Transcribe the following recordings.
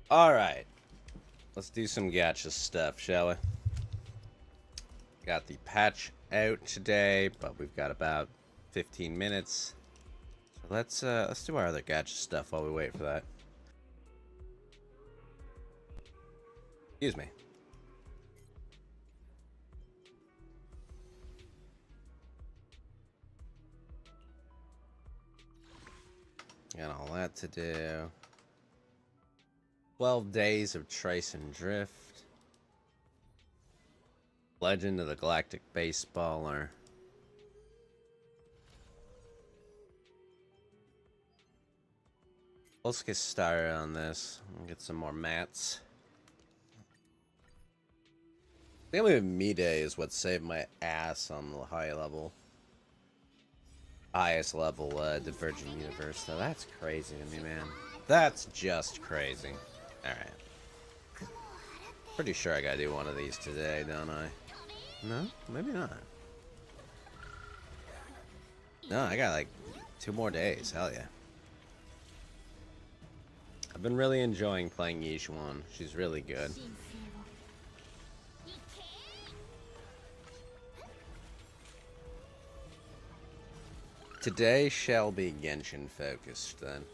Alright, let's do some gacha stuff, shall we? Got the patch out today, but we've got about 15 minutes. So let's do our other gacha stuff while we wait for that. Excuse me. Got all that to do. 12 days of Trace and Drift. Legend of the Galactic Baseballer. Let's get started on this. We'll get some more mats. I think with Mide is what saved my ass on the highest level Divergent Universe. So that's crazy to me, man. That's just crazy. Alright. Pretty sure I gotta do one of these today, don't I? No? Maybe not. No, I got like 2 more days. Hell yeah. I've been really enjoying playing Yishuan. She's really good. Today shall be Genshin focused then.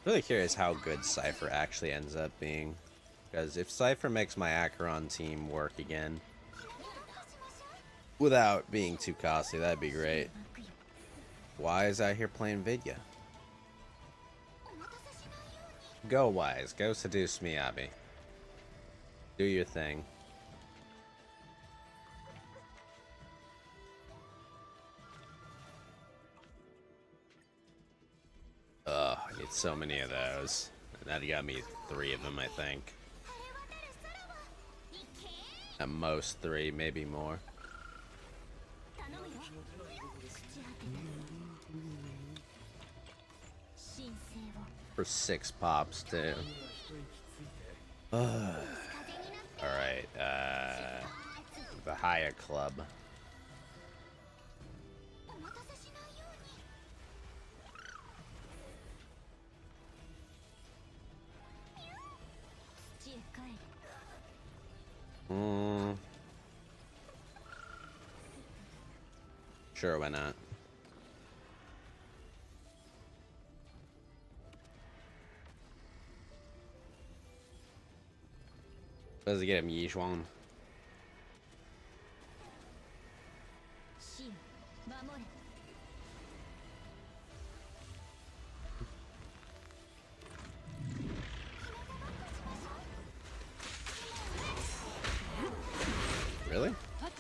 Really curious how good Cypher actually ends up being. Because if Cypher makes my Acheron team work again without being too costly, that'd be great. Wise out here playing Vidya. Go Wise, go seduce me, Abby. Do your thing. Ugh, I need so many of those. That got me 3 of them, I think. At most 3, maybe more. For 6 pops, too. Alright, the Haya Club. Sure, why not? Does it get him Yishuan? Really? I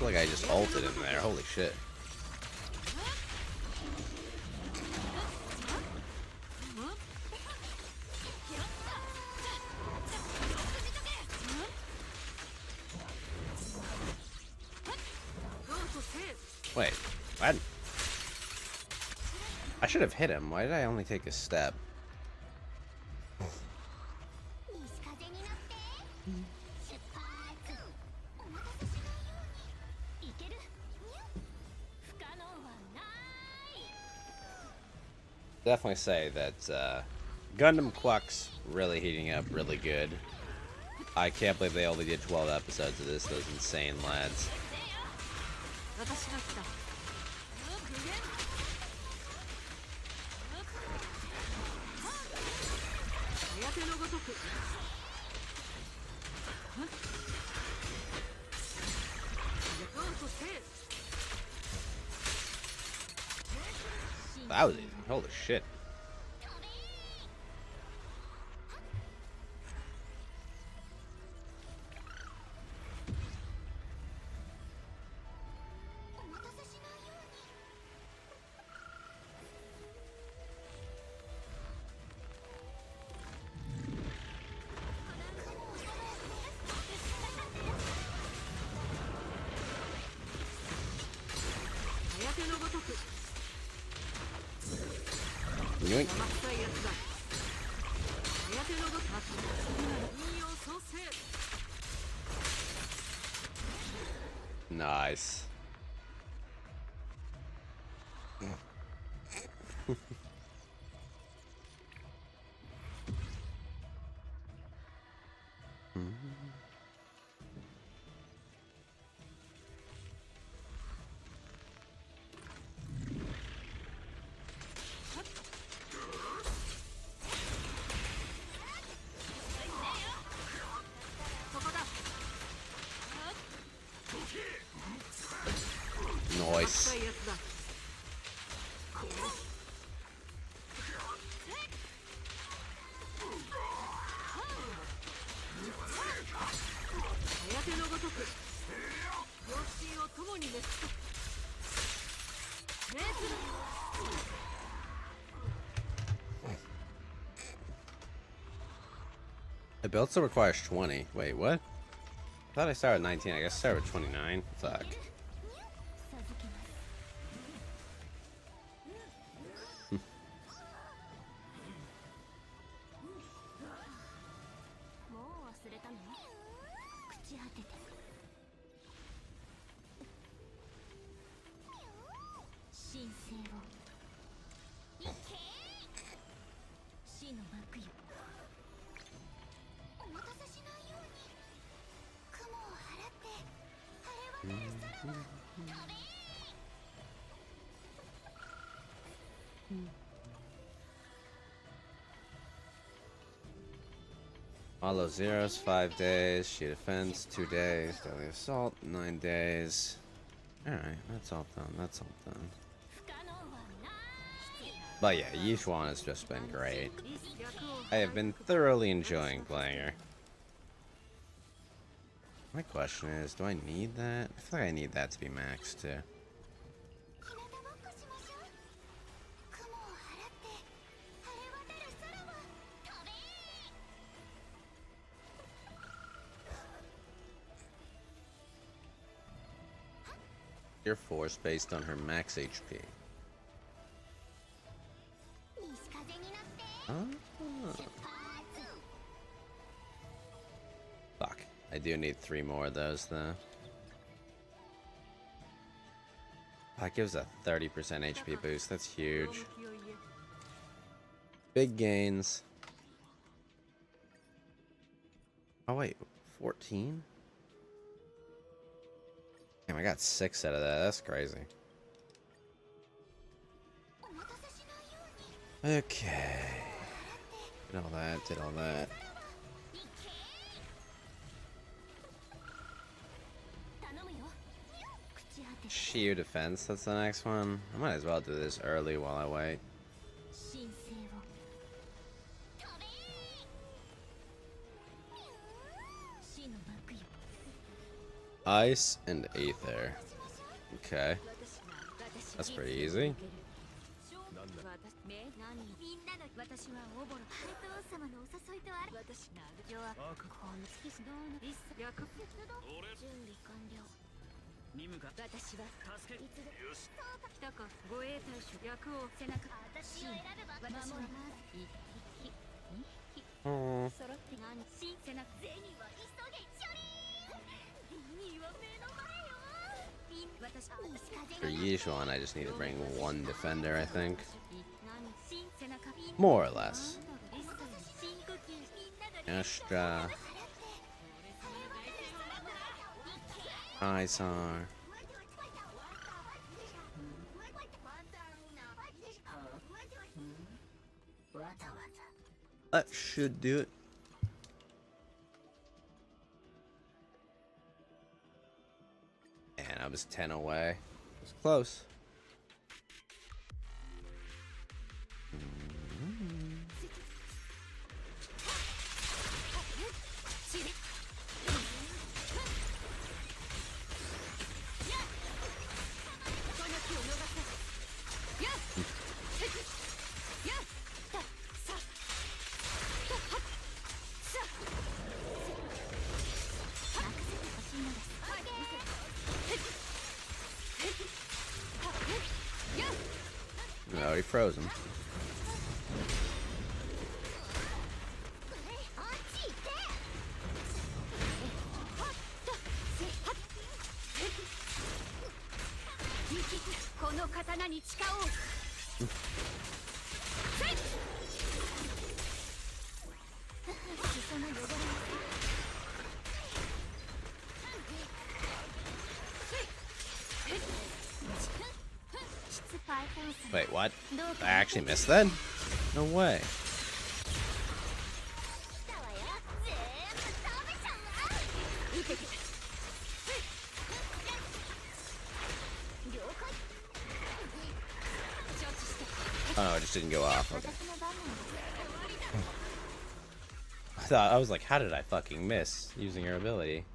feel like I just ulted in there. Holy shit. Wait, what? I should have hit him. Why did I only take a step? Definitely say that Gundam Quack's really heating up really good. I can't believe they only did 12 episodes of this, those insane lads. That was easy. Holy shit. Yoink. Nice. Nice. The build still requires 20. Wait, what? I thought I started at 19. I guess I started with 29. Fuck. All those zeros, 5 days. Sheet defense, 2 days. Deadly assault, 9 days. Alright, that's all done. That's all done. But yeah, Yixuan has just been great. I have been thoroughly enjoying playing her. My question is, do I need that? I feel like I need that to be max too. Your force based on her max HP. Oh. Fuck. I do need 3 more of those though. That gives a 30% HP boost. That's huge. Big gains. Oh wait, 14? Damn, I got 6 out of that. That's crazy. Okay. Did all that, did all that. Sheer defense, that's the next one. I might as well do this early while I wait. Ice and Aether. Okay. That's pretty easy. Oh. For Yixuan, I just need to bring 1 defender, I think. More or less. Astra. Isar. That should do it. And I was 10 away. It was close. No, he froze him. Wait, what? I actually missed that? No way. Oh no, it just didn't go off. Okay. I was like, how did I fucking miss using her ability?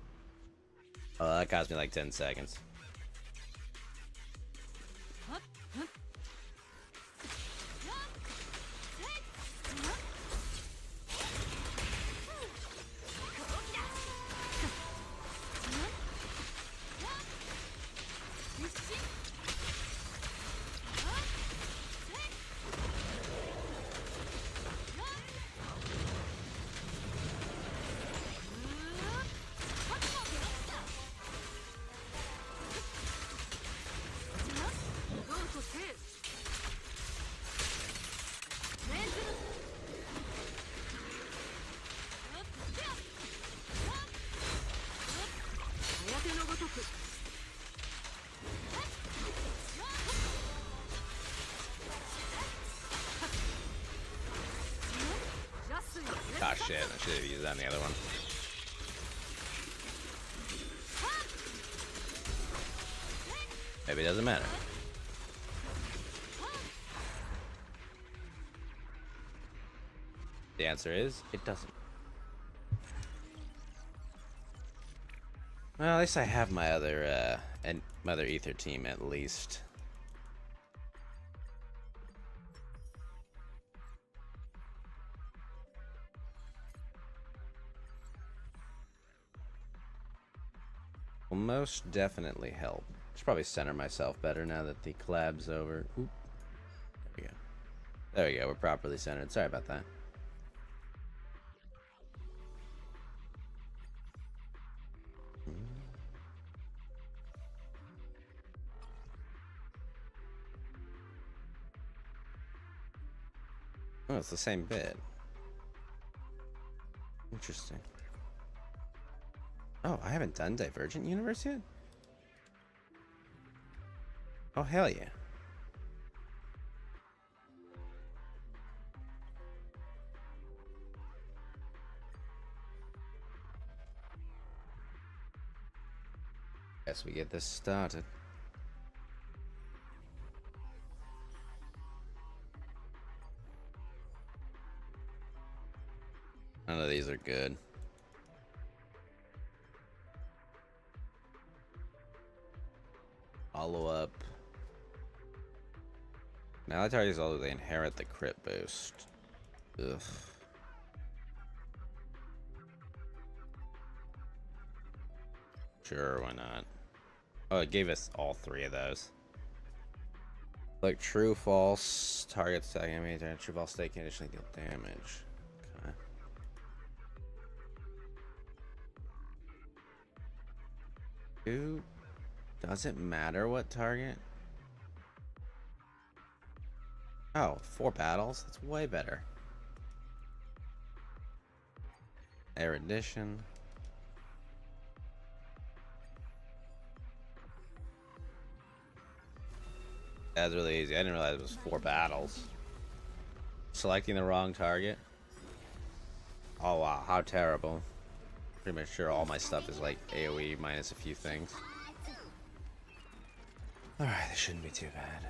Oh, that cost me like 10 seconds. Ah, shit, I should have used that on the other one. Maybe it doesn't matter. The answer is, it doesn't. Well, at least I have my other ether team at least. Will most definitely help. Should probably center myself better now that the collab's over. Oop. There we go. There we go. We're properly centered. Sorry about that. Oh, it's the same bit. Interesting. Oh, I haven't done Divergent Universe yet? Oh, hell yeah. Guess we get this started. None of these are good. Follow up. Now the targets although they inherit the crit boost. Ugh. Sure, why not? Oh, it gave us all three of those. Like true, false, targets attacking enemy, true, false state can additionally deal damage. Okay. Dude, does it matter what target? Oh, 4 battles? That's way better. Erudition. That's really easy. I didn't realize it was 4 battles. Selecting the wrong target. Oh wow, how terrible. Pretty much sure all my stuff is like AoE minus a few things. Alright, this shouldn't be too bad.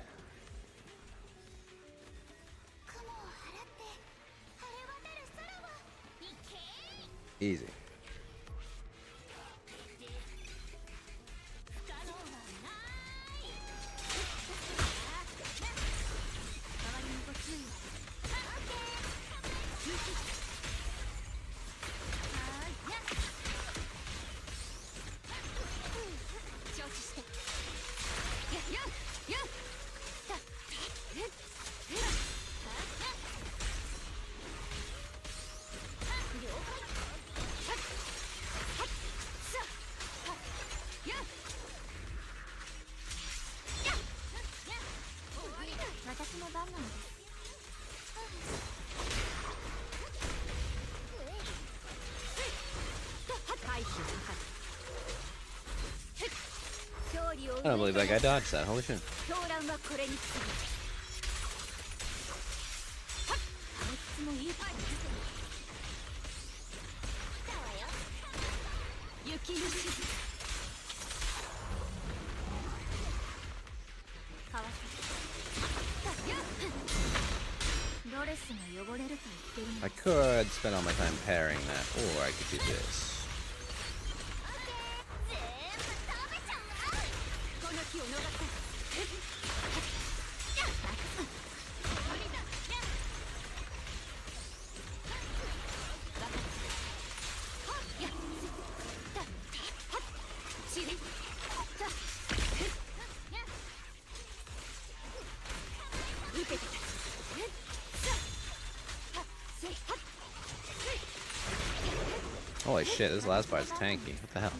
Easy. I don't believe that guy dodged that. Holy shit. I could spend all my time parrying that, or I could do this. Holy shit, this last part's tanky. What the hell?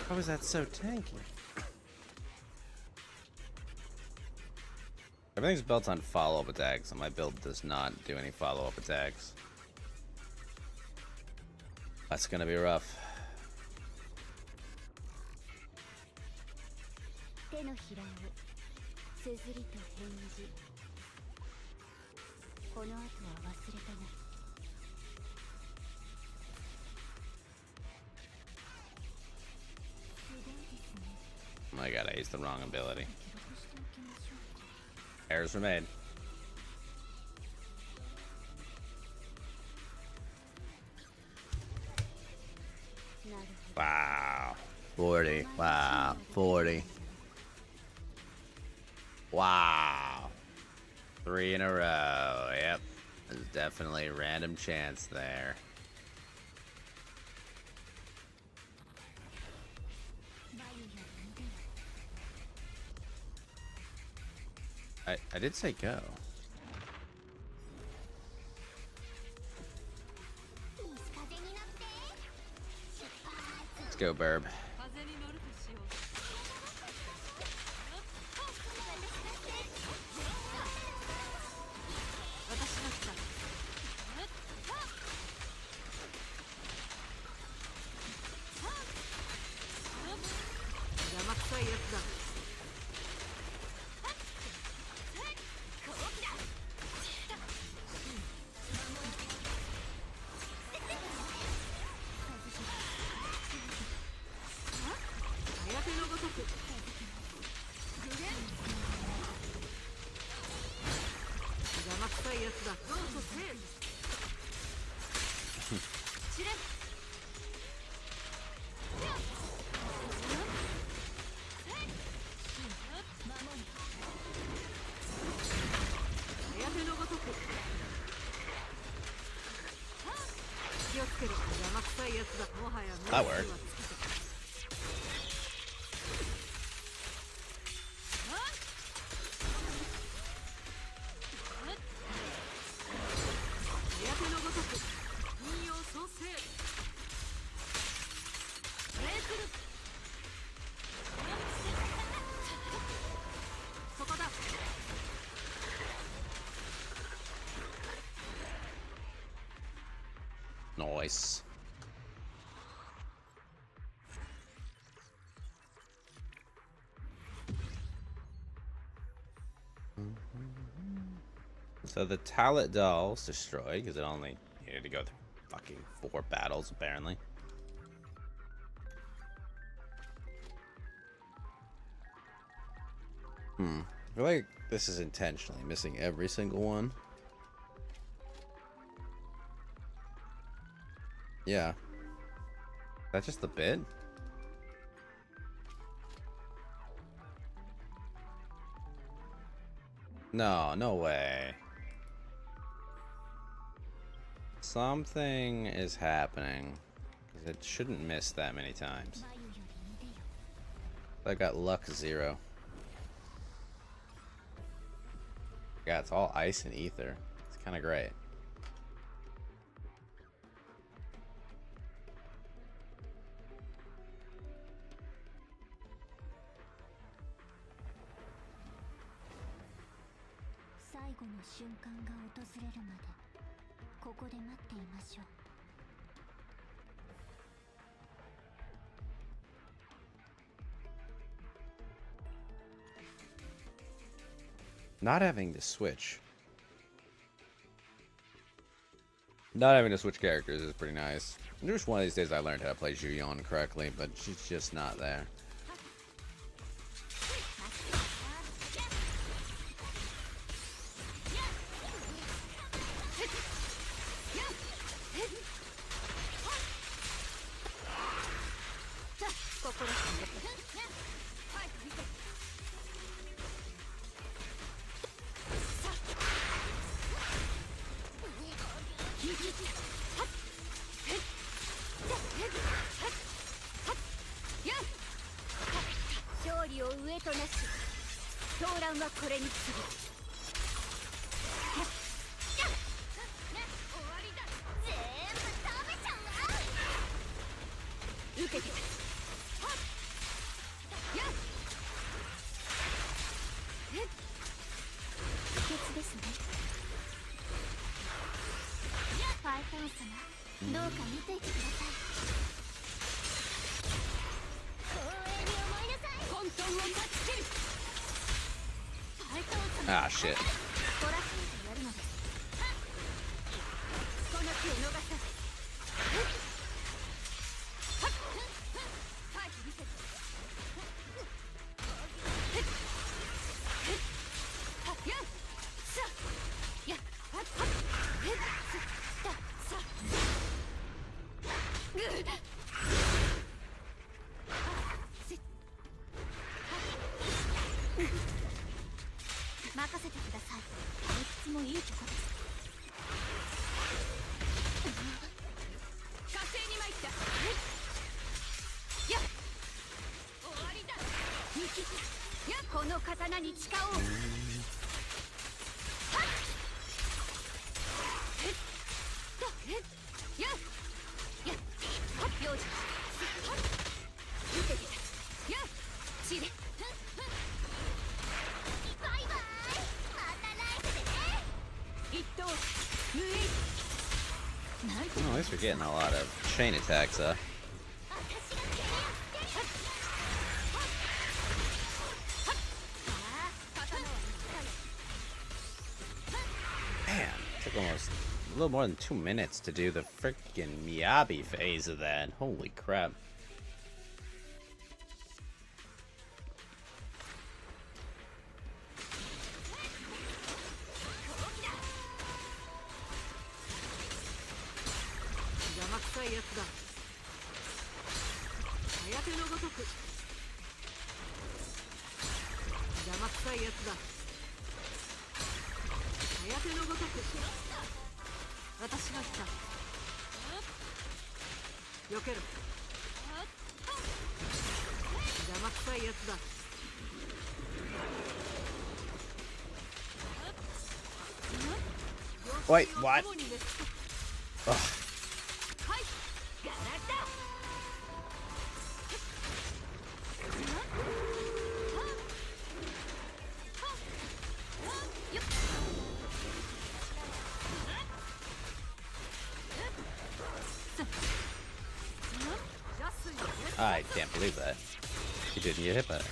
How is that so tanky? Everything's built on follow-up attacks, and my build does not do any follow-up attacks. That's gonna be rough. Oh my god, I used the wrong ability. Errors were made. Wow. 40. Wow. 40. Wow. 3 in a row. Yep. There's definitely a random chance there. I did say go. Let's go, Burb. That worked. Nice. So the Talent Doll's destroyed because it only needed to go through fucking 4 battles apparently. I feel like this is intentionally missing every single one. Yeah. Is that just the bit? No, no way. Something is happening. Because it shouldn't miss that many times. I got luck 0. Yeah, it's all ice and ether. It's kind of great. 後の瞬間が訪れるまでここで待っていましょう。Not having to switch. Not having to switch characters is pretty nice. I wish one of these days I learned how to play Juyeon correctly, but she's just not there. Ah, shit. Oh, at least we're getting a lot of chain attacks, Man, it took almost a little more than 2 minutes to do the freaking Miyabi phase of that. Holy crap. Wait, what? Ugh. I can't believe that. He didn't get hit by it.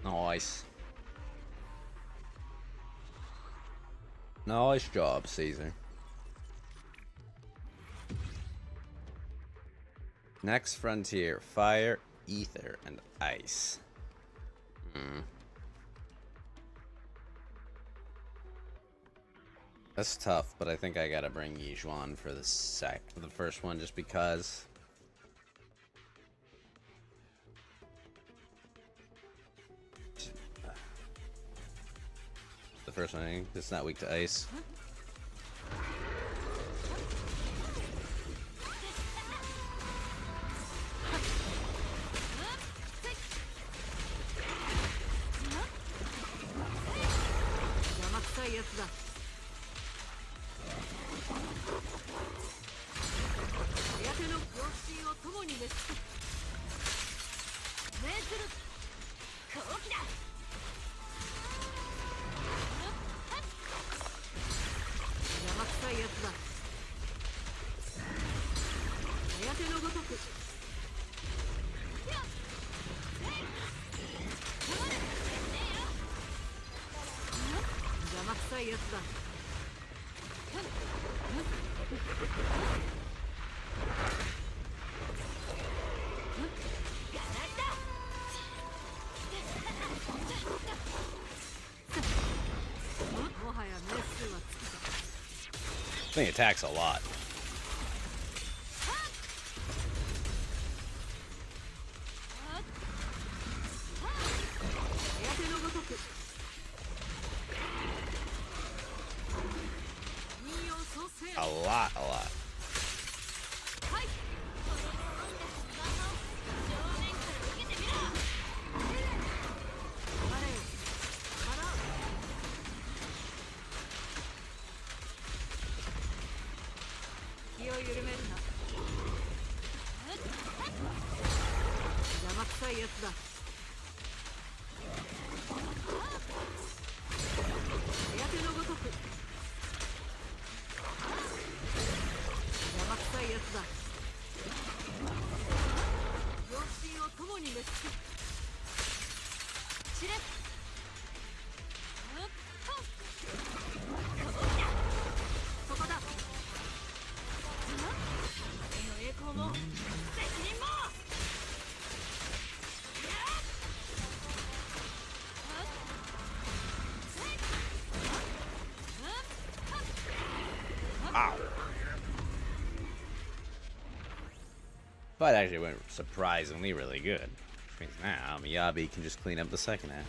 Nice. Nice job, Caesar. Next frontier, fire, ether, and ice. That's tough, but I think I gotta bring Yijuan for the first one, just because. The first one, it's not weak to ice. I think it attacks a lot. A lot. But actually went surprisingly really good. Which means now Miyabi can just clean up the second half.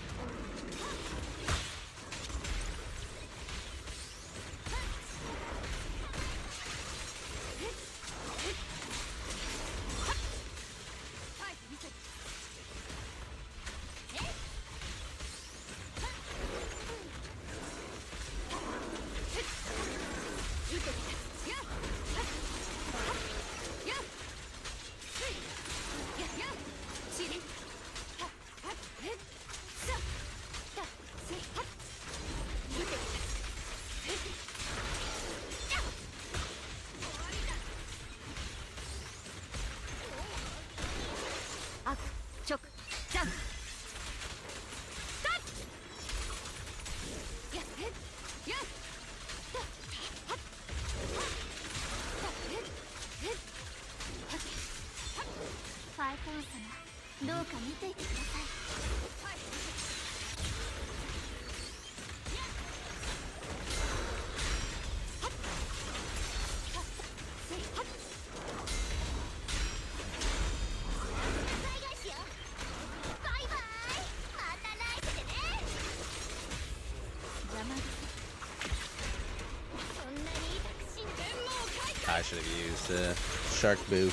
I should have used Shark Boo.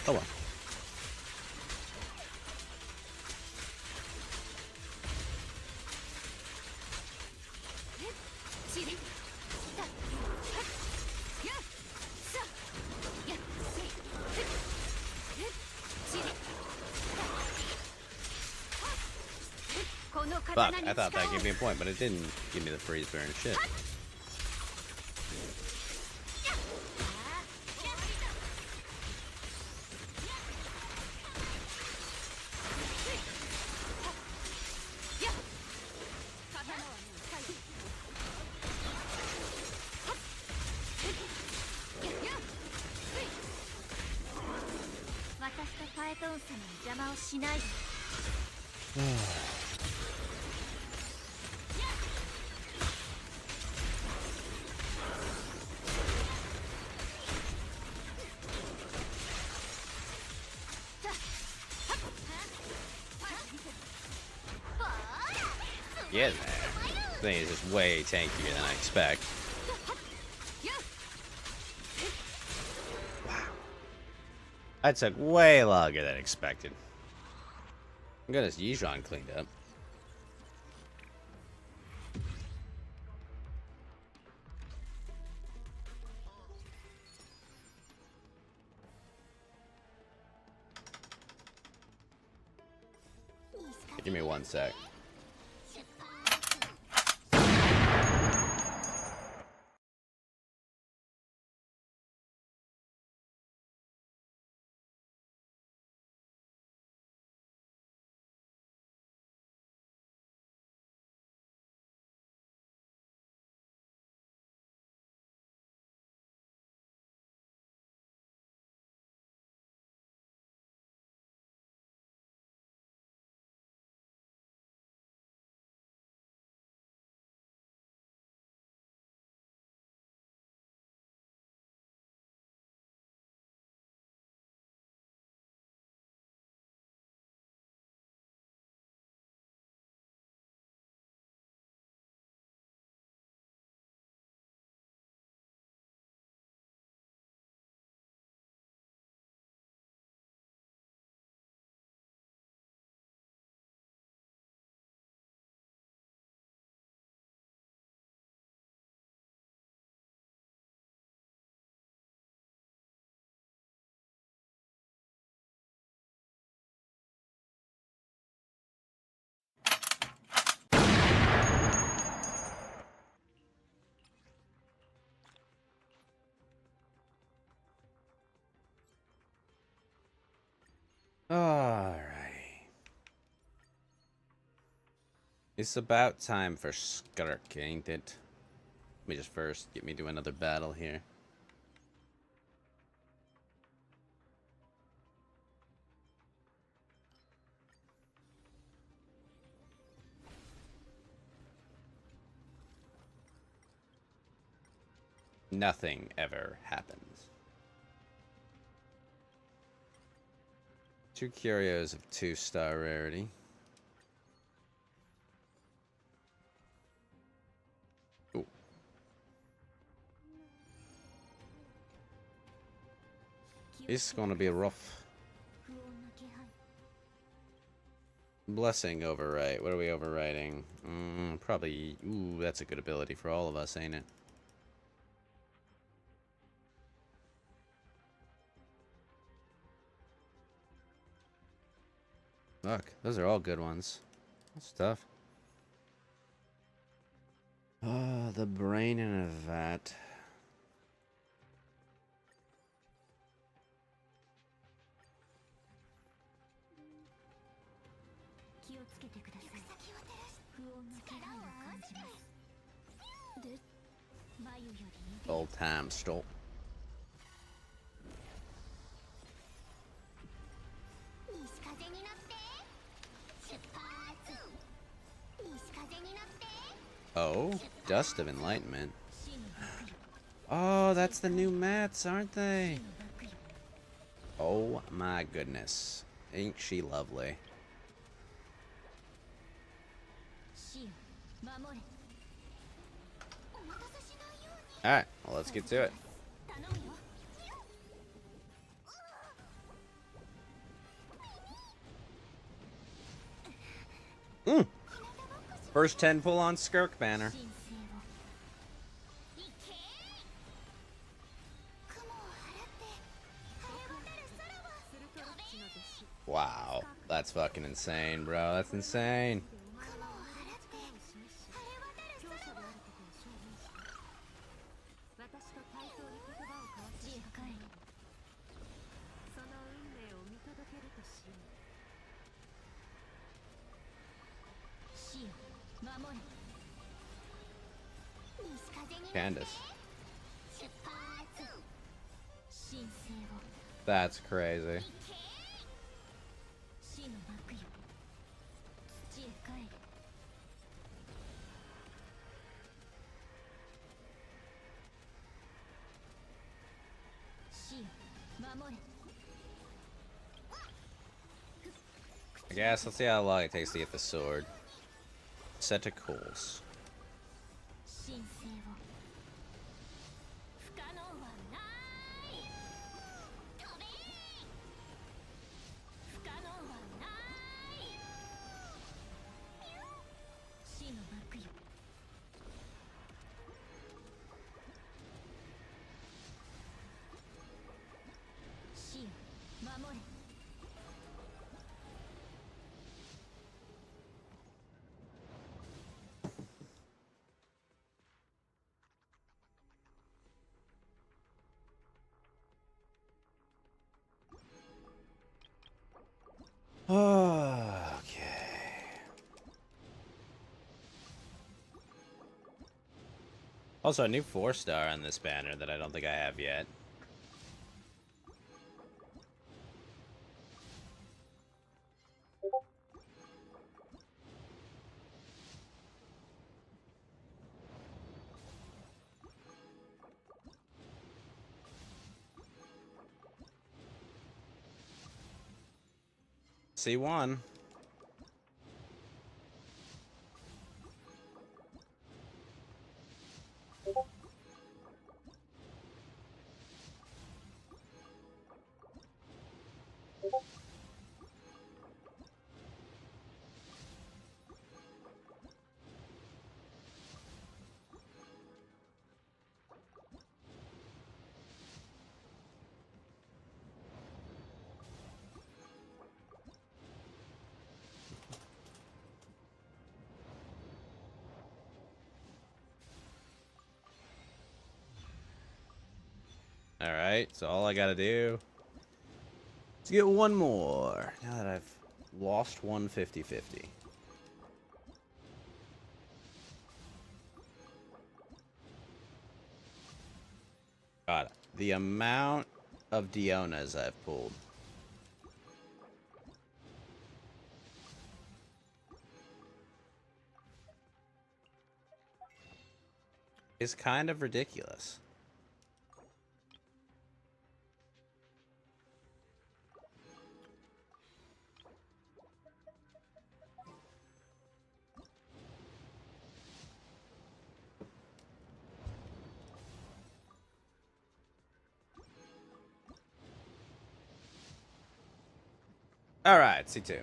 Oh well. Fuck, I thought that gave me a point, but it didn't give me the freeze burn shit. Get there. Thing is just way tankier than I expect. Wow. That took way longer than expected. Thank goodness Yijuan cleaned up. Give me 1 sec. Alright. It's about time for Skirk, ain't it? Let me just first get me to another battle here. Nothing ever happens. 2 curios of 2-star rarity. Ooh. It's gonna be rough. Blessing overwrite. What are we overwriting? Probably. Ooh, that's a good ability for all of us, ain't it? Look, those are all good ones. That's tough. Oh, the brain in a vat. Old time stole. Oh, Dust of Enlightenment. Oh, that's the new mats, aren't they? Oh my goodness. Ain't she lovely? Alright, well, let's get to it. First 10 full on Skirk banner. Wow, that's fucking insane, bro. That's insane. Candace. That's crazy. I guess let's see how long it takes to get the sword. Set a course. 神聖を不可能はない飛べ不可能はない死のバックよ死よ守れ Okay. Also, a new 4-star on this banner that I don't think I have yet. C1. Alright, so all I gotta do is get one more. Now that I've lost one 50-50. God, the amount of Dionas I've pulled. Is kind of ridiculous. Alright, C2.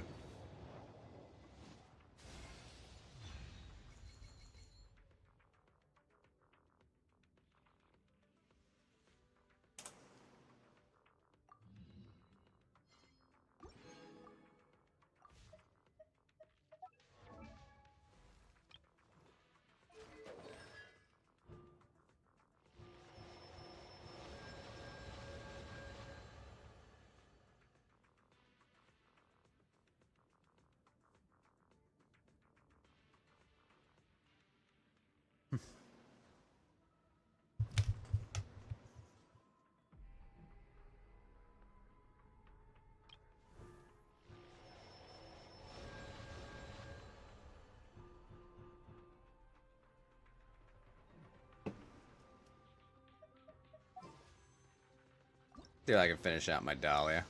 See if I can finish out my Dahlia.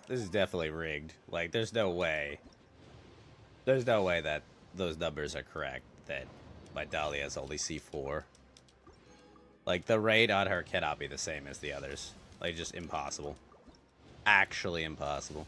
This is definitely rigged. Like, there's no way. There's no way that those numbers are correct, that my Dahlia is only C4. Like, the rate on her cannot be the same as the others. Like, just impossible. Actually impossible.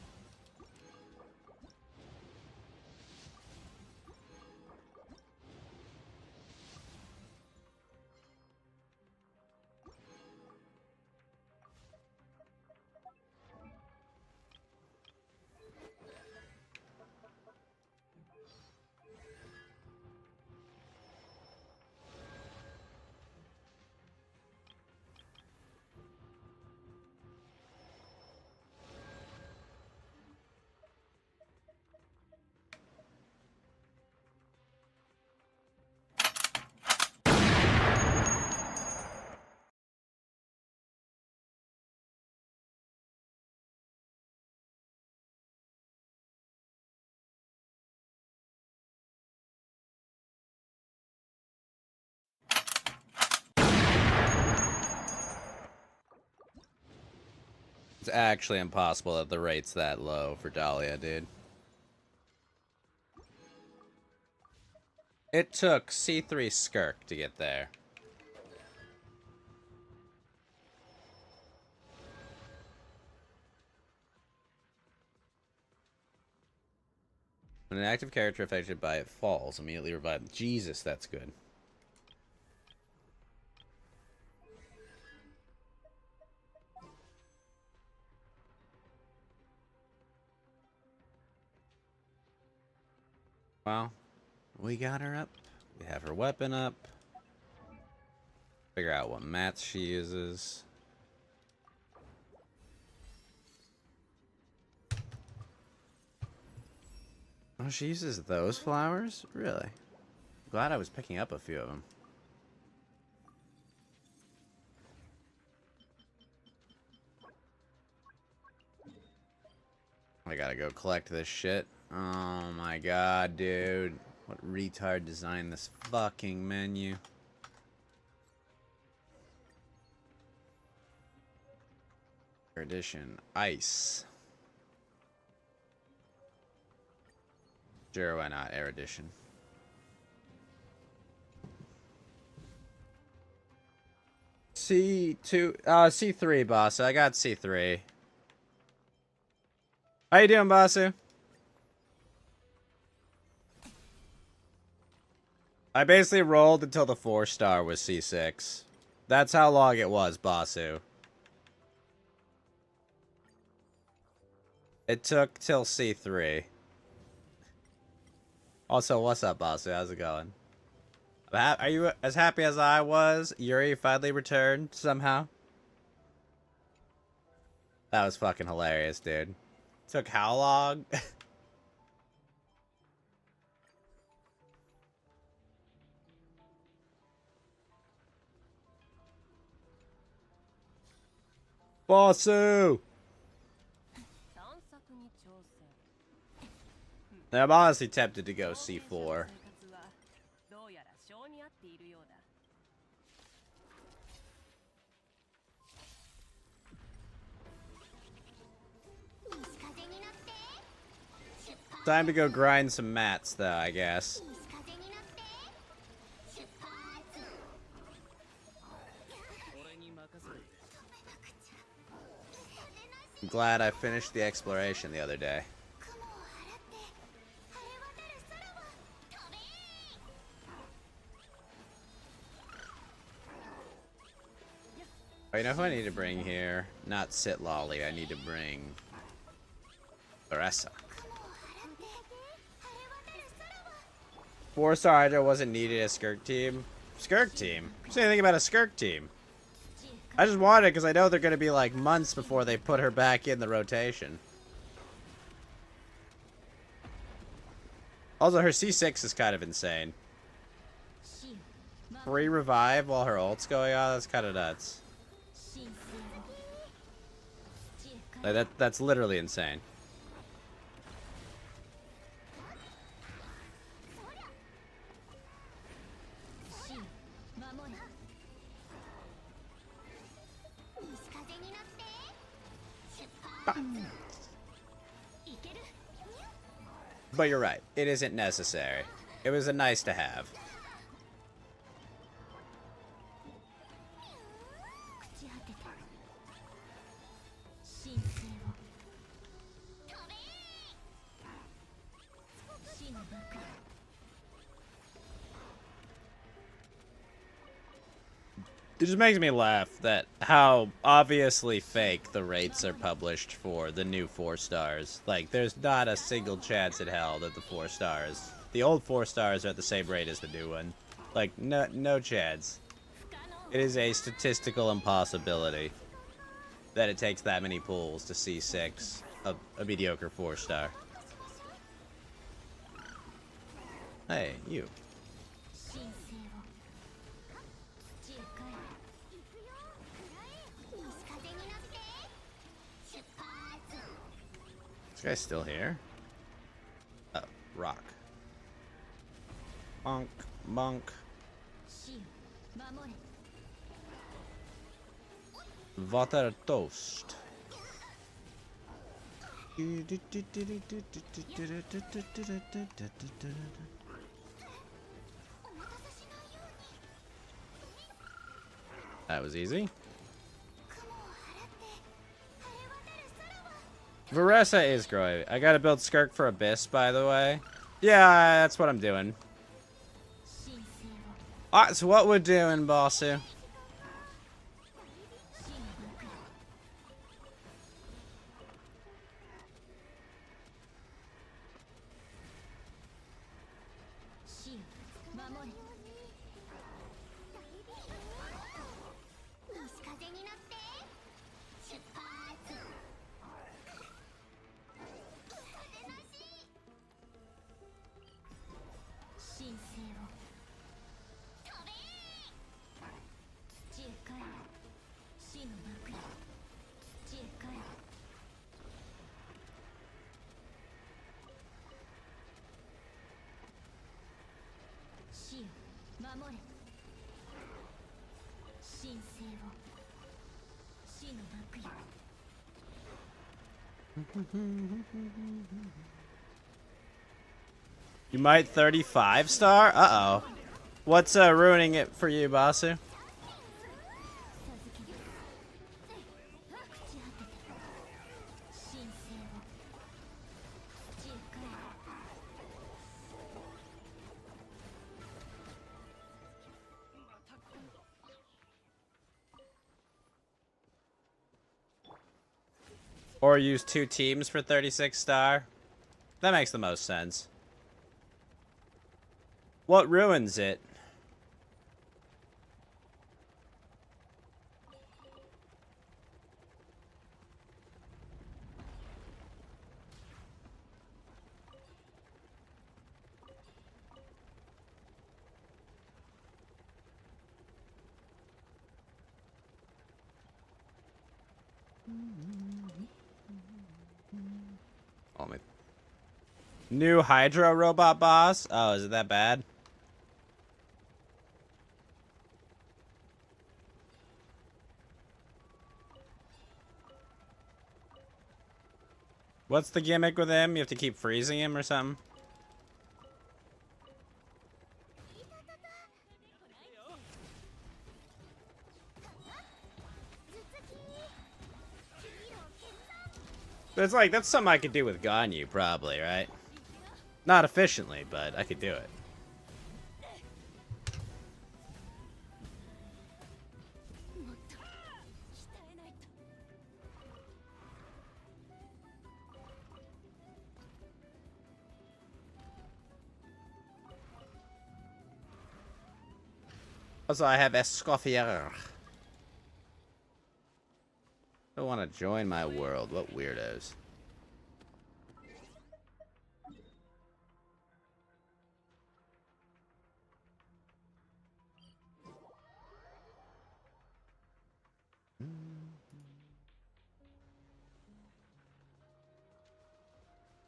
It's actually impossible that the rate's that low for Dahlia, dude. It took C3 Skirk to get there. When an active character affected by it falls, immediately revive. Jesus, that's good. Well, we got her up. We have her weapon up. Figure out what mats she uses. Oh, she uses those flowers? Really? Glad I was picking up a few of them. I gotta go collect this shit. Oh my god, dude. What retard designed this fucking menu? Edition. Ice. Sure, why not? Air edition. C2, C3, boss. I got C3. How you doing, Basu? I basically rolled until the 4-star was C6. That's how long it was, Basu. It took till C3. Also, what's up, Basu? How's it going? Are you as happy as I was? Yuri finally returned somehow? That was fucking hilarious, dude. Took how long? Basu! I'm honestly tempted to go C4. Time to go grind some mats, though, I guess. I'm glad I finished the exploration the other day. Oh, you know who I need to bring here? Not Sit Lolly, I need to bring Larissa. 4-star Hydra wasn't needed as Skirk team. Skirk team? Say anything about a Skirk team. I just want it because I know they're going to be like months before they put her back in the rotation. Also, her C6 is kind of insane. Free revive while her ult's going on? That's kind of nuts. Like that's literally insane. But you're right, it isn't necessary. It was a nice to have. It just makes me laugh that how obviously fake the rates are published for the new 4-stars. Like, there's not a single chance in hell that the 4-stars, the old 4-stars are at the same rate as the new one. Like, no chance. It is a statistical impossibility that it takes that many pulls to C6 a mediocre 4-star. Hey, you. This guy's still here? Oh, rock. Bonk, bonk. Water toast. That was easy. Varesa is growing. I gotta build Skirk for Abyss, by the way. Yeah, that's what I'm doing. That's what we're doing, Bossu. You might 35 star? Uh-oh. What's ruining it for you, Basu? Or use 2 teams for 36 star? That makes the most sense. What ruins it? Oh, my. New Hydro robot boss? Oh, is it that bad? What's the gimmick with him? You have to keep freezing him or something? But it's like, that's something I could do with Ganyu, probably, right? Not efficiently, but I could do it. Also, I have Escoffier. Don't want to join my world. What weirdos.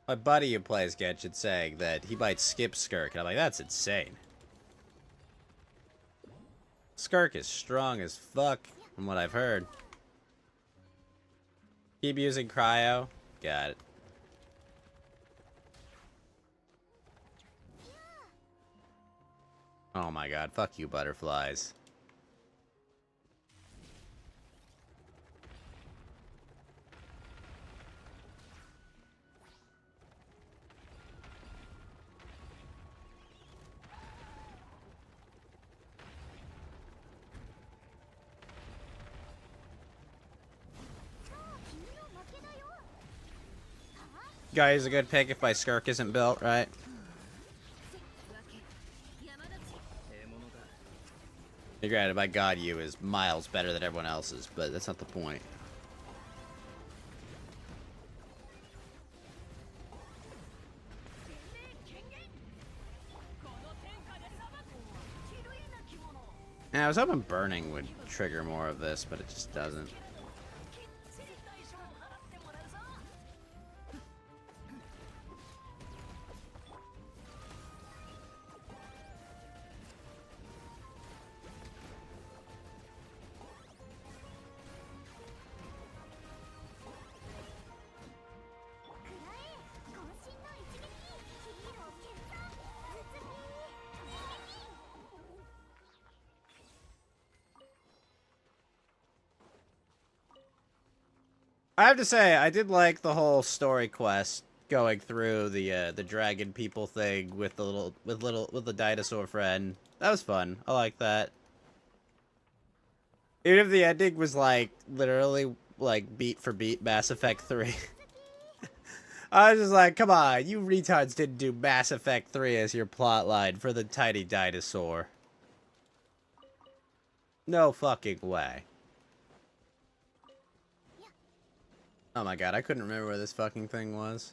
My buddy who plays Gacha saying that he might skip Skirk, and I'm like, that's insane. Skirk is strong as fuck, from what I've heard. Keep using cryo. Got it. Oh my god, fuck you, butterflies. Guy is a good pick if my Skirk isn't built, right? Granted, my god, you is miles better than everyone else's, but that's not the point. And I was hoping burning would trigger more of this, but it just doesn't. I have to say, I did like the whole story quest going through the dragon people thing with the dinosaur friend. That was fun. I like that. Even if the ending was like literally like beat for beat Mass Effect 3. I was just like, come on, you retards didn't do Mass Effect 3 as your plotline for the tiny dinosaur. No fucking way. Oh my god, I couldn't remember where this fucking thing was.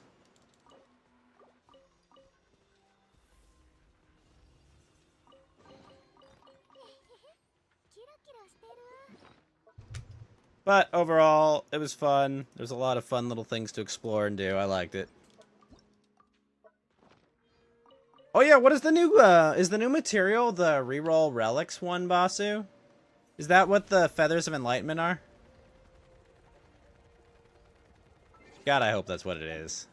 But overall, it was fun. There's a lot of fun little things to explore and do. I liked it. Oh yeah, what is the new material the reroll relics one, Basu? Is that what the Feathers of Enlightenment are? God, I hope that's what it is.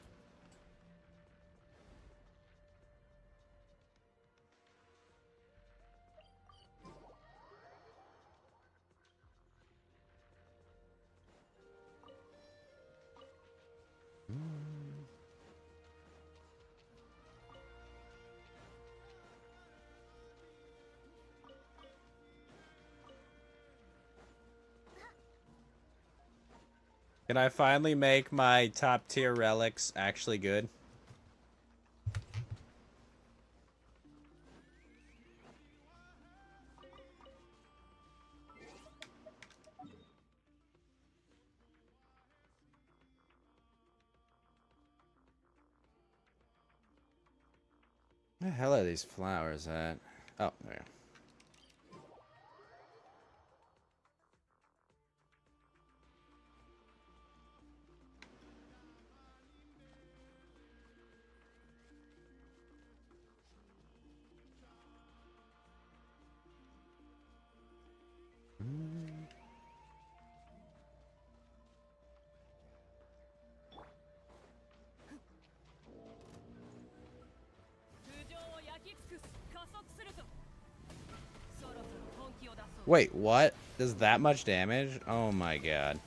Can I finally make my top tier relics actually good? Where the hell are these flowers at? Oh, there. Wait, what? Does that much damage? Oh my god.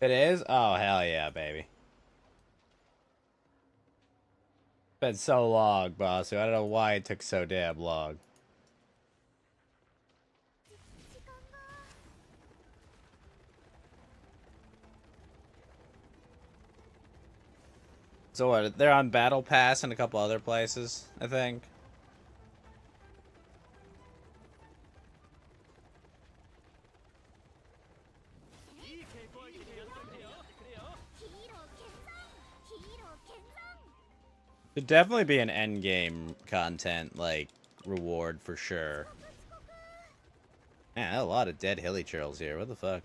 It is? Oh, hell yeah, baby. Been so long, boss. I don't know why it took so damn long. So what? They're on Battle Pass and a couple other places, I think. Should definitely be an end game content, like, reward for sure. Man, a lot of dead hilly churls here. What the fuck?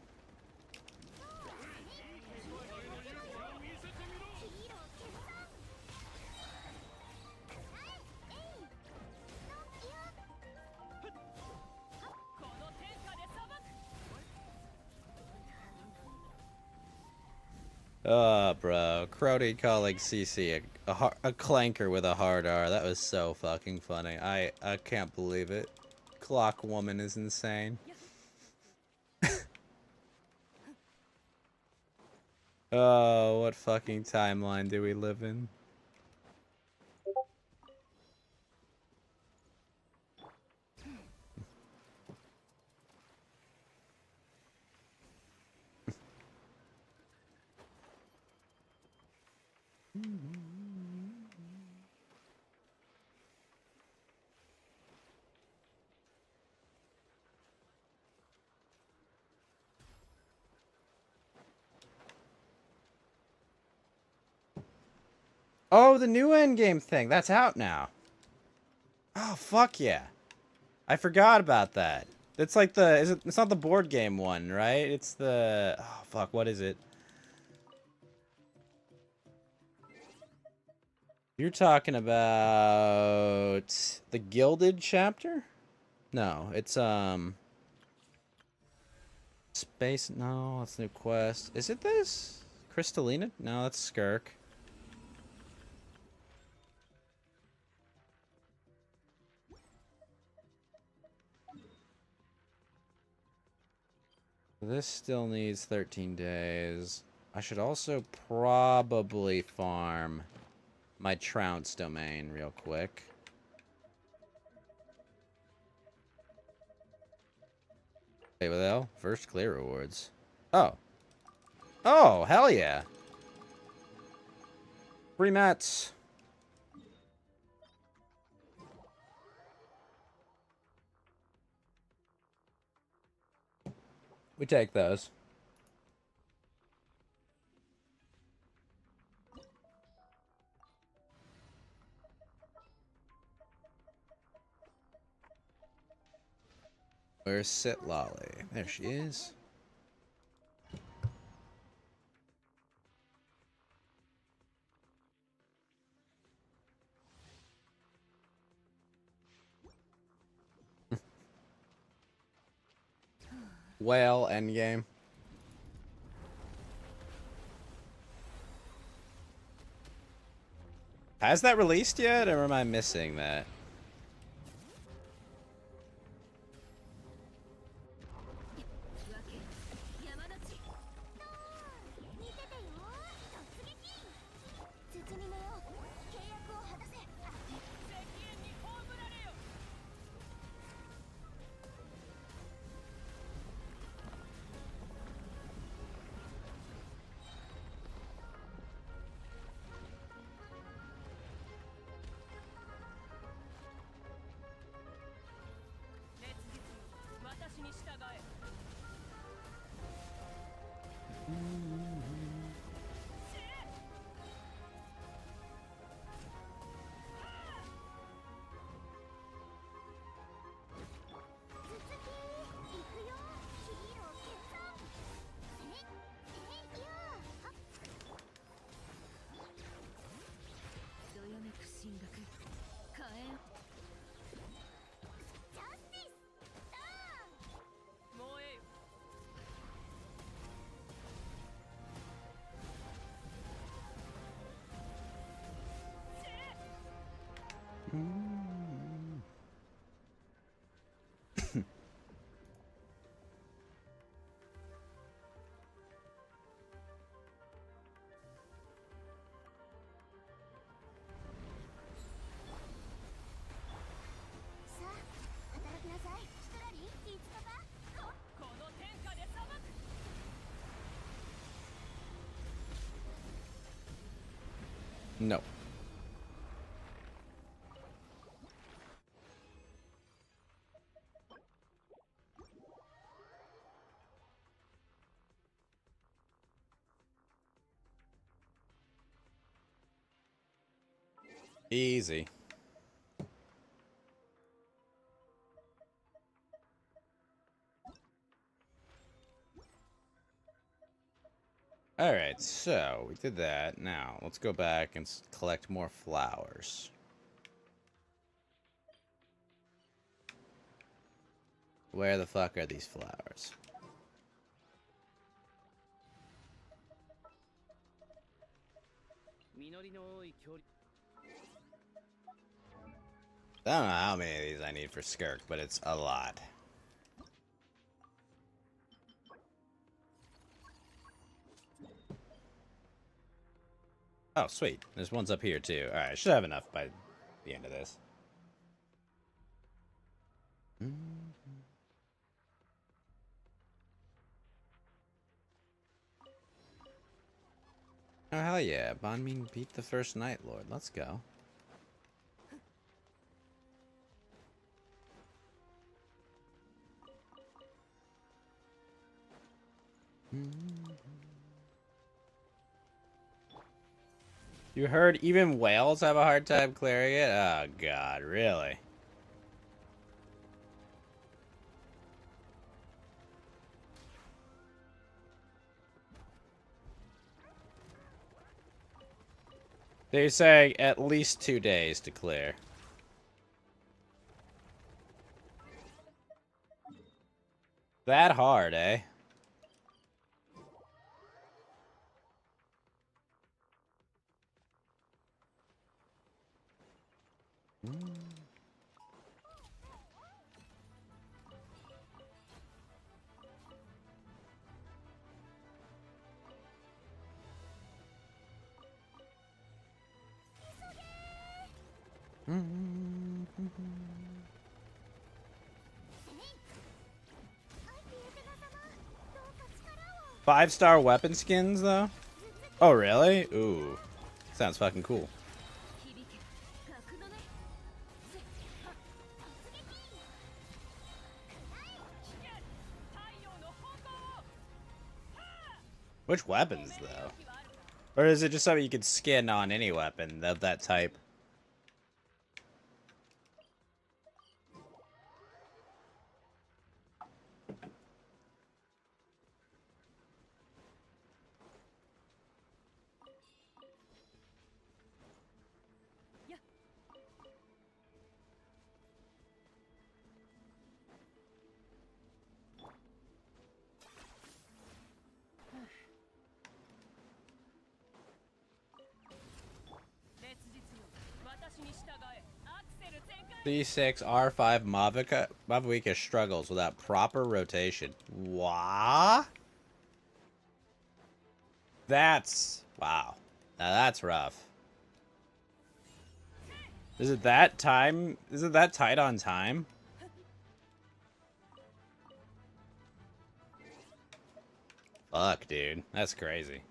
Oh, bro. Crody calling CC a clanker with a hard R. That was so fucking funny. I can't believe it. Clock woman is insane. Oh, what fucking timeline do we live in? Oh, the new endgame thing. That's out now. Oh, fuck yeah. I forgot about that. It's like the... It's not the board game one, right? It's the... Oh, fuck. What is it? You're talking about the Gilded chapter? No, it's Space. No, that's new quest. Is it this? Crystalina? No, that's Skirk. This still needs 13 days. I should also probably farm my Trounce domain real quick. Wait, what the hell? First clear rewards. Oh. Oh, hell yeah. Free mats. We take those. Where's Sit Lolly? There she is. Whale endgame. Has that released yet, or am I missing that? No. Easy. Alright, so we did that. Now, let's go back and collect more flowers. Where the fuck are these flowers? I don't know how many of these I need for Skirk, but it's a lot. Oh, sweet. There's ones up here, too. Alright, I should have enough by the end of this. Oh, hell yeah. Banmin beat the first Night Lord. Let's go. You heard even whales have a hard time clearing it? Oh, God, really? They're saying at least 2 days to clear. That hard, eh? Five-star weapon skins, though? Oh, really? Ooh. Sounds fucking cool. Which weapons, though? Or is it just something you could skin on any weapon of that type? C6 R5 Mavuika struggles without proper rotation. What? That's... Wow. Now that's rough. Is it that time? Is it that tight on time? Fuck, dude. That's crazy.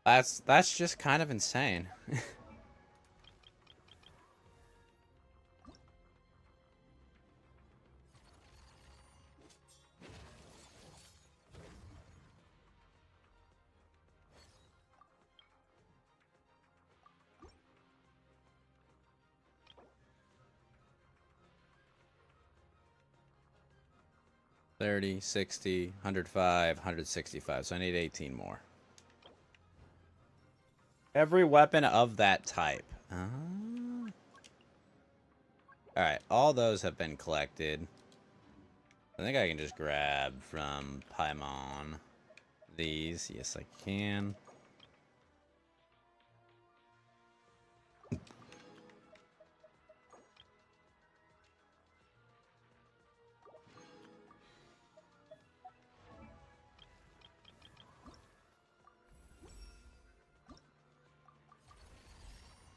That's just kind of insane. $30, $60, $105, $165. So I need 18 more. Every weapon of that type. Alright, all those have been collected. I think I can just grab from Paimon these. Yes, I can.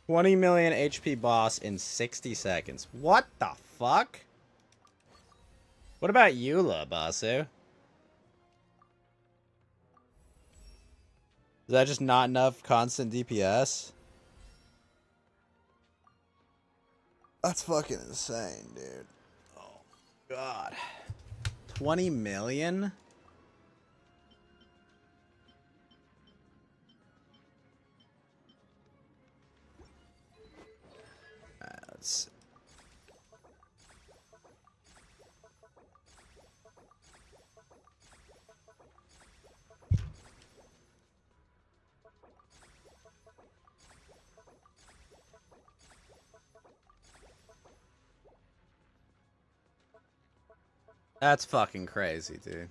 $20 million HP boss in 60 seconds. What the fuck? What about Eula, Basu? Is that just not enough constant DPS? That's fucking insane, dude. Oh, God. 20 million? Let's... That's fucking crazy, dude.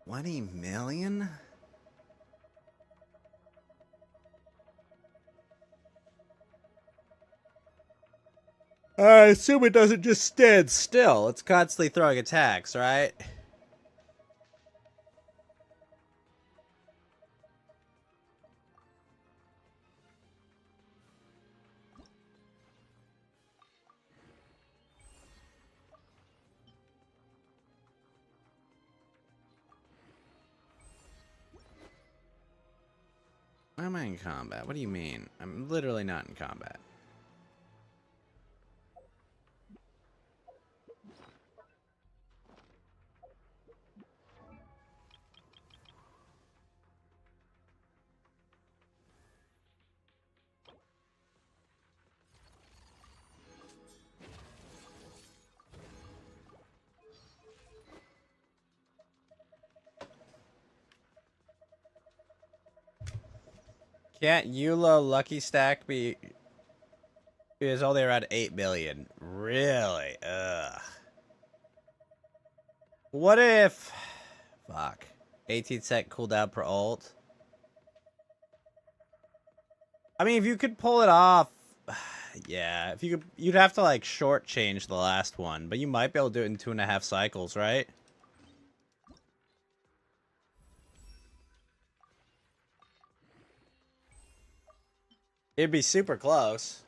$20 million? I assume it doesn't just stand still. It's constantly throwing attacks, right? Why am I in combat? What do you mean? I'm literally not in combat. Can't Yulo Lucky Stack be... It's only around 8 million. Really? Ugh. What if... Fuck. 18-sec cooldown per ult. I mean, if you could pull it off... Yeah, if you could... You'd have to, like, shortchange the last one. But you might be able to do it in 2.5 cycles, right? It'd be super close.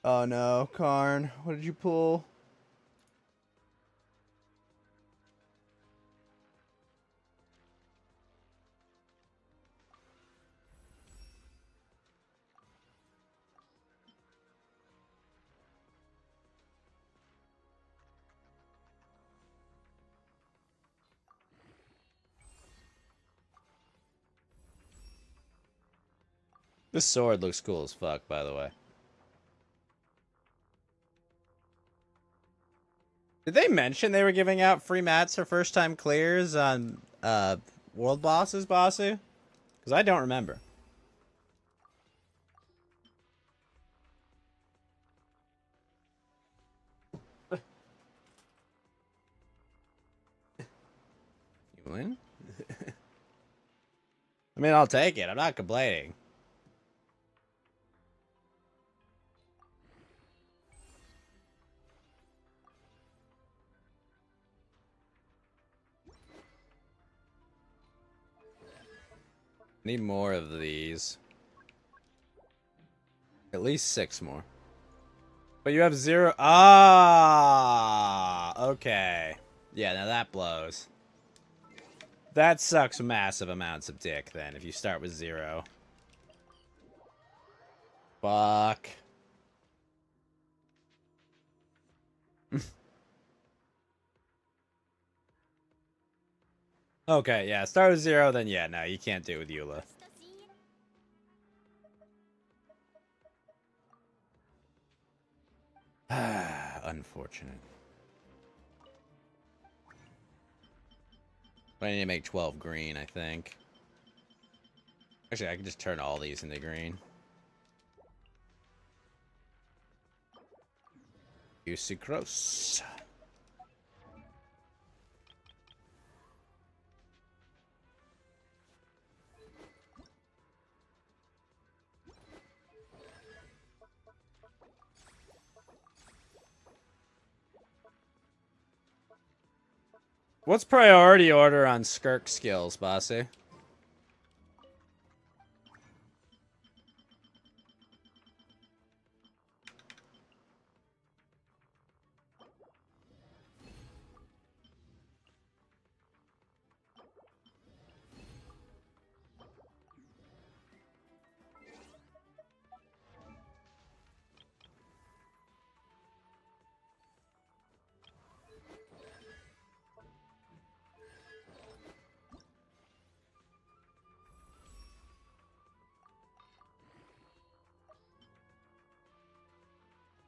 Oh no, Karn. What did you pull? This sword looks cool as fuck, by the way. Did they mention they were giving out free mats for first time clears on world bosses, Basu? Because I don't remember. You win? I mean, I'll take it. I'm not complaining. Need more of these. At least 6 more. But you have 0. Ah, okay. Yeah, now that blows. That sucks massive amounts of dick, then, if you start with 0. Fuck. Okay, yeah, start with 0, then yeah, no, you can't do it with Eula. Unfortunate. But I need to make 12 green, I think. Actually, I can just turn all these into green. Usycros. What's priority order on Skirk skills, Bossy?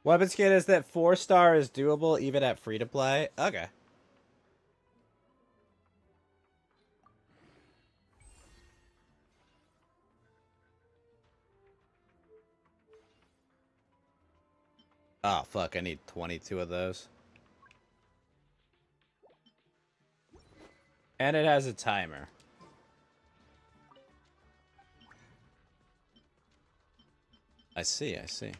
Weapon skin is that 4-star is doable even at free to play? Okay. Oh, fuck, I need 22 of those. And it has a timer. I see, I see.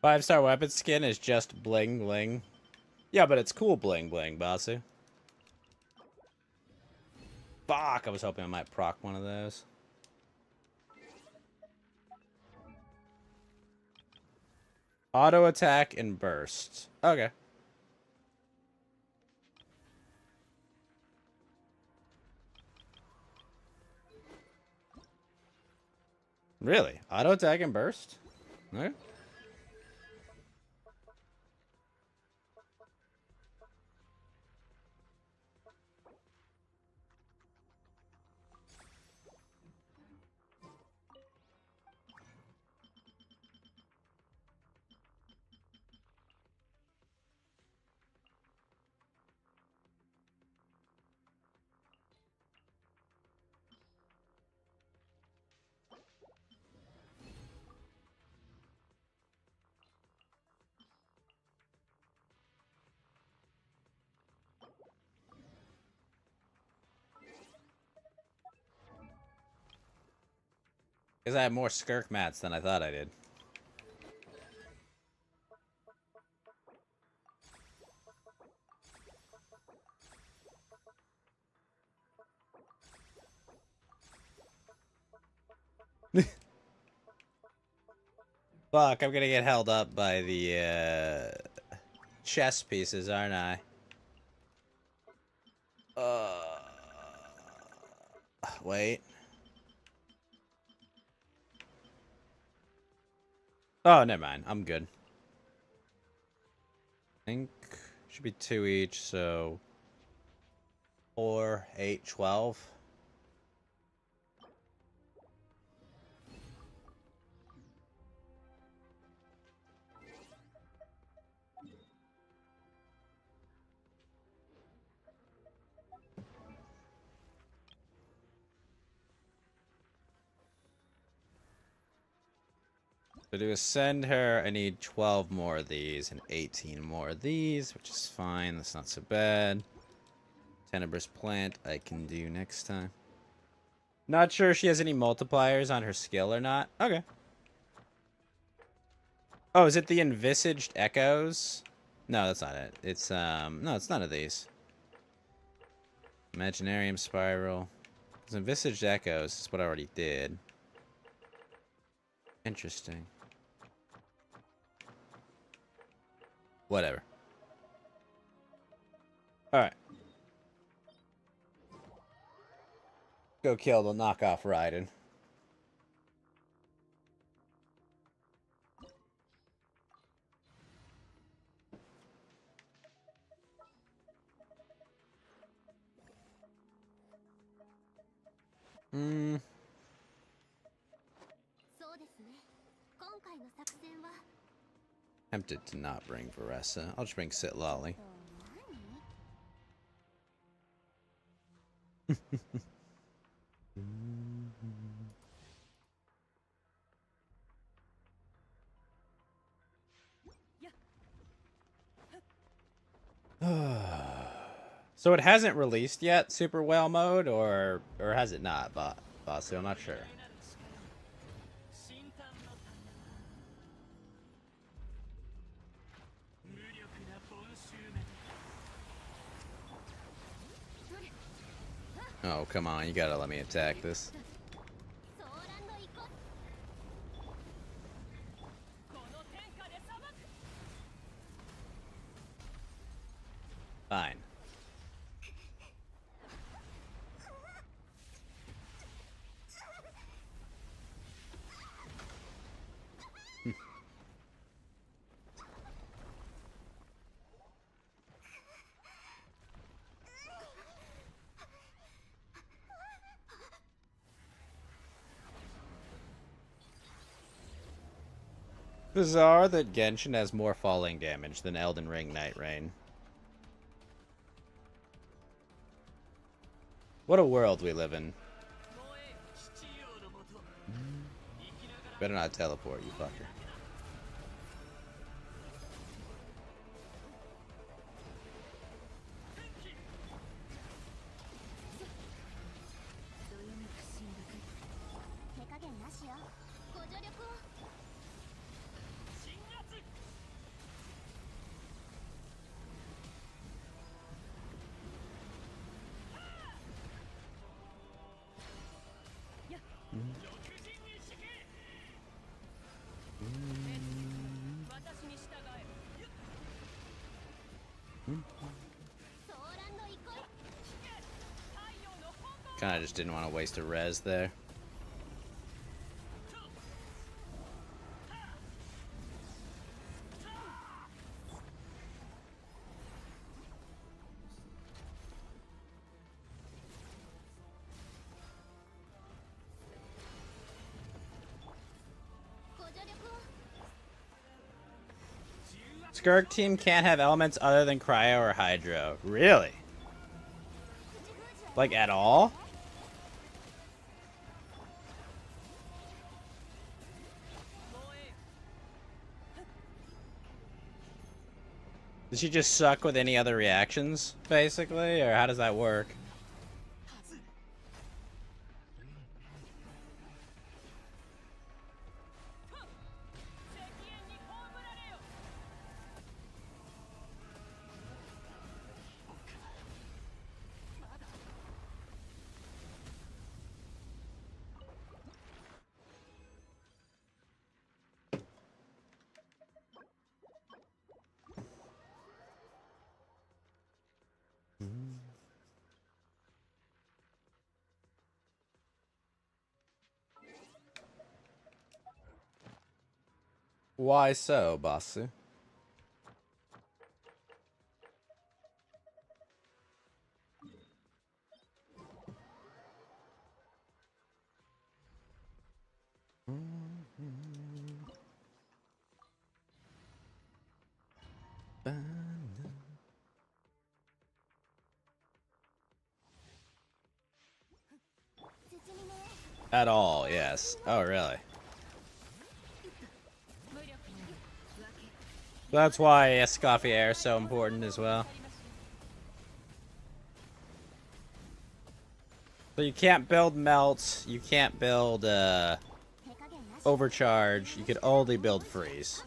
Five-star weapon skin is just bling bling. Yeah, but it's cool bling bling, Basu. Fuck, I was hoping I might proc one of those. Auto attack and burst. Okay. Really? Auto attack and burst? Okay. Because I have more Skirk mats than I thought I did. Fuck, I'm gonna get held up by the chess pieces, aren't I? Wait. Oh, never mind. I'm good. I think should be 2 each, so 4, 8, 12. So to ascend her, I need 12 more of these and 18 more of these, which is fine. That's not so bad. Tenebrous plant I can do next time. Not sure if she has any multipliers on her skill or not. Okay. Oh, is it the envisaged echoes? No, that's not it. It's no, it's none of these. Imaginarium spiral. It's envisaged echoes. Is what I already did. Interesting. Whatever. Alright. Go kill the knockoff Raiden. Tempted to not bring Varessa. I'll just bring Sit Lolly. So it hasn't released yet, Super Whale Mode, or has it not, Basu? I'm not sure. Oh, come on, you gotta let me attack this. Fine. Bizarre that Genshin has more falling damage than Elden Ring Night Rain. What a world we live in. Better not teleport, you fucker. Kinda just didn't want to waste a res there. Skirk team can't have elements other than Cryo or Hydro. Really? Like, at all? Does she just suck with any other reactions, basically? Or how does that work? Why so, Basu? At all, yes. Oh, really? That's why Escoffier is so important as well. So you can't build Melt, you can't build Overcharge, you could only build Freeze.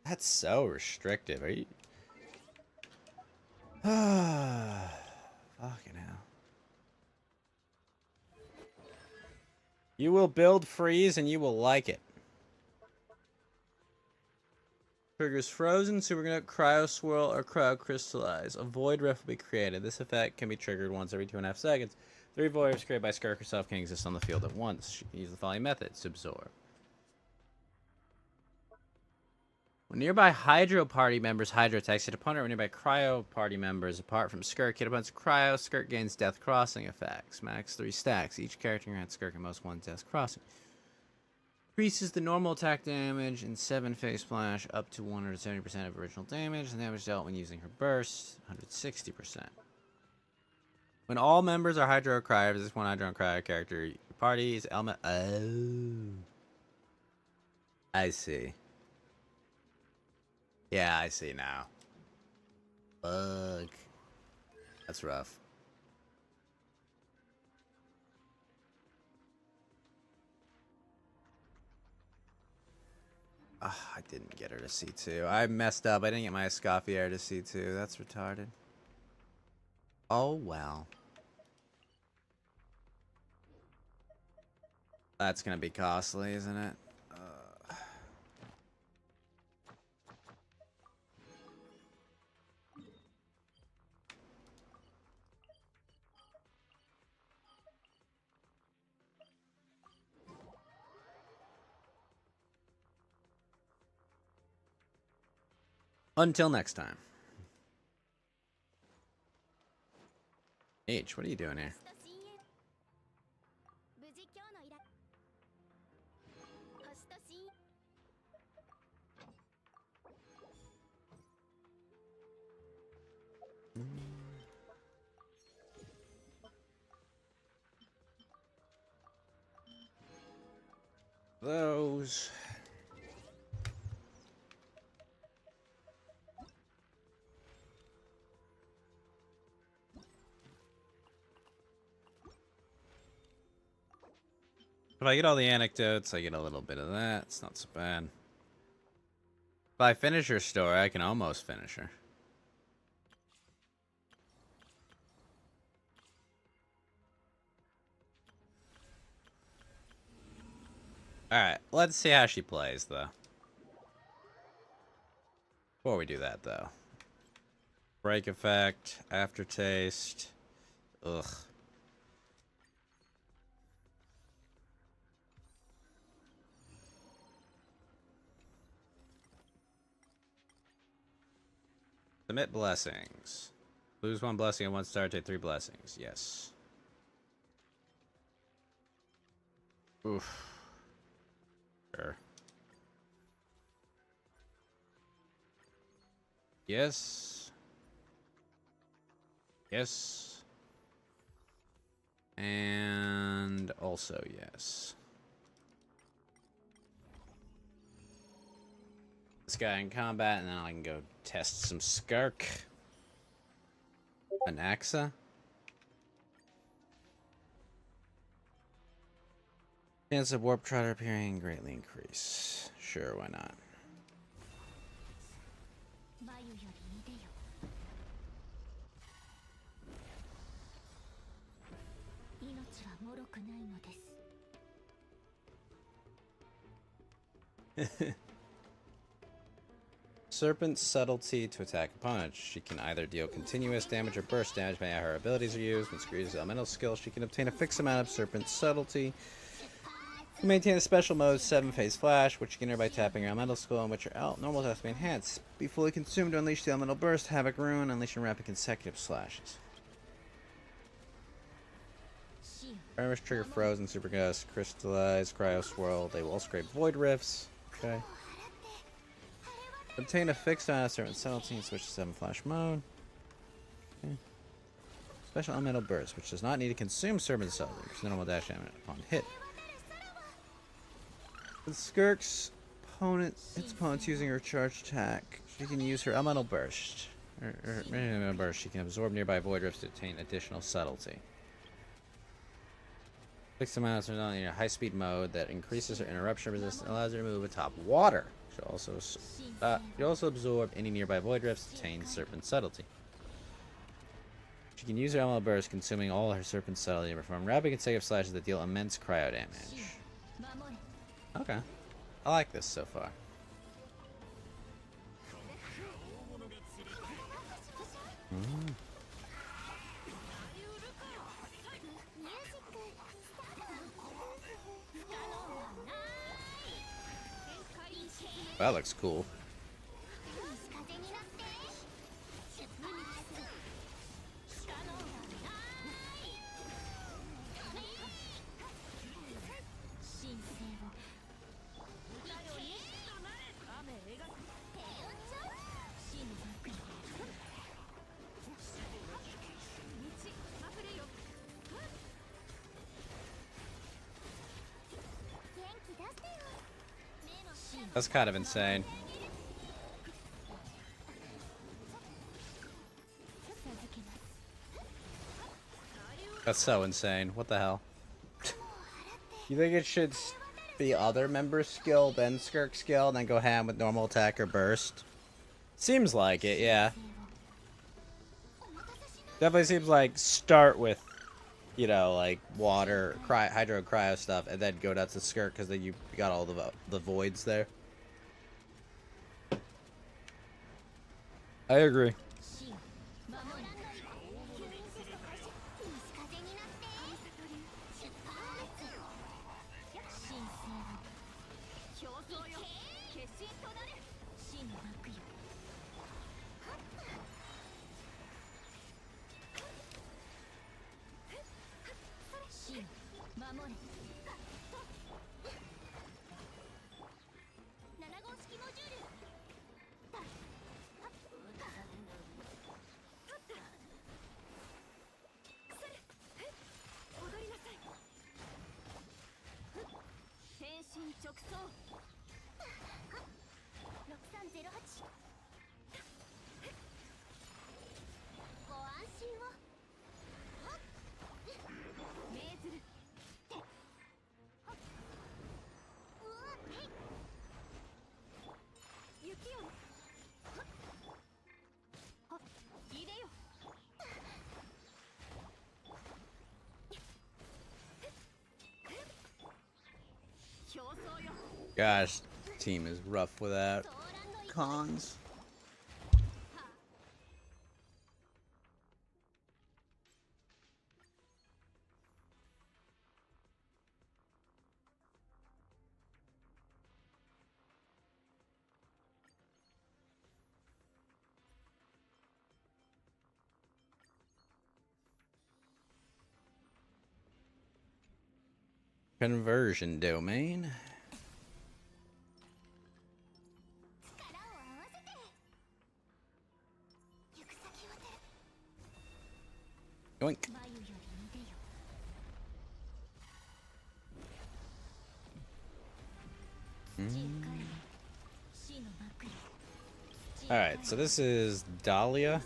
That's so restrictive. Are you? Fucking hell. You will build Freeze and you will like it. Triggers Frozen, Super Nut, Cryo Swirl, or Cryo Crystallize. A Void Rift will be created. This effect can be triggered once every 2.5 seconds. 3 Void Rifts created by Skirk herself can exist on the field at once. She can use the following methods to absorb. When nearby Hydro party members Hydro attacks hit opponent, or nearby Cryo party members apart from Skirk hit opponent's Cryo, Skirk gains Death Crossing effects. Max 3 stacks. Each character grants Skirk at most 1 Death Crossing. Increases the normal attack damage in 7 Face Splash up to 170% of original damage. And damage dealt when using her burst, 160%. When all members are Hydro or Cryo, if this one Hydro and Cryo character, your party's element. Oh. I see. Yeah, I see now. Fuck. That's rough. I didn't get her to C2. I messed up. I didn't get my Escoffier to C2. That's retarded. Oh, well. That's gonna be costly, isn't it? Until next time. H, what are you doing here? Those. If I get all the anecdotes, I get a little bit of that. It's not so bad. If I finish her story, I can almost finish her. Alright, let's see how she plays, though. Before we do that, though. Break effect, aftertaste. Ugh. Submit blessings. Lose 1 blessing at 1 star, take 3 blessings. Yes. Oof. Sure. Yes. Yes. And also yes. This guy in combat, and then I can go test some Skirk. An Axa. Chance of Warp Trotter appearing greatly increase. Sure, why not? Serpent's subtlety to attack opponents. She can either deal continuous damage or burst damage by how her abilities are used. When she uses elemental skills, she can obtain a fixed amount of Serpent's subtlety. You maintain a special mode 7-phase flash, which you can enter by tapping your elemental skill, in which your normal attacks may enhance. Be fully consumed to unleash the elemental burst, havoc rune, unleashing rapid consecutive slashes. Armors trigger frozen, super gust, crystallize, cryo swirl. They will scrape void rifts. Okay. Obtain a fixed amount of certain subtlety and switch to 7 flash mode. Okay. Special elemental burst, which does not need to consume serpent subtlety, because normal dash damage upon hit. With Skirk's its opponent's using her charge attack, she can use her elemental burst. She can absorb nearby void rifts to obtain additional subtlety. Fixed amounts are not in a high-speed mode that increases her interruption resistance and allows her to move atop water. She also absorb any nearby void rifts to obtain serpent subtlety. She can use her elemental burst, consuming all her serpent subtlety, and perform rapid consecutive slashes that deal immense cryo damage. Okay. I like this so far. That looks cool. That's kind of insane. That's so insane. What the hell? You think it should be other members' skill, then Skirk skill, then go ham with normal attack or burst? Seems like it, yeah. Definitely seems like start with, you know, like water, hydro, cryo stuff, and then go down to Skirk because then you got all the voids there. I agree. Gosh, team is rough without cons. Conversion domain. Yoink. Alright, so this is Dahlia.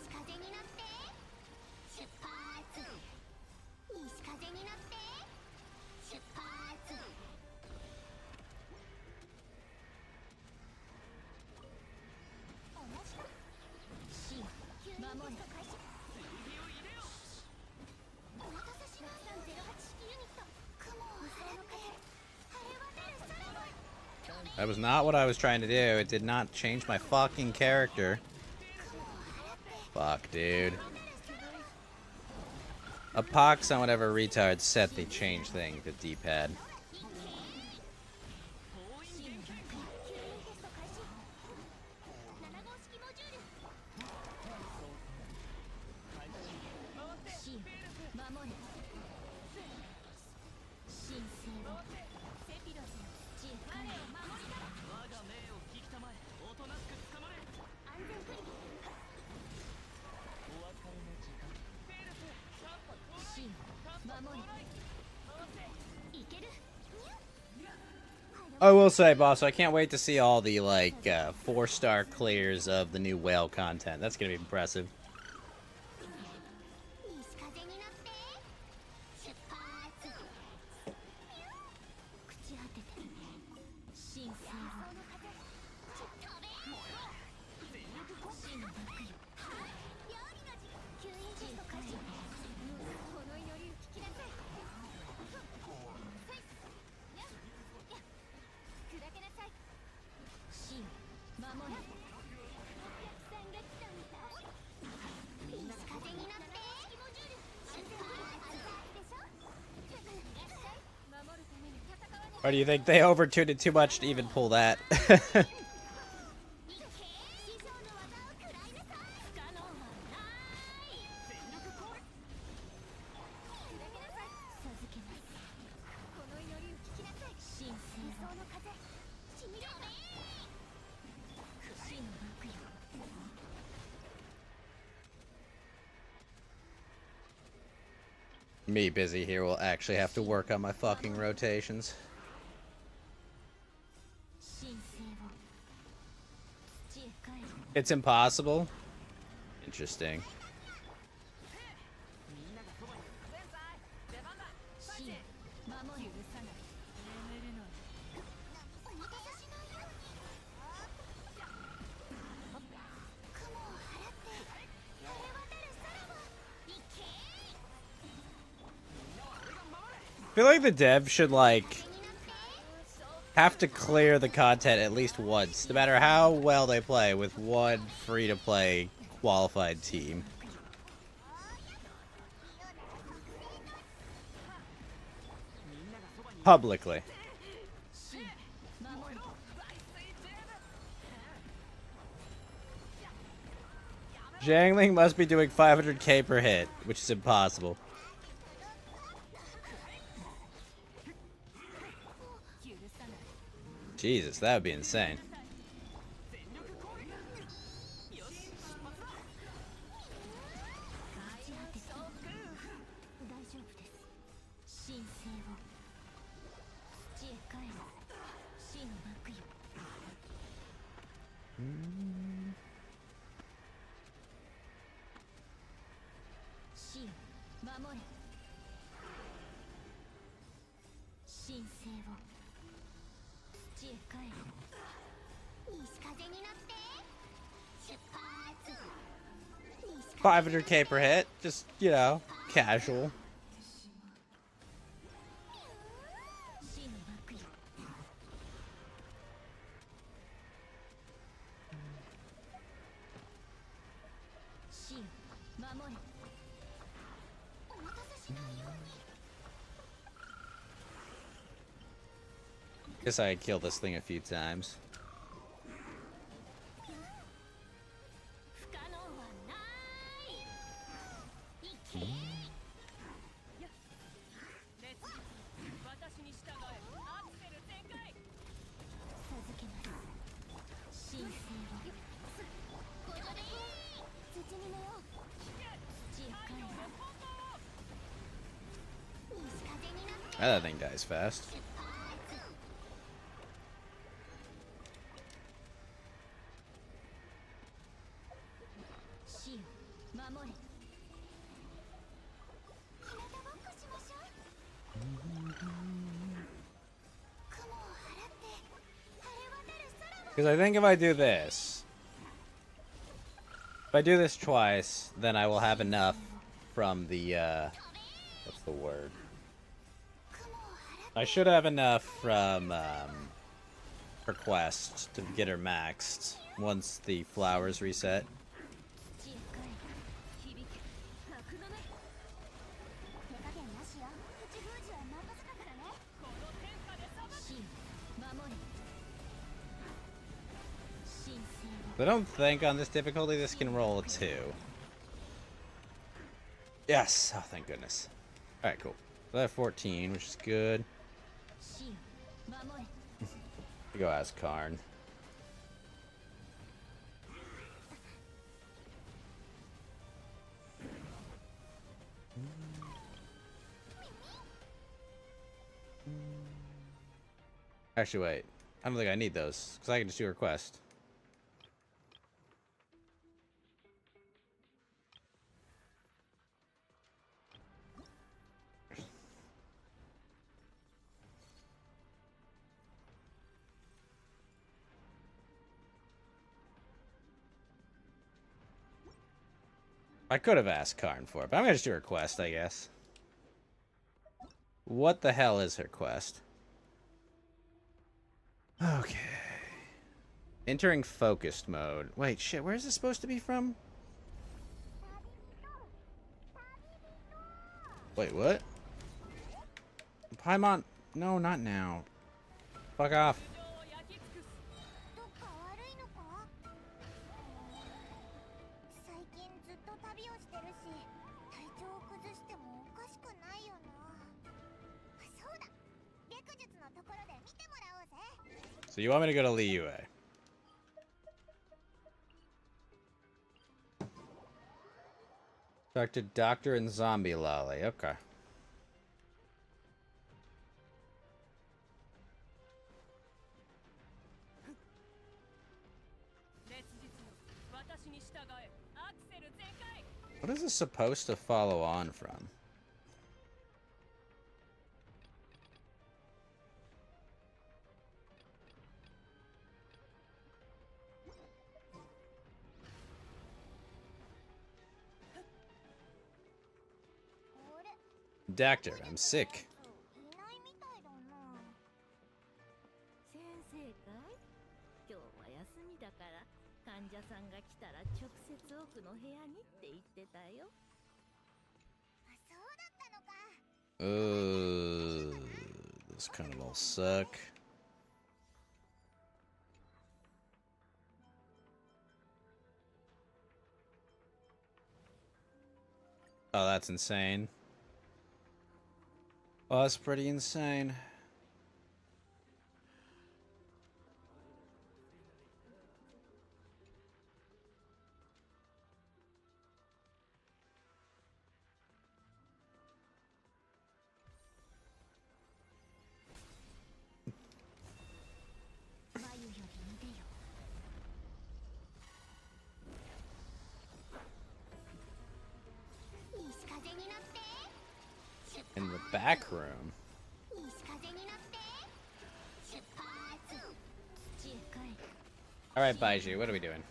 That was not what I was trying to do. It did not change my fucking character. Fuck, dude. A pox on whatever retard set they change thing to D-pad. I will say, boss, I can't wait to see all the, like, 4-star clears of the new whale content. That's gonna be impressive. Or do you think they overtuned it too much to even pull that? Me busy here will actually have to work on my fucking rotations. It's impossible? Interesting. I feel like the dev should, like, have to clear the content at least once, no matter how well they play, with one free-to-play qualified team. Publicly. Jangling must be doing 500k per hit, which is impossible. Jesus, that would be insane. $500k per hit, just, you know, casual. Guess I killed this thing a few times. That thing dies fast. Because I think if I do this, if I do this twice, then I will have enough from the, what's the word? I should have enough from, her quest to get her maxed once the flowers reset. I don't think on this difficulty this can roll a 2. Yes! Oh, thank goodness. Alright, cool. So I have 14, which is good. You go ask Karn. Actually, wait. I don't think I need those, because I can just do a request. I could have asked Karn for it, but I'm gonna just do a request, I guess. What the hell is her quest? Okay. Entering focused mode. Wait, shit, where is this supposed to be from? Wait, what? Paimon? No, not now. Fuck off. So you want me to go to Liyue? Talk to Doctor and Zombie Lolly. Okay. What is this supposed to follow on from? Doctor, I'm sick. This kind of all suck. Oh, that's insane. Oh, that's pretty insane. In the back room. Alright, Baiju, what are we doing?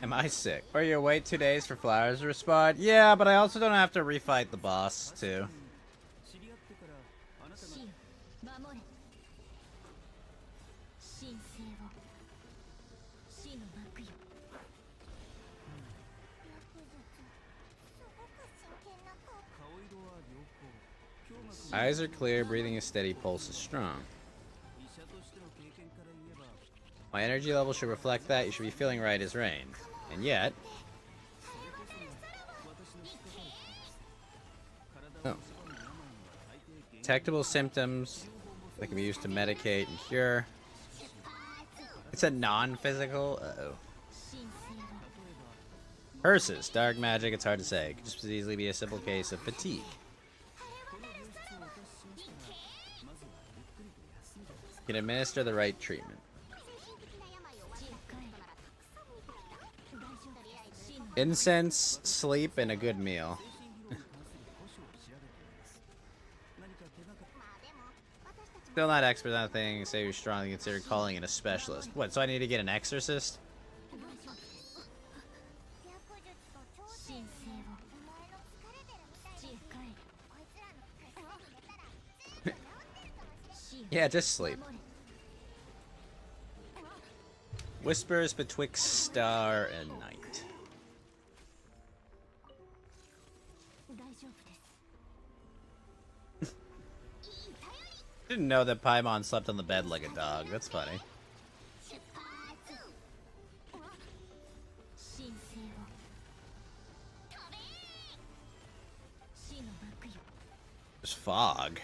Am I sick? Are you wait 2 days for flowers to respond? Yeah, but I also don't have to refight the boss, too. Eyes are clear, breathing is steady, pulse is strong. My energy level should reflect that. You should be feeling right as rain. And yet... Oh. Detectable symptoms that can be used to medicate and cure. It's a non-physical? Uh-oh. Curses. Dark magic, it's hard to say. It could just as easily be a simple case of fatigue. You can administer the right treatment. Incense, sleep, and a good meal. Still not expert on things. Say you're strongly consider calling in a specialist. What, so I need to get an exorcist? Yeah, just sleep. Whispers betwixt star and night. Didn't know that Paimon slept on the bed like a dog. That's funny. There's fog.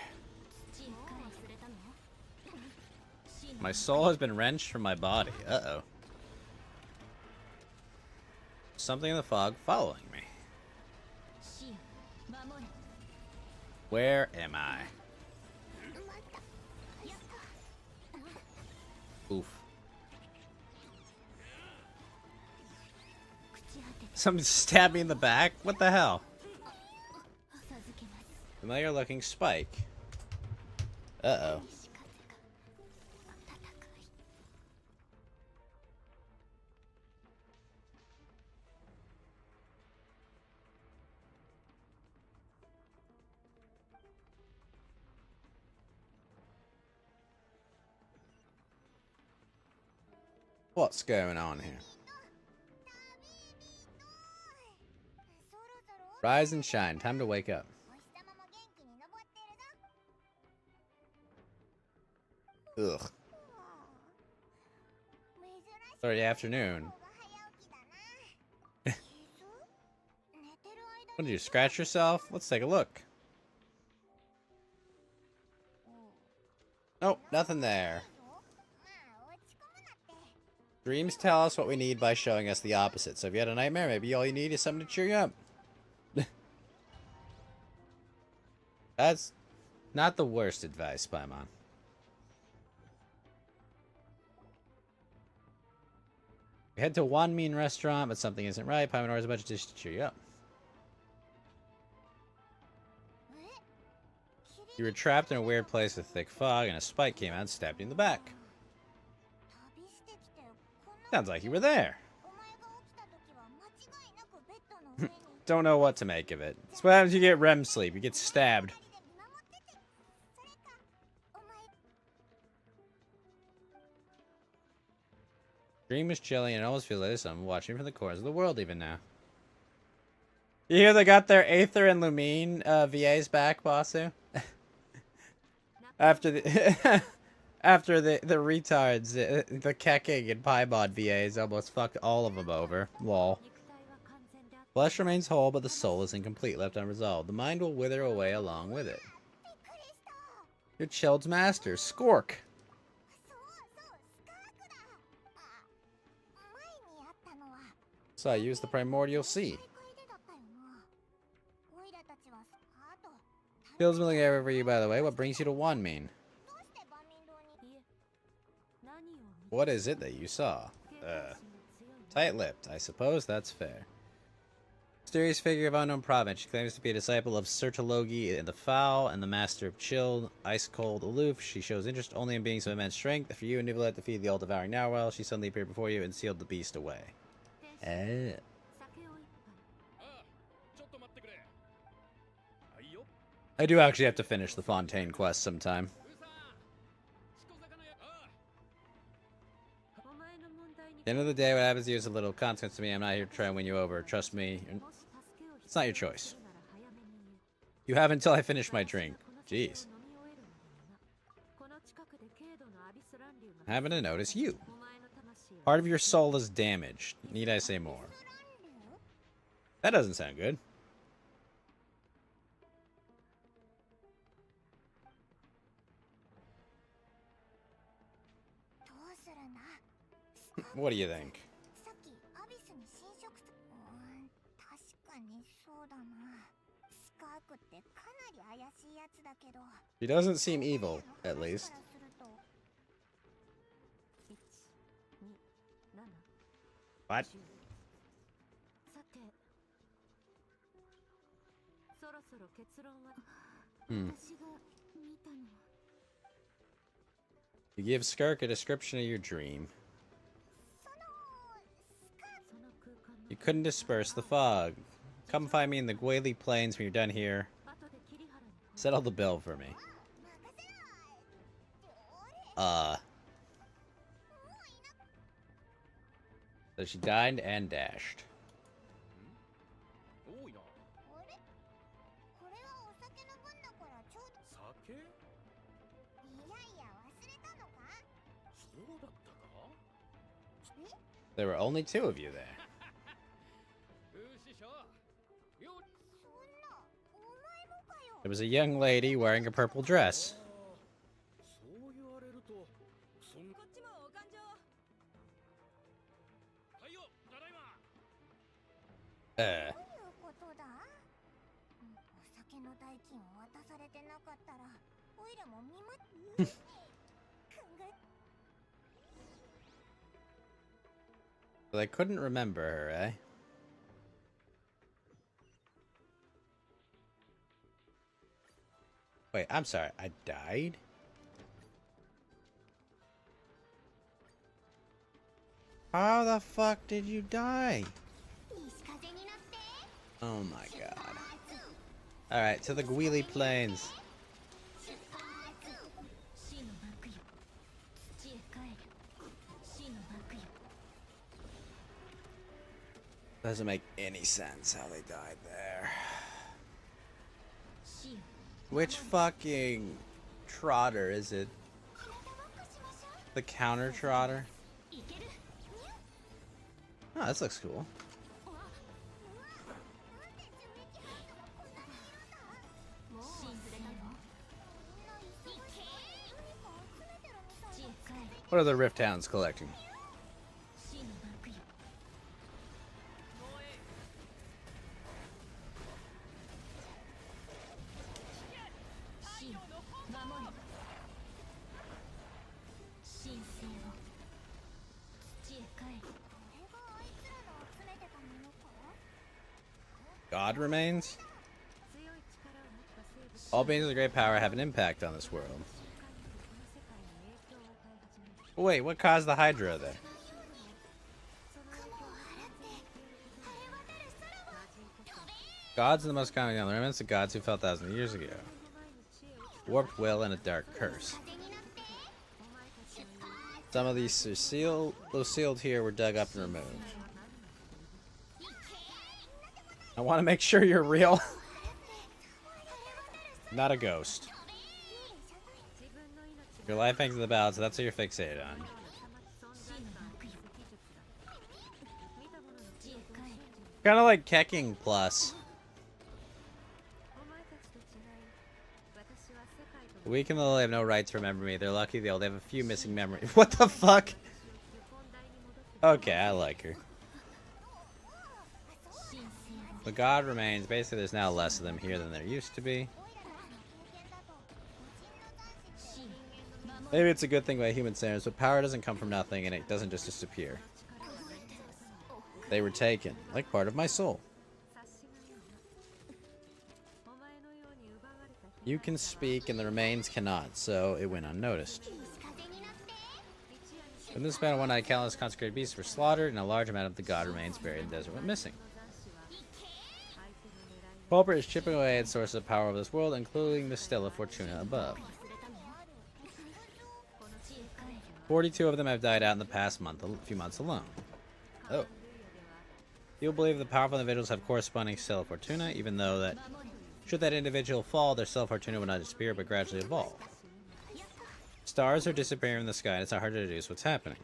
My soul has been wrenched from my body. Uh-oh. Something in the fog following me. Where am I? Oof. Somebody stabbed me in the back? What the hell? Familiar looking spike. Uh-oh. What's going on here? Rise and shine. Time to wake up. Ugh. It's already afternoon. What did you scratch yourself? Let's take a look. Nope, nothing there. Dreams tell us what we need by showing us the opposite. So if you had a nightmare, maybe all you need is something to cheer you up. That's not the worst advice, Paimon. We head to one mean restaurant, but something isn't right. Paimon orders a bunch of dishes to cheer you up. You were trapped in a weird place with thick fog, and a spike came out and stabbed you in the back. Sounds like you were there. Don't know what to make of it. That's what happens when you get REM sleep. You get stabbed. Dream is chilly and it almost feels like there's someone watching from the corners of the world even now. You hear they got their Aether and Lumine VAs back, Basu? After the after the retards, the Keking and Paimon VAs almost fucked all of them over. Lol. Flesh remains whole, but the soul is incomplete, left unresolved. The mind will wither away along with it. Your Child's master, Skirk. So I used the primordial sea. Feels milling air over you, by the way. What brings you to Wanmin? What is it that you saw? Tight-lipped. I suppose that's fair. Mysterious figure of unknown province. She claims to be a disciple of Sertologi and the Foul and the master of Chill, ice-cold, aloof. She shows interest only in beings of immense strength. For you and Nivelet defeated the all-devouring Narwhal, she suddenly appeared before you and sealed the beast away. I do actually have to finish the Fontaine quest sometime. At the end of the day, what happens to you is a little consequence to me. I'm not here to try and win you over. Trust me, it's not your choice. You have until I finish my drink. Jeez. Having to notice you. Part of your soul is damaged. Need I say more? That doesn't sound good. What do you think? He doesn't seem evil, at least. What? You give Skirk a description of your dream. You couldn't disperse the fog. Come find me in the Gwali Plains when you're done here. Settle the bill for me. So she dined and dashed. There were only 2 of you there. There was a young lady wearing a purple dress. Well, I couldn't remember her, eh? Wait, I'm sorry. I died? How the fuck did you die? Oh my god. Alright, to the Gwali Plains. Doesn't make any sense how they died there. Which fucking trotter is it? The counter trotter? Oh, this looks cool. What are the Rift Hounds collecting? God remains? All beings of great power have an impact on this world. Wait, what caused the Hydra then? Gods are the most common on the remnants of gods who fell thousands of years ago. Warped will and a dark curse. Some of these those sealed here were dug up and removed. I want to make sure you're real. Not a ghost. Your life hangs in the balance, so that's what you're fixated on. Kind of like Kecking Plus. The weak and the lowly have no right to remember me. They're lucky they only have a few missing memories. What the fuck? Okay, I like her. The god remains. Basically, there's now less of them here than there used to be. Maybe it's a good thing by human standards, but power doesn't come from nothing and it doesn't just disappear. They were taken, like part of my soul. You can speak and the remains cannot, so it went unnoticed. In this span of one night, countless consecrated beasts were slaughtered and a large amount of the god remains buried in the desert went missing. Pauper is chipping away at sources of power of this world, including the Stella Fortuna above. 42 of them have died out in the past few months alone. Oh. You'll believe the powerful individuals have corresponding Stella Fortuna, even though that Should that individual fall, their self-fortuna will not disappear, but gradually evolve. Stars are disappearing in the sky, and it's not hard to deduce what's happening.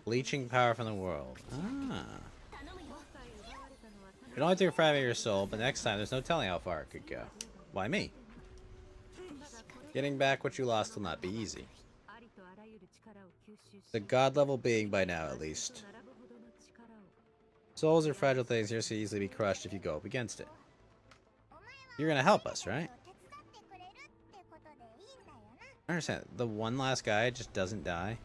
Leeching power from the world. Ah. It only took 5 of your soul, but next time there's no telling how far it could go. Why me? Getting back what you lost will not be easy. The god-level being by now, at least. Souls are fragile things, yours can easily be crushed if you go up against it. You're gonna help us, right? I understand. The one last guy just doesn't die.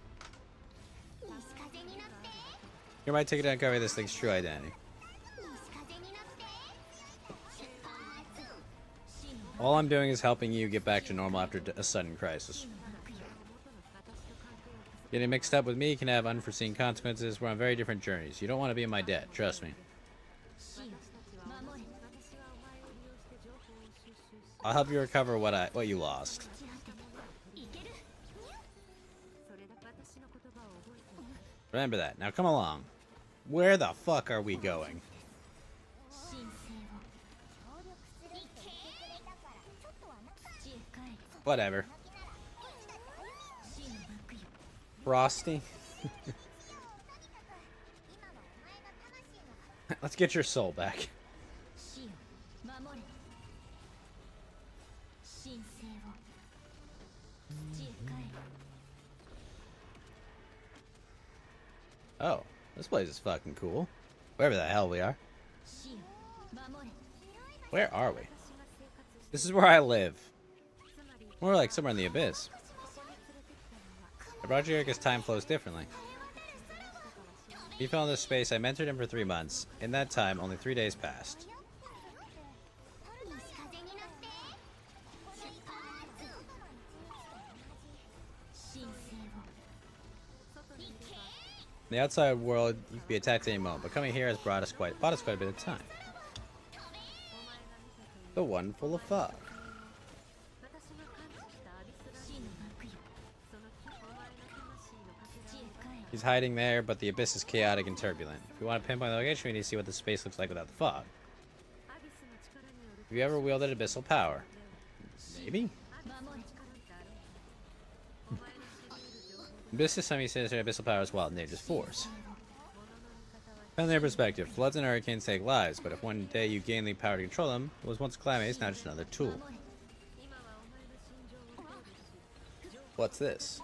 You're my ticket to uncover this thing's true identity. All I'm doing is helping you get back to normal after a sudden crisis. Getting mixed up with me can have unforeseen consequences. We're on very different journeys. You don't want to be in my debt, trust me. I'll help you recover what you lost. Remember that. Now come along. Where the fuck are we going? Whatever. Frosty? Let's get your soul back. Oh, this place is fucking cool. Wherever the hell we are. Where are we? This is where I live. More like somewhere in the abyss. I brought you here because time flows differently. He fell in this space. I mentored him for 3 months. In that time, only 3 days passed. In the outside world, you could be attacked at any moment, but coming here has bought us quite a bit of time. The one full of fog. He's hiding there, but the abyss is chaotic and turbulent. If you want to pinpoint the location, we need to see what the space looks like without the fog. Have you ever wielded abyssal power? Maybe? Abyss is something sinister, abyssal power is wild, nature's force. From their perspective, floods and hurricanes take lives, but if one day you gain the power to control them, it was once calamity, it's now just another tool. What's this?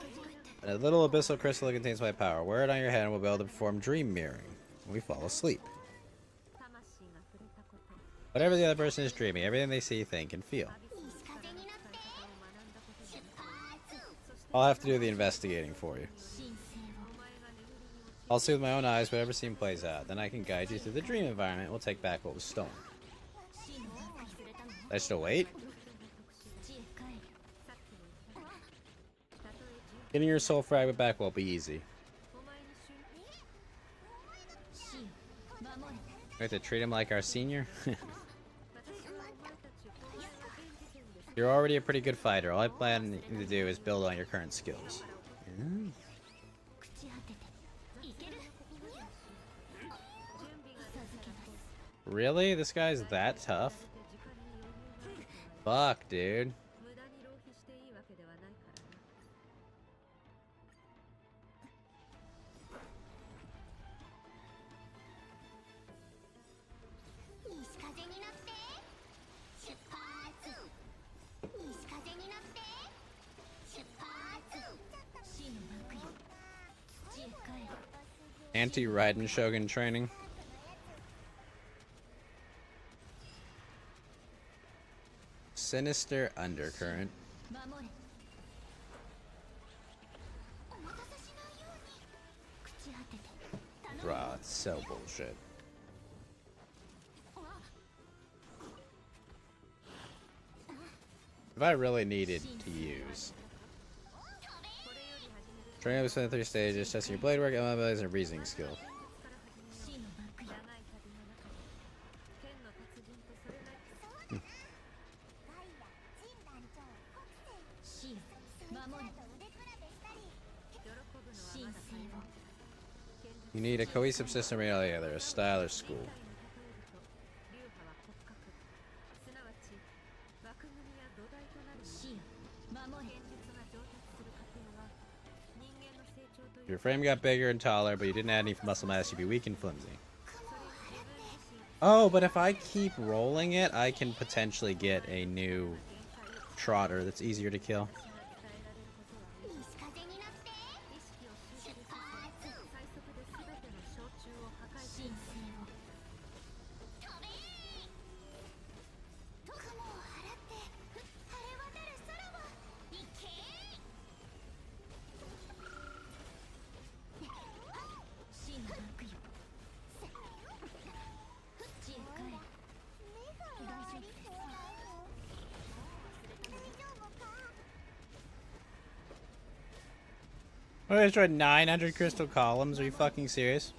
A little abyssal crystal that contains my power. Wear it on your head and we'll be able to perform dream mirroring when we fall asleep. Whatever the other person is dreaming, everything they see, think, and feel. I'll have to do the investigating for you. I'll see with my own eyes whatever scene plays out. Then I can guide you through the dream environment and we'll take back what was stolen. I still wait? Getting your soul fragment back won't be easy. We have to treat him like our senior? You're already a pretty good fighter. All I plan to do is build on your current skills. Yeah. Really? This guy's that tough? Fuck, dude. Anti-Raiden Shogun training. Sinister undercurrent. Bruh, it's so bullshit. If I really needed to use. Training up within 3 stages, testing your blade work, abilities, and reasoning skill. You need a cohesive system right together, a style or school. Your frame got bigger and taller, but you didn't add any muscle mass, you'd be weak and flimsy. Oh, but if I keep rolling it, I can potentially get a new trotter that's easier to kill. Oh, I destroyed 900 crystal columns. Are you fucking serious?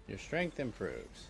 Your strength improves.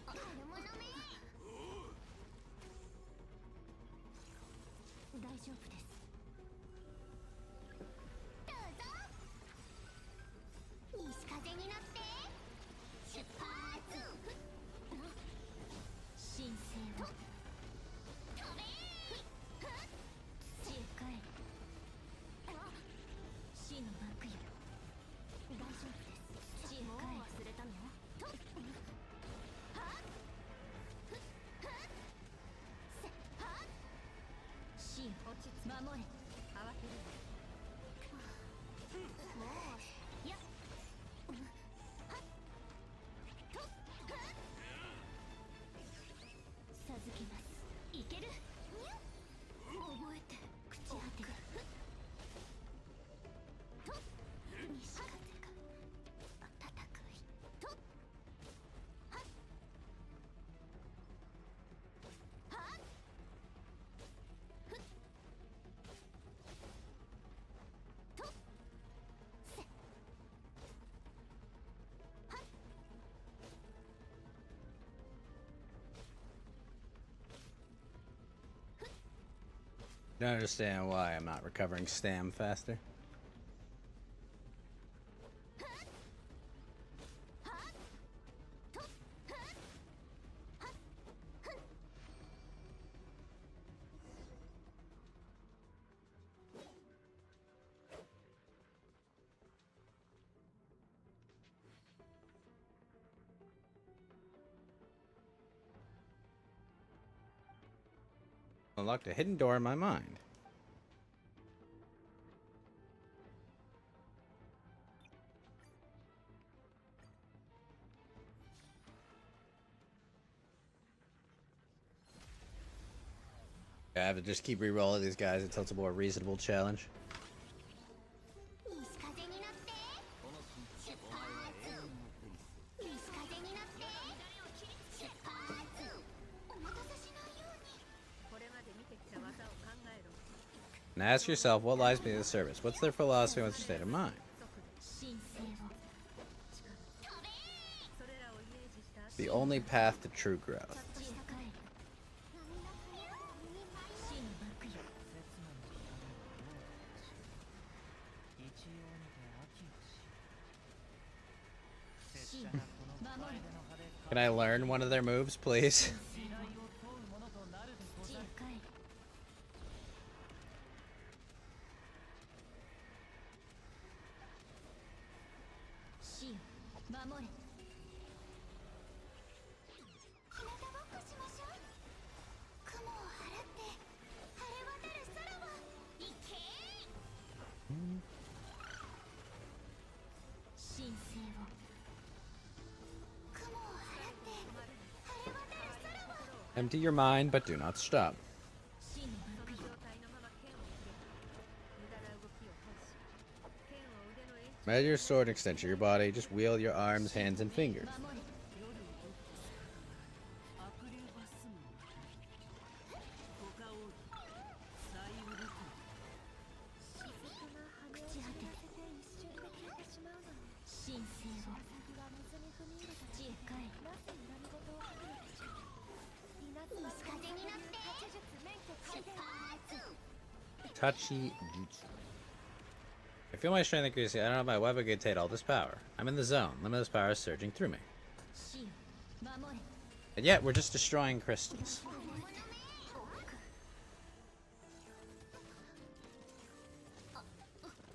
Don't understand why I'm not recovering stam faster. Unlocked a hidden door in my mind. I have to just keep re-rolling these guys until it's a more reasonable challenge. And ask yourself, what lies beneath the surface? What's their philosophy? What's their state of mind? The only path to true growth. Can I learn one of their moves, please? Empty your mind, but do not stop. Measure your sword extension of your body. Just wield your arms, hands, and fingers. Tachi Jutsu. I feel my strength increasing. I don't know if my weapon can take all this power. I'm in the zone. Limitless power is surging through me. And yet, we're just destroying crystals.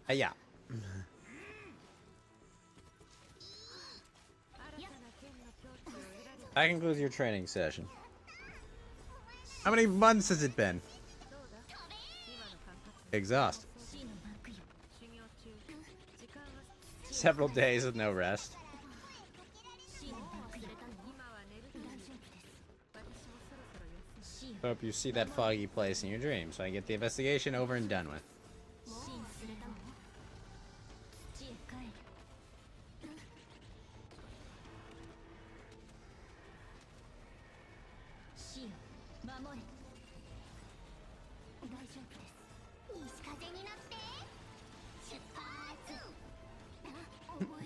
Yeah. That concludes your training session. How many months has it been? Exhausted. Several days with no rest. Hope you see that foggy place in your dreams so I get the investigation over and done with.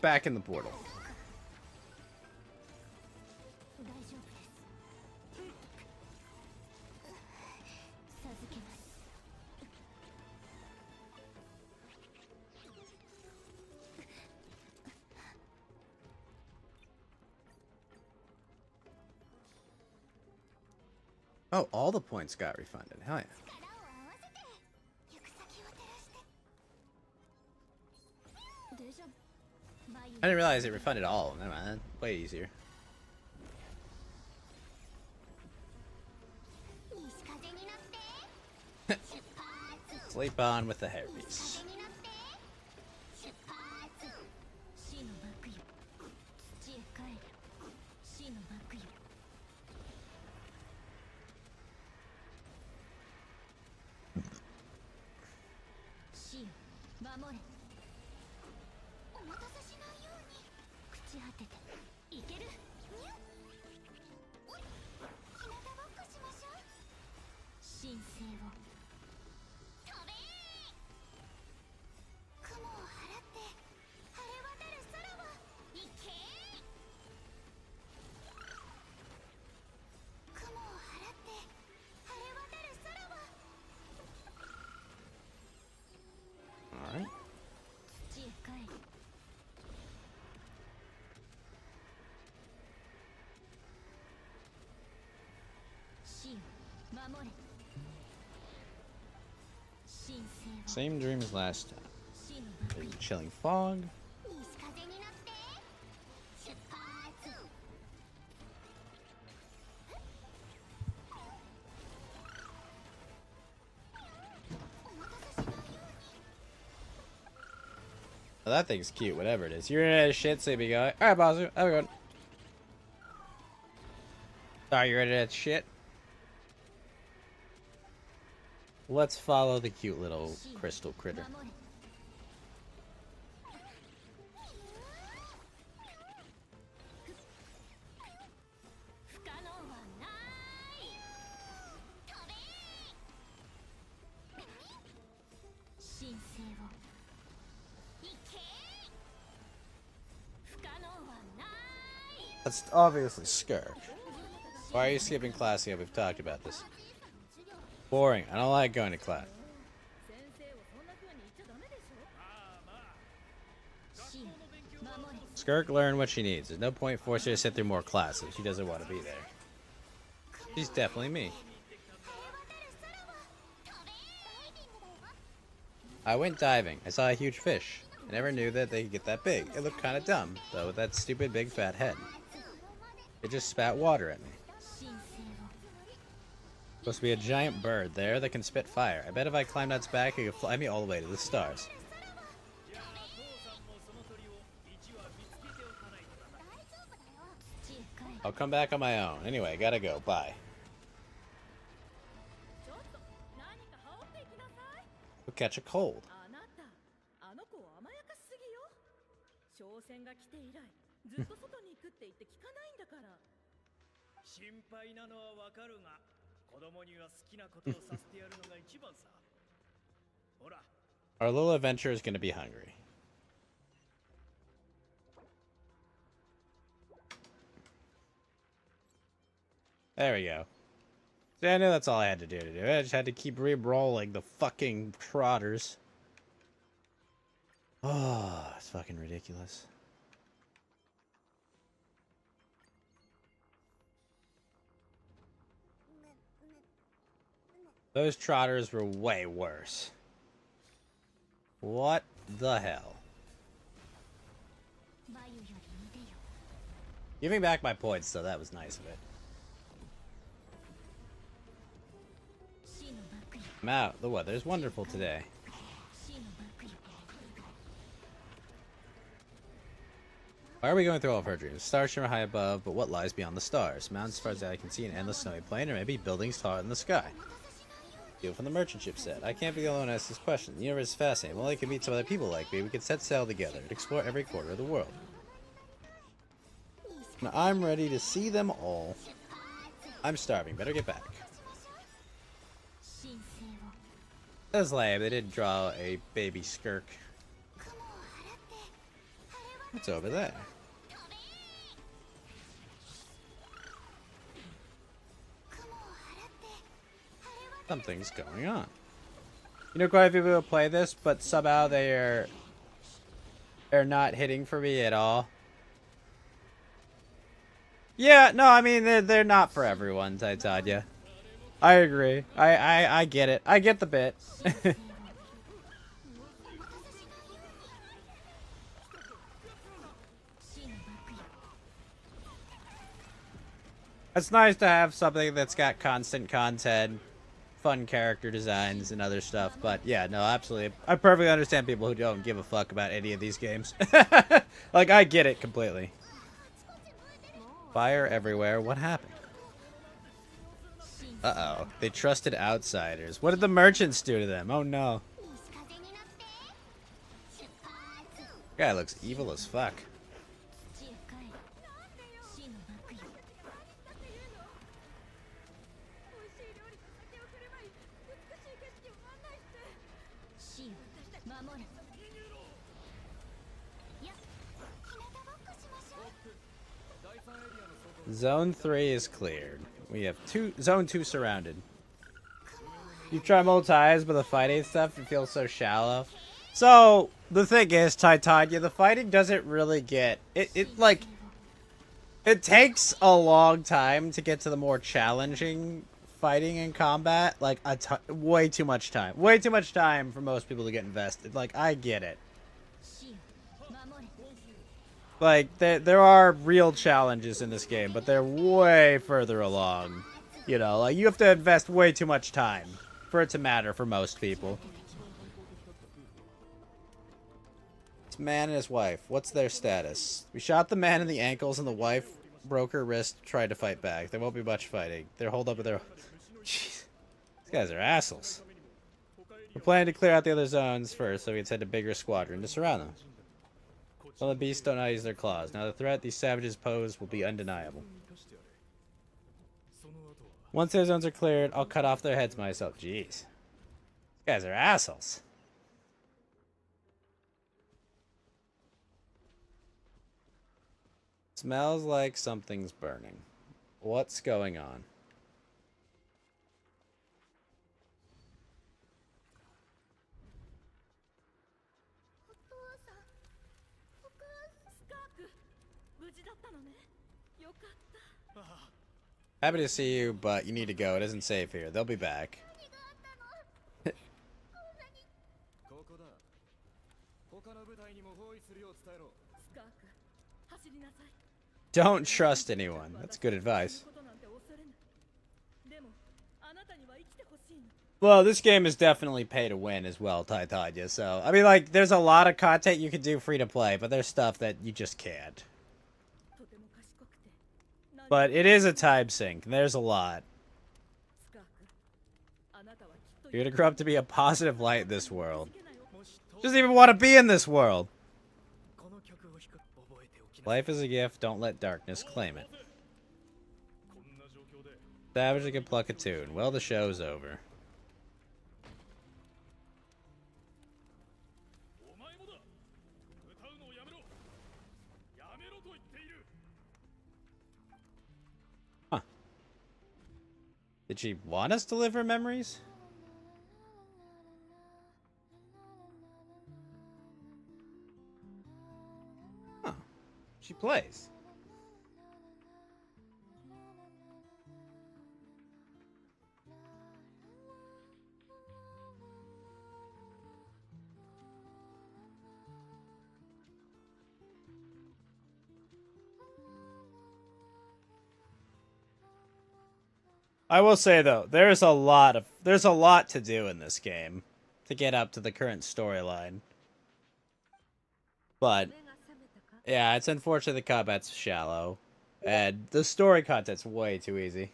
Back in the portal. Oh, all the points got refunded. Hell yeah. I didn't realize it refunded all of them. Never mind. Way easier. Sleep on with the hairpiece. Alright. Same dream as last time. There's a chilling fog. Well, that thing's cute, whatever it is. You're in a shit, sleepy guy. Alright, Bazu, have a good one. Sorry, you're ready to that shit? Let's follow the cute little crystal critter. That's obviously Skirk. Why are you skipping class yet? We've talked about this. Boring. I don't like going to class. Skirk learned what she needs. There's no point forcing her to sit through more classes. She doesn't want to be there. She's definitely me. I went diving. I saw a huge fish. I never knew that they could get that big. It looked kind of dumb, though, with that stupid big fat head. It just spat water at me. Supposed to be a giant bird there that can spit fire. I bet if I climbed on its back, it could fly me all the way to the stars. I'll come back on my own. Anyway, gotta go. Bye. We'll catch a cold. Our little adventure is gonna be hungry. There we go. See, I knew that's all I had to do. I just had to keep re-rolling the fucking trotters. Oh, it's fucking ridiculous. Those trotters were way worse. What the hell? Giving back my points, so that was nice of it. I'm out. The weather's wonderful today. Why are we going through all of her dreams? Stars shimmer high above, but what lies beyond the stars? Mountains as far as I can see, an endless snowy plain, or maybe buildings taller in the sky. Deal from the merchant ship said. I can't be the only one to ask this question. The universe is fascinating. Well, I can meet some other people like me. We could set sail together and explore every corner of the world. Now, I'm ready to see them all. I'm starving. Better get back. That's lame. They didn't draw a baby Skirk. What's over there? Something's going on. You know, quite a few people play this, but somehow they're not hitting for me at all. Yeah, no, I mean they're not for everyone, Titania. I agree. I get it. I get the bit. It's nice to have something that's got constant content, fun character designs, and other stuff. But yeah, no, absolutely. I perfectly understand people who don't give a fuck about any of these games. Like, I get it completely. Fire everywhere. What happened? Uh-oh. They trusted outsiders. What did the merchants do to them? Oh, no. Guy looks evil as fuck. Zone 3 is cleared. We have Zone 2 surrounded. You try multis, but the fighting stuff, it feels so shallow. So, the thing is, Titania, the fighting doesn't really get... It takes a long time to get to the more challenging fighting and combat. Like, way too much time. Way too much time for most people to get invested. Like, I get it. Like, there are real challenges in this game, but they're way further along. You know, like, you have to invest way too much time for it to matter for most people. This man and his wife, what's their status? We shot the man in the ankles and the wife broke her wrist, tried to fight back. There won't be much fighting. They're holed up with their... Jeez. These guys are assholes. We're planning to clear out the other zones first, so we can send a bigger squadron to surround them. Some of the beasts don't know how to use their claws. Now the threat these savages pose will be undeniable. Once their zones are cleared, I'll cut off their heads myself. Jeez. These guys are assholes. Smells like something's burning. What's going on? Happy to see you, but you need to go. It isn't safe here. They'll be back. Don't trust anyone. That's good advice. Well, this game is definitely pay to win as well, Titania. So, I mean, like, there's a lot of content you can do free to play, but there's stuff that you just can't. But it is a time sink. There's a lot. You're gonna grow up to be a positive light in this world. Doesn't even want to be in this world. Life is a gift. Don't let darkness claim it. Savage can pluck a tune. Well, the show's over. Huh. Did she want us to live her memories? She plays. I will say though, there's a lot to do in this game to get up to the current storyline. But yeah, it's unfortunate the combat's shallow, and the story content's way too easy.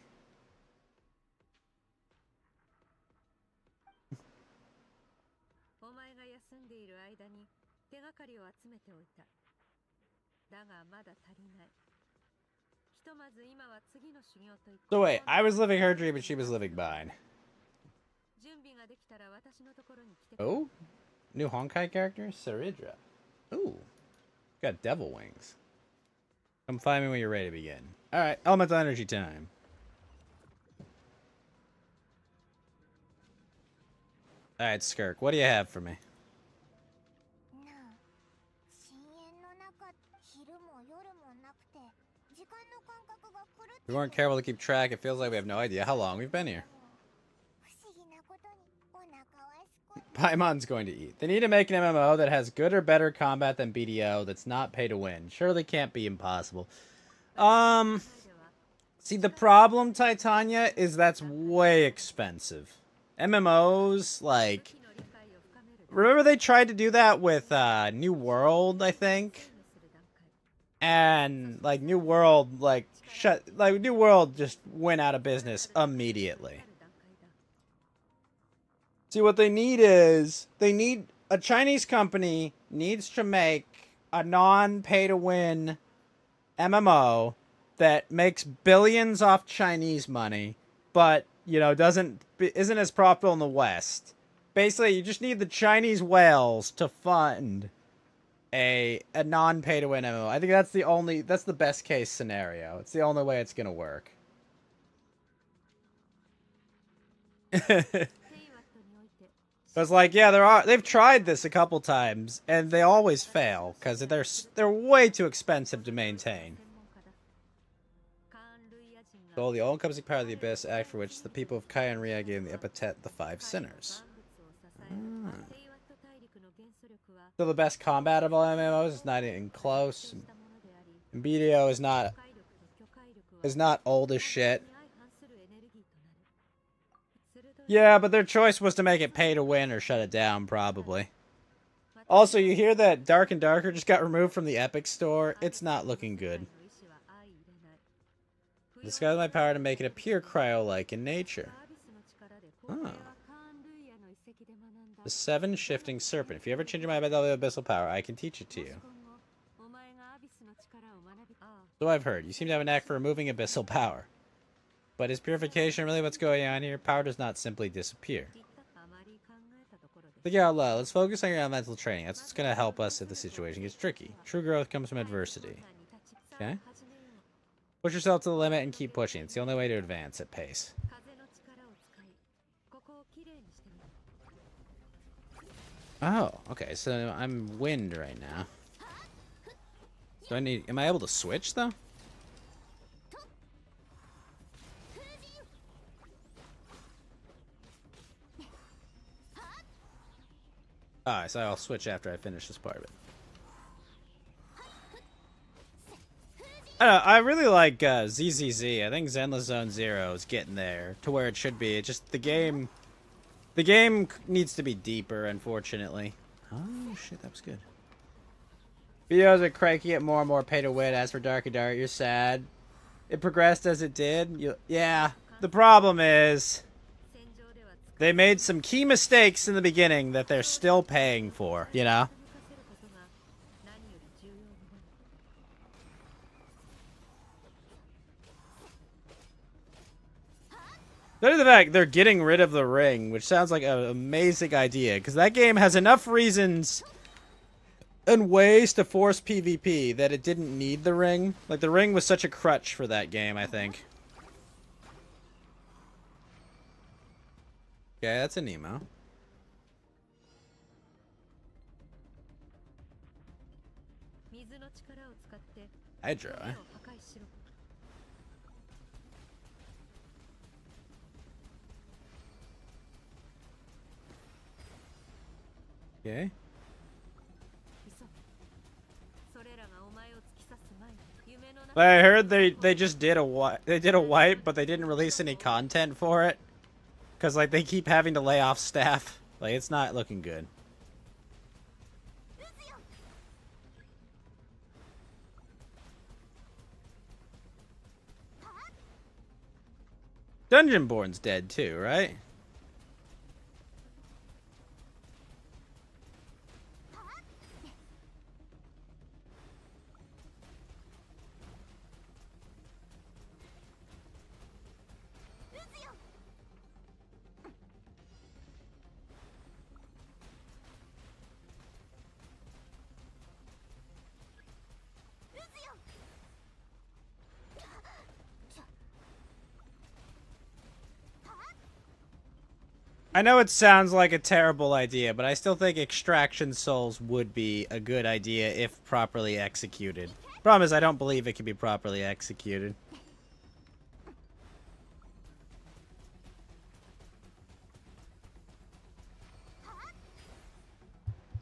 So wait, I was living her dream and she was living mine. Oh? New Honkai character? Saridra. Ooh. Got devil wings. Come find me when you're ready to begin. Alright, elemental energy time. Alright, Skirk, what do you have for me? If we weren't careful to keep track, it feels like we have no idea how long we've been here. Paimon's going to eat. They need to make an MMO that has good or better combat than BDO that's not pay to win. Surely can't be impossible. See, the problem, Titania, is that's way expensive. MMOs, like... Remember they tried to do that with New World, I think? And, like, New World, New World just went out of business immediately. See, what they need is, a Chinese company needs to make a non-pay-to-win MMO that makes billions off Chinese money, but, you know, isn't as profitable in the West. Basically, you just need the Chinese whales to fund a non-pay-to-win MMO. I think that's the best case scenario. It's the only way it's gonna work. Because, like, yeah, they've tried this a couple times, and they always fail, because they're way too expensive to maintain. So the all-encompassing power of the Abyss, act for which the people of Kai and Ria gave the epithet the Five Sinners. So the best combat of all MMOs is not even close. And BDO is not old as shit. Yeah, but their choice was to make it pay to win or shut it down, probably. Also, you hear that Dark and Darker just got removed from the Epic Store? It's not looking good. Disguise my power to make it appear cryo-like in nature. Oh. The 7 Shifting Serpent. If you ever change your mind about the abyssal power, I can teach it to you. So I've heard. You seem to have a knack for removing abyssal power. But is purification really what's going on here? Power does not simply disappear. Think out loud. Let's focus on your elemental training. That's what's going to help us if the situation gets tricky. True growth comes from adversity. Okay? Push yourself to the limit and keep pushing. It's the only way to advance at pace. Oh, okay. So I'm wind right now. So am I able to switch though? Alright, so I'll switch after I finish this part of it. I don't know, I really like ZZZ. I think Zenless Zone Zero is getting there to where it should be. It's just the game needs to be deeper, unfortunately. Oh shit, that was good. Videos are cranking it more and more pay to win. As for Dark and Dark, you're sad. It progressed as it did. Yeah, the problem is they made some key mistakes in the beginning that they're still paying for, you know? Due to the fact they're getting rid of the ring, which sounds like an amazing idea, because that game has enough reasons and ways to force PvP that it didn't need the ring. Like, the ring was such a crutch for that game, I think. Okay, that's a Nemo. Hydro, eh? Okay. I heard they just did a wipe, but they didn't release any content for it. Cause like they keep having to lay off staff. Like it's not looking good. Dungeonborn's dead too, right? I know it sounds like a terrible idea, but I still think extraction souls would be a good idea if properly executed. Problem is, I don't believe it can be properly executed.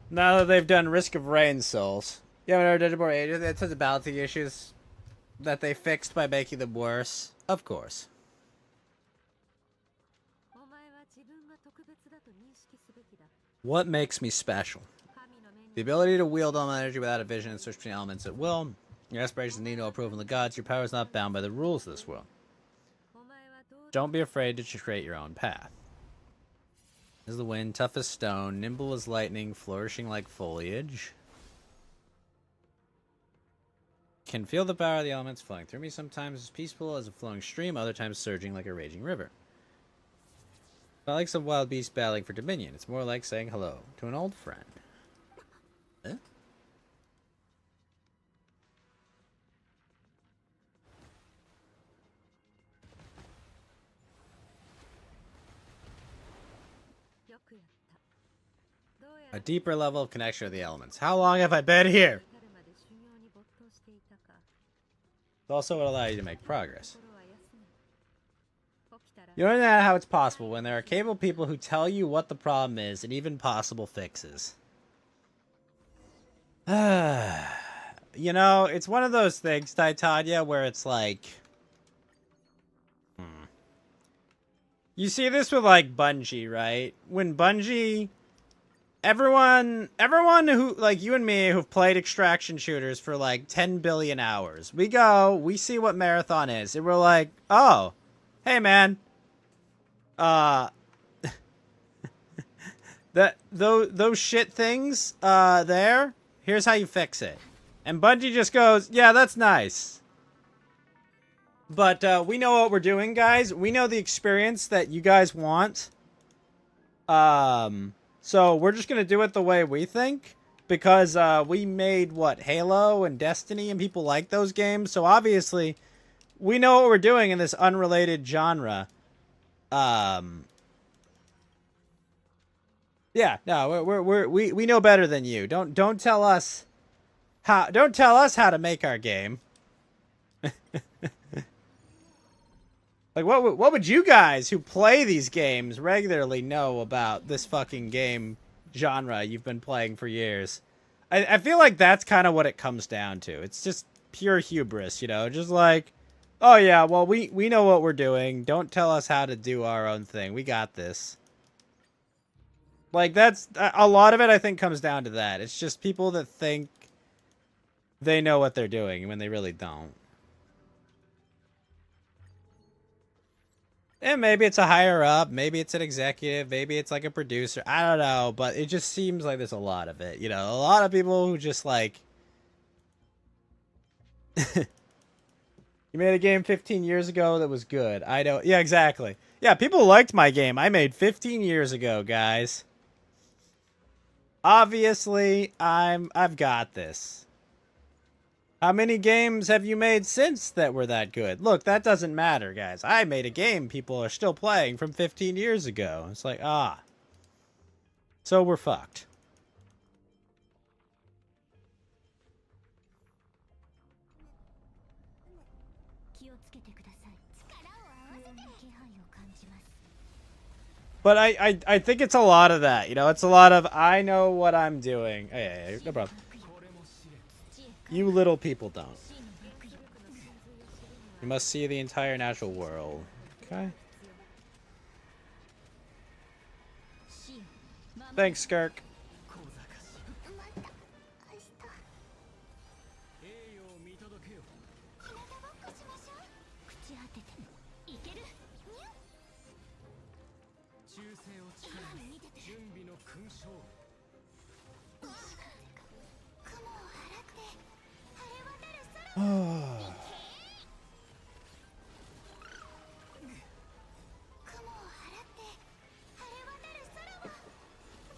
Now that they've done Risk of Rain souls. Yeah, when our Dungeonborn Ages, that's the balancing issues that they fixed by making them worse. Of course. What makes me special? The ability to wield all my energy without a vision and switch between elements at will. Your aspirations need no approval from the gods. Your power is not bound by the rules of this world. Don't be afraid to create your own path. As the wind, tough as stone, nimble as lightning, flourishing like foliage. Can feel the power of the elements flowing through me. Sometimes as peaceful as a flowing stream, other times surging like a raging river. Not like some wild beast battling for dominion. It's more like saying hello to an old friend. Huh? A deeper level of connection with the elements. How long have I been here? It also would allow you to make progress. You don't know how it's possible when there are capable people who tell you what the problem is and even possible fixes. You know, it's one of those things, Titania, where it's like... You see this with, like, Bungie, right? When Bungie... Everyone who, like you and me, who've played extraction shooters for, like, 10 billion hours. We go, we see what Marathon is, and we're like, oh, hey, man. Those shit things, there, here's how you fix it. And Bungie just goes, yeah, that's nice. But, we know what we're doing, guys. We know the experience that you guys want. So we're just gonna do it the way we think. Because, we made, what, Halo and Destiny, and people like those games. So obviously, we know what we're doing in this unrelated genre. Yeah, no, we know better than you. Don't tell us how to make our game. Like what would you guys who play these games regularly know about this fucking game genre you've been playing for years? I feel like that's kind of what it comes down to. It's just pure hubris, you know, just like, oh yeah, well we know what we're doing. Don't tell us how to do our own thing. We got this. Like, that's a lot of it, I think, comes down to that. It's just people that think they know what they're doing when they really don't. And maybe it's a higher up, maybe it's an executive, maybe it's like a producer. I don't know, but it just seems like there's a lot of it. You know, a lot of people who just like... You made a game 15 years ago that was good. I don't... Yeah, exactly. Yeah, people liked my game I made 15 years ago, guys. Obviously, I've got this. How many games have you made since that were that good? Look, that doesn't matter, guys. I made a game people are still playing from 15 years ago. It's like, ah. So we're fucked. But I think it's a lot of that, you know, it's a lot of I know what I'm doing. Hey, no problem. You little people don't. You must see the entire natural world. Okay. Thanks, Skirk.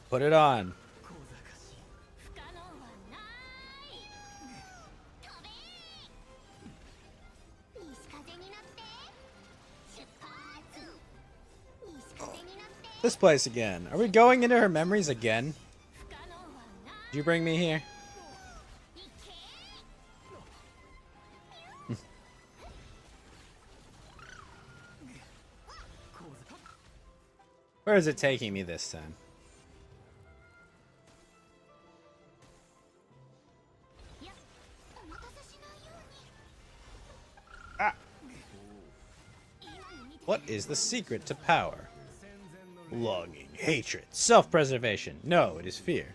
Put it on. This place again. Are we going into her memories again? Did you bring me here? Where is it taking me this time? Ah. What is the secret to power? Longing, hatred, self-preservation. No, it is fear.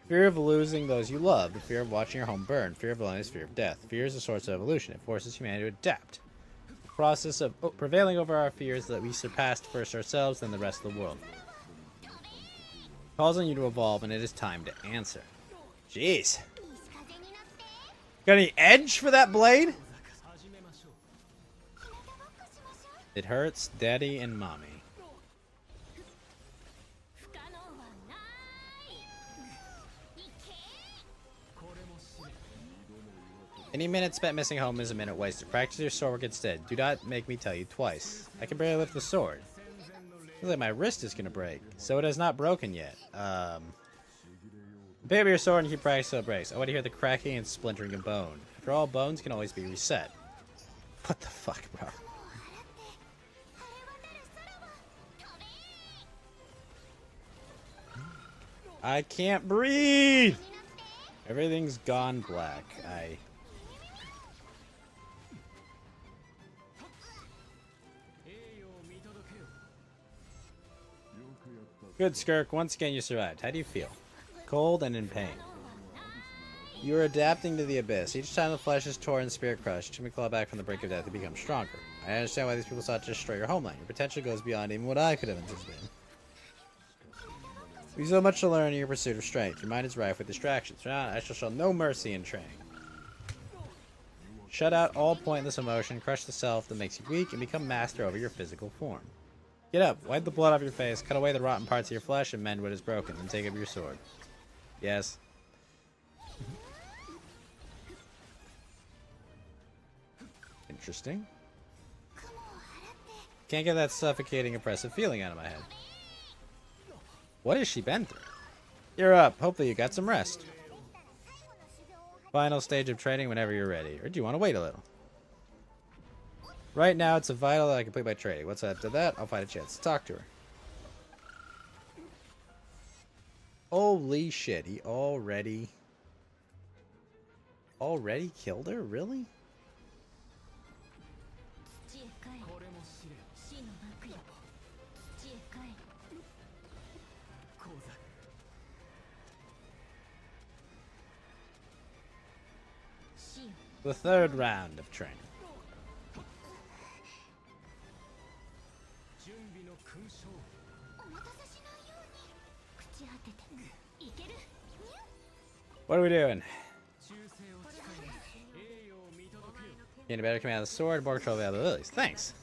Fear of losing those you love, the fear of watching your home burn, fear of loneliness, fear of death. Fear is a source of evolution. It forces humanity to adapt. The process of prevailing over our fears that we surpassed first ourselves, then the rest of the world. Calls on you to evolve, and it is time to answer. Jeez. Got any edge for that blade? It hurts Daddy and Mommy. Any minute spent missing home is a minute wasted. Practice your sword work instead. Do not make me tell you twice. I can barely lift the sword. Looks like my wrist is gonna break. So it has not broken yet. Pick up your sword and keep practicing till it breaks. I want to hear the cracking and splintering of bone. After all, bones can always be reset. What the fuck, bro? I can't breathe! Everything's gone black. Good, Skirk. Once again, you survived. How do you feel? Cold and in pain. You are adapting to the abyss. Each time the flesh is torn and spirit crushed, you may claw back from the brink of death and become stronger. I understand why these people sought to destroy your homeland. Your potential goes beyond even what I could have anticipated. You have so much to learn in your pursuit of strength. Your mind is rife with distractions. From now on, I shall show no mercy in training. Shut out all pointless emotion, crush the self that makes you weak, and become master over your physical form. Get up, wipe the blood off your face, cut away the rotten parts of your flesh, and mend what is broken. Then take up your sword. Yes. Interesting. Can't get that suffocating, oppressive feeling out of my head. What has she been through? You're up. Hopefully you got some rest. Final stage of training whenever you're ready. Or do you want to wait a little? Right now, it's vital that I complete my training. Once after that, I'll find a chance to talk to her. Holy shit, he already killed her? Really? The third round of training. What are we doing? Gain a better command of the sword, more control of the other lilies. Thanks.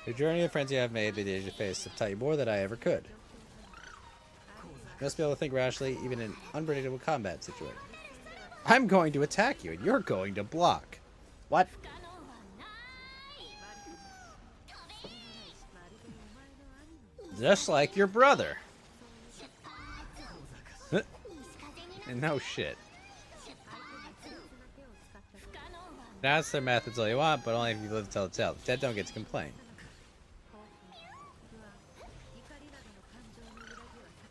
Your journey and friends you have made the days you face have taught you more than I ever could. You must be able to think rationally, even in unpredictable combat situations. I'm going to attack you, and you're going to block. What? Just like your brother. And no shit. That's their methods all you want, but only if you live to tell the tale. The dead don't get to complain.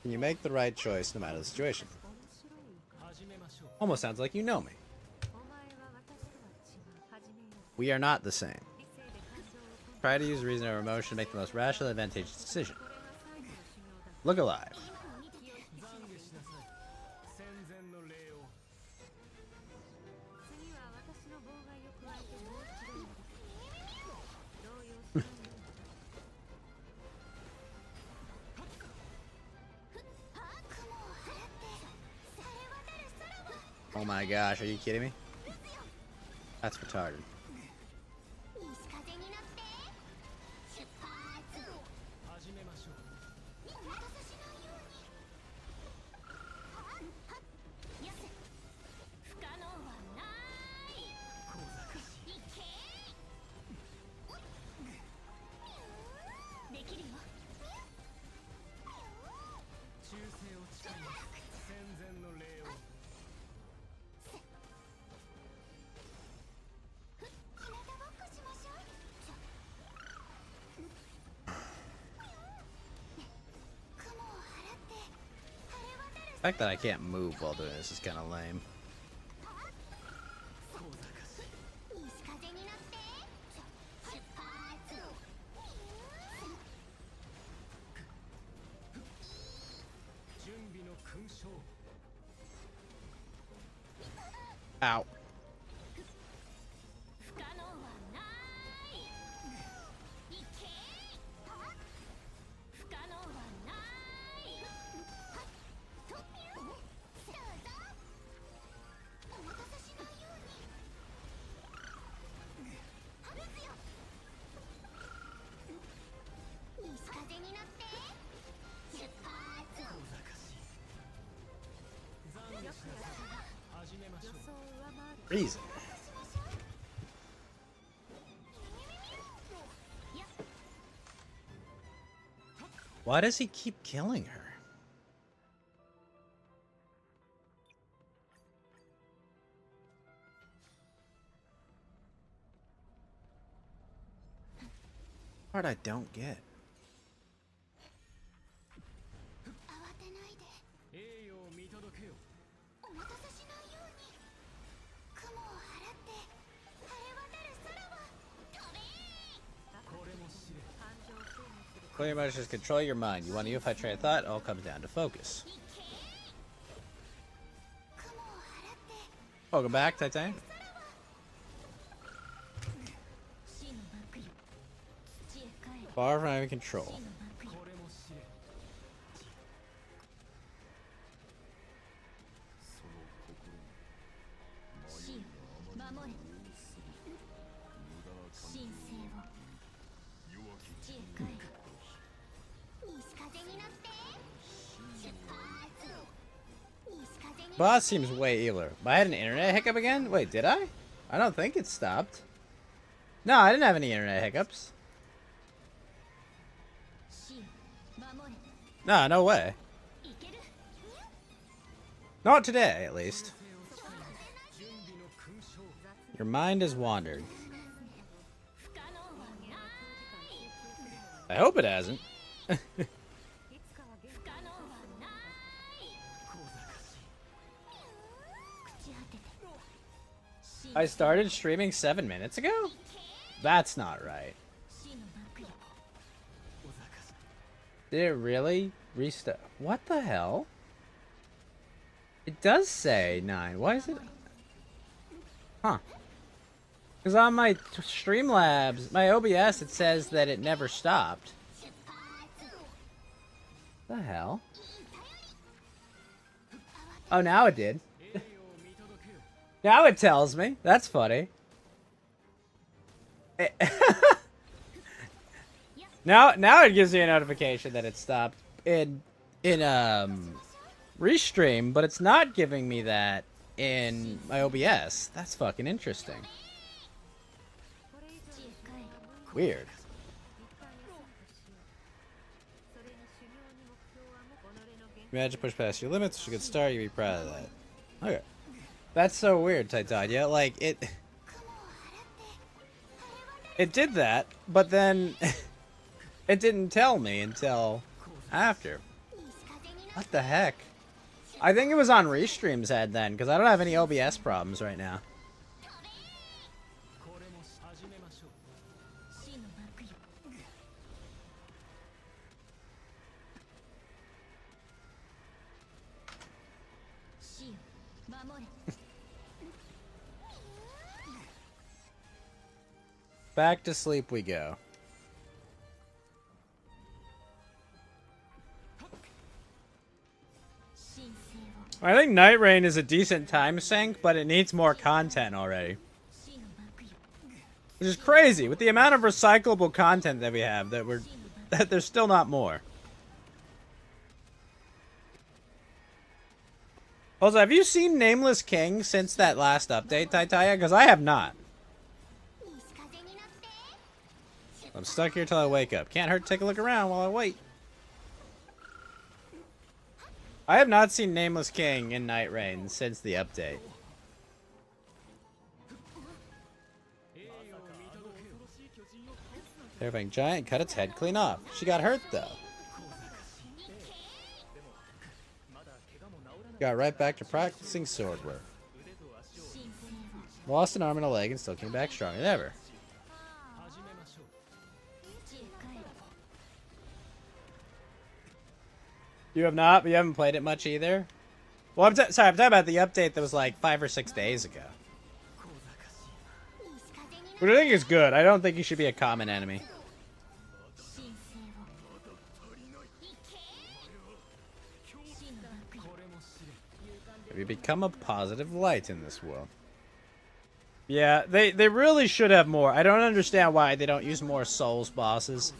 Can you make the right choice no matter the situation? Almost sounds like you know me. We are not the same. Try to use reason over emotion to make the most rational and advantageous decision. Look alive. Oh my gosh, are you kidding me? That's retarded. The fact that I can't move while doing this is kind of lame. Ow. Reason. Why does he keep killing her? Part I don't get. Clear your emotions, control your mind. You want to unify train of thought, it all comes down to focus. Welcome back, Titan. Far from having control. Boss seems way eager. I had an internet hiccup again? Wait, did I? I don't think it stopped. No, I didn't have any internet hiccups. No, no way. Not today, at least. Your mind has wandered. I hope it hasn't. I started streaming 7 minutes ago? That's not right. Did it really restart? What the hell? It does say 9. Why is it? Huh. Because on my Streamlabs, my OBS, it says that it never stopped. What the hell? Oh, now it did. Now it tells me. That's funny. Now it gives me a notification that it stopped in Restream, but it's not giving me that in my OBS. That's fucking interesting. Weird. Imagine push past your limits. It's a good start. You'd be proud of that. Okay. That's so weird, Titania. Like, it did that, but then it didn't tell me until after. What the heck? I think it was on Restream's head then, because I don't have any OBS problems right now. Back to sleep we go. I think Night Rain is a decent time sink, but it needs more content already. Which is crazy, with the amount of recyclable content that we have, that there's still not more. Also, have you seen Nameless King since that last update, Taitaya? Because I have not. I'm stuck here till I wake up. Can't hurt to take a look around while I wait. I have not seen Nameless King in Night Rain since the update. Terrifying giant cut its head clean off. She got hurt though. Got right back to practicing sword work. Lost an arm and a leg and still came back stronger than ever. You have not? But you haven't played it much either? Well, I'm talking about the update that was like 5 or 6 days ago. Which I think is good. I don't think he should be a common enemy. Have you become a positive light in this world? Yeah, they really should have more. I don't understand why they don't use more Souls bosses.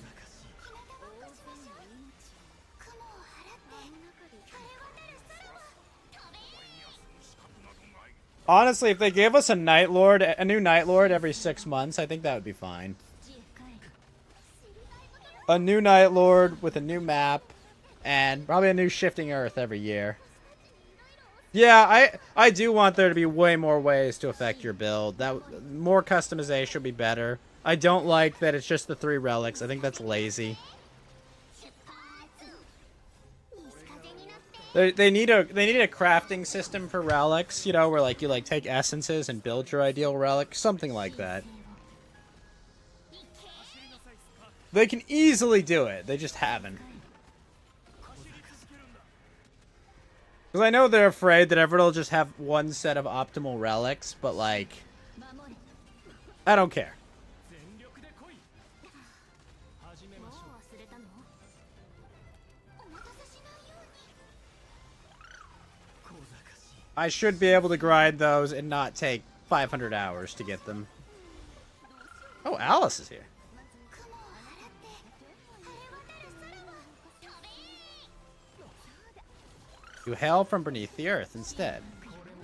Honestly, if they gave us a new Night Lord every 6 months, I think that would be fine. A new Night Lord with a new map, and probably a new Shifting Earth every year. Yeah, I do want there to be way more ways to affect your build. More customization would be better. I don't like that it's just the 3 relics. I think that's lazy. They need a crafting system for relics, you know, where like you take essences and build your ideal relic, something like that. They can easily do it. They just haven't. Because I know they're afraid that everyone will just have one set of optimal relics, but like, I don't care. I should be able to grind those and not take 500 hours to get them. Oh, Alice is here. You hail from beneath the earth instead.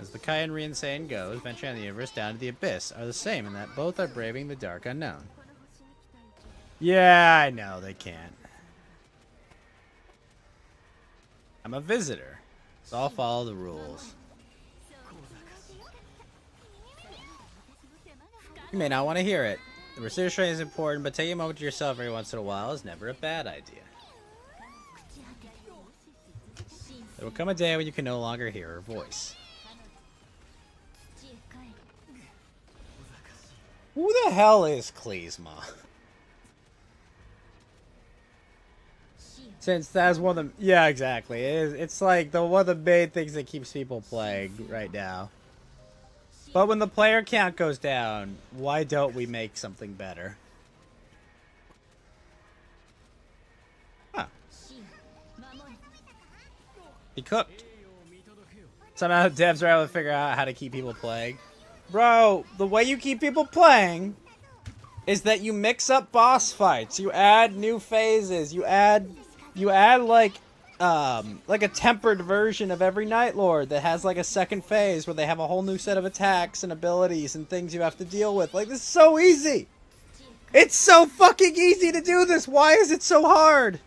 As the Kaienrian saying goes, venturing on the universe down to the abyss are the same in that both are braving the dark unknown. Yeah, I know, they can't. I'm a visitor, so I'll follow the rules. You may not want to hear it. The research training is important, but taking a moment to yourself every once in a while is never a bad idea. There will come a day when you can no longer hear her voice. Who the hell is Klezma? Since that's one of the... Yeah, exactly. It's like one of the main things that keeps people playing right now. But when the player count goes down, why don't we make something better? Huh. He cooked. Somehow devs are able to figure out how to keep people playing. Bro, the way you keep people playing is that you mix up boss fights. You add new phases. You add like a tempered version of every Night Lord that has like a second phase where they have a whole new set of attacks and abilities and things you have to deal with. Like, this is so easy. It's so fucking easy to do this. Why is it so hard?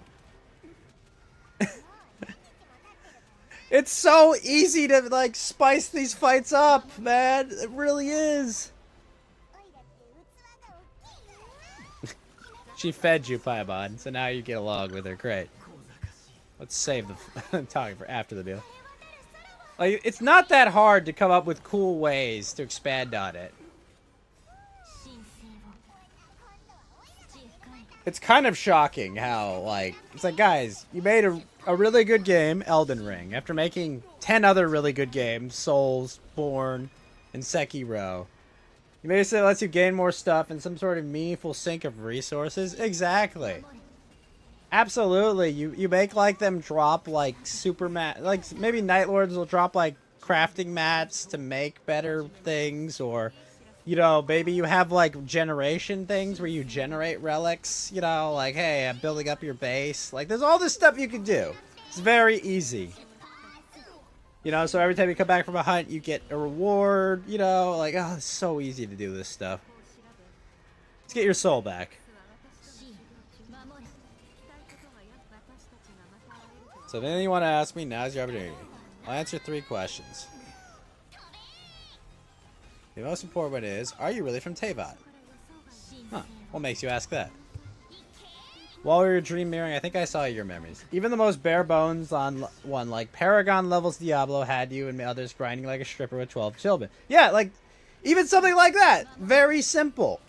It's so easy to like spice these fights up, man. It really is. She fed you, Paimon, so now you get along with her. Great. Let's save the talking for after the meal. Like, it's not that hard to come up with cool ways to expand on it. It's kind of shocking how, like, it's like, guys, you made a really good game, Elden Ring, after making 10 other really good games, Souls, Born, and Sekiro. You made it so it lets you gain more stuff and some sort of meaningful sink of resources. Exactly. Absolutely. You make, like, them drop, like, super mat, like, maybe Night Lords will drop, like, crafting mats to make better things, or, you know, maybe you have, like, generation things where you generate relics, you know, like, hey, I'm building up your base. Like, there's all this stuff you can do. It's very easy. You know, so every time you come back from a hunt, you get a reward, you know, like, oh, it's so easy to do this stuff. Let's get your soul back. So if anything you want to ask me, now's your opportunity. I'll answer 3 questions. The most important one is, are you really from Teyvat? Huh, what makes you ask that? While we were dream mirroring, I think I saw your memories. Even the most bare bones on one, like Paragon levels Diablo, had you and others grinding like a stripper with 12 children. Yeah, like, even something like that. Very simple.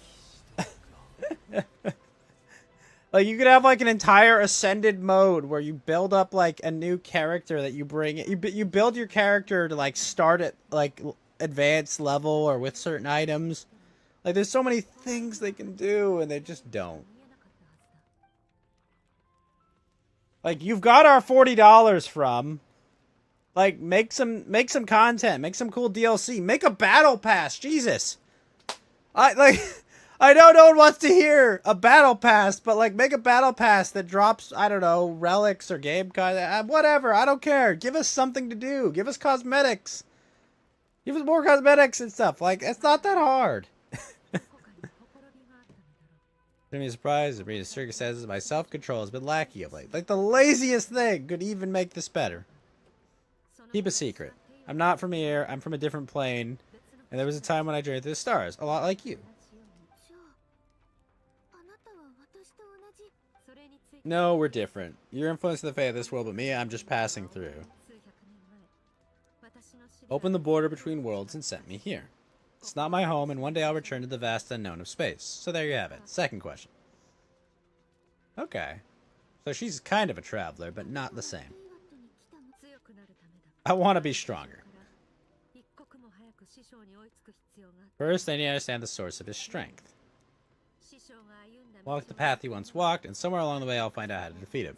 Like, you could have, like, an entire ascended mode where you build up, like, a new character that you bring. You build your character to, like, start at, like, advanced level or with certain items. Like, there's so many things they can do, and they just don't. Like, you've got our $40 from. Like, make some content. Make some cool DLC. Make a battle pass. Jesus. I know no one wants to hear a battle pass, but, like, make a battle pass that drops, I don't know, relics or game content. Whatever, I don't care. Give us something to do. Give us cosmetics. Give us more cosmetics and stuff. Like, it's not that hard. To me, surprise, the reader Skirk says my self-control has been lacking of late. Like, the laziest thing could even make this better. Keep a secret. I'm not from here. I'm from a different plane. And there was a time when I journeyed through the stars, a lot like you. No, we're different. You're influencing the fate of this world, but me, I'm just passing through. Open the border between worlds and sent me here. It's not my home, and one day I'll return to the vast unknown of space. So there you have it. Second question. Okay. So she's kind of a traveler, but not the same. I want to be stronger. First, I need to understand the source of his strength. Walk the path he once walked, and somewhere along the way I'll find out how to defeat him.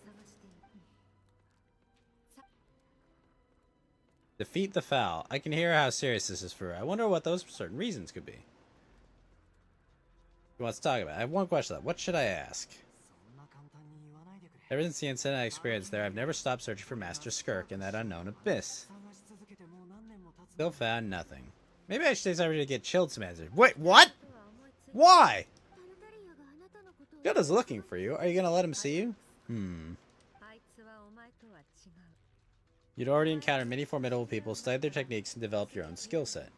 Defeat the foul. I can hear how serious this is for her. I wonder what those certain reasons could be. He wants to talk about it. I have one question though. What should I ask? Ever since the incident I experienced there, I've never stopped searching for Master Skirk in that unknown abyss. Still found nothing. Maybe I should say to get chilled some answers. Wait, what? Why? Yoda's looking for you. Are you gonna let him see you? You'd already encountered many formidable people, studied their techniques, and developed your own skill set.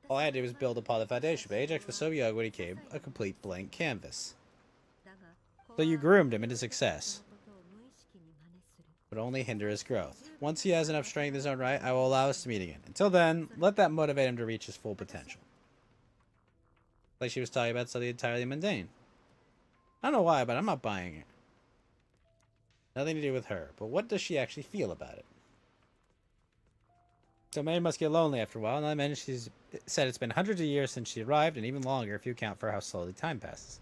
All I had to do was build upon the foundation, but Ajax was so young when he came, a complete blank canvas. So you groomed him into success, but only hinder his growth. Once he has enough strength in his own right, I will allow us to meet again. Until then, let that motivate him to reach his full potential. Like she was talking about something entirely mundane. I don't know why, but I'm not buying it. Nothing to do with her, but what does she actually feel about it? So May must get lonely after a while, and I mentioned she's said it's been hundreds of years since she arrived, and even longer if you account for how slowly time passes.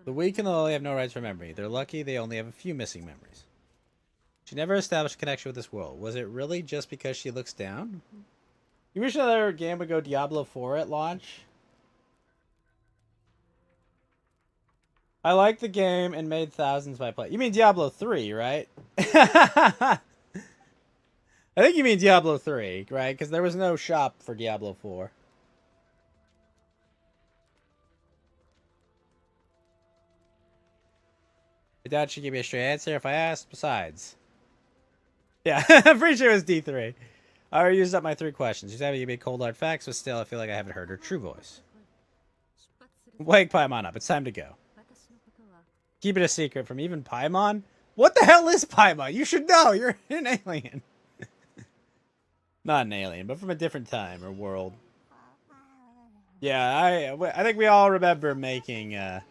The weak and the lowly have no right to remember me. They're lucky they only have a few missing memories. She never established a connection with this world. Was it really just because she looks down? You wish another game would go Diablo 4 at launch? I liked the game and made thousands by play. You mean Diablo 3, right? I think you mean Diablo 3, right? Because there was no shop for Diablo 4. I doubt she'd give me a straight answer if I asked. Besides. Yeah, I'm pretty sure it was D3. I already used up my 3 questions. She's having to give me cold hard facts, but still I feel like I haven't heard her true voice. Wake Paimon up. It's time to go. Keep it a secret from even Paimon? What the hell is Paimon? You should know. You're an alien. Not an alien, but from a different time or world. Yeah, I think we all remember making a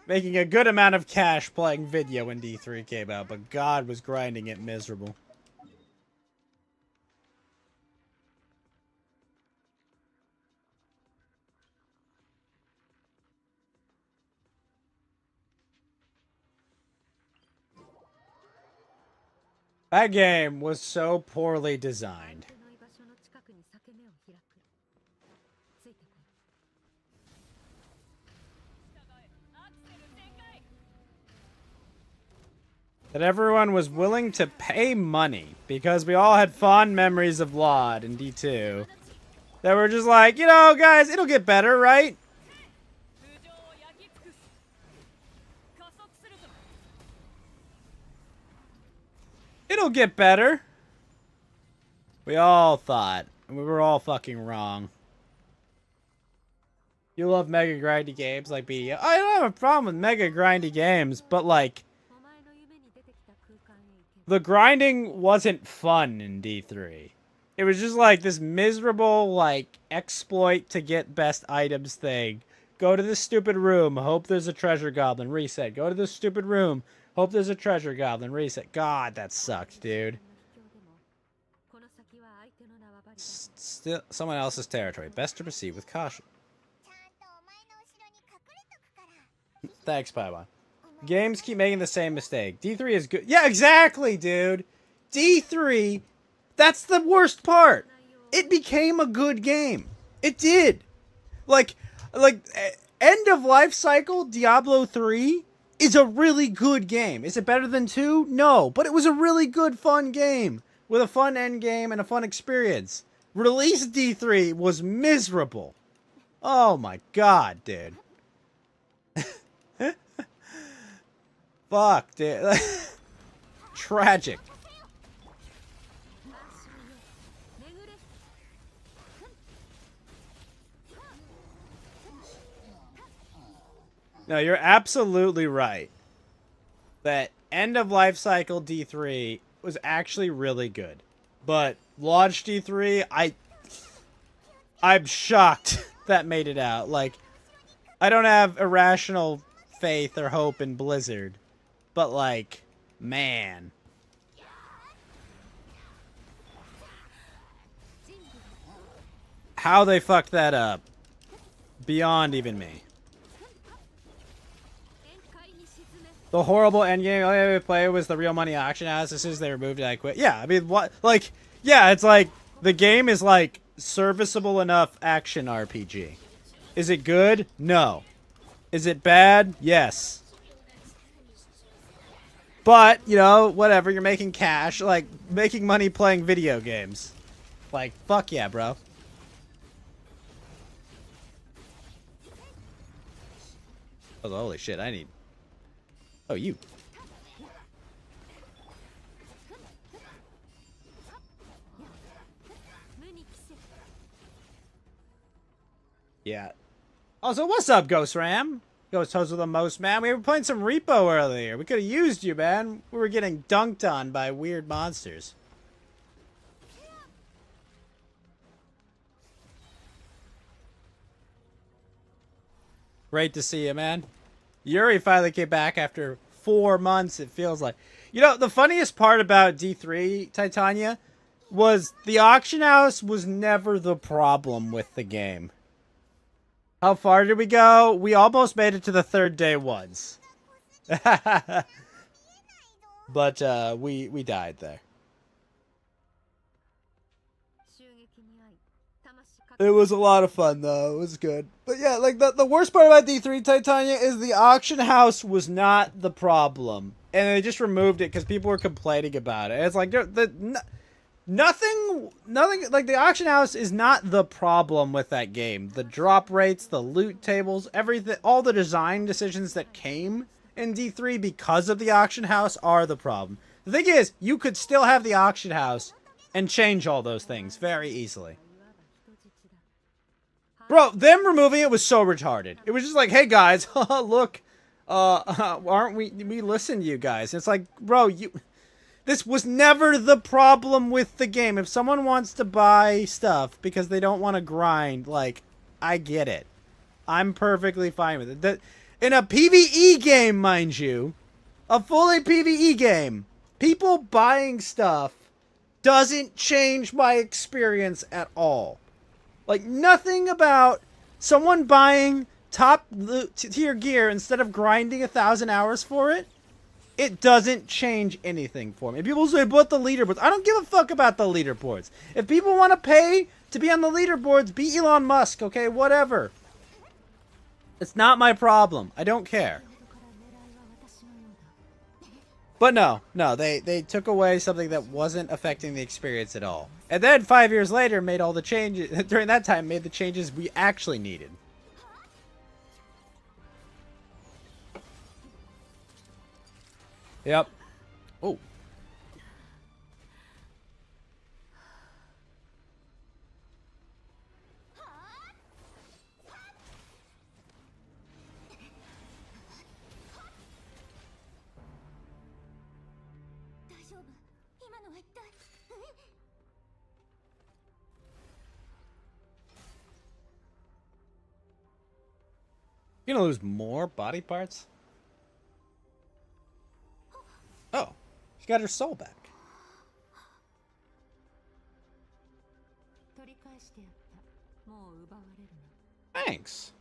good amount of cash playing video when D3 came out, but God was grinding it miserable. That game was so poorly designed. That everyone was willing to pay money because we all had fond memories of Laud in D2. That were just like, you know, guys, it'll get better, right? It'll get better. We all thought. And we were all fucking wrong. You love mega grindy games like BDO. I don't have a problem with mega grindy games, but like, the grinding wasn't fun in D3. It was just like this miserable, like, exploit to get best items thing. Go to this stupid room, hope there's a treasure goblin, reset. Go to this stupid room, hope there's a treasure goblin, reset. God, that sucked, dude. Still someone else's territory. Best to proceed with caution. Thanks, Paimon. Games keep making the same mistake. D3 is good. Yeah, exactly, dude. D3, that's the worst part. It became a good game. It did. Like end of life cycle Diablo 3 is a really good game. Is it better than 2? No, but it was a really good, fun game with a fun end game and a fun experience. Release D3 was miserable. Oh my god, dude. Fuck, dude. Tragic. No, you're absolutely right. That end of life cycle D3 was actually really good. But launch D3, I'm shocked that made it out. Like, I don't have irrational faith or hope in Blizzard. But like, man. How they fucked that up. Beyond even me. The horrible endgame all I ever played was the real money auction house. As soon as they removed it, I quit. Yeah, I mean, what? Like, yeah, it's like, the game is like, serviceable enough action RPG. Is it good? No. Is it bad? Yes. But, you know, whatever, you're making cash, like, making money playing video games. Like, fuck yeah, bro. Oh, holy shit, I need... Oh, you. Yeah. Also, what's up, Ghost Ram? Ghost Host with the most, man. We were playing some Repo earlier. We could have used you, man. We were getting dunked on by weird monsters. Great to see you, man. Yuri finally came back after 4 months, it feels like. You know, the funniest part about D3, Titania, was the auction house was never the problem with the game. How far did we go? We almost made it to the 3rd day once. But we died there. It was a lot of fun, though. It was good. But yeah, like, the worst part about D3, Titania, is the auction house was not the problem. And they just removed it because people were complaining about it. It's like, nothing, like, the auction house is not the problem with that game. The drop rates, the loot tables, everything, all the design decisions that came in D3 because of the auction house are the problem. The thing is, you could still have the auction house and change all those things very easily. Bro, them removing it was so retarded. It was just like, hey guys, look, aren't we listen to you guys. It's like, bro, this was never the problem with the game. If someone wants to buy stuff because they don't want to grind, like, I get it. I'm perfectly fine with it. In a PvE game, mind you, a fully PvE game, people buying stuff doesn't change my experience at all. Like, nothing about someone buying top tier gear instead of grinding 1,000 hours for it, it doesn't change anything for me. People say, but the leaderboards. I don't give a fuck about the leaderboards. If people want to pay to be on the leaderboards, be Elon Musk, okay? Whatever. It's not my problem. I don't care. But no, they took away something that wasn't affecting the experience at all. And then 5 years later made all the changes, during that time made the changes we actually needed. Yep. Oh. You're gonna lose more body parts? Oh, she got her soul back. Thanks.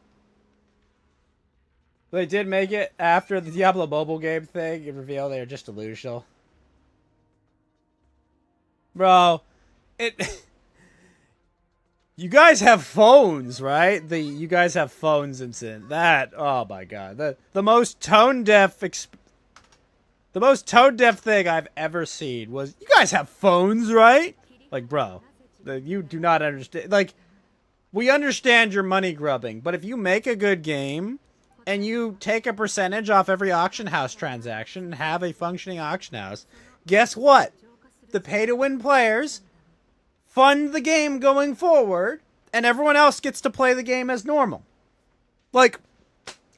They did make it after the Diablo mobile game thing. It revealed they were just delusional. Bro, you guys have phones, right? You guys have phones incident. That, oh my god. The most tone deaf thing I've ever seen was, you guys have phones, right? Like, bro, you do not understand. Like, we understand your money grubbing, but if you make a good game and you take a percentage off every auction house transaction and have a functioning auction house, guess what? The pay-to-win players fund the game going forward, and everyone else gets to play the game as normal. Like,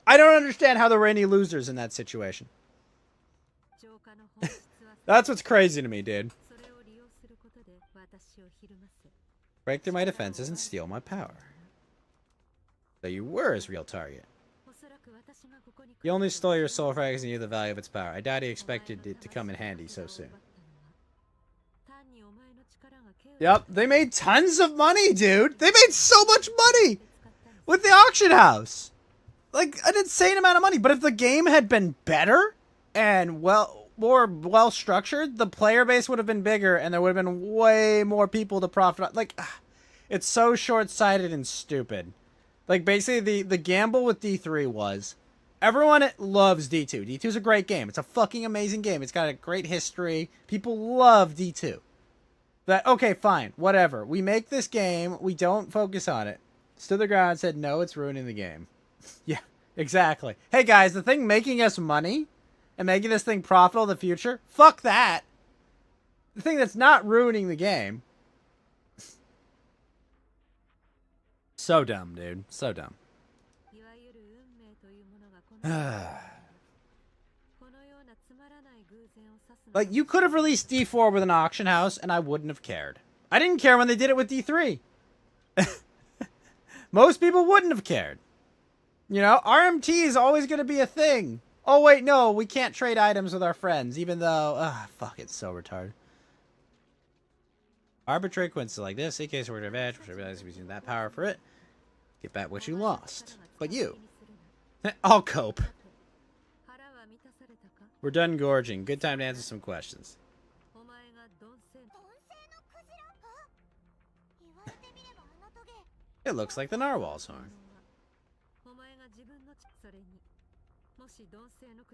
I don't understand how there were any losers in that situation. That's what's crazy to me, dude. Break through my defenses and steal my power. So you were his real target. You only stole your soul fragments and knew the value of its power. I doubt he expected it to come in handy so soon. Yep, they made tons of money, dude. They made so much money with the auction house. Like, an insane amount of money. But if the game had been better and more well structured, the player base would have been bigger and there would have been way more people to profit. Like, it's so short-sighted and stupid. Like, basically, the gamble with D3 was, everyone loves D2. D2 is a great game. It's a fucking amazing game. It's got a great history. People love D2. That, okay, fine, whatever. We make this game, we don't focus on it. Stood the ground and said, no, it's ruining the game. Yeah, exactly. Hey guys, the thing making us money and making this thing profitable in the future, fuck that. The thing that's not ruining the game. So dumb, dude. So dumb. Like, you could have released D4 with an auction house, and I wouldn't have cared. I didn't care when they did it with D3. Most people wouldn't have cared. You know, RMT is always going to be a thing. Oh, wait, no, we can't trade items with our friends, even though... fuck, it's so retarded. Arbitrary coincidences like this, in case we're to advantage, which I realize using that power for it. Get back what you lost. But you. I'll cope. We're done gorging. Good time to answer some questions. It looks like the narwhal's horn.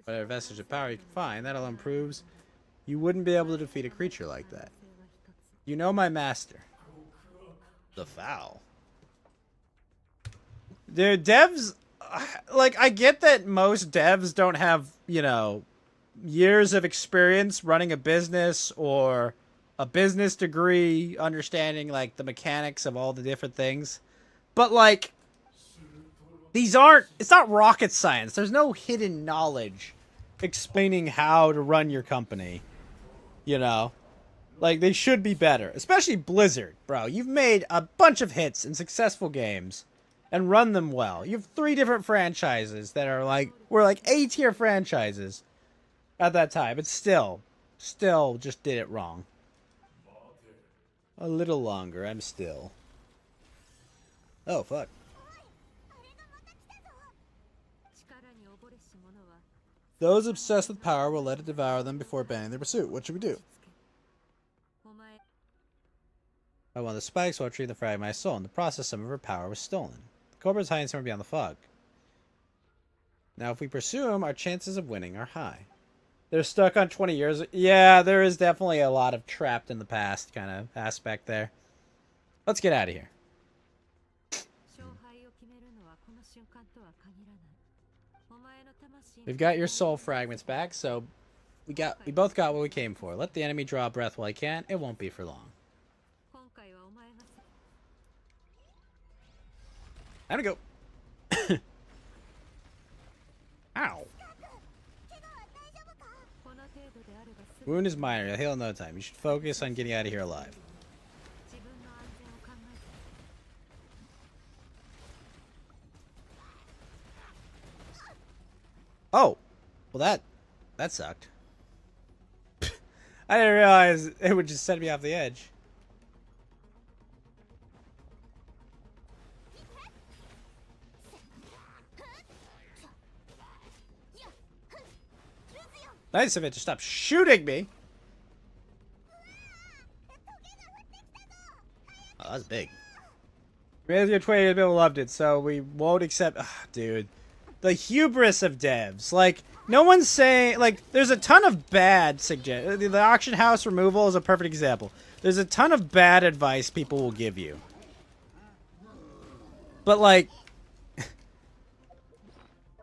Whatever vestige of power you can find, that alone proves you wouldn't be able to defeat a creature like that. You know my master. The foul. Dude, devs... Like, I get that most devs don't have, you know, years of experience running a business or a business degree understanding, like, the mechanics of all the different things. But, like, These aren't... It's not rocket science. There's no hidden knowledge explaining how to run your company. You know? Like, they should be better. Especially Blizzard, bro. You've made a bunch of hits in successful games and run them well. You have 3 different franchises that are like... were like A-tier franchises at that time. But still just did it wrong. A little longer. I'm still... Oh, fuck. Those obsessed with power will let it devour them before abandoning their pursuit. What should we do? I won the spikes while treating the frag of my soul. In the process, some of her power was stolen. The Cobra is hiding somewhere beyond the fog. Now, if we pursue him, our chances of winning are high. They're stuck on 20 years. Yeah, there is definitely a lot of trapped in the past kind of aspect there. Let's get out of here. We've got your soul fragments back, so we both got what we came for. Let the enemy draw a breath while he can. It won't be for long. Time to go. Ow. Wound is minor. It'll heal in no time. You should focus on getting out of here alive. Oh. Well, that sucked. I didn't realize it would just send me off the edge. Nice of it to stop shooting me. Oh, that's big. Your 20 people loved it, so we won't accept... Ugh, dude. The hubris of devs. Like, no one's saying... Like, there's a ton of bad suggestions. The auction house removal is a perfect example. There's a ton of bad advice people will give you. But, like...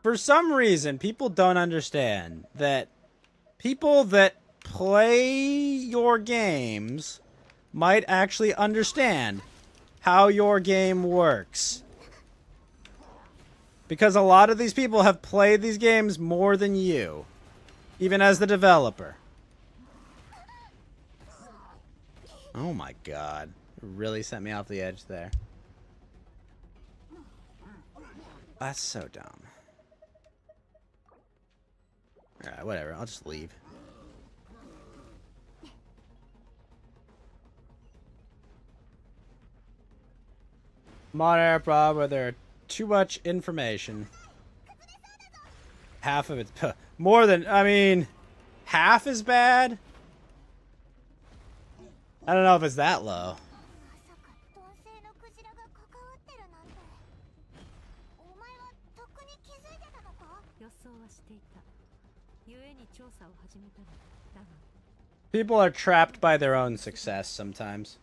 for some reason, people don't understand that people that play your games might actually understand how your game works. Because a lot of these people have played these games more than you, even as the developer. Oh my god. It really sent me off the edge there. That's so dumb. Alright, whatever. I'll just leave. Modern era problem where there are too much information. Half of it's... more than... I mean... half is bad? I don't know if it's that low. People are trapped by their own success sometimes.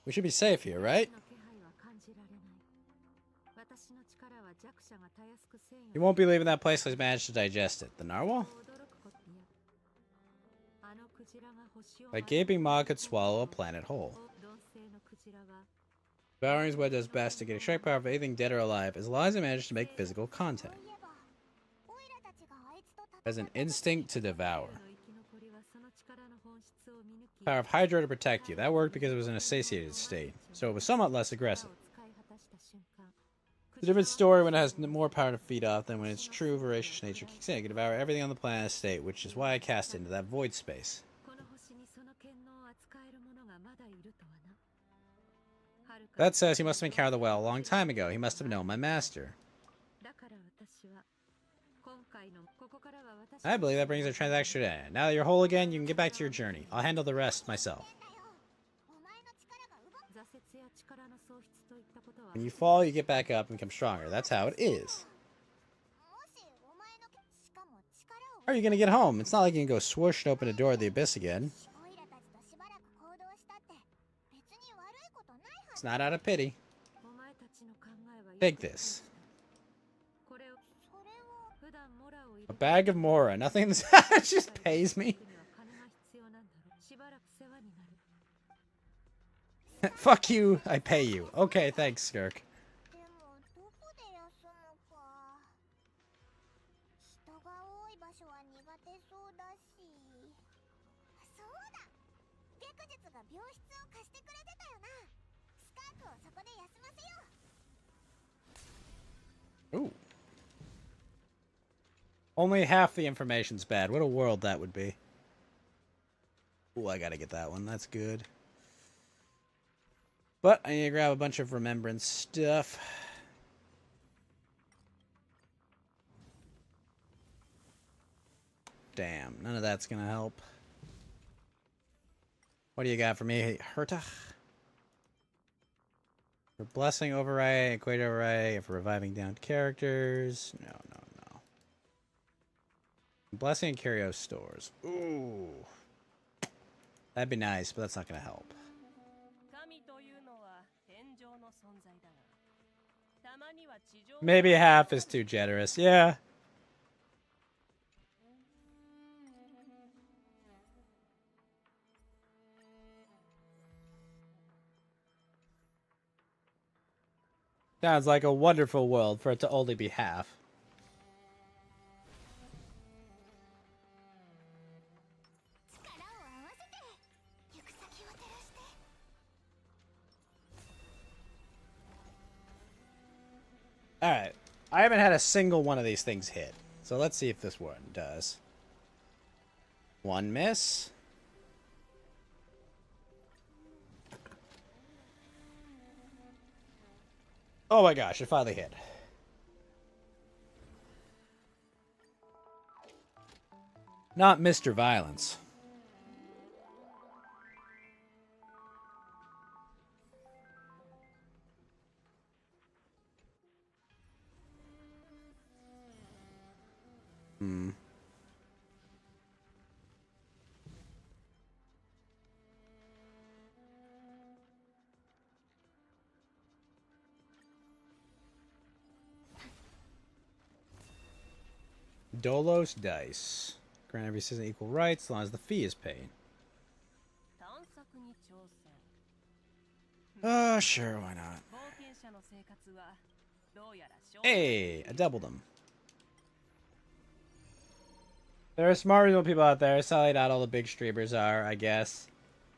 We should be safe here, right? You won't be leaving that place unless you manage to digest it. The narwhal? A gaping maw could swallow a planet whole. Devouring is what it does best to get extract power of anything dead or alive, as long as it manages to make physical contact. Has an instinct to devour. Power of Hydro to protect you. That worked because it was in a satiated state, so it was somewhat less aggressive. It's a different story when it has more power to feed off than when its true voracious nature kicks in. It can devour everything on the planet state, which is why I cast it into that void space. That says he must have encountered the well a long time ago. He must have known my master. I believe that brings our transaction to an end. Now that you're whole again, you can get back to your journey. I'll handle the rest myself. When you fall, you get back up and become stronger. That's how it is. How are you going to get home? It's not like you can go swoosh and open the door of the abyss again. It's not out of pity. Take this. A bag of Mora. Nothing that just pays me. Fuck you, I pay you. Okay, thanks, Skirk. でもどこで休むか。人が多い場所は苦手そうだし。そうだ。逆術が病室を貸してくれてたよな。スカークをそこで休ませよう。 Ooh. Only half the information's bad. What a world that would be. Ooh, I gotta get that one. That's good. But I need to grab a bunch of remembrance stuff. Damn, none of that's gonna help. What do you got for me, Herta? For blessing override, equator override, for reviving downed characters. No. Blessing and Curio stores. Ooh. That'd be nice, but that's not gonna help. Maybe half is too generous. Yeah. Sounds like a wonderful world for it to only be half. Alright. I haven't had a single one of these things hit. So let's see if this one does. One miss. Oh my gosh, it finally hit. Not Mr. Violence. Dolos Dice. Grant every citizen equal rights as long as the fee is paid. Oh, sure, why not? Hey, I doubled them. There are smart, reasonable people out there. Sadly, not all the big streamers are, I guess.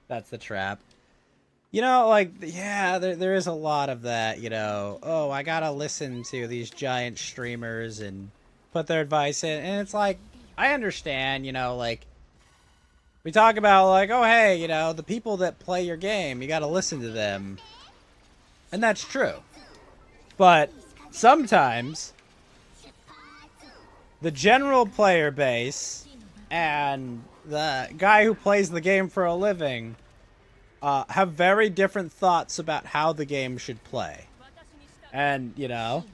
That's the trap. You know, like, yeah, there is a lot of that, you know. Oh, I gotta listen to these giant streamers and put their advice in. And it's like, I understand, you know, like, we talk about, like, oh, hey, you know, the people that play your game, you gotta listen to them. And that's true. But sometimes the general player base and the guy who plays the game for a living have very different thoughts about how the game should play. And, you know,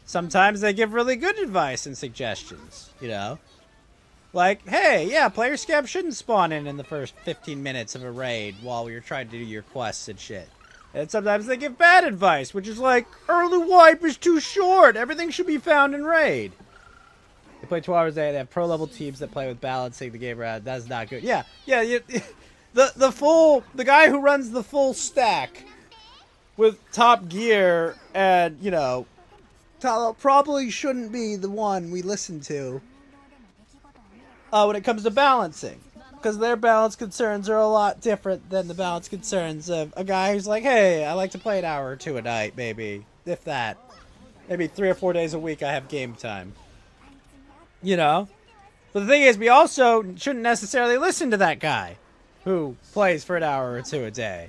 sometimes they give really good advice and suggestions, you know? Like, hey, yeah, player scab shouldn't spawn in the first 15 minutes of a raid while you're trying to do your quests and shit. And sometimes they give bad advice, which is like, early wipe is too short. Everything should be found in raid. They play 12 hours a day. They have pro-level teams that play with balancing the game around. That's not good. Yeah. The guy who runs the full stack with top gear and, you know, probably shouldn't be the one we listen to when it comes to balancing. Because their balance concerns are a lot different than the balance concerns of a guy who's like, hey, I like to play an hour or two a night, maybe. If that. Maybe 3 or 4 days a week I have game time. You know? But the thing is, we also shouldn't necessarily listen to that guy who plays for an hour or two a day.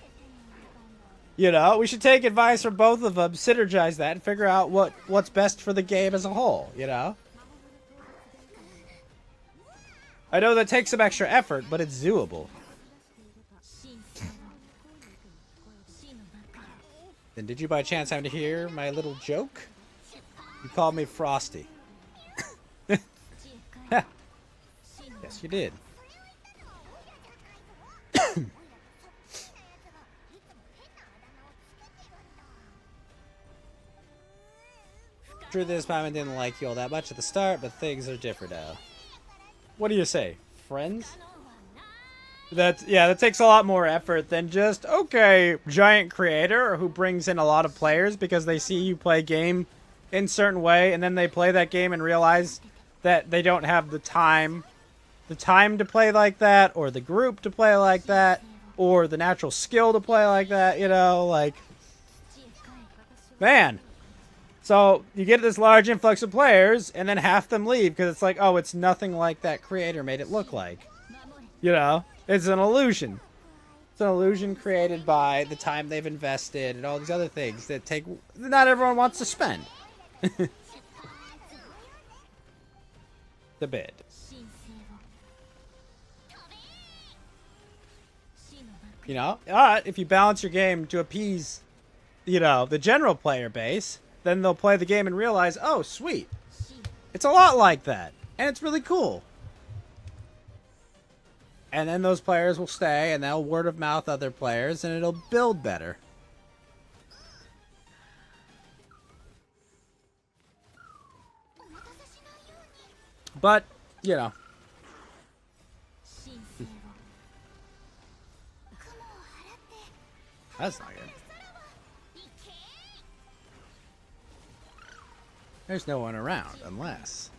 You know? We should take advice from both of them, synergize that, and figure out what's best for the game as a whole, you know? I know that takes some extra effort, but it's doable. Then did you by chance happen to hear my little joke? You called me Frosty. Yes, you did. Truth is, Paimon didn't like you all that much at the start, but things are different now. What do you say? Friends? That takes a lot more effort than just, okay, giant creator who brings in a lot of players because they see you play a game in a certain way, and then they play that game and realize that they don't have the time to play like that, or the group to play like that, or the natural skill to play like that, you know, like, man. So you get this large influx of players, and then half them leave because it's like, oh, it's nothing like that creator made it look like, you know. It's an illusion. It's an illusion created by the time they've invested and all these other things that not everyone wants to spend. The bid. You know, if you balance your game to appease, you know, the general player base, then they'll play the game and realize, oh, sweet. It's a lot like that. And it's really cool. And then those players will stay, and they'll word of mouth other players, and it'll build better. But, you know. That's not good. There's no one around, unless...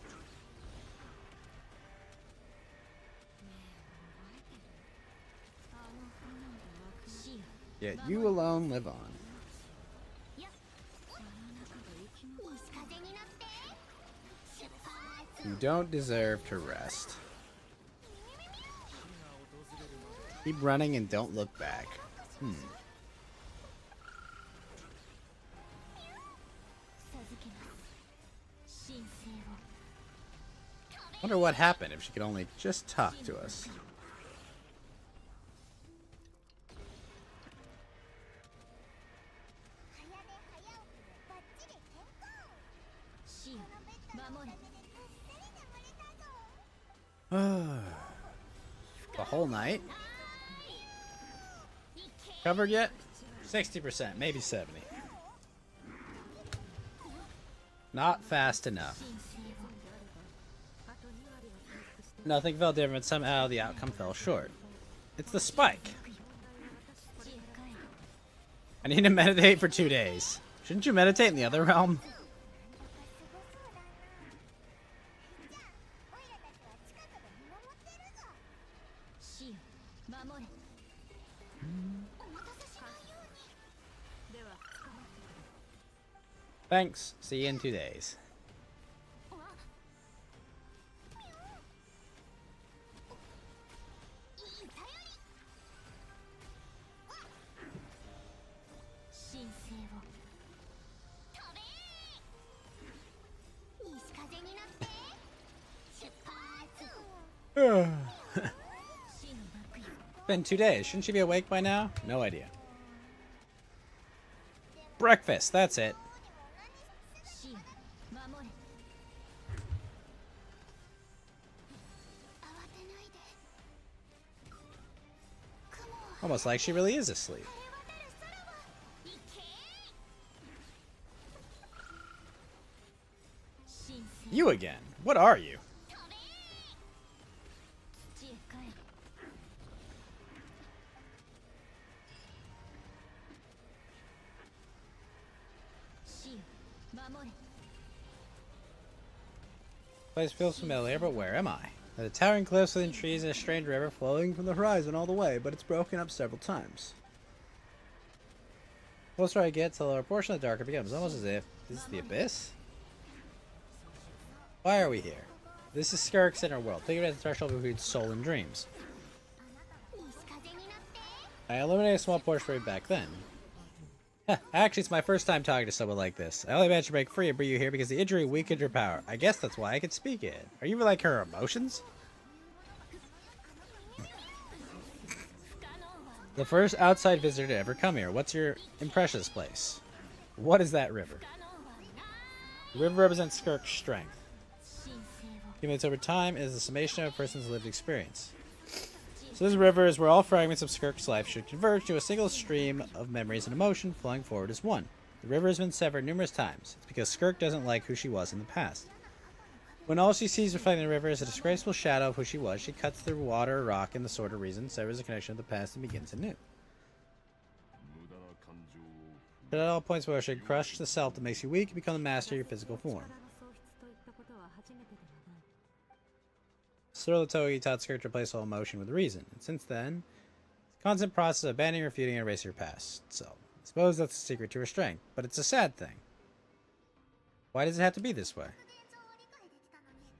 Yet you alone live on. You don't deserve to rest. Keep running and don't look back. Wonder what happened if she could only just talk to us. The whole night? Covered yet? 60%, maybe 70. Not fast enough. Nothing felt different. Somehow the outcome fell short. It's the spike. I need to meditate for 2 days. Shouldn't you meditate in the other realm? Thanks. See you in 2 days. Been 2 days. Shouldn't she be awake by now? No idea. Breakfast. That's it. Almost like she really is asleep. You again. What are you? Place feels familiar, but where am I? There's a towering cliffs within trees and a strange river flowing from the horizon all the way, but it's broken up several times. The closer I get to the lower portion, the darker it becomes, almost as if this is the abyss? Why are we here? This is Skirk's inner world. Think of it as the threshold between soul and dreams. I eliminated a small portion for you back then. Actually, it's my first time talking to someone like this. I only managed to break free and bring you here because the injury weakened her power. I guess that's why I could speak it. Are you like her emotions? The first outside visitor to ever come here. What's your impression of this place? What is that river? The river represents Skirk's strength. Accumulates over time is the summation of a person's lived experience. So this river is where all fragments of Skirk's life should converge to a single stream of memories and emotion flowing forward as one. The river has been severed numerous times. It's because Skirk doesn't like who she was in the past. When all she sees reflecting the river is a disgraceful shadow of who she was, she cuts through water or rock in the sword of reason, severs the connection with the past, and begins anew. But at all points where she crush the self that makes you weak, you become the master of your physical form. Surlatogi taught Skirk to replace all emotion with reason, and since then, it's a constant process of abandoning, refuting, and erasing her past. So, I suppose that's the secret to her strength, but it's a sad thing. Why does it have to be this way?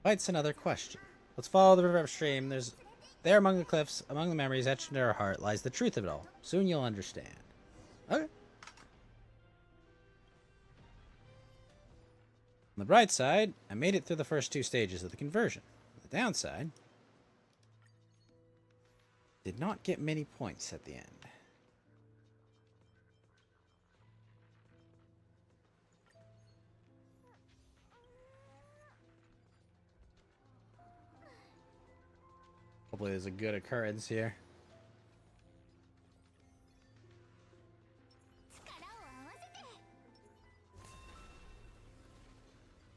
That's another question. Let's follow the river upstream. There among the cliffs, among the memories etched into her heart, lies the truth of it all. Soon you'll understand. Okay. On the bright side, I made it through the first 2 stages of the conversion. On the downside, did not get many points at the end. Hopefully there's a good occurrence here.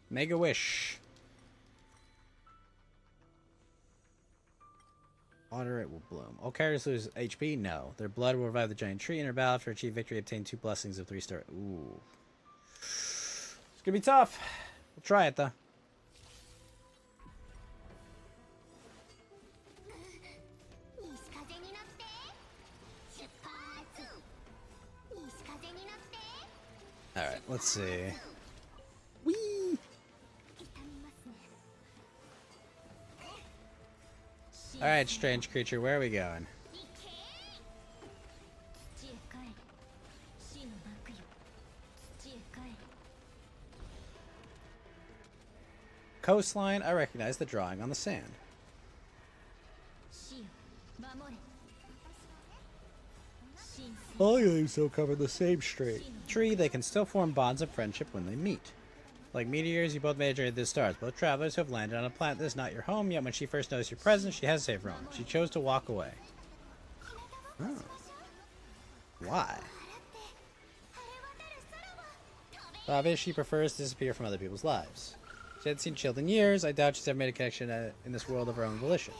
Make a wish. Water, it will bloom. All characters lose HP? No. Their blood will revive the giant tree in her battle. After achieve victory, obtain 2 blessings of 3-star. Ooh. It's gonna be tough. We'll try it though. Alright, let's see. Whee! Alright, strange creature, where are we going? Coastline, I recognize the drawing on the sand. All you still cover the same street. Tree, they can still form bonds of friendship when they meet. Like meteors, you both made a journey to the stars. Both travelers who have landed on a planet that is not your home, yet when she first noticed your presence, she hesitated for a moment. She chose to walk away. Oh. Why? Obviously, she prefers to disappear from other people's lives. She hadn't seen Chilled in years. I doubt she's ever made a connection in this world of her own volition.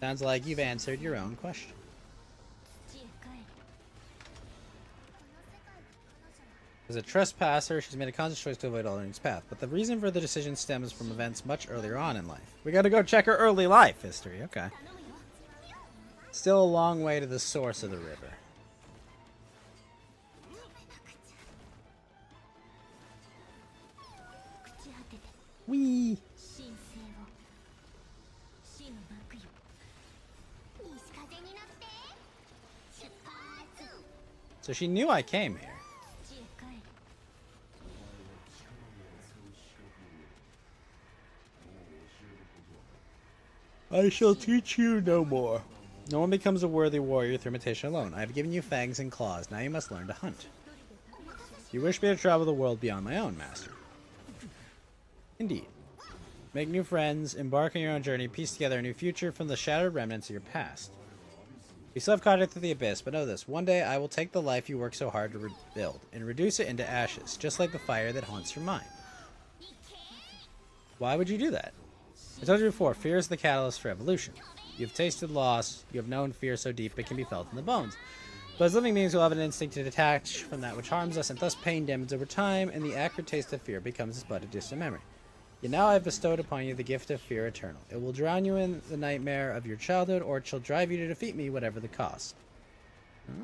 Sounds like you've answered your own question. As a trespasser, she's made a conscious choice to avoid Aldrin's path, but the reason for the decision stems from events much earlier on in life. We gotta go check her early life history, okay. Still a long way to the source of the river. Whee! So she knew I came here. I shall teach you no more. No one becomes a worthy warrior through imitation alone. I have given you fangs and claws. Now you must learn to hunt. You wish me to travel the world beyond my own, master. Indeed. Make new friends, embark on your own journey, piece together a new future from the shattered remnants of your past. You still have contact with the abyss, but know this. One day I will take the life you work so hard to rebuild and reduce it into ashes, just like the fire that haunts your mind. Why would you do that? I told you before, fear is the catalyst for evolution. You have tasted loss, you have known fear so deep it can be felt in the bones. But as living beings, we'll have an instinct to detach from that which harms us, and thus pain dampens over time, and the acrid taste of fear becomes but a distant memory. Yet now I have bestowed upon you the gift of fear eternal. It will drown you in the nightmare of your childhood, or it shall drive you to defeat me, whatever the cost. Ah.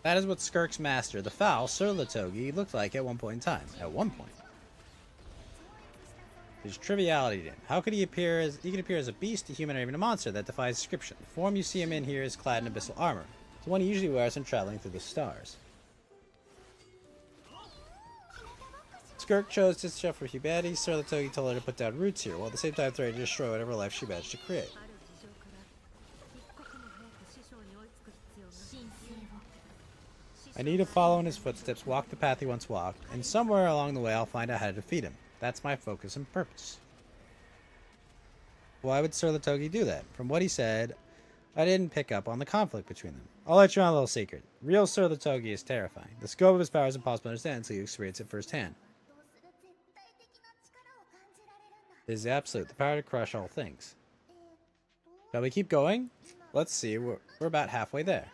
That is what Skirk's master, the foul Surlatogi, looked like at one point in time. At one point. There's triviality to him. How could he appear as a beast, a human, or even a monster that defies description? The form you see him in here is clad in abyssal armor. It's the one he usually wears when traveling through the stars. Skirk chose to suffer for humanity. Surlatogi told her to put down roots here, while at the same time threatening to destroy whatever life she managed to create. I need to follow in his footsteps, walk the path he once walked, and somewhere along the way I'll find out how to defeat him. That's my focus and purpose. Why would Sir Latogi do that? From what he said, I didn't pick up on the conflict between them. I'll let you on a little secret. Real Sir Latogi is terrifying. The scope of his power is impossible to understand until you experience it firsthand. It is absolute, the power to crush all things. Shall we keep going? Let's see, we're about halfway there.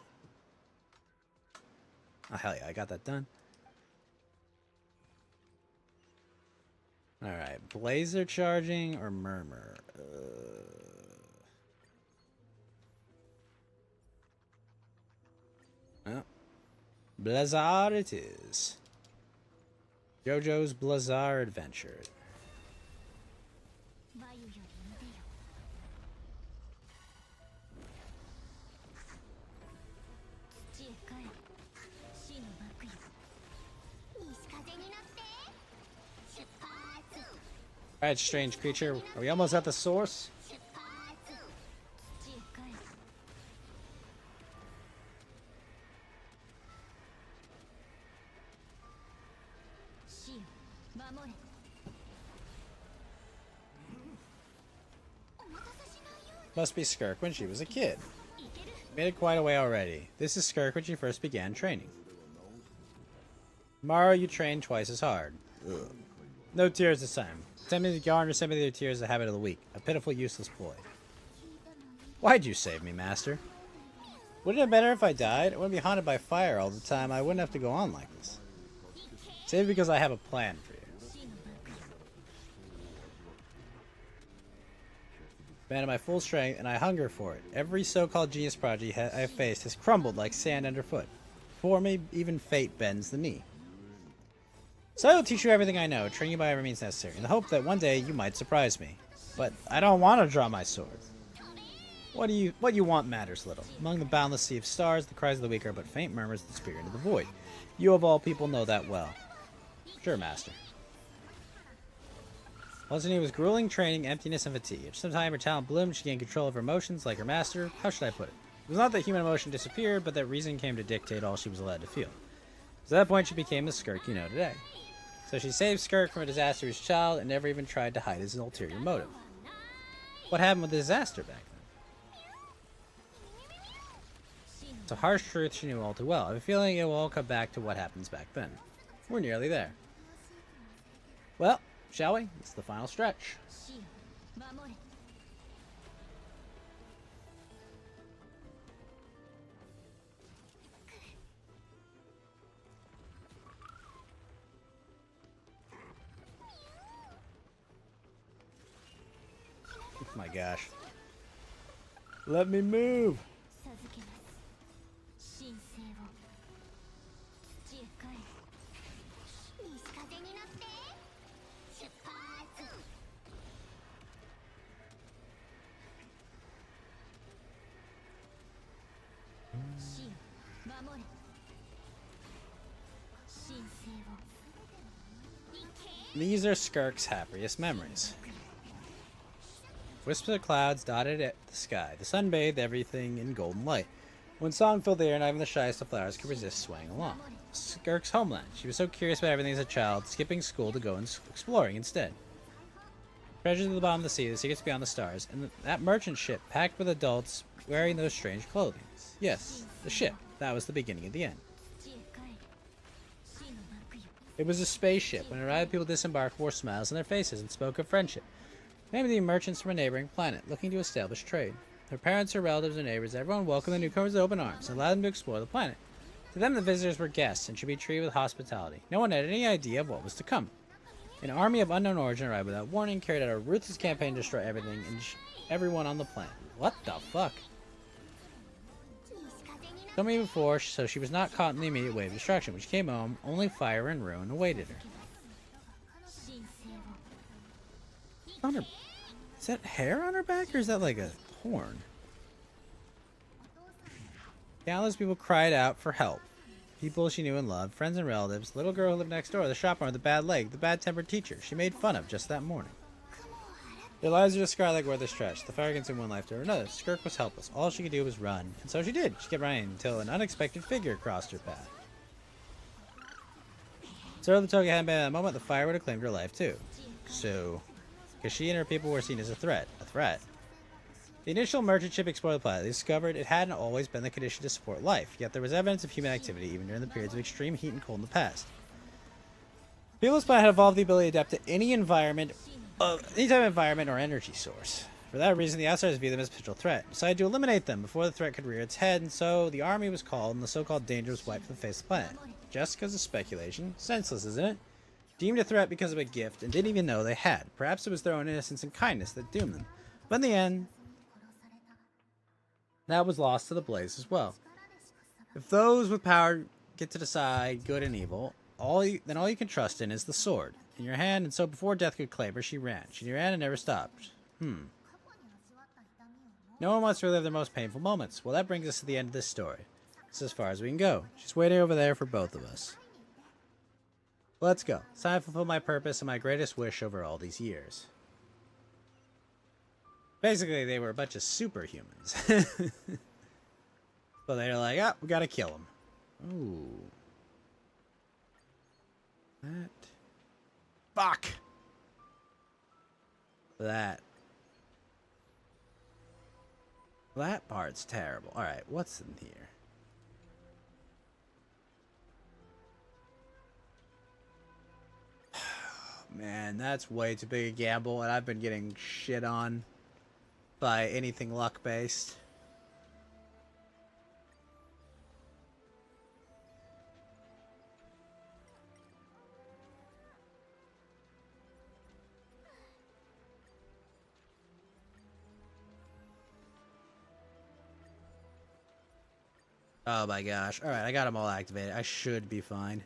Oh, hell yeah, I got that done. Alright, Blazer charging or Murmur? Oh. Blazar it is. JoJo's Blazar Adventure. Alright, strange creature. Are we almost at the source? Must be Skirk when she was a kid. Made it quite a way already. This is Skirk when she first began training. Tomorrow you train twice as hard. Ugh. No tears this time. Send me the yarn or send me the tears, the habit of the week. A pitiful, useless ploy. Why'd you save me, Master? Wouldn't it be better if I died? I wouldn't be haunted by fire all the time. I wouldn't have to go on like this. Save because I have a plan for you. Man of my full strength, and I hunger for it. Every so-called genius project I have faced has crumbled like sand underfoot. For me, even fate bends the knee. So I will teach you everything I know, train you by every means necessary, in the hope that one day you might surprise me. But I don't want to draw my sword. What you want matters little. Among the boundless sea of stars, the cries of the weak are but faint murmurs of the spirit of the void. You of all people know that well. Sure, Master. Leslie was grueling training, emptiness, and fatigue. If sometime her talent bloomed, she gained control of her emotions like her master. How should I put it? It was not that human emotion disappeared, but that reason came to dictate all she was allowed to feel. So at that point, she became the Skirk you know today. So she saved Skirk from a disastrous child and never even tried to hide his ulterior motive. What happened with the disaster back then? It's a harsh truth she knew all too well. I have a feeling it will all come back to what happens back then. We're nearly there. Well, shall we? It's the final stretch. Oh my gosh. Let me move. These are Skirk's happiest memories. Wisps of clouds dotted at the sky. The sun bathed everything in golden light. When song filled the air, not even the shyest of flowers could resist swaying along. Skirk's homeland. She was so curious about everything as a child, skipping school to go exploring instead. Treasures at the bottom of the sea, the secrets beyond the stars, and that merchant ship packed with adults wearing those strange clothing. Yes, the ship. That was the beginning of the end. It was a spaceship. When it arrived, people disembarked, wore smiles on their faces, and spoke of friendship. Maybe the merchants from a neighboring planet, looking to establish trade. Their parents, their relatives, and neighbors, everyone welcomed the newcomers with open arms and allowed them to explore the planet. To them, the visitors were guests and should be treated with hospitality. No one had any idea of what was to come. An army of unknown origin arrived without warning, carried out a ruthless campaign to destroy everything and everyone on the planet. What the fuck? Told me before, so she was not caught in the immediate wave of destruction. When she came home, only fire and ruin awaited her. On her, is that hair on her back, or is that like a horn? Countless people cried out for help. People she knew and loved, friends and relatives, little girl who lived next door, the shop owner with the bad leg, the bad-tempered teacher she made fun of just that morning. Their lives were described like where they stretched. The fire consumed one life to another. Skirk was helpless. All she could do was run. And so she did. She kept running until an unexpected figure crossed her path. Sir Latogi hadn't been at that moment, the fire would have claimed her life too. So, because she and her people were seen as a threat. A threat? The initial merchant ship explored the planet. They discovered it hadn't always been the condition to support life, yet there was evidence of human activity even during the periods of extreme heat and cold in the past. People on this planet had evolved the ability to adapt to any environment, any type of environment or energy source. For that reason, the outsiders viewed them as a potential threat, decided to eliminate them before the threat could rear its head, and so the army was called, and the so-called danger was wiped from the face of the planet. Just because of speculation. Senseless, isn't it? Deemed a threat because of a gift, and didn't even know they had. Perhaps it was their own innocence and kindness that doomed them. But in the end, that was lost to the blaze as well. If those with power get to decide good and evil, then all you can trust in is the sword in your hand, and so before death could claim her, she ran. She ran and never stopped. No one wants to relive their most painful moments. Well, that brings us to the end of this story. It's as far as we can go. She's waiting over there for both of us. Let's go. It's time to fulfill my purpose and my greatest wish over all these years. Basically, they were a bunch of superhumans. So they're like, we gotta kill them. Ooh. That. Fuck! That. That part's terrible. Alright, what's in here? Man, that's way too big a gamble, and I've been getting shit on by anything luck-based. Oh my gosh. Alright, I got them all activated. I should be fine.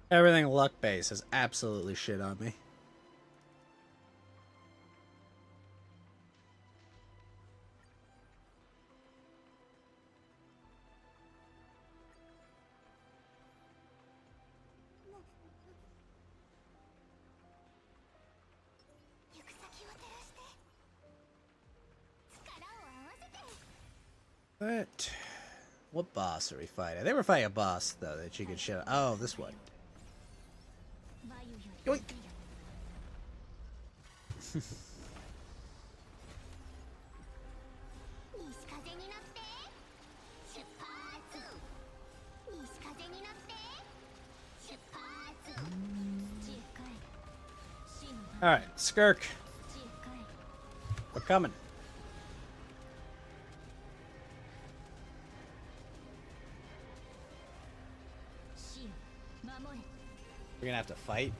Everything luck-based has absolutely shit on me. What boss are we fighting? They were fighting a boss, though, that you could shit on. Oh, this one. Yoink! Alright, Skirk. We're coming. We're gonna have to fight.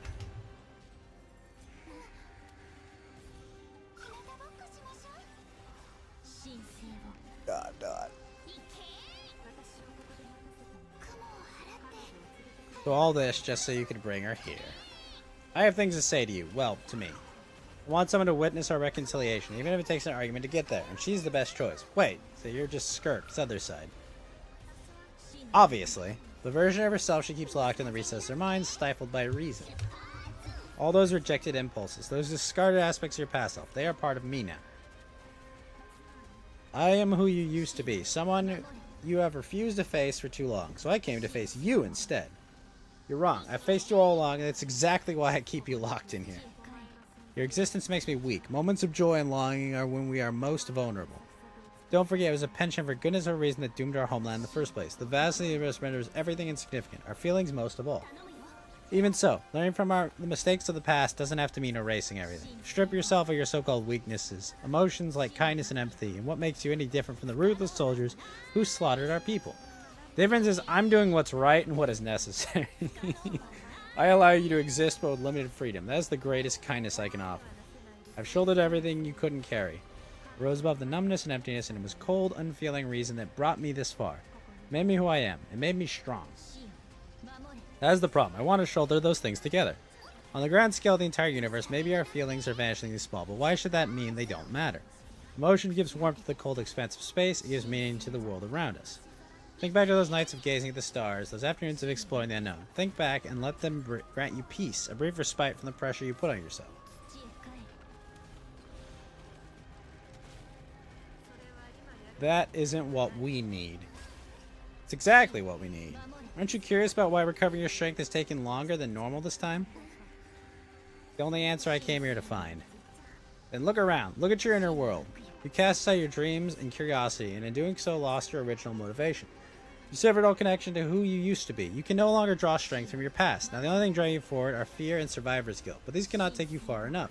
God. So all this just so you could bring her here. I have things to say to you. Well, to me. I want someone to witness our reconciliation, even if it takes an argument to get there, and she's the best choice. Wait, so you're just Skirk's other side. Obviously. The version of herself she keeps locked in the recesses of her mind, stifled by reason. All those rejected impulses, those discarded aspects of your past self, they are part of me now. I am who you used to be, someone you have refused to face for too long, so I came to face you instead. You're wrong. I've faced you all along, and that's exactly why I keep you locked in here. Your existence makes me weak. Moments of joy and longing are when we are most vulnerable. Don't forget, it was a penchant for goodness or reason that doomed our homeland in the first place. The vastness of the universe renders everything insignificant, our feelings most of all. Even so, learning from the mistakes of the past doesn't have to mean erasing everything. Strip yourself of your so-called weaknesses, emotions like kindness and empathy, and what makes you any different from the ruthless soldiers who slaughtered our people. The difference is I'm doing what's right and what is necessary. I allow you to exist but with limited freedom. That is the greatest kindness I can offer. I've shouldered everything you couldn't carry. It rose above the numbness and emptiness, and it was cold, unfeeling reason that brought me this far. It made me who I am. It made me strong. That is the problem. I want to shoulder those things together. On the grand scale of the entire universe, maybe our feelings are vanishingly small, but why should that mean they don't matter? Emotion gives warmth to the cold expanse of space. It gives meaning to the world around us. Think back to those nights of gazing at the stars, those afternoons of exploring the unknown. Think back and let them grant you peace, a brief respite from the pressure you put on yourself. That isn't what we need. It's exactly what we need. Aren't you curious about why recovering your strength has taken longer than normal this time? The only answer I came here to find. Then look around. Look at your inner world. You cast aside your dreams and curiosity, and in doing so lost your original motivation. You severed all connection to who you used to be. You can no longer draw strength from your past. Now the only thing driving you forward are fear and survivor's guilt, but these cannot take you far enough.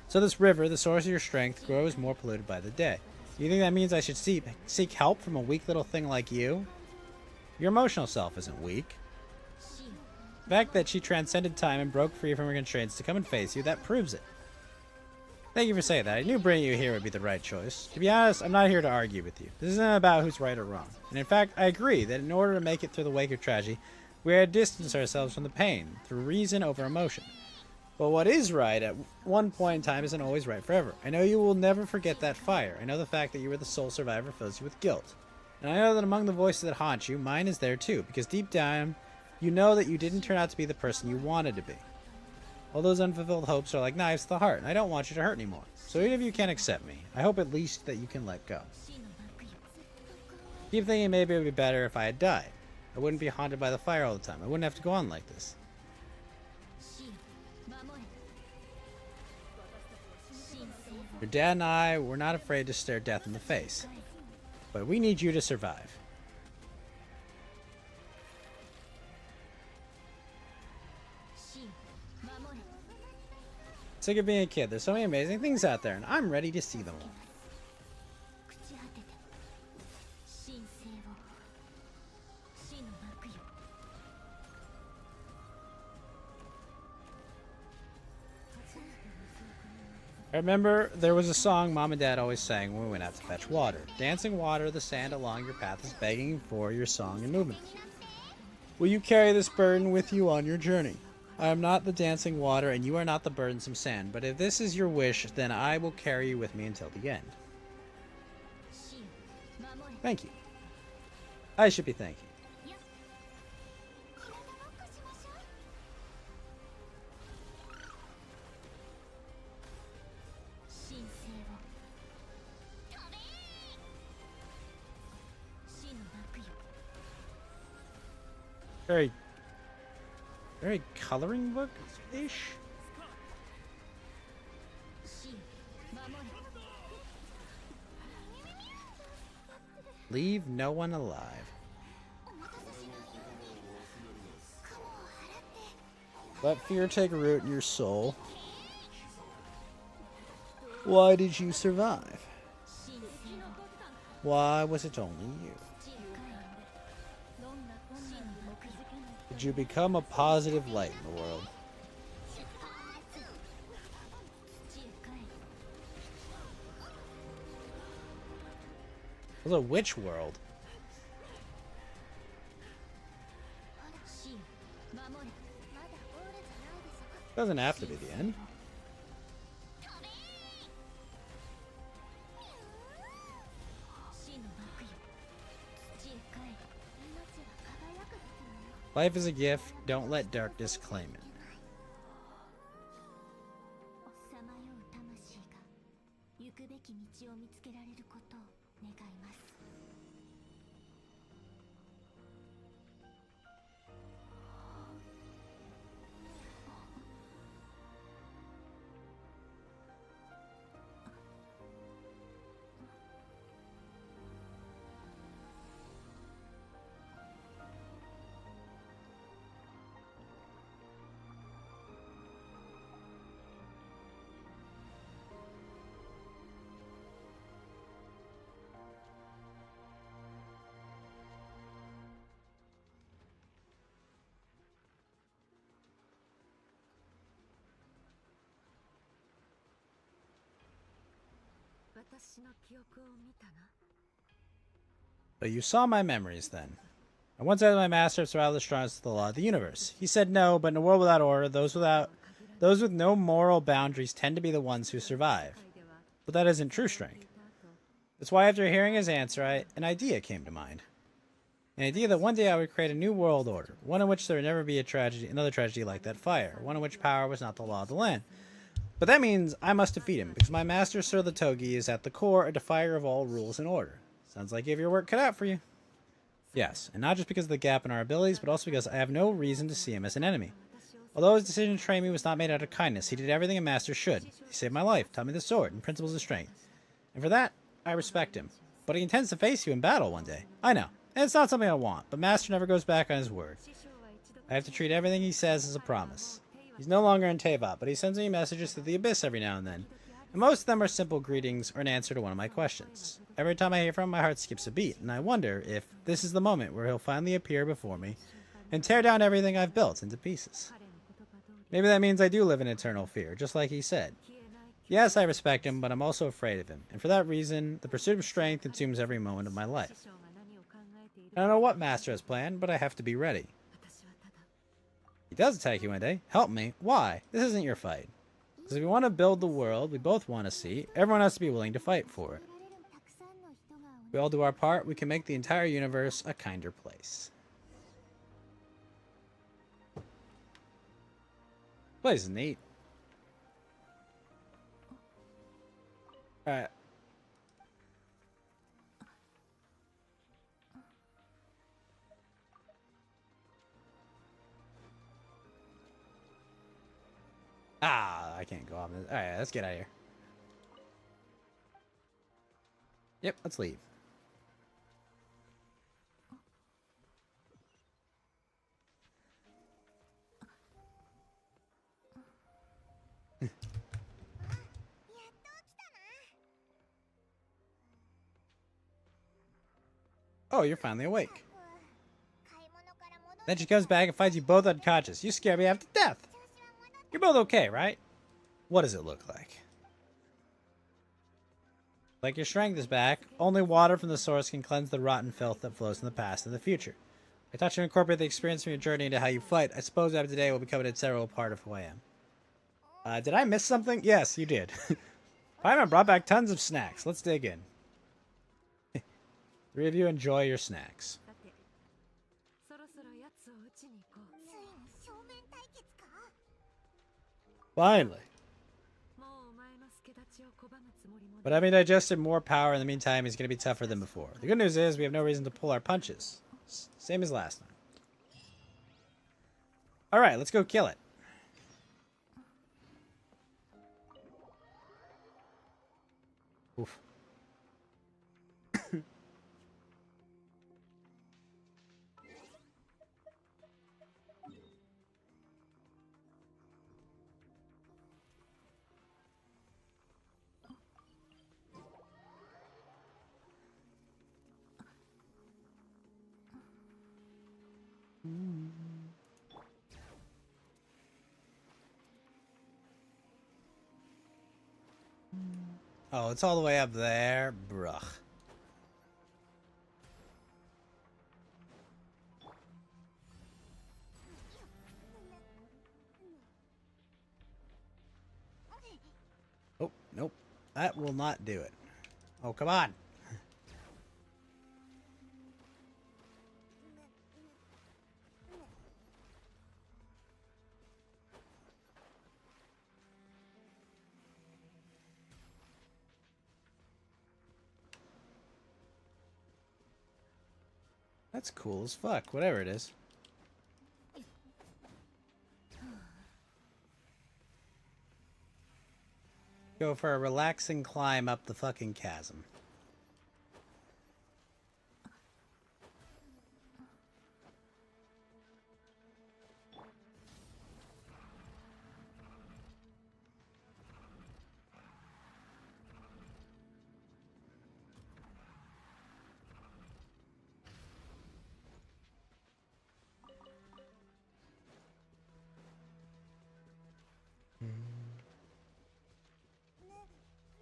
So this river, the source of your strength, grows more polluted by the day. You think that means I should seek help from a weak little thing like you? Your emotional self isn't weak. The fact that she transcended time and broke free from her constraints to come and face you, that proves it. Thank you for saying that. I knew bringing you here would be the right choice. To be honest, I'm not here to argue with you. This isn't about who's right or wrong. And in fact, I agree that in order to make it through the wake of tragedy, we are to distance ourselves from the pain, through reason over emotion. But what is right at one point in time isn't always right forever. I know you will never forget that fire. I know the fact that you were the sole survivor fills you with guilt. And I know that among the voices that haunt you, mine is there too, because deep down, you know that you didn't turn out to be the person you wanted to be. All those unfulfilled hopes are like knives to the heart, and I don't want you to hurt anymore. So even if you can't accept me, I hope at least that you can let go. Keep thinking maybe it would be better if I had died. I wouldn't be haunted by the fire all the time. I wouldn't have to go on like this. Your dad and I were not afraid to stare death in the face. But we need you to survive. Sick of being a kid. There's so many amazing things out there, and I'm ready to see them all. I remember there was a song Mom and Dad always sang when we went out to fetch water. Dancing water, the sand along your path is begging for your song and movement. Will you carry this burden with you on your journey? I am not the dancing water, and you are not the burdensome sand, but if this is your wish, then I will carry you with me until the end. Thank you. I should be thanking you. Very coloring book-ish? Leave no one alive. Let fear take root in your soul. Why did you survive? Why was it only you? Did you become a positive light in the world? It was a witch world. Doesn't have to be the end. Life is a gift. Don't let darkness claim it. But you saw my memories then. I once asked my master if survival is strongest to the law of the universe. He said no, but in a world without order, those with no moral boundaries tend to be the ones who survive. But that isn't true strength. That's why after hearing his answer, an idea came to mind. An idea that one day I would create a new world order, one in which there would never be another tragedy like that fire, one in which power was not the law of the land. But that means I must defeat him, because my master Sir the Togi is at the core a defier of all rules and order. Sounds like you have your work cut out for you. Yes, and not just because of the gap in our abilities, but also because I have no reason to see him as an enemy. Although his decision to train me was not made out of kindness, he did everything a master should. He saved my life, taught me the sword and principles of strength. And for that, I respect him. But he intends to face you in battle one day. I know, and it's not something I want, but master never goes back on his word. I have to treat everything he says as a promise. He's no longer in Teyvat, but he sends me messages through the Abyss every now and then. And most of them are simple greetings or an answer to one of my questions. Every time I hear from him, my heart skips a beat, and I wonder if this is the moment where he'll finally appear before me and tear down everything I've built into pieces. Maybe that means I do live in eternal fear, just like he said. Yes, I respect him, but I'm also afraid of him, and for that reason, the pursuit of strength consumes every moment of my life. I don't know what Master has planned, but I have to be ready. He does attack you one day. Help me. Why? This isn't your fight. Because if we want to build the world we both want to see, everyone has to be willing to fight for it. If we all do our part, we can make the entire universe a kinder place. Place is neat. Alright. Ah, I can't go off this. Alright, let's get out of here. Yep, let's leave. Oh, you're finally awake. Then she comes back and finds you both unconscious. You scare me half to death. You're both okay, right? What does it look like? Like your strength is back, only water from the source can cleanse the rotten filth that flows from the past and the future. I thought you incorporate the experience from your journey into how you fight. I suppose after today will become an integral part of who I am. Did I miss something? Yes, you did. Paimon brought back tons of snacks. Let's dig in. Three of you enjoy your snacks. Finally. But having digested more power in the meantime, he's going to be tougher than before. The good news is we have no reason to pull our punches. Same as last time. Alright, let's go kill it. Oof. Oh, it's all the way up there? Bruh. Oh, nope. That will not do it. Oh, come on. That's cool as fuck, whatever it is. Go for a relaxing climb up the fucking chasm.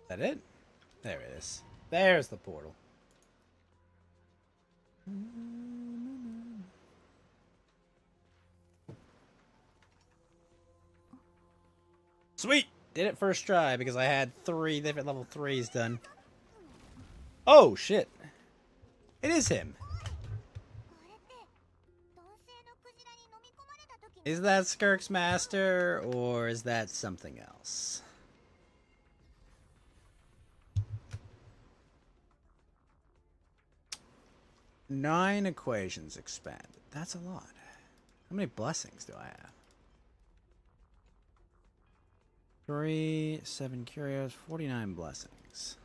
Is that it? There it is. There's the portal. Sweet! Did it first try because I had 3 different level 3s done. Oh, shit. It is him. Is that Skirk's master, or is that something else? 9 equations expanded. That's a lot. How many blessings do I have? 3, 7 curios, 49 blessings.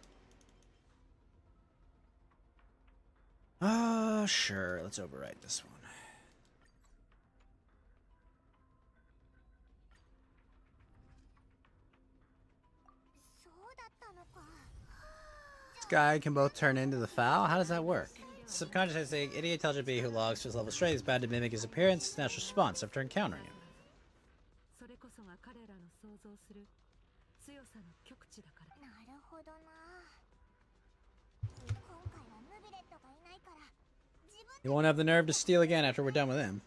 Sure. Let's overwrite this one. This guy can both turn into the foul? How does that work? Subconscious is the idiot intelligent being who logs to his level strength is bound to mimic his appearance, his natural response after encountering him. He won't have the nerve to steal again after we're done with him.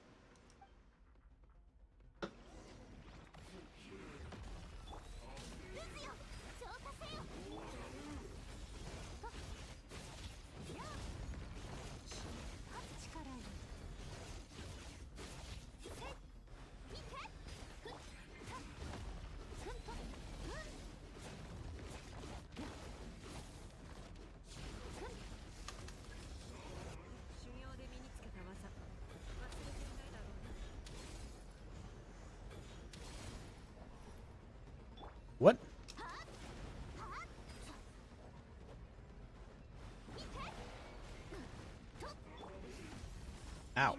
What? Ow.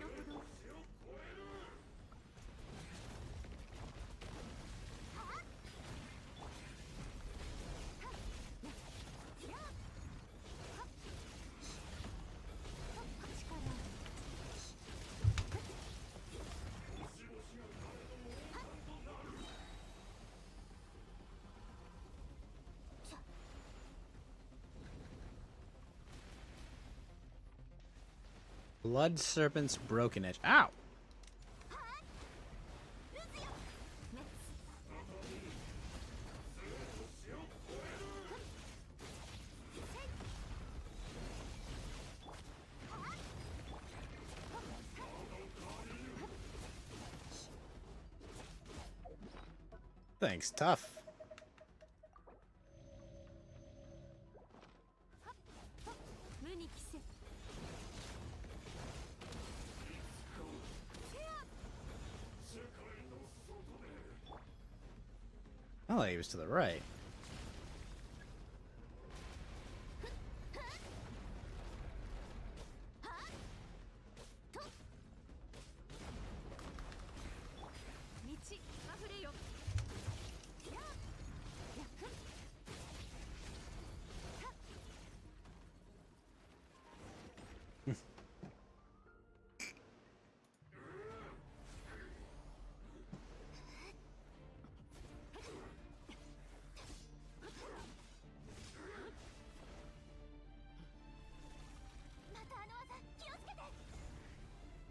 Blood Serpent's Broken Edge. Ow! Thanks, tough. Oh, he was to the right.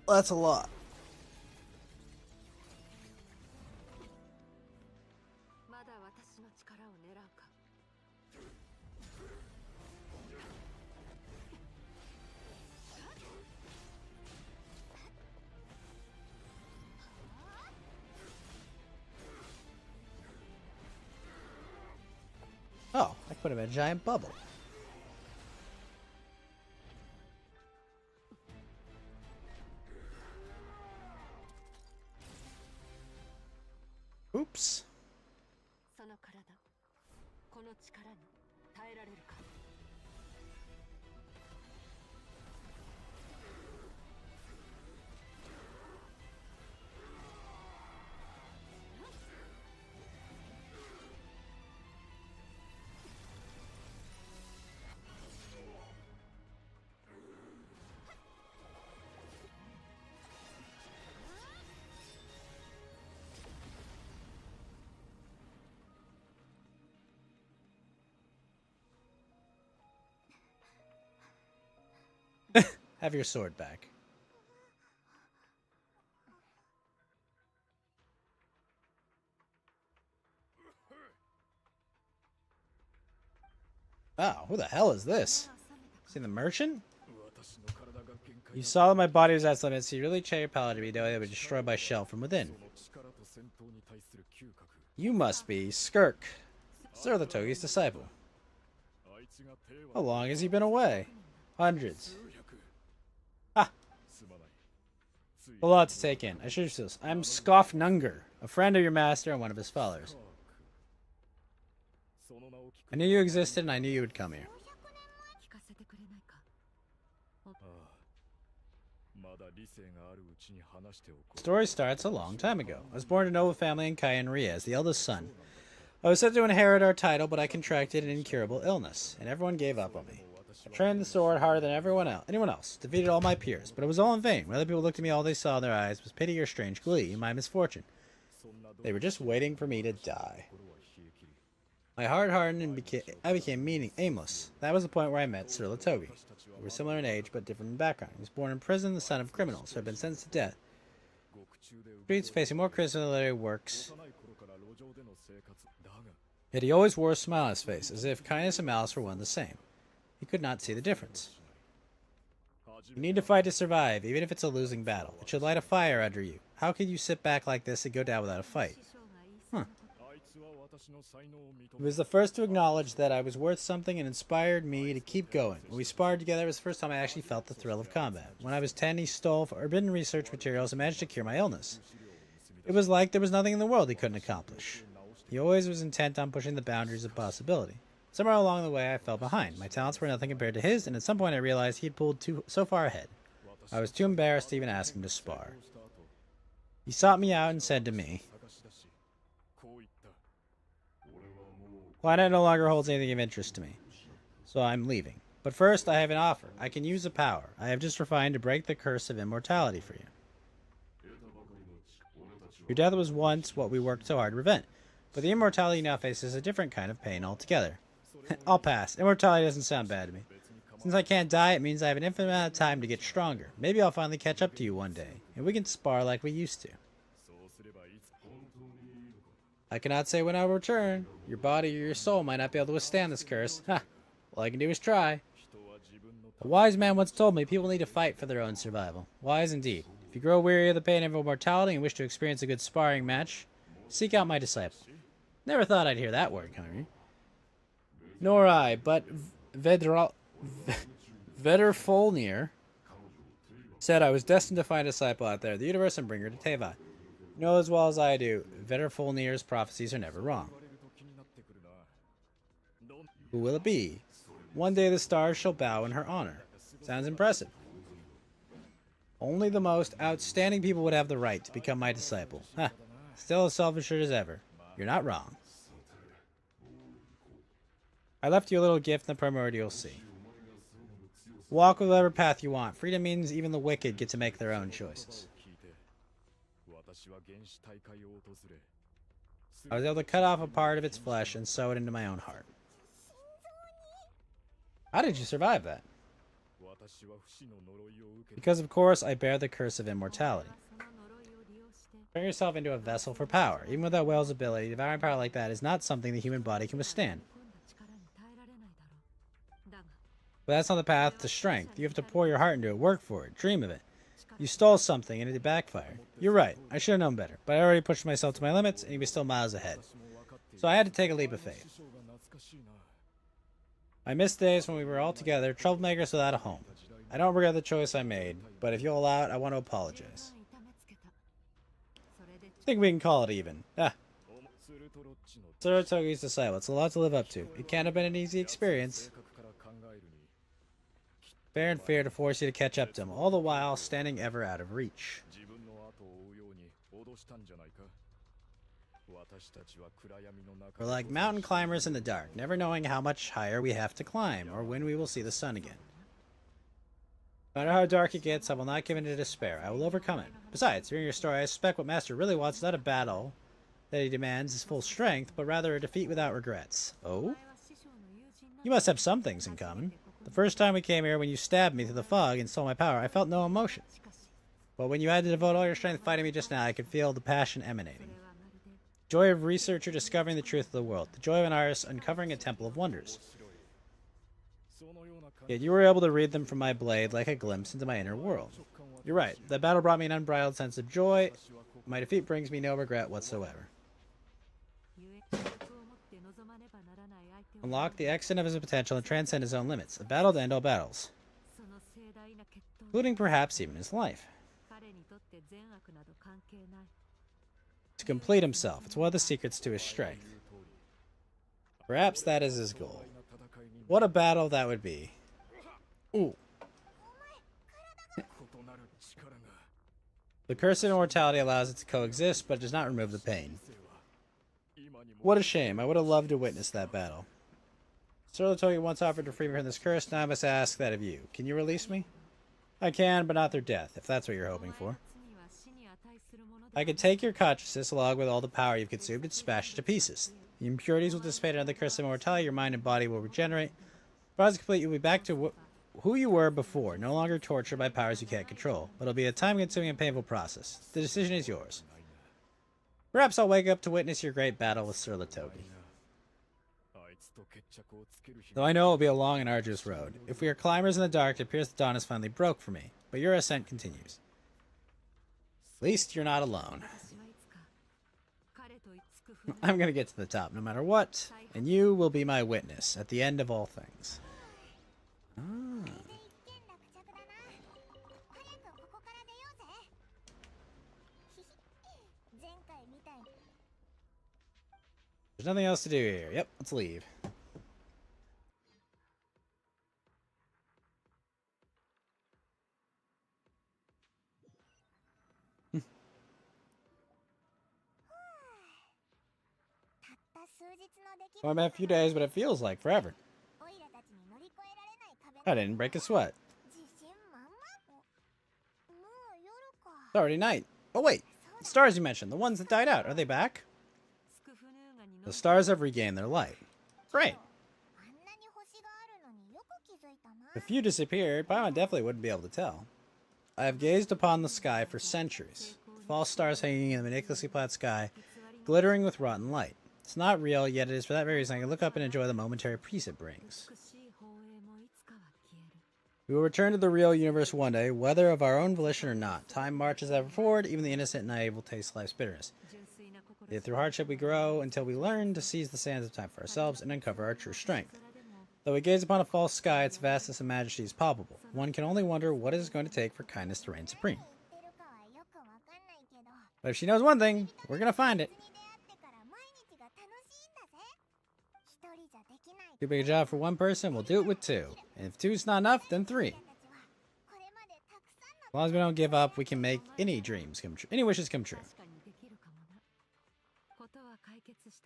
That's a lot. Oh, I put him in a giant bubble. Oops. Have your sword back. Oh, who the hell is this? Is he the merchant? You saw that my body was at its limits, so you really checked your power to be knowing it would be destroyed by shell from within. You must be Skirk, Sir the Togi's disciple. How long has he been away? Hundreds. A lot to take in. I should have this. I'm Skofnunger, a friend of your master and one of his followers. I knew you existed and I knew you would come here. The story starts a long time ago. I was born to a noble family in Cayenne as the eldest son. I was set to inherit our title, but I contracted an incurable illness, and everyone gave up on me. I trained the sword harder than anyone else, defeated all my peers, but it was all in vain. When other people looked at me, all they saw in their eyes was pity or strange glee in my misfortune. They were just waiting for me to die. My heart hardened and I became aimless. That was the point where I met Sir Latogi. We were similar in age, but different in background. He was born in prison, the son of criminals who had been sentenced to death. Streets facing more criticism than literary works. Yet he always wore a smile on his face, as if kindness and malice were one and the same. He could not see the difference. You need to fight to survive, even if it's a losing battle. It should light a fire under you. How could you sit back like this and go down without a fight? He was the first to acknowledge that I was worth something and inspired me to keep going. When we sparred together, it was the first time I actually felt the thrill of combat. When I was 10, he stole forbidden research materials and managed to cure my illness. It was like there was nothing in the world he couldn't accomplish. He always was intent on pushing the boundaries of possibility. Somewhere along the way, I fell behind. My talents were nothing compared to his, and at some point I realized he had pulled so far ahead. I was too embarrassed to even ask him to spar. He sought me out and said to me, "Planet no longer holds anything of interest to me, so I'm leaving. But first, I have an offer. I can use a power I have just refined to break the curse of immortality for you. Your death was once what we worked so hard to prevent, but the immortality you now face is a different kind of pain altogether." I'll pass. Immortality doesn't sound bad to me. Since I can't die, it means I have an infinite amount of time to get stronger. Maybe I'll finally catch up to you one day, and we can spar like we used to. I cannot say when I'll return. Your body or your soul might not be able to withstand this curse. Ha! All I can do is try. A wise man once told me people need to fight for their own survival. Wise indeed. If you grow weary of the pain of immortality and wish to experience a good sparring match, seek out my disciple. Never thought I'd hear that word coming. Nor I, but Vedderfolnir said I was destined to find a disciple out there in the universe and bring her to Teva. You know as well as I do, Vedderfolnir's prophecies are never wrong. Who will it be? One day the stars shall bow in her honor. Sounds impressive. Only the most outstanding people would have the right to become my disciple. Ha! Still as self-assured as ever. You're not wrong. I left you a little gift in the primordial sea. Walk whatever path you want. Freedom means even the wicked get to make their own choices. I was able to cut off a part of its flesh and sew it into my own heart. How did you survive that? Because, of course, I bear the curse of immortality. Turn yourself into a vessel for power. Even without Whale's ability, devouring power like that is not something the human body can withstand. But that's not the path to strength. You have to pour your heart into it, work for it, dream of it. You stole something and it backfired. You're right, I should have known better, but I already pushed myself to my limits and he was still miles ahead. So I had to take a leap of faith. I missed days when we were all together, troublemakers without a home. I don't regret the choice I made, but if you'll allow it, I want to apologize. I think we can call it even. Sir Togi's disciple. It's a lot to live up to. It can't have been an easy experience. Fair and fear to force you to catch up to him, all the while standing ever out of reach. We're like mountain climbers in the dark, never knowing how much higher we have to climb, or when we will see the sun again. No matter how dark it gets, I will not give in to despair. I will overcome it. Besides, hearing your story, I suspect what Master really wants is not a battle that he demands his full strength, but rather a defeat without regrets. Oh? You must have some things in common. The first time we came here, when you stabbed me through the fog and stole my power, I felt no emotion. But when you had to devote all your strength fighting me just now, I could feel the passion emanating. Joy of researcher discovering the truth of the world. The joy of an artist uncovering a temple of wonders. Yet you were able to read them from my blade like a glimpse into my inner world. You're right. That battle brought me an unbridled sense of joy. My defeat brings me no regret whatsoever. Unlock the extent of his potential and transcend his own limits. A battle to end all battles. Including perhaps even his life. To complete himself. It's one of the secrets to his strength. Perhaps that is his goal. What a battle that would be. Ooh. The curse of immortality allows it to coexist, but does not remove the pain. What a shame. I would have loved to witness that battle. Sir Latoya once offered to free me from this curse, now I must ask that of you. Can you release me? I can, but not through death, if that's what you're hoping for. I can take your consciousness along with all the power you've consumed and smash it to pieces. The impurities will dissipate under the curse of immortality, your mind and body will regenerate. The process complete, you'll be back to who you were before, no longer tortured by powers you can't control. But it'll be a time-consuming and painful process. The decision is yours. Perhaps I'll wake up to witness your great battle with Sir Latogi. Though I know it will be a long and arduous road. If we are climbers in the dark, it appears the dawn has finally broke for me. But your ascent continues. At least you're not alone. I'm gonna get to the top no matter what, and you will be my witness at the end of all things. Ah. There's nothing else to do here. Yep, let's leave. Well, I'm a few days, but it feels like forever. I didn't break a sweat. It's already night. Oh wait, the stars you mentioned, the ones that died out, are they back? The stars have regained their light. Great. If you disappeared, Paimon definitely wouldn't be able to tell. I have gazed upon the sky for centuries. False stars hanging in the ridiculously flat sky, glittering with rotten light. It's not real, yet it is for that very reason I can look up and enjoy the momentary peace it brings. We will return to the real universe one day, whether of our own volition or not. Time marches ever forward, even the innocent and naive will taste life's bitterness. Yet through hardship we grow until we learn to seize the sands of time for ourselves and uncover our true strength. Though we gaze upon a false sky, its vastness and majesty is palpable. One can only wonder what it is going to take for kindness to reign supreme. But if she knows one thing, we're going to find it. Too big a job for one person, we'll do it with two. And if two's not enough, then three. As long as we don't give up, we can make any dreams come true, any wishes come true.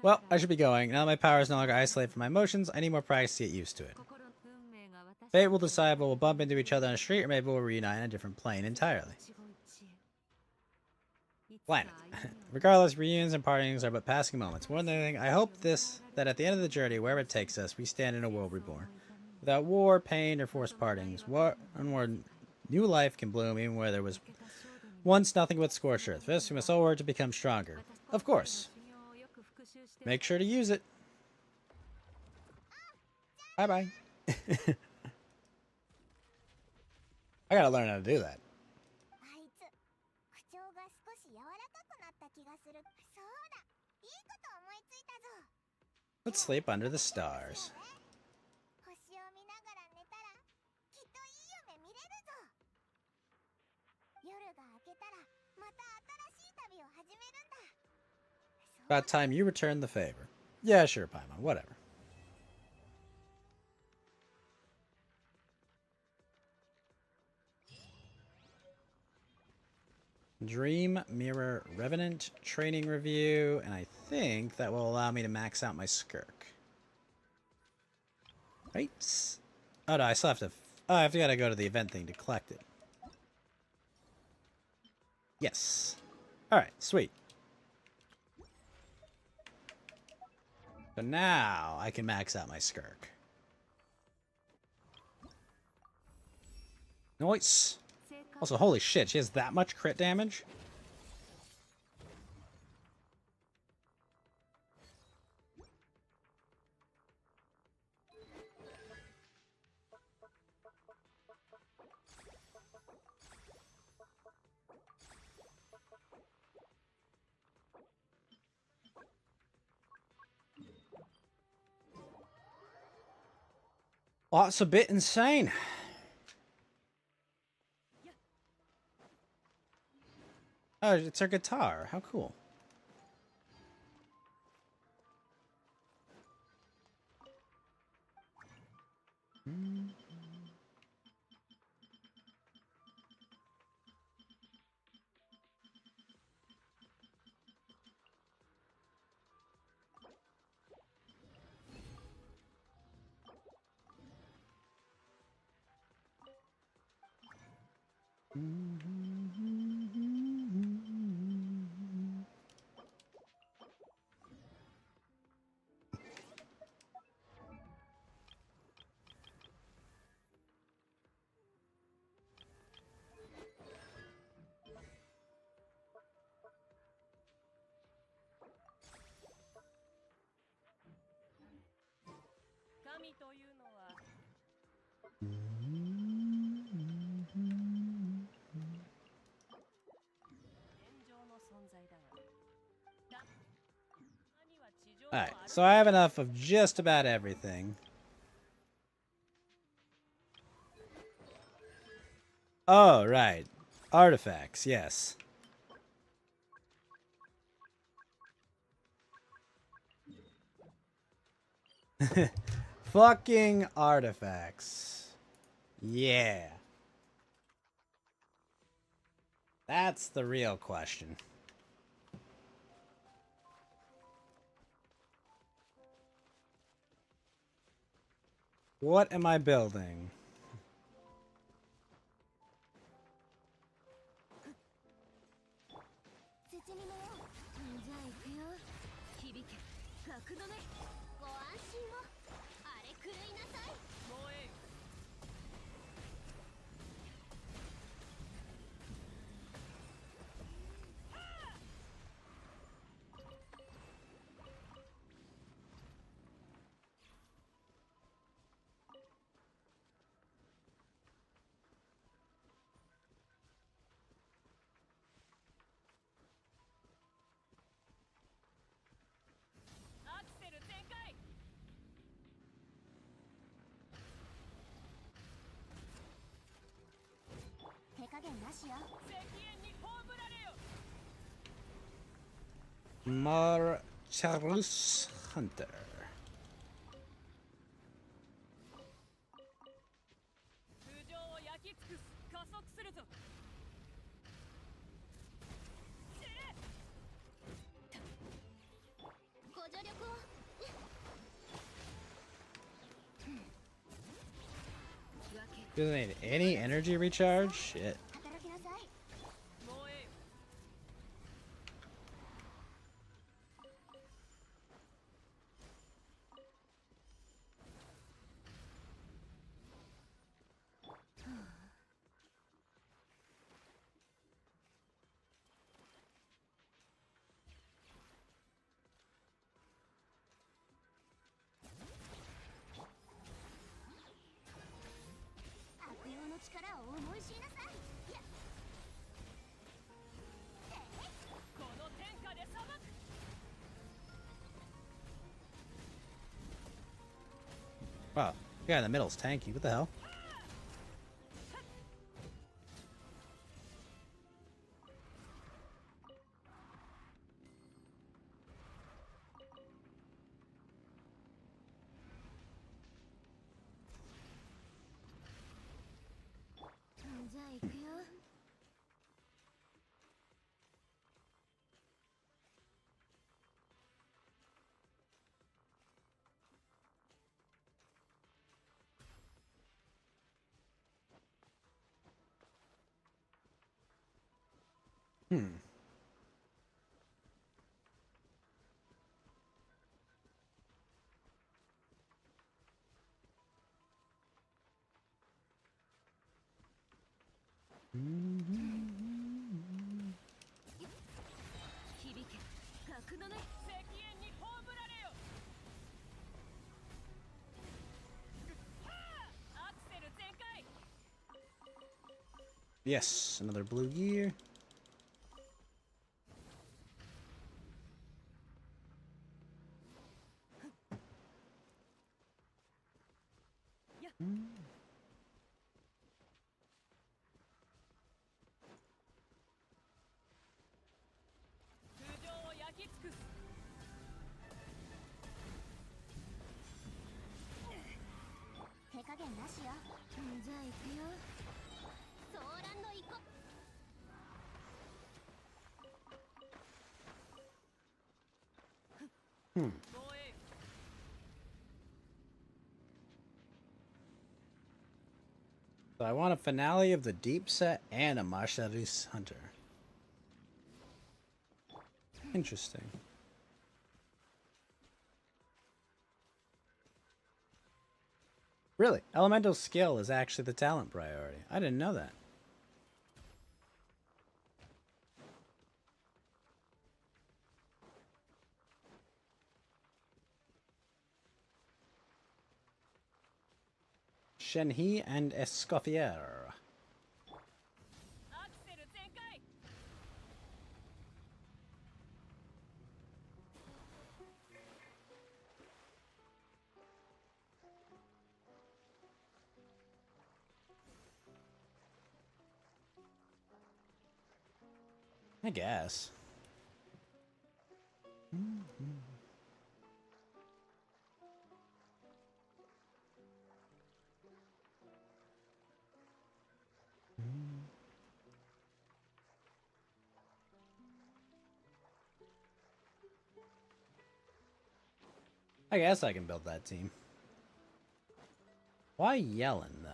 Well, I should be going. Now that my power is no longer isolated from my emotions, I need more practice to get used to it. Fate will decide whether we'll bump into each other on the street or maybe we'll reunite on a different plane entirely. Planet. Regardless, reunions and partings are but passing moments. More than anything, I hope that at the end of the journey, wherever it takes us, we stand in a world reborn. Without war, pain, or forced partings, where new life can bloom even where there was once nothing but scorched earth. For this, we must all work to become stronger. Of course. Make sure to use it. Bye-bye. I gotta learn how to do that. Let's sleep under the stars. About time you return the favor. Yeah, sure, Paimon, whatever. Dream Mirror Revenant training review, and I think that will allow me to max out my Skirk. Right? Oh no, I still have to. Oh, I gotta go to the event thing to collect it. Yes. Alright, sweet. So now I can max out my Skirk. Nice. Also, holy shit, she has that much crit damage? Well, that's a bit insane. Oh, it's her guitar. How cool. Alright, so I have enough of just about everything. Oh, right. Artifacts, yes. Fucking artifacts. Yeah. That's the real question. What am I building? Charles Hunter. Doesn't need any energy recharge? Shit. Wow, the guy in the middle's tanky. What the hell? Hmm. Yes, another blue gear. なしよ。じゃあ行くよ。ソーランの行こ。So I want a finale of the Deep Set and a Masharis Hunter. Interesting. Really? Elemental skill is actually the talent priority. I didn't know that. Shenhe and Escoffier. I guess. I guess I can build that team. Why yelling, though?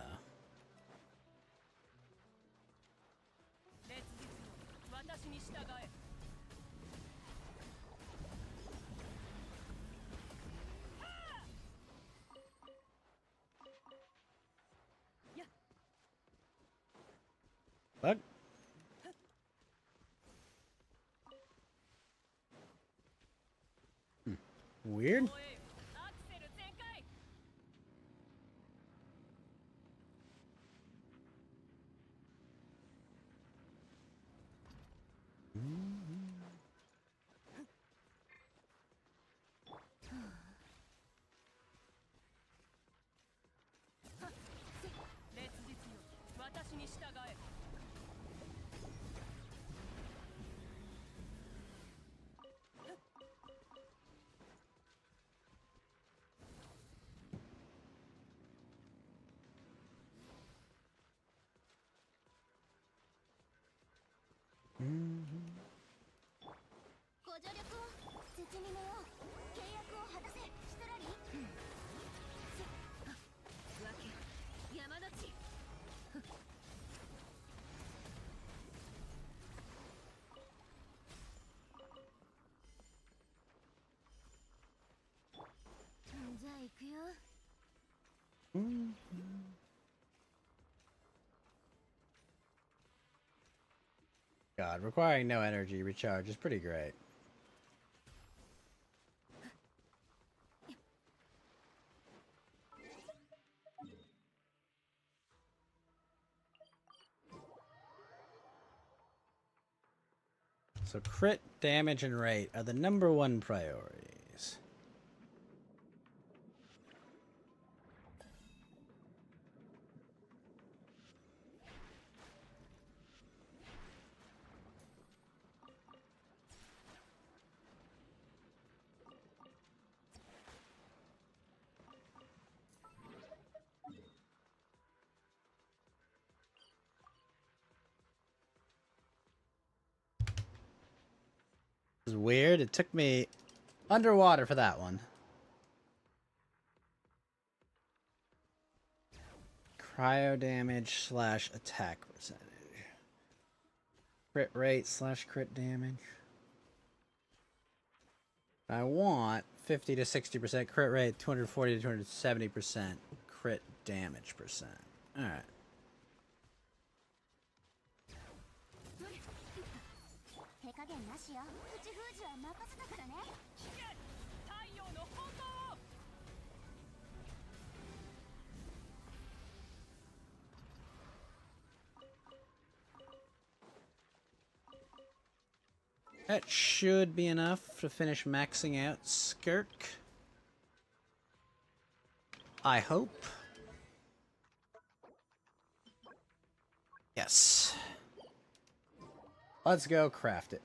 What? Weird? God, requiring no energy recharge is pretty great. So crit, damage, and rate are the #1 priorities. It was weird. It took me underwater for that one. Cryo damage / attack percentage. Crit rate / crit damage. I want 50 to 60% crit rate, 240 to 270% crit damage percent. Alright. That should be enough to finish maxing out Skirk. I hope. Yes. Let's go craft it.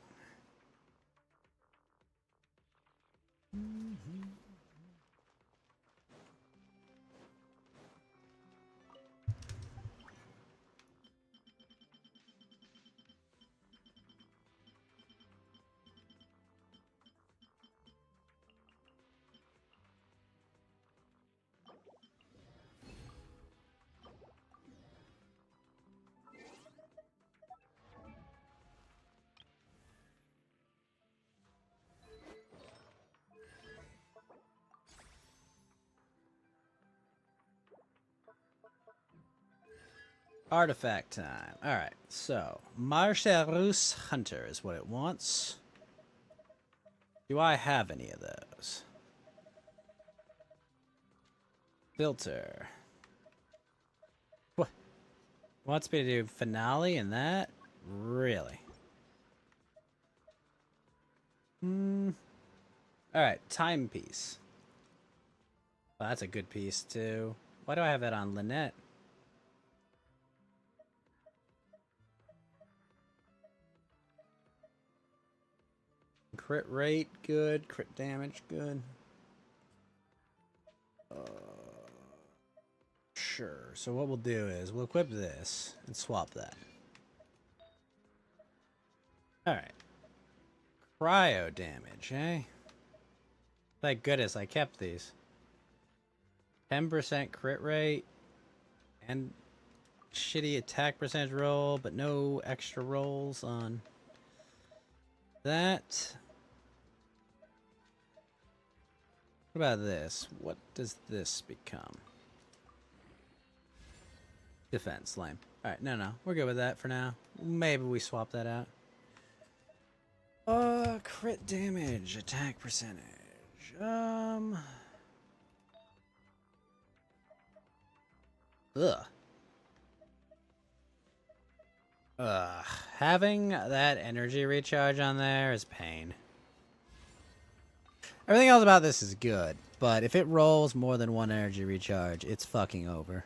Artifact time. Alright, so Marcellus Hunter is what it wants. Do I have any of those? Filter. What? Wants me to do finale and that? Really? Alright, timepiece. Oh, that's a good piece too. Why do I have that on Lynette? Crit rate, good. Crit damage, good. Sure. So what we'll do is we'll equip this and swap that. Alright. Cryo damage, eh? Thank goodness I kept these. 10% crit rate and shitty attack percentage roll, but no extra rolls on that. What about this? What does this become? Defense, lame. Alright, no. We're good with that for now. Maybe we swap that out. Crit damage, attack percentage. Having that energy recharge on there is pain. Everything else about this is good, but if it rolls more than one energy recharge, it's fucking over.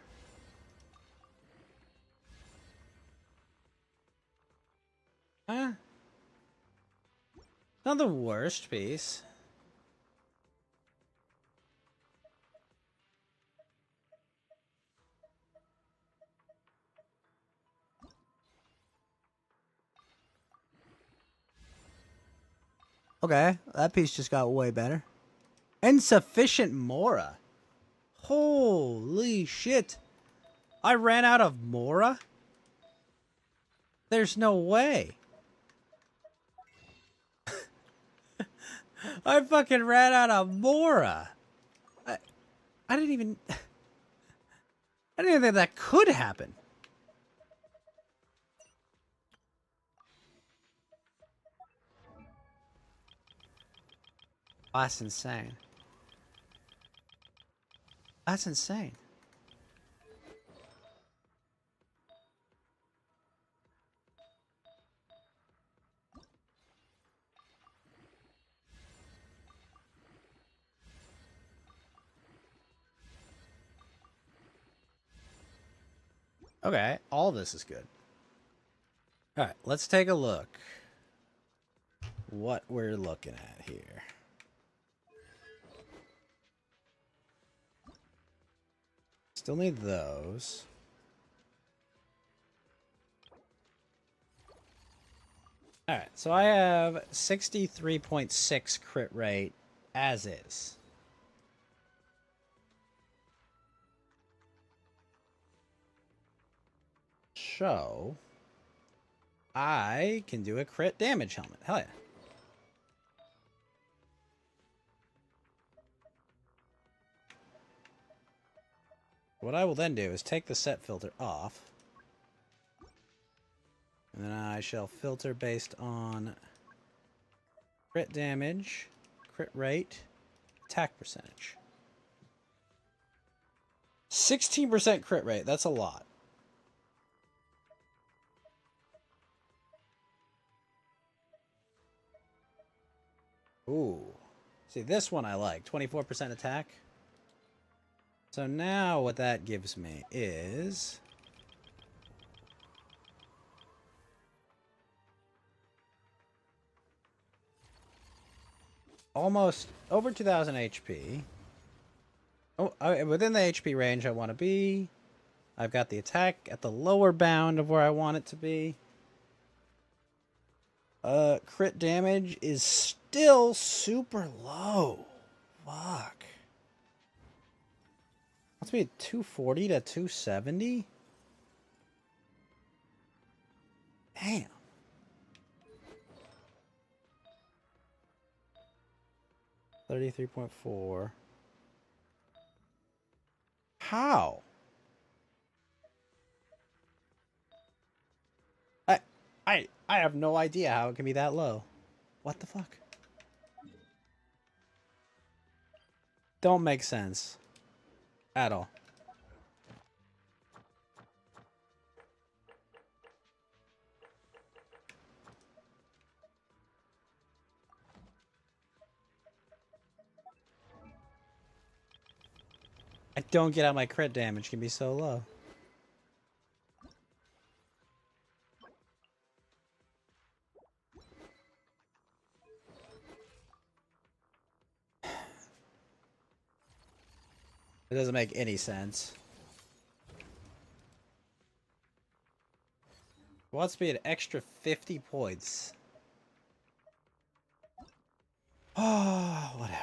Huh? Not the worst piece. Okay, that piece just got way better. Insufficient Mora. Holy shit. I ran out of Mora? There's no way. I fucking ran out of Mora. I didn't even... I didn't even think that could happen. That's insane. That's insane. Okay, all this is good. Alright, let's take a look. What we're looking at here. Still need those. Alright, so I have 63.6 crit rate as is. So, I can do a crit damage helmet. Hell yeah. What I will then do is take the set filter off. And then I shall filter based on crit damage, crit rate, attack percentage. 16% crit rate, that's a lot. Ooh. See, this one I like. 24% attack. So now what that gives me is... almost over 2,000 HP. Oh, within the HP range I want to be. I've got the attack at the lower bound of where I want it to be. Crit damage is still super low. Fuck. Wants me at 240 to 270? Damn. $33.4. How? I have no idea how it can be that low. What the fuck? Don't make sense. At all. I don't get how my crit damage can be so low. It doesn't make any sense. It wants me an extra 50 points. Oh, whatever.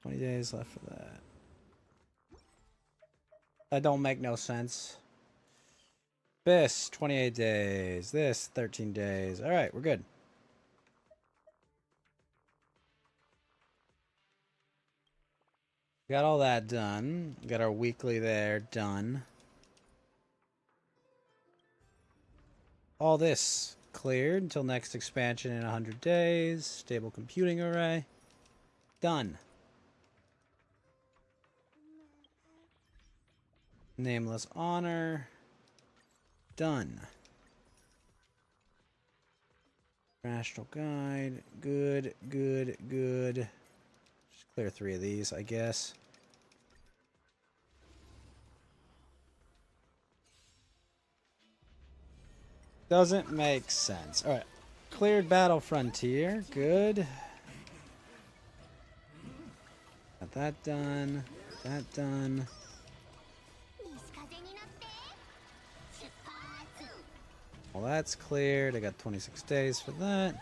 20 days left for that. That don't make no sense. This, 28 days. This, 13 days. Alright, we're good. Got all that done. Got our weekly there done. All this cleared until next expansion in 100 days. Stable computing array. Done. Nameless honor. Done. Rational guide. Good, good, good. Just clear 3 of these, I guess. Doesn't make sense. Alright. Cleared battle frontier. Good. Got that done. That done. Well, that's cleared. I got 26 days for that.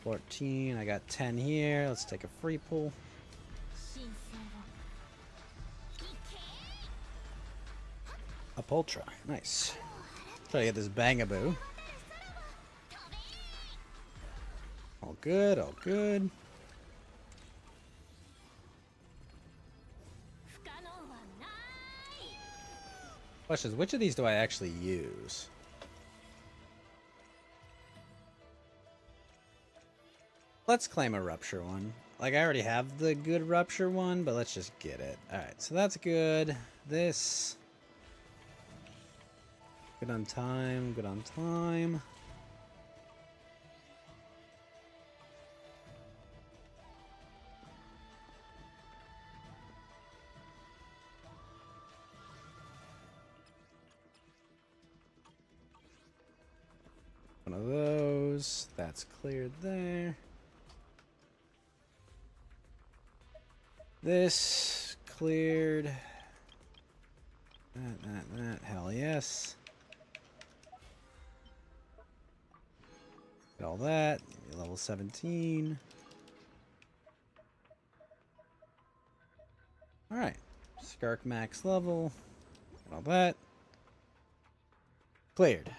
14. I got 10 here. Let's take a free pull. Up ultra. Nice. Try to get this bangaboo. All good, all good. Question is, which of these do I actually use? Let's claim a rupture one. Like, I already have the good rupture one, but let's just get it. Alright, so that's good. This. Good on time, good on time. One of those. That's cleared there. This cleared. That. Hell yes. Get all that. Level 17. Alright. Skirk max level. Get all that. Cleared.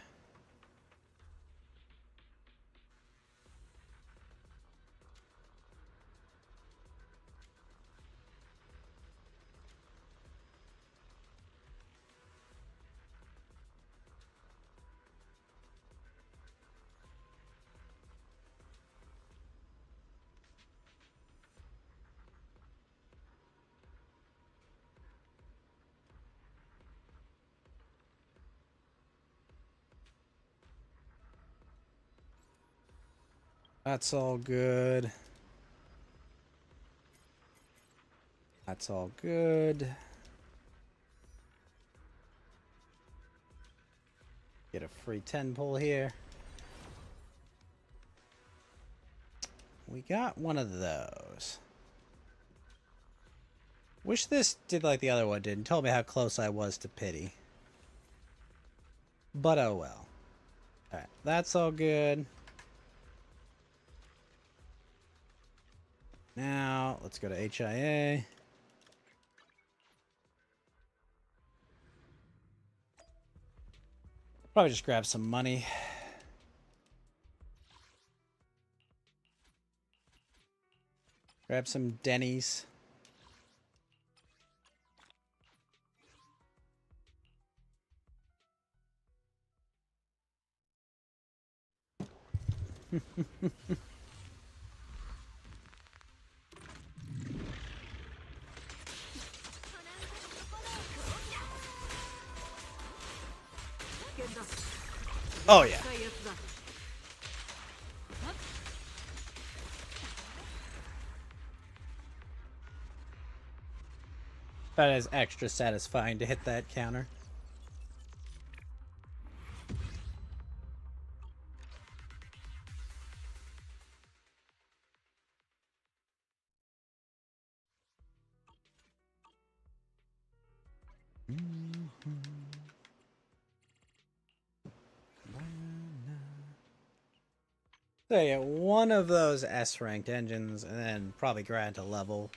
That's all good. That's all good. Get a free 10 pull here. We got one of those. Wish this did like the other one did and told me how close I was to pity. But oh well. Alright, that's all good. Now, let's go to HIA. Probably just grab some money. Grab some Denny's. Oh yeah. That is extra satisfying to hit that counter. So yeah, one of those S-ranked engines, and then probably grant a level.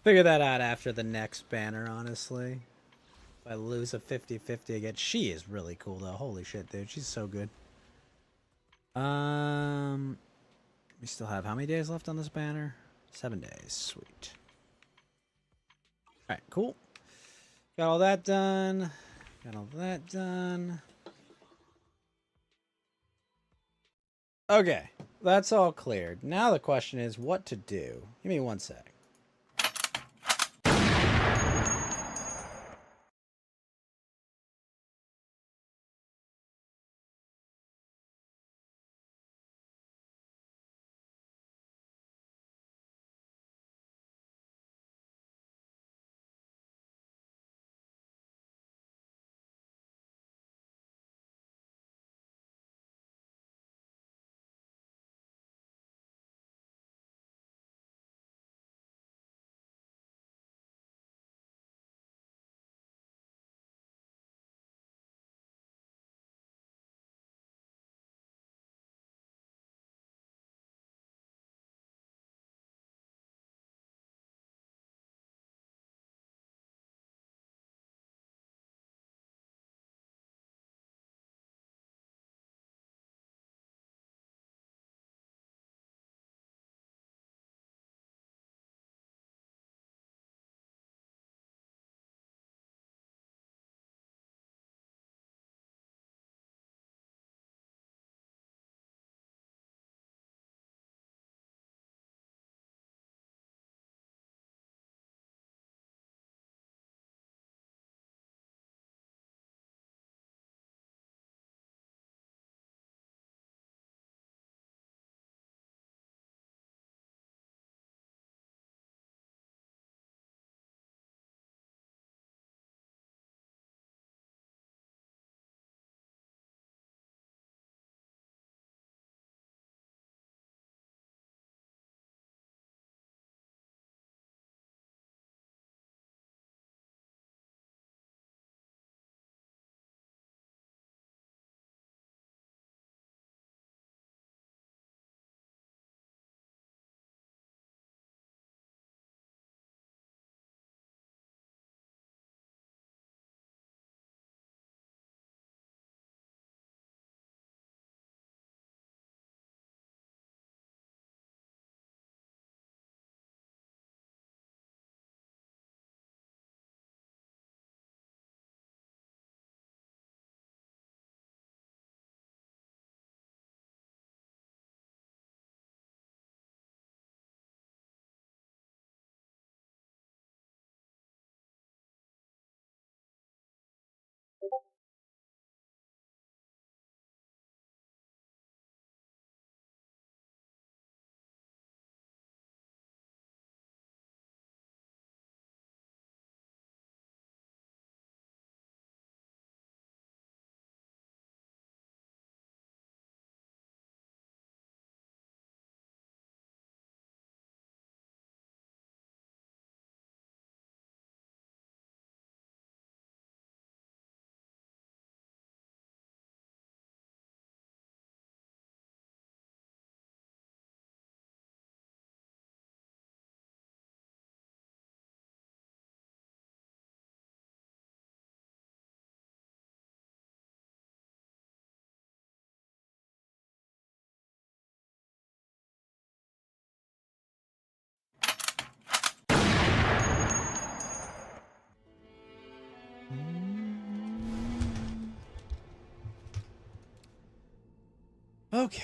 Figure that out after the next banner, honestly. If I lose a 50-50 again. She is really cool, though. Holy shit, dude. She's so good. We still have how many days left on this banner? 7 days. Sweet. Alright, cool. Got all that done. Got all that done. Okay, that's all cleared. Now the question is what to do. Give me 1 sec. Okay.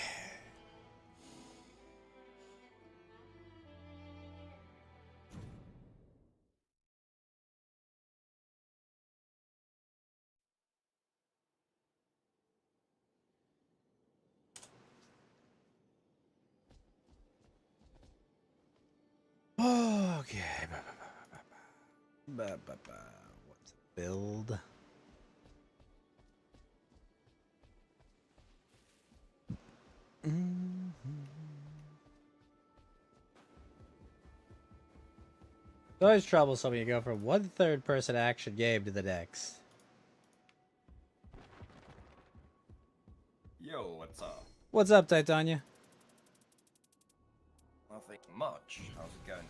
Okay. What's build? It's always troublesome when you go from one third-person action game to the next. Yo, what's up? What's up, Titania? Nothing much. How's it going?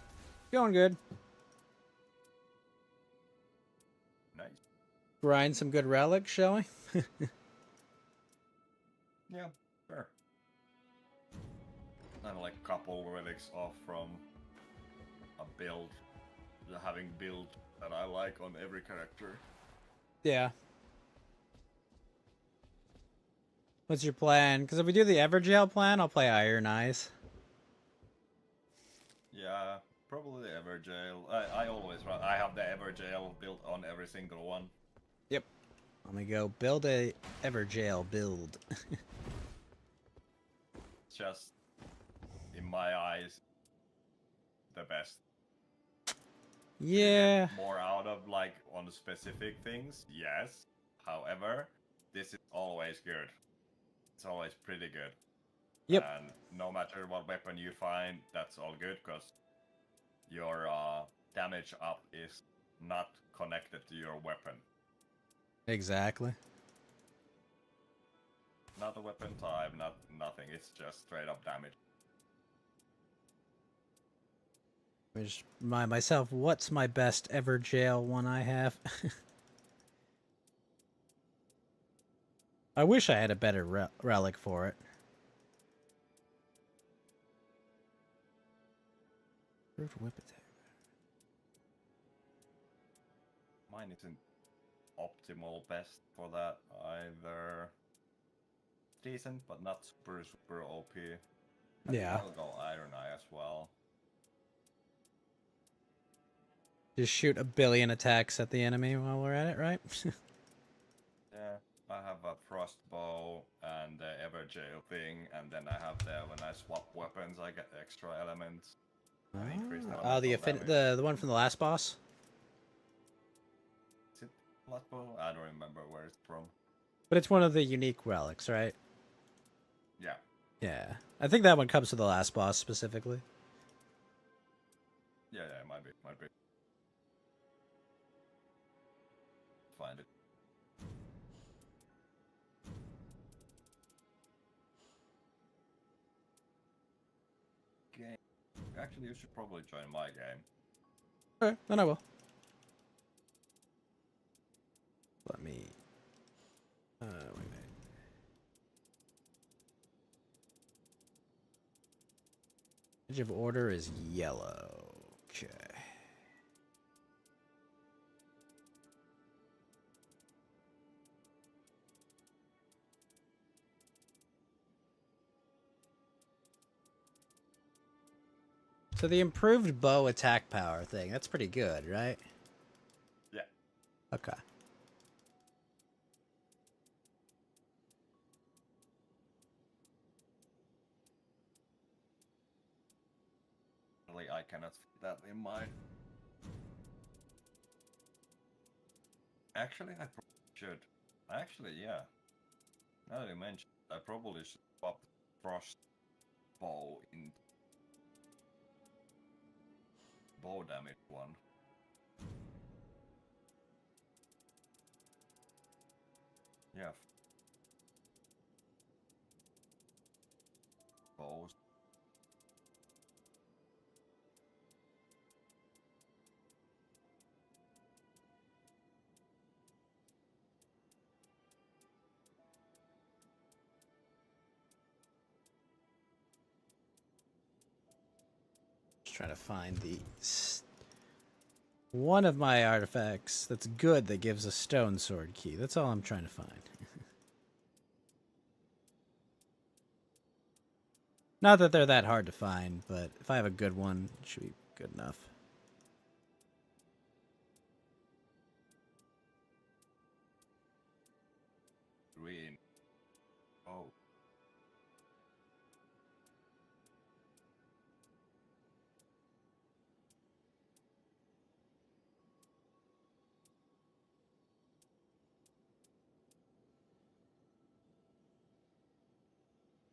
Going good. Nice. Grind some good relics, shall we? Yeah, sure. I'm like a couple relics off from a build, having build that I like on every character. Yeah. What's your plan? Because if we do the Everjail plan, I'll play Iron Eyes. Yeah, probably Everjail. I always run. I have the Everjail built on every single one. Yep. Let me go build a Everjail build. Just, in my eyes, the best. Yeah. More out of like on specific things, yes. However, this is always good. It's always pretty good. Yep. And no matter what weapon you find, that's all good because your damage up is not connected to your weapon. Exactly. Not a weapon type, not nothing. It's just straight up damage. I just remind myself, what's my best Everjail one I have? I wish I had a better relic for it. Brute whip attack. Mine isn't optimal best for that either. Decent, but not super OP. I think Yeah. I'll go Iron Eye as well. Just shoot a billion attacks at the enemy while we're at it, right? Yeah, I have a Frost Bow and the Everjail thing, and then I have when I swap weapons, I get extra elements. And increased Oh, the elemental the one from the last boss. Is it Frost Bow? I don't remember where it's from. But it's one of the unique relics, right? Yeah. Yeah. I think that one comes to the last boss specifically. Yeah, it might be. Find it. Game. Actually, you should probably join my game. Okay, then I will. Let me... wait a minute. Edge of order is yellow. Okay. So the improved bow attack power thing, that's pretty good, right? Yeah. Okay. Really, I cannot fit that in mine. Actually, I probably should. Actually, yeah. Now that you mention, I probably should swap the Frost Bow in bow damage one. Yeah. Bows. Just trying to find the one of my artifacts that's good that gives a stone sword key. That's all I'm trying to find. Not that they're that hard to find, but if I have a good one, it should be good enough. Green. Oh.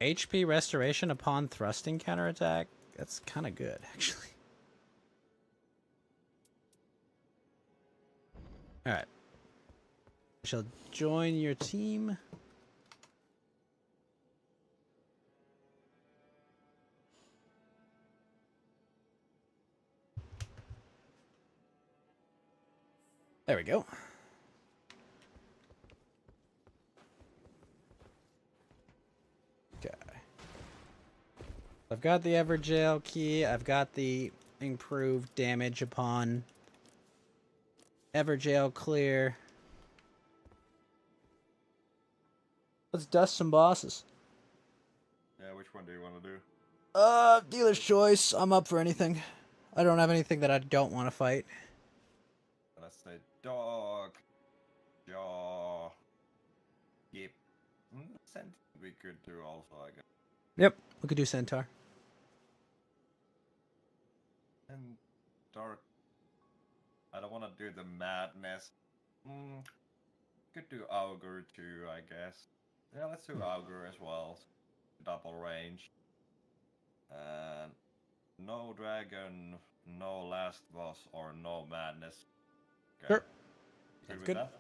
HP restoration upon thrusting counterattack. That's kind of good, actually. Alright. I shall join your team. There we go. Okay. I've got the Everjail key. I've got the improved damage upon Everjail clear. Let's dust some bosses. Yeah, which one do you want to do? Dealer's choice. I'm up for anything. I don't have anything that I don't want to fight. Let's say dog, jaw, yip. Centaur we could do also, I guess. Yep, we could do Centaur. And dark. I don't want to do the madness. Could do augur too, I guess. Yeah, let's do augur as well. Double range. And no dragon, no last boss, or no madness. Okay. Sure. Good with Good. that?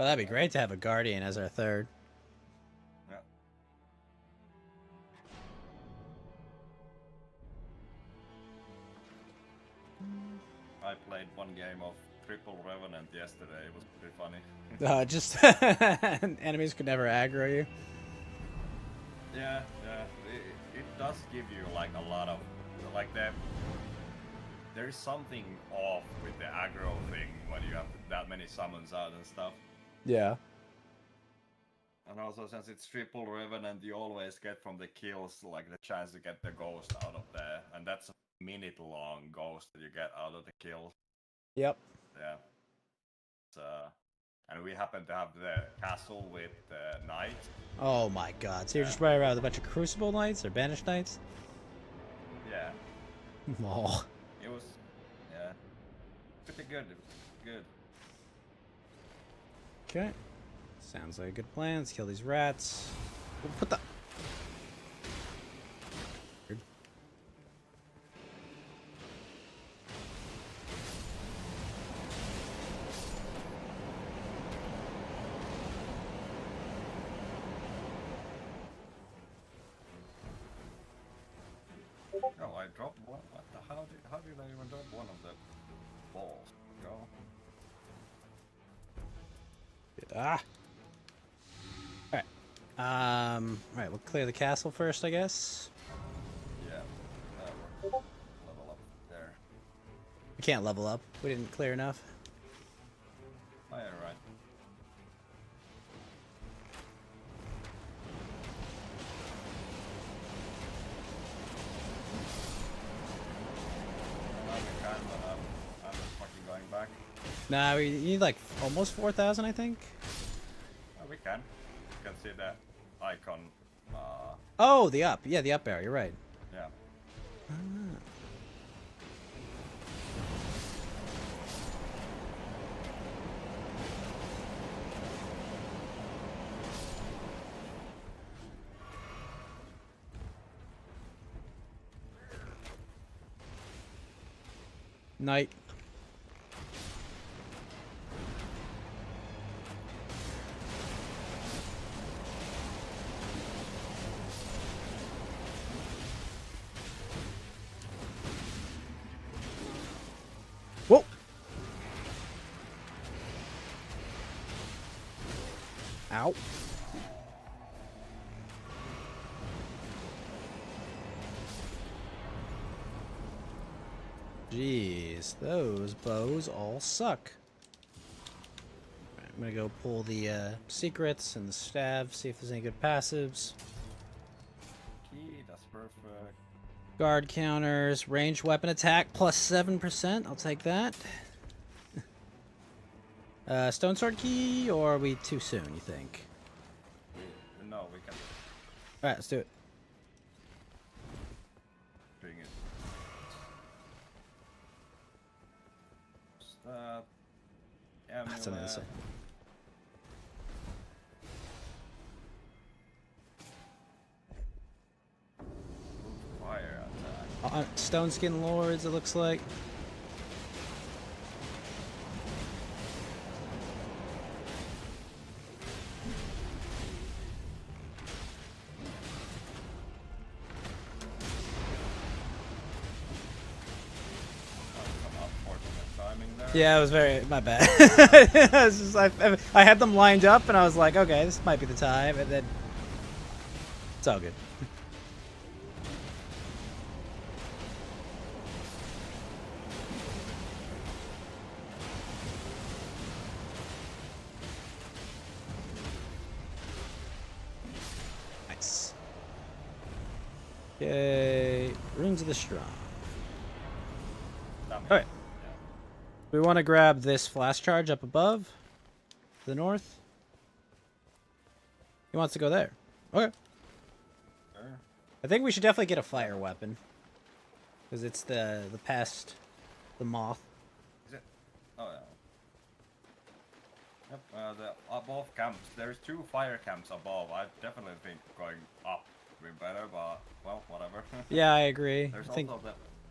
Oh, that'd be great to have a Guardian as our third. Yeah. I played one game of Triple Revenant yesterday. It was pretty funny. Just enemies could never aggro you. Yeah. It does give you like a lot of like there is something off with the aggro thing when you have that many summons out and stuff. Yeah. And also since it's Triple Revenant, you always get from the kills like the chance to get the ghost out of there, and that's a minute long ghost that you get out of the kills. Yep. Yeah. So, and we happen to have the castle with the knight. Oh my god. So you're just running around with a bunch of Crucible Knights or Banished Knights? Yeah. Oh. It was, yeah, pretty good. Good. Okay. Sounds like a good plan. Let's kill these rats. We'll put the... Oh, I dropped one. What the hell? How did I even drop one of the balls? Go. Ah. Alright. Alright, we'll clear the castle first, I guess. Yeah. Level up there. We can't level up. We didn't clear enough. Oh, yeah, right. Now we can, but I'm just fucking going back. Nah, we need like almost 4,000, I think. Oh, we can. You can see that icon. Oh, the up. Yeah, the up arrow. You're right. Yeah. Knight. Whoa! Ow. Jeez, those bows all suck. Right, I'm gonna go pull the secrets and the staff, see if there's any good passives. Key, that's perfect. Guard counters, ranged weapon attack plus 7%. I'll take that. Stone sword key, or are we too soon, you think? No, we can Alright, let's do it. bring it. Stop. That's on the other side. Fire attack. Stone Skin Lords, it looks like. Unfortunate timing there. Yeah, it was very my bad. I, was just, I had them lined up, and I was like, okay, this might be the time, and then it's all good. Nice. Okay, Runes of the Strong. Okay. We want to grab this flash charge up above, to the north. He wants to go there. Okay. Sure. I think we should definitely get a fire weapon, because it's the pest, the moth. Is it? Oh yeah. Yep. The above camps. There's 2 fire camps above. I definitely think going up would be better, but well, whatever. Yeah, I agree. There's I think.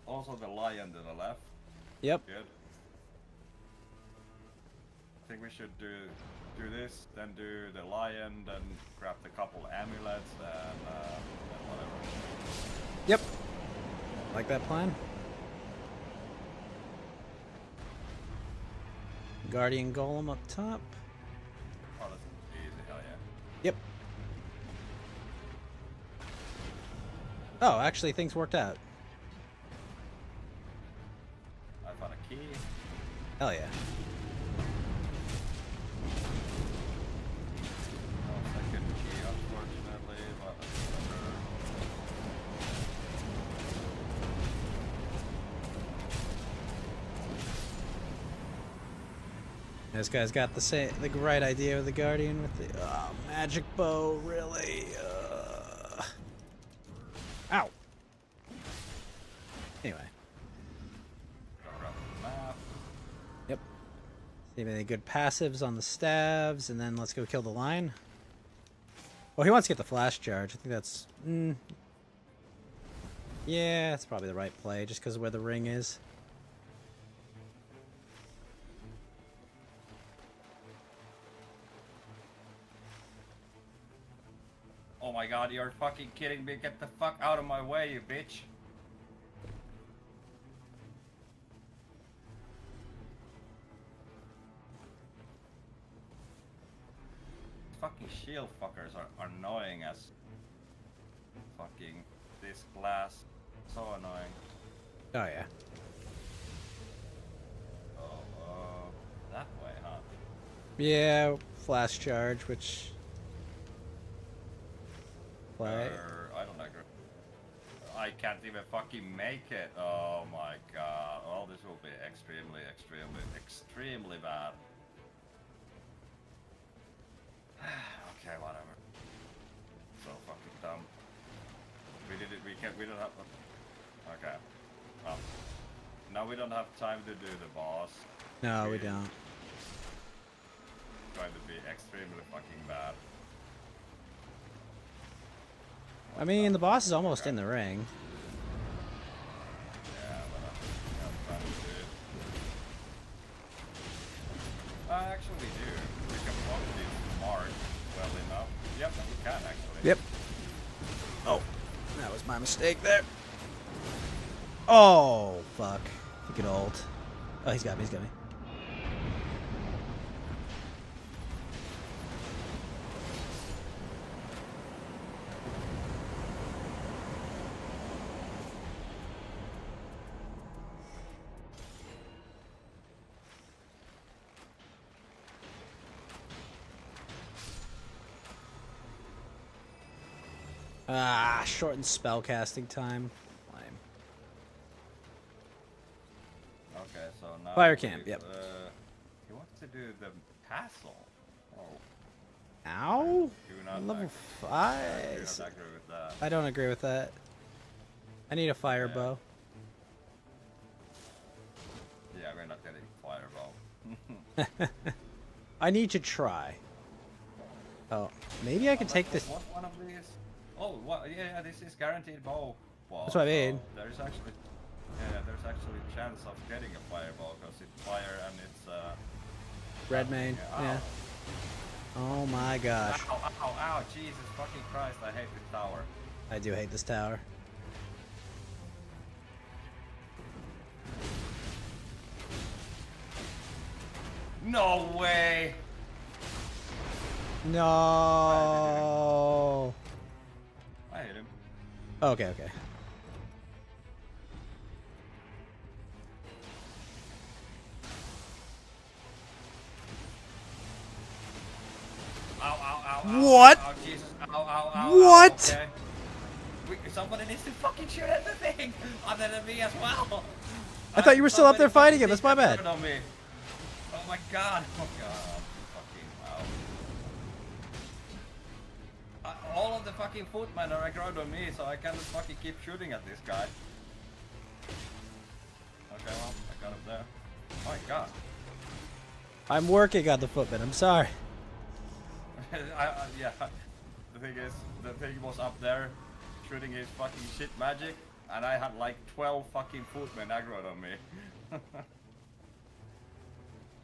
also the lion to the left. Yep. Good. I think we should do this, then do the lion, then grab the couple amulets, and whatever. Yep. Like that plan. Guardian Golem up top. Oh, that's easy, hell yeah. Yep. Oh, actually, things worked out. I found a key. Hell yeah. No second key, unfortunately, but whatever. This guy's got the right idea with the Guardian with the magic bow, really. Ow. Anyway. Go grab the map. Yep. See if any good passives on the stabs, and then let's go kill the line. Oh, he wants to get the flash charge. I think that's... Yeah, that's probably the right play, just because of where the ring is. Oh my god, you're fucking kidding me. Get the fuck out of my way, you bitch. Fucking shield fuckers are annoying as fucking this glass. So annoying. Oh, yeah. Oh, that way, huh? Yeah, flash charge, which... Play. I don't agree. I can't even fucking make it. Oh my god. Well, this will be extremely, extremely bad. Okay, whatever. So fucking dumb. We did it. We don't have. Okay. Well, now we don't have time to do the boss. No, we don't. It's going to be extremely fucking bad. I mean, the boss is almost in the ring. Yeah, but I'm trying to do it. Actually, we do. We can walk this mark well enough. Yep, we can actually. Yep. Oh, that was my mistake there. Oh, fuck. He could ult. Oh, he's got me, he's got me. Ah, shortened spell casting time. Lame. Okay, so now Fire camp, yep. He wants to do the castle. Oh, Ow! do not Level agree. 5. I do not agree with that. I don't agree with that. I need a fire Yeah. bow. Yeah, we're not getting fireball. I need to try. Oh, maybe I can take this. What one of these? Oh, what? Yeah, this is guaranteed bow. Well, That's what I mean. There is actually, there's actually a chance of getting a fireball because it's fire and it's Red main. Yeah. Oh my gosh. Ow, ow, ow, Jesus fucking Christ, I hate this tower. I do hate this tower. No way! No. I hate him. Okay, okay. Ow, ow, ow, ow. What? Ow, Jesus. Ow, ow, ow. What? Ow, okay. Somebody needs to fucking shoot at the thing! Other than me as well! I thought you were still up there Somebody fighting him. That's my bad. fucking on me. Oh my god! Oh god. Fucking wow. All of the fucking footmen are aggro on me, so I can't just fucking keep shooting at this guy. Okay, well, I got him there. Oh my god. I'm working on the footman. I'm sorry. Yeah. The thing is, the thing was up there, shooting his fucking shit magic, and I had like 12 fucking footmen aggroed on me.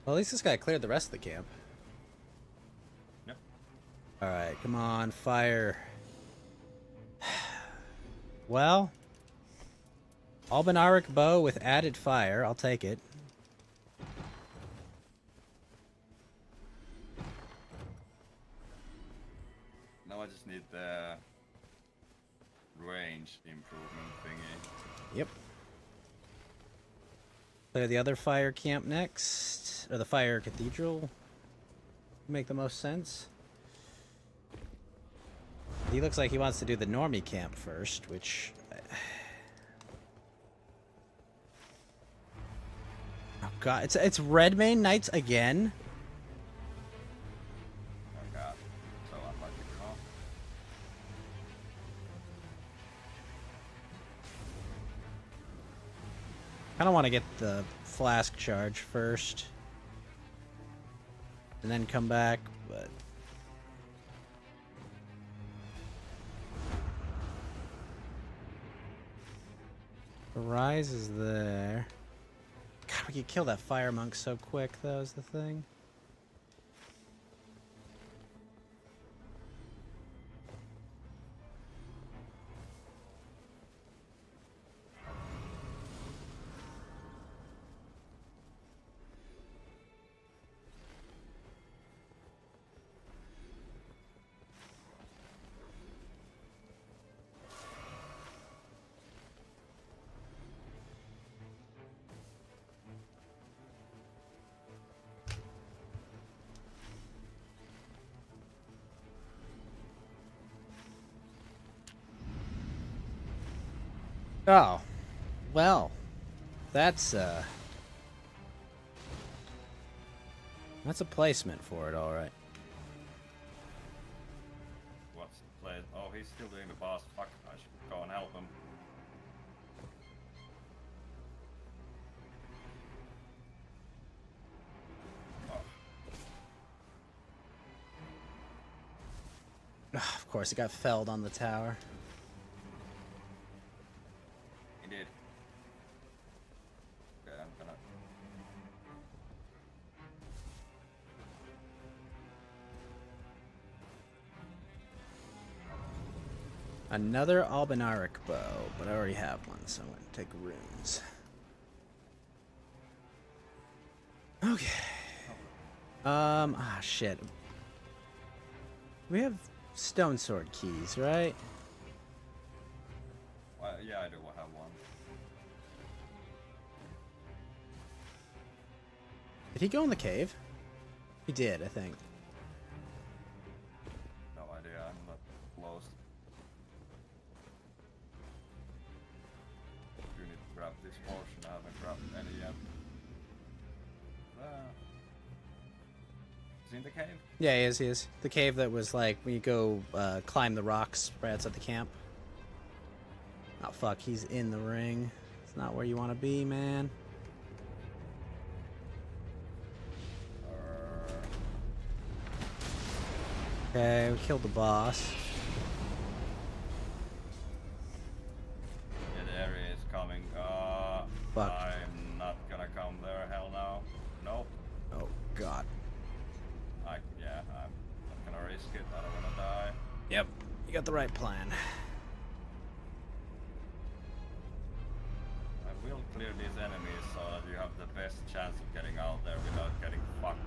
Well, at least this guy cleared the rest of the camp. Yep. Alright, come on, fire. Well, Albinauric bow with added fire. I'll take it. Now I just need the range improvement thingy. Yep. Clear the other fire camp next. Or the fire cathedral. Make the most sense. He looks like he wants to do the normie camp first, which... Oh god, it's Redmane Knights again? Oh god. So unlucky. Oh. I don't want to get the flask charge first. And then come back, but... The rise is there. God, we could kill that fire monk so quick, though, is the thing. Oh. Well. That's a placement for it, alright. What's the play? Oh, he's still doing the boss. Fuck, I should go and help him. Of course, it got felled on the tower. He did. Okay, I'm gonna... Another Albinauric bow, but I already have one, so I'm gonna take runes. Okay. Shit. We have stone sword keys, right? Yeah, I do have one. Did he go in the cave? He did, I think. No idea, I'm not close. You need to grab this potion, I haven't grabbed any yet. Is he in the cave? Yeah, he is. He is. The cave that was like when you go climb the rocks right outside the camp. Oh fuck, he's in the ring. It's not where you want to be, man. Okay, we killed the boss. Yeah, the area is coming. Fuck. I'm not gonna come there. Hell no. Nope. Oh god. Yeah, I'm not gonna risk it. I don't wanna die. Yep, you got the right plan. I will clear these enemies so that you have the best chance of getting out there without getting fucked.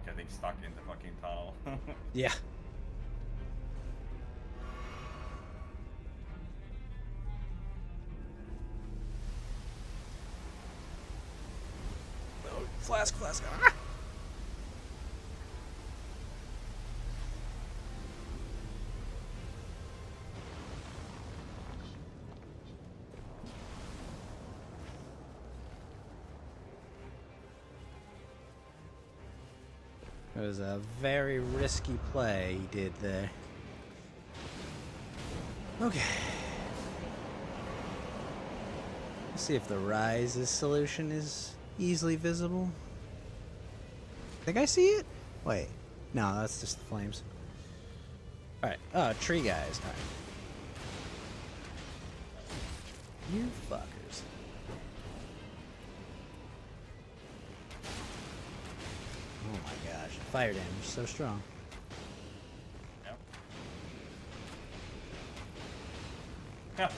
Getting stuck in the fucking tunnel. Yeah. Oh, flask. Ah! It was a very risky play he did there. Okay. Let's see if the Rise's solution is easily visible. Think I see it? Wait. No, that's just the flames. Alright. Oh, tree guys. Alright. You fuckers. Oh my gosh. Fire damage is so strong. Yep.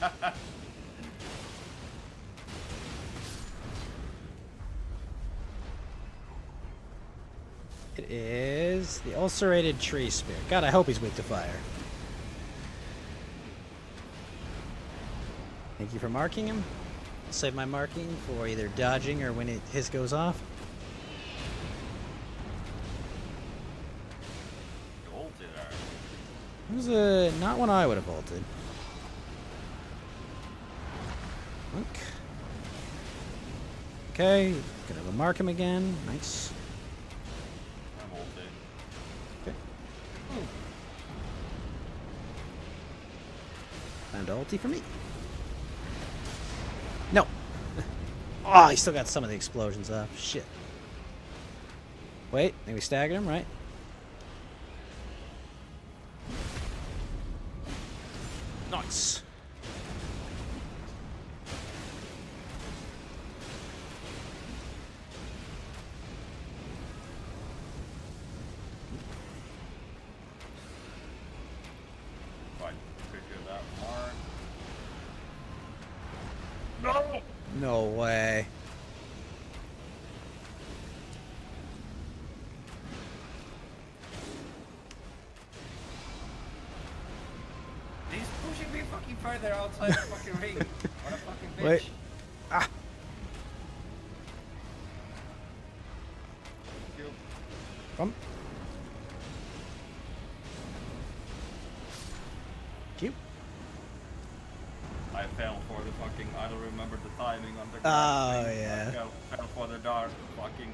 It is the ulcerated tree spear. God, I hope he's weak to fire. Thank you for marking him. I'll save my marking for either dodging or when his goes off. You ulted her. It was not one I would have ulted. Look. Okay, gonna go mark him again. Nice. I'm ulted. Okay. Time to ulti for me. No. Oh, he still got some of the explosions up. Shit. Wait, maybe staggered him, right? Nice. Fine. Trigger that mark. No! No way. He's pushing me fucking further outside the fucking ring. What a fucking bitch. Wait. Ah. You. Come. Cute. I fell for the fucking. I don't remember the timing on the. Oh, thing. yeah. I fell for the dark fucking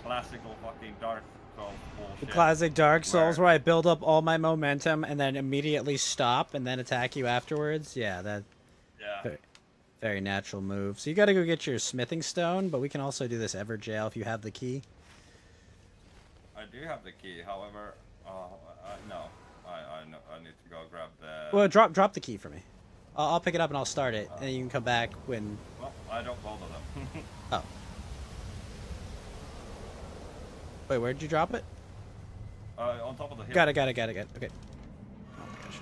classical fucking Dark Souls bullshit. The classic Dark Souls Where- where I build up all my momentum and then immediately stop and then attack you afterwards. Yeah, that Yeah. very natural move. So you gotta go get your smithing stone, but we can also do this ever jail if you have the key. I do have the key. However, no. I need to go grab the. Well, drop the key for me. I'll pick it up and I'll start it, and then you can come back when. Well, I don't both of them. Oh. Wait, where'd you drop it? On top of the hill. Got it. Okay. Oh my gosh.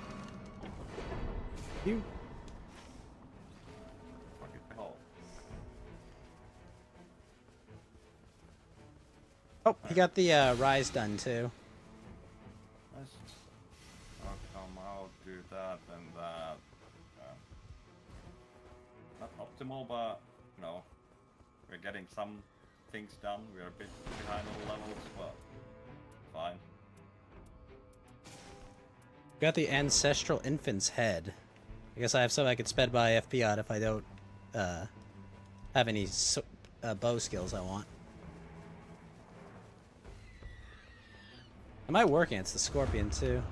You. Fucking hell. Oh, he got the rise done too. Nice. I'll come out, do that and that. Not optimal, but no, we're getting some things done. We're a bit behind on levels, but fine. Got the ancestral infant's head. I guess I have something I could sped by FP on if I don't have any bow skills I want. It might work against the Scorpion, too.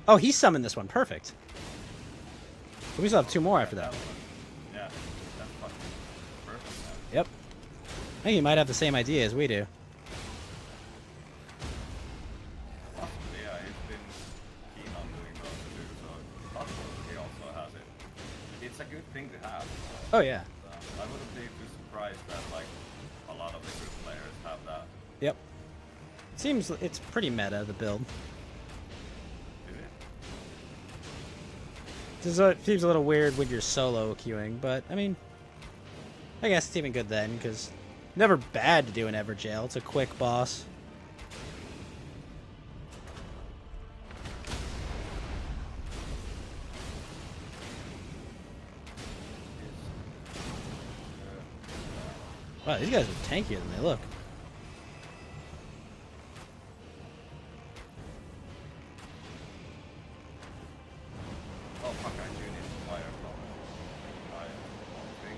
Oh, he summoned this one. Perfect. So we still have 2 more after that. Yeah, that's fucking perfect, man. Yep. I think he might have the same idea as we do. Possibly, yeah, he's been keen on doing those too, so possibly he also has it. It's a good thing to have. Oh, yeah. I wouldn't be too surprised that like a lot of the good players have that. Yep. Seems it's pretty meta, the build. Is it? It seems a little weird when you're solo queuing, but, I mean, I guess it's even good then, because never bad to do an Everjail. It's a quick boss. Wow, these guys are tankier than they look. Oh fuck, I do need fire from my thing.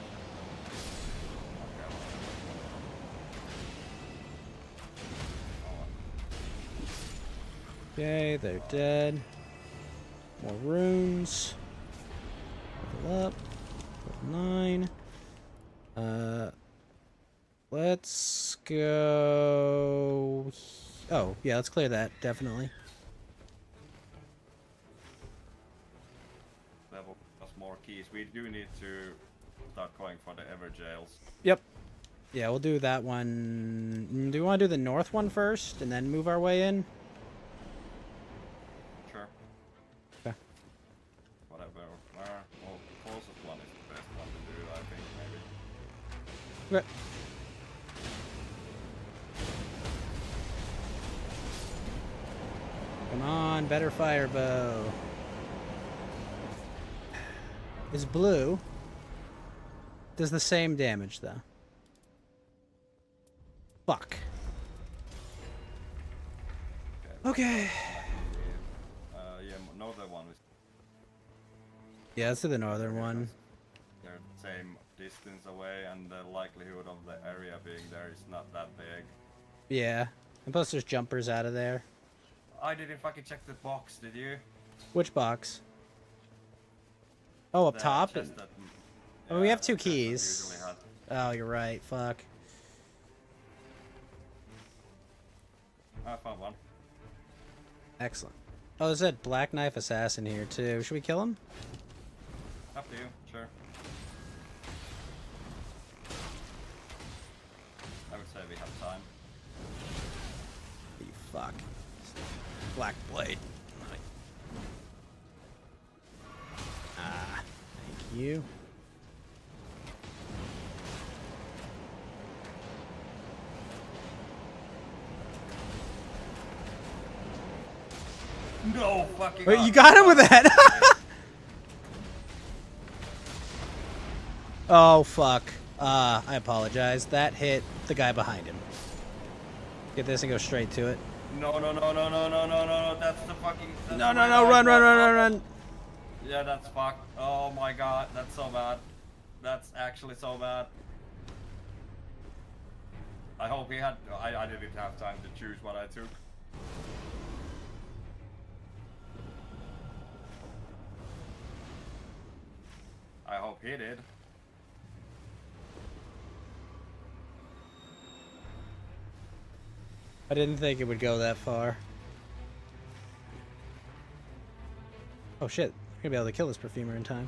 Okay, they're dead. More runes. Level up. Level 9. Let's go. Oh, yeah, let's clear that, definitely. Level plus more keys. We do need to start going for the Everjails. Yep. Yeah, we'll do that one. Do we want to do the north one first and then move our way in? Sure. Okay. Whatever. Well, the closest one is the best one to do, I think, maybe. Okay. Come on, better fire bow. Is blue. Does the same damage, though. Fuck. Okay. Yeah, northern one is. Yeah, let's do the northern one. They're the same distance away, and the likelihood of the area being there is not that big. Yeah. And plus there's jumpers out of there. I didn't fucking check the box, did you? Which box? Oh, up The top? chest that- Oh, we have the 2 chest that keys. usually had- Oh, you're right. Fuck. I found one. Excellent. Oh, there's that Black Knife Assassin here, too. Should we kill him? Up to you, sure. I would say we have time. You fuck. Black Blade. Ah, thank you. No fucking. Wait, you got him with that? Oh, fuck. I apologize. That hit the guy behind him. Get this and go straight to it. No, no, no, no, no, no, no, no, that's the fucking. That's No, the no, way no, I run, run, thought. run, run, run. Yeah, that's fucked. Oh my god, that's so bad. That's actually so bad. I hope he had. I didn't have time to choose what I took. I hope he did. I didn't think it would go that far. Oh shit, I'm gonna be able to kill this perfumer in time.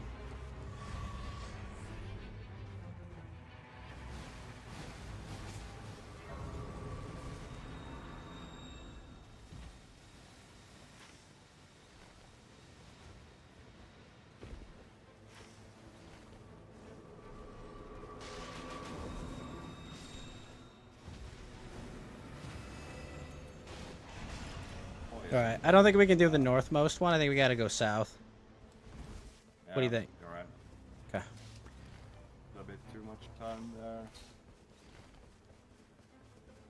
Alright, I don't think we can do the northmost one. I think we gotta go south. Yeah, What do you think? You're right. Okay. A bit too much time there.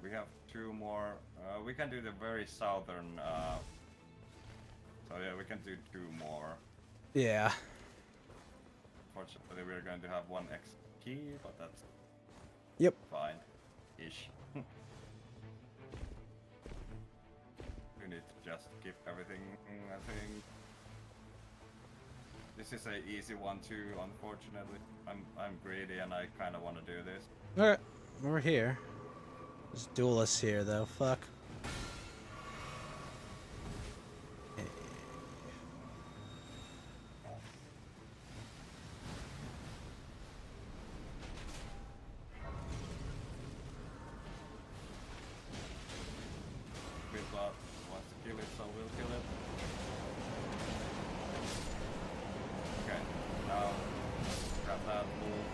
We have 2 more. We can do the very southern. So yeah, we can do 2 more. Yeah. Fortunately, we're going to have 1 X key, but that's Yep. fine. Ish. We need to just keep everything, I think. This is a easy one too, unfortunately. I'm greedy and I kind of want to do this. Alright, we're here. There's duelists here, though. Fuck. Bitbot wants to kill it, so we'll kill it. Okay, now grab that move.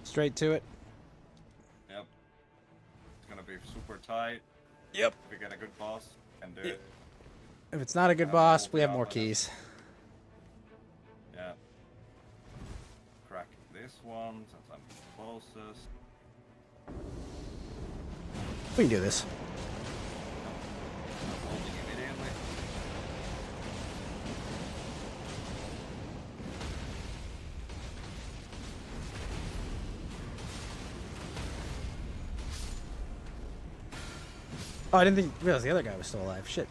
Straight to it. Yep. It's gonna be super tight. Yep. If we get a good boss, can do it. If it's not a good boss, we have more keys. Yeah. Crack this one since I'm closest. We can do this. I'm holding immediately. Oh, I didn't realize the other guy was still alive. Shit.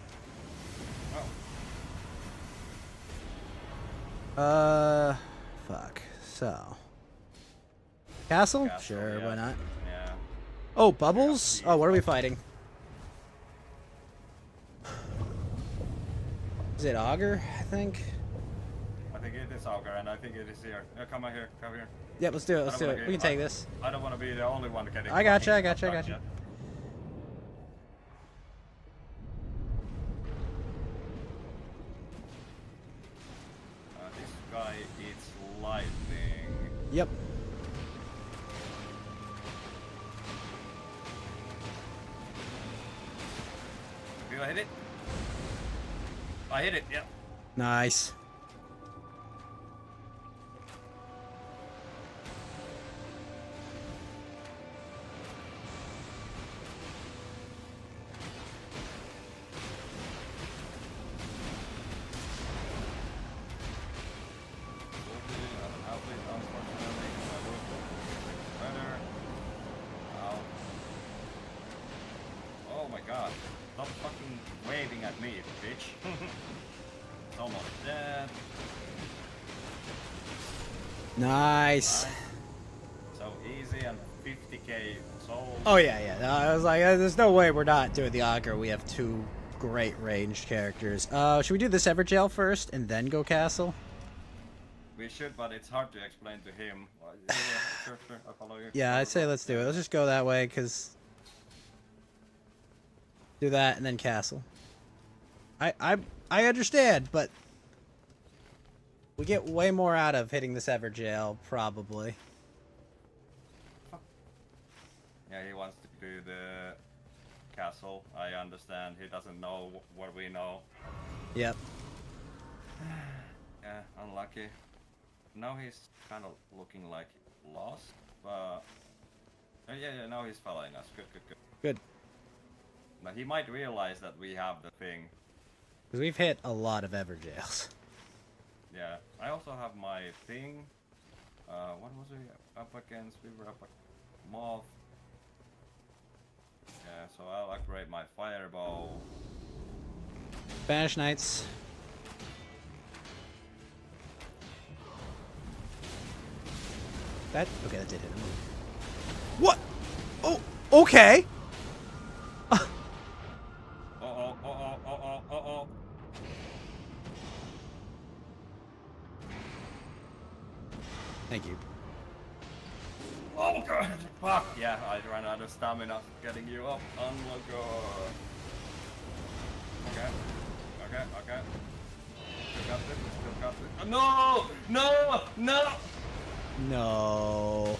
Oh. Fuck. So. Castle? Castle, Sure, yeah. why not? Yeah. Oh, bubbles? Oh, what are we fighting? Is it Augur, I think? I think it is Augur, and I think it is here. Come on here, come here. Yep, let's do it, let's do it. We can take this. I don't want to be the only one getting. I gotcha, I fucking gotcha, I stuck gotcha. yet. This guy eats lightning. Yep. Did I hit it? I hit it, yeah. Nice. Oh my god. Stop fucking waving at me, bitch. It's almost dead. Nice. So easy and 50k souls. Oh, yeah, yeah. I was like, there's no way we're not doing the Augur. We have two great ranged characters. Should we do this Everjail first and then go Castle? We should, but it's hard to explain to him. Sure, I'll follow you. Yeah, I'd say let's do it. Let's just go that way, because... Do that and then Castle. I understand, but... We get way more out of hitting this Everjail, probably. Yeah, he wants to do the castle. I understand. He doesn't know what we know. Yep. Yeah, unlucky. Now he's kind of looking like lost, but... yeah, now he's following us. Good, good, good. Good. But he might realize that we have the thing. Because we've hit a lot of Everjails. Yeah, I also have my thing. What was we up against? We were up against Moth. Yeah, so I'll upgrade my fireball. Spanish Knights. That... Okay, that did hit him. What? Oh, okay. Uh-oh. Thank you. Oh god, fuck! Yeah, I ran out of stamina getting you up. Unlock. Okay. Still got this. No! No.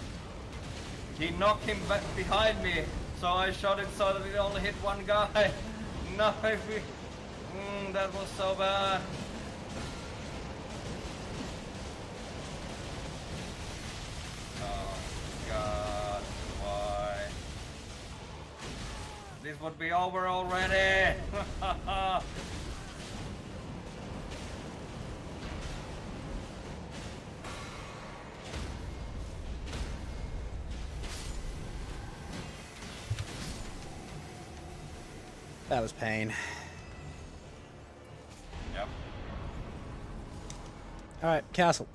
He knocked him back behind me, so I shot it so that it only hit one guy. No, that was so bad. Oh god, why? This would be over already. That was pain. Yep. Alright, castle.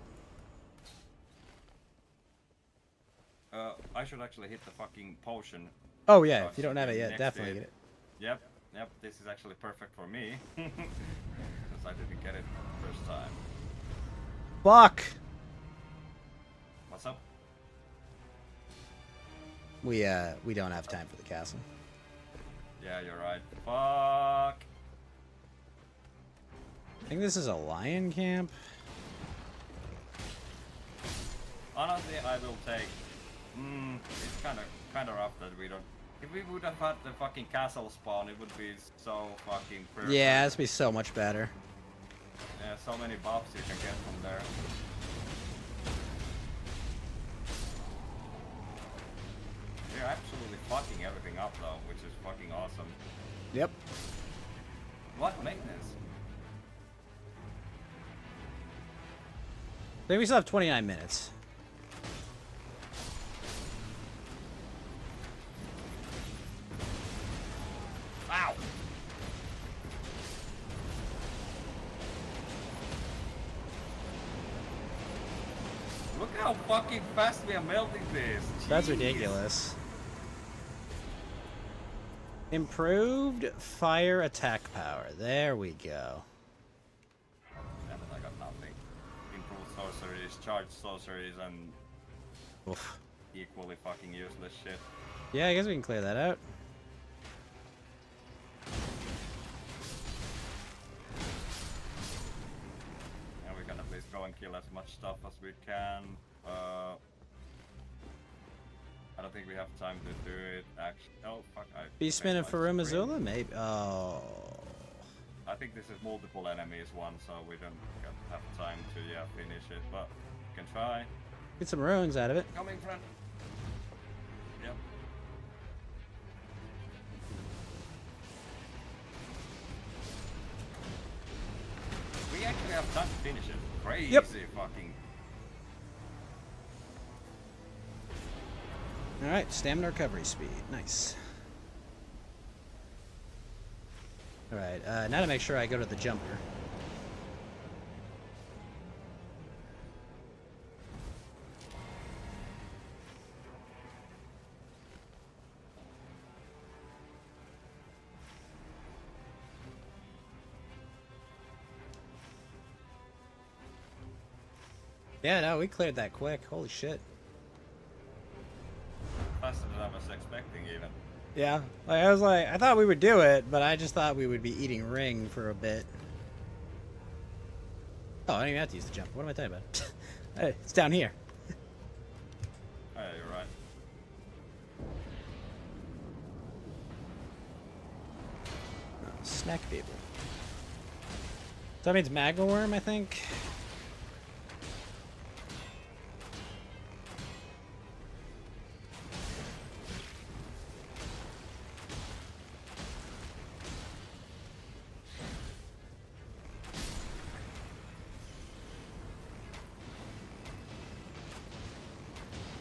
I should actually hit the fucking potion. Oh yeah, if you don't have it yet, Next definitely to get it. Yep, yep, this is actually perfect for me. Because I didn't get it first time. Fuck! What's up? We don't have time for the castle. Yeah, you're right. Fuck! I think this is a lion camp. Honestly, I will take... it's kinda rough that we don't... If we would have had the fucking castle spawn, it would be so fucking perfect. Yeah, this would be so much better. Yeah, so many buffs you can get from there. You're absolutely fucking everything up though, which is fucking awesome. Yep. What maintenance? I think we still have 29 minutes. Ow! Look how fucking fast we are melting this. That's Jeez. ridiculous. Improved fire attack power. There we go. And then I got nothing. Improved sorceries, charged sorceries, and Oof. equally fucking useless shit. Yeah, I guess we can clear that out. And we can at least go and kill as much stuff as we can. I don't think we have time to do it. Actually, oh fuck! Beastman and Farum Azula? Maybe. Oh. I think this is multiple enemies one, so we don't have time to finish it. But we can try. Get some runes out of it. Coming front. Yep. We actually have time to finish it. Crazy fucking. Alright, stamina recovery speed. Nice. Alright, now to make sure I go to the jumper. Yeah, no, we cleared that quick. Holy shit. Faster than I was expecting even. Yeah, I thought we would do it, but I just thought we would be eating ring for a bit. Oh, I don't even have to use the jump. What am I talking about? Hey, it's down here. Oh, yeah, you're right. Oh, snack people. So that means magma worm, I think.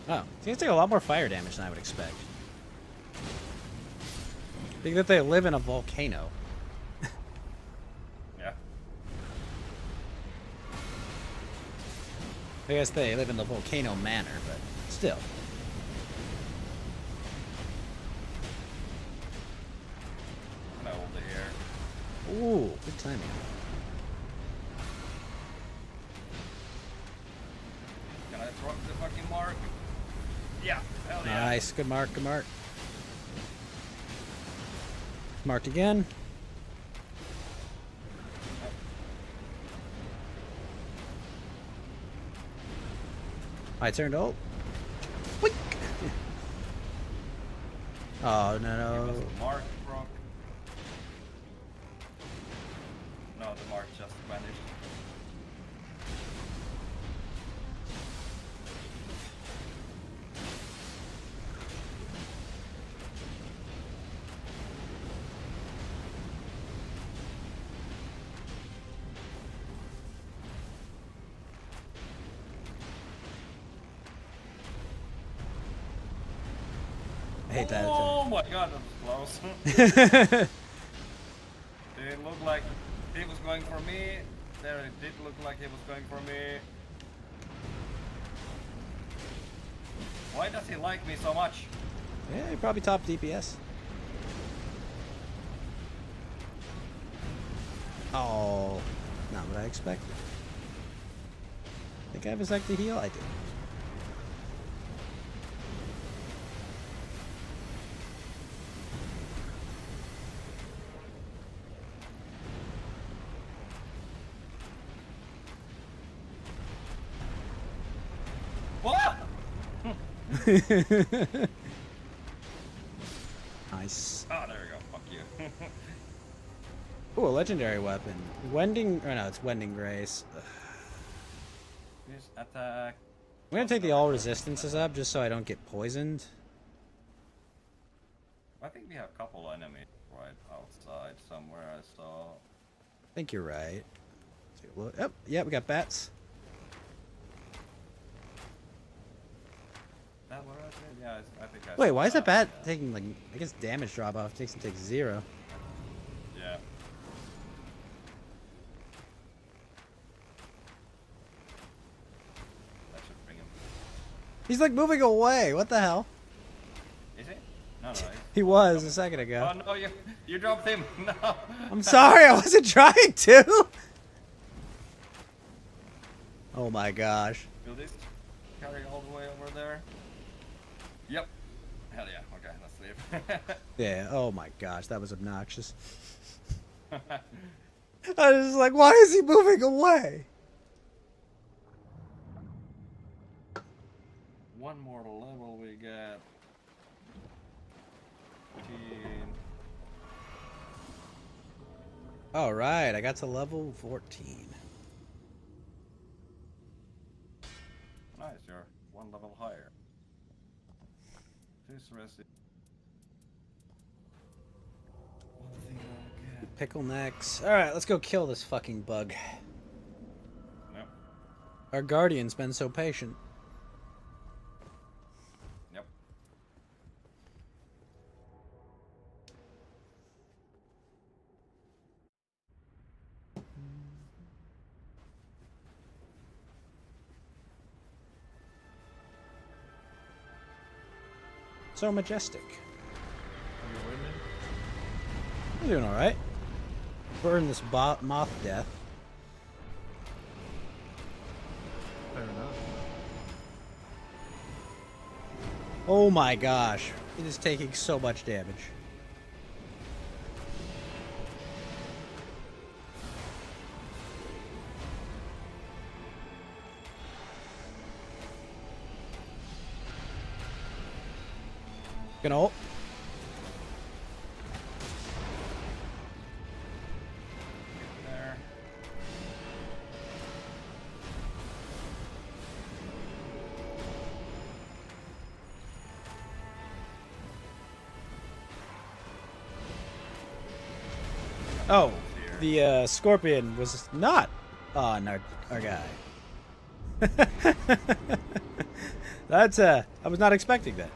Oh, it's gonna take a lot more fire damage than I would expect. I think that they live in a volcano. Yeah. I guess they live in the volcano manor, but still. No, over here. Ooh, good timing. Can I drop the fucking mark? Yeah, hell yeah. Nice, good mark, good mark. Marked again. I turned ult. Weak. Oh no, Was no. the mark broke? No, the mark just vanished. I hate that. Oh my god, that was close. look like he was going for me. There it did look like he was going for me. Why does he like me so much? Yeah, you're probably top DPS. Oh, not what I expected. Think I have a sec to heal? I do. What? Nice. Oh, there we go. Fuck you. Ooh, a legendary weapon. Wending, or no, it's Wending Grace. Ugh. This attack. I'm gonna take the all resistances up just so I don't get poisoned. I think we have a couple enemies right outside somewhere. I saw. I think you're right. Take a look. Oh, yeah, we got bats. That where I said? Yeah, I think. I Wait, saw why is that bat yeah. taking like? I guess damage drop off. Takes 0. Yeah. That should bring him. He's like moving away. What the hell? Is he? No, no. He was a second ago. Oh no, you dropped him. No. I'm sorry, I wasn't trying to. Oh my gosh. Will this carry all the way over there? Yep. Hell yeah. Okay, let's leave. Yeah. Oh my gosh, that was obnoxious. I was like, why is he moving away? One more level we get. 15. All right, I got to level 14. Nice, you're one level higher. This resi. One thing I'll get. Pickle necks. All right, let's go kill this fucking bug. Yep. Our guardian's been so patient. Yep. So majestic. Are you winning? I'm doing all right. Burn this moth death. Fair enough. Oh my gosh, it is taking so much damage. Gonna ult. There. Oh, the scorpion was not on our guy. That's I was not expecting that.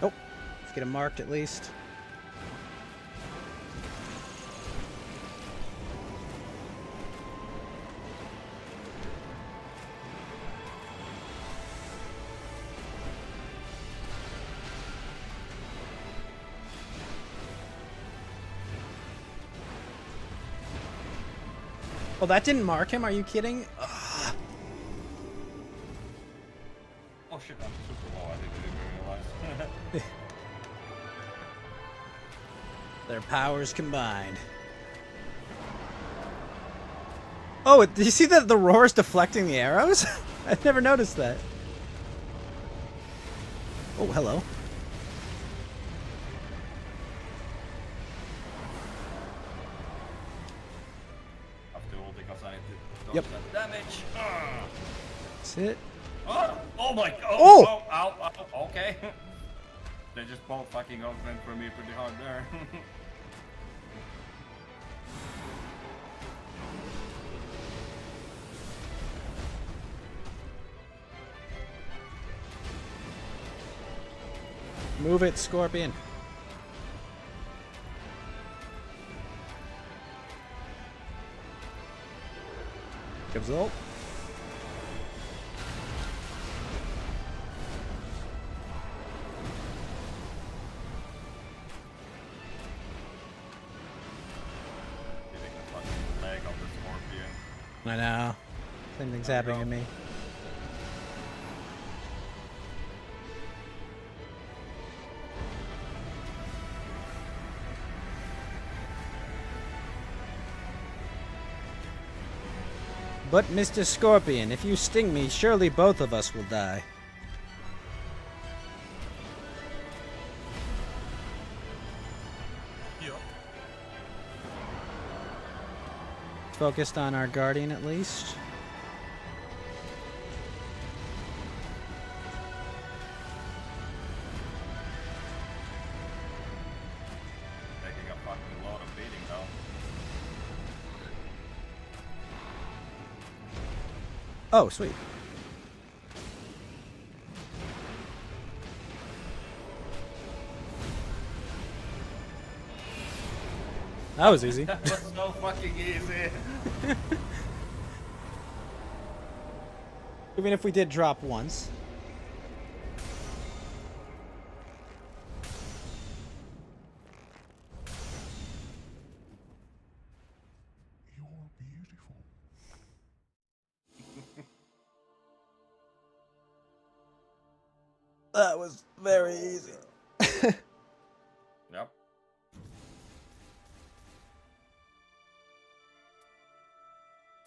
Oh, let's get him marked at least. Oh, that didn't mark him? Are you kidding? Ugh. Oh shit, I'm super low. I didn't even realize. Their powers combined. Oh, did you see that the roar is deflecting the arrows? I've never noticed that. Oh, hello. Because I need to Yep. dodge that damage. That's it. Oh my god. Oh! Ow, ow, okay. They just both fucking went for me pretty hard there. Move it, Scorpion. Gives ult. Hitting the fucking leg of the Scorpion. I know. Same thing's happening to me. But, Mr. Scorpion, if you sting me, surely both of us will die. Yup. Focused on our guardian at least. Taking a fucking lot of beating though. Oh, sweet. That was easy. That was so fucking easy. Even if we did drop once. You're beautiful. That was very easy. Yep.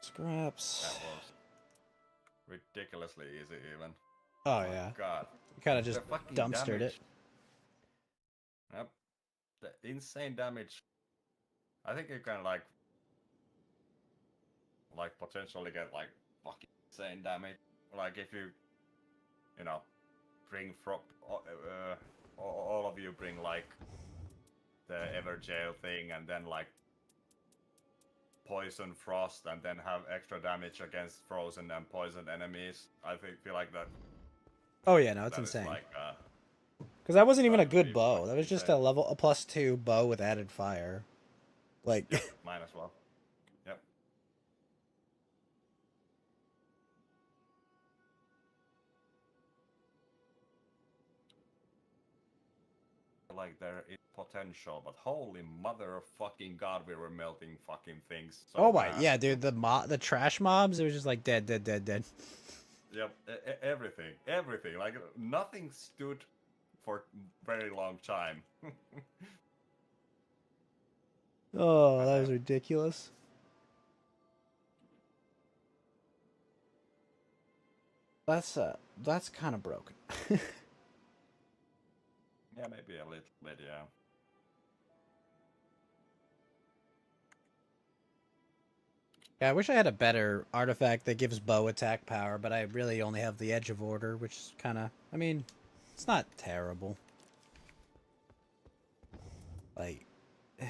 Scraps. That was ridiculously easy even. Oh yeah. God. Kind of just The fucking dumpstered damage. it. Yep. The insane damage. I think you can like potentially get like fucking insane damage. Like if you know, bring from all of you bring like the ever jail thing and then like poison frost and then have extra damage against frozen and poisoned enemies. I feel like that. Oh yeah, no, it's that is, insane. like, Because that wasn't even a that would good be bow. fucking That was just insane. a +2 bow with added fire. Like, Mine as well. Yep. Like there is potential, but holy mother of fucking god, we were melting fucking things. So oh my, fast. yeah, dude, the trash mobs, it was just like dead, dead, dead, dead. Yep, everything. Like nothing stood for very long time. Oh, that was ridiculous. That's kind of broken. Yeah, maybe a little bit, yeah. Yeah, I wish I had a better artifact that gives bow attack power, but I really only have the Edge of Order, which is kind of, I mean, it's not terrible. Like, I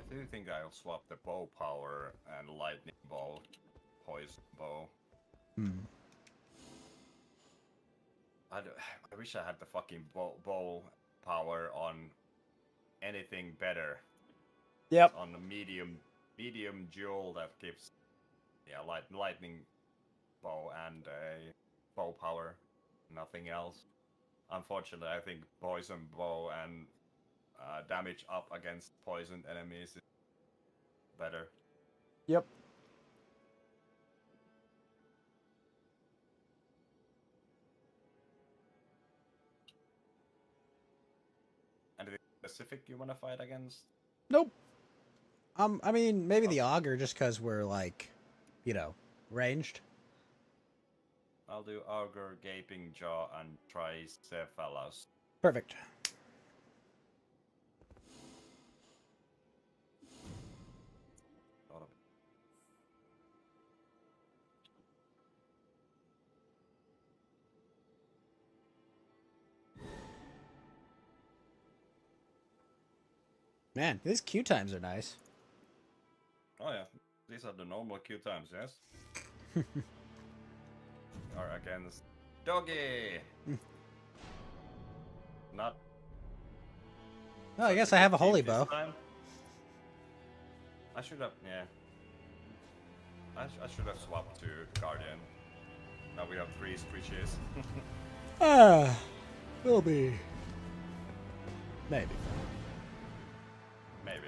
do think I'll swap the bow power and lightning bow, poison bow. I wish I had the fucking bow power on anything better. yep. On a medium jewel that gives lightning bow and a bow power, nothing else. Unfortunately, I think poison bow and damage up against poisoned enemies is better. Yep. Anything specific you want to fight against? Nope. I mean, maybe the Augur, just because we're, like, you know, ranged. I'll do Augur, Gaping Jaw, and Tricephalus. Perfect. Thought of- Man, these queue times are nice. Oh yeah, these are the normal queue times, yes? Are against Doggy! not. Oh, I guess I have a holy this bow. time. I should have, yeah. I should have swapped to Guardian. Now we have 3 switches. Ah, will be. Maybe. Maybe.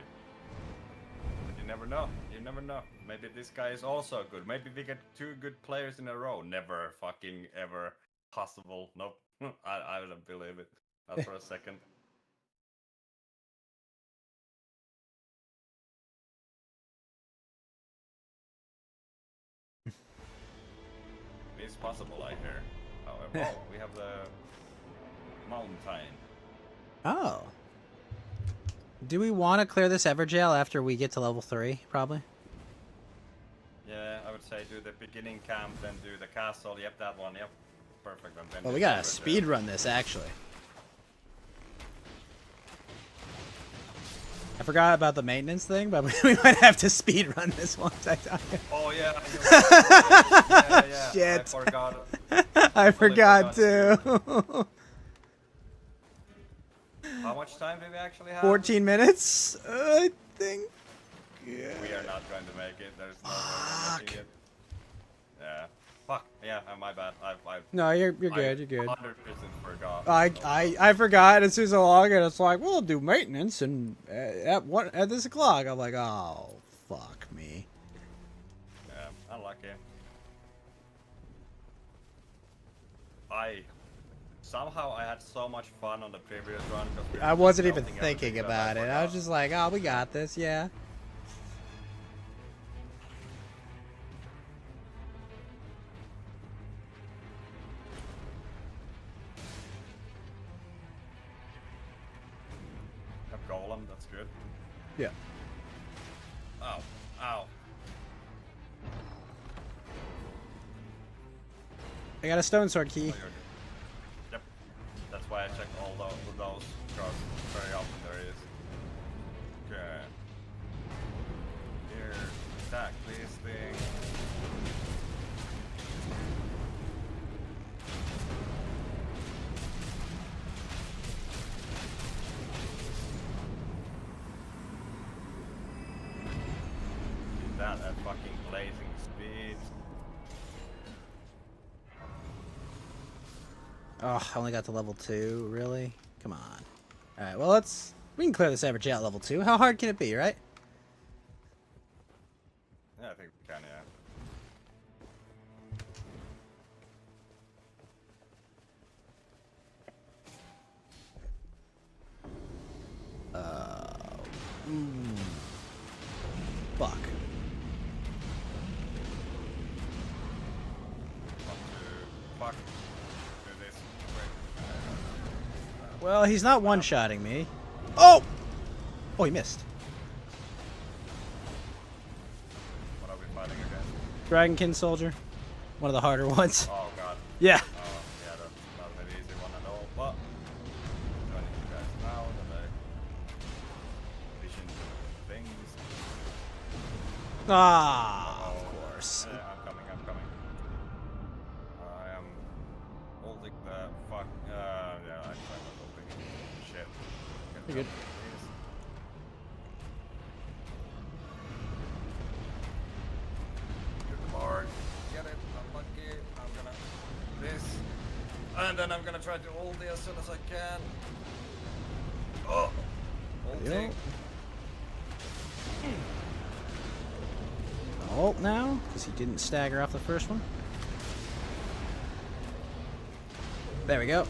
You never know. You never know. Maybe this guy is also good. Maybe we get 2 good players in a row. Never fucking ever possible. Nope. I don't believe it. Not for a second. It's possible, I hear. However, we have the mountain. Oh. Do we want to clear this Everjail after we get to level 3? Probably. Yeah, I would say do the beginning camp, then do the castle. Yep, that one. Yep, perfect. And then Well, do we the gotta Everjail. speed run this actually. I forgot about the maintenance thing, but we might have to speed run this once I die. Oh yeah. Yeah. Shit. I forgot. I forgot too. to. How much time do we actually have? 14 minutes, I think. Yeah. We are not going to make it. There's no way we're making it. Yeah. Fuck. Yeah, my bad. I've No, you're good. You're good. 100% forgot. I forgot as soon as I log in. It's like we'll do maintenance and at this o'clock. I'm like, oh fuck me. Yeah, unlucky. Somehow I had so much fun on the previous run. I wasn't even melting thinking everything about that it. I was just like, oh, we got this. Yeah. Have golem, that's good. Yeah. Ow. Ow. I got a stone sword key. Oh, you're good. Yep. That's why I check all those because very often there is. Okay. Here, attack this thing. Did that at fucking blazing speed. Oh, I only got to level 2. Really? Come on. All right. Well, we can clear this average out level 2. How hard can it be, right? Yeah, I think we can, yeah. Fuck. Fuck. Do this. Wait. Well, he's not one-shotting me. Oh! Oh, he missed. What are we fighting against? Dragonkin soldier. One of the harder ones. Oh god. Yeah. Oh, yeah, that's not an easy one at all, but joining you guys now that I vision things. Ah, Oh, of course. Yeah, I'm coming. I am holding the fuck. Yeah, I tried not holding it. Shit. You're good. Please. Good lord. Get it. I'm lucky. I'm gonna this. And then I'm gonna try to hold it as soon as I can. Oh! Holding. Ult now, because he didn't stagger off the first one. There we go.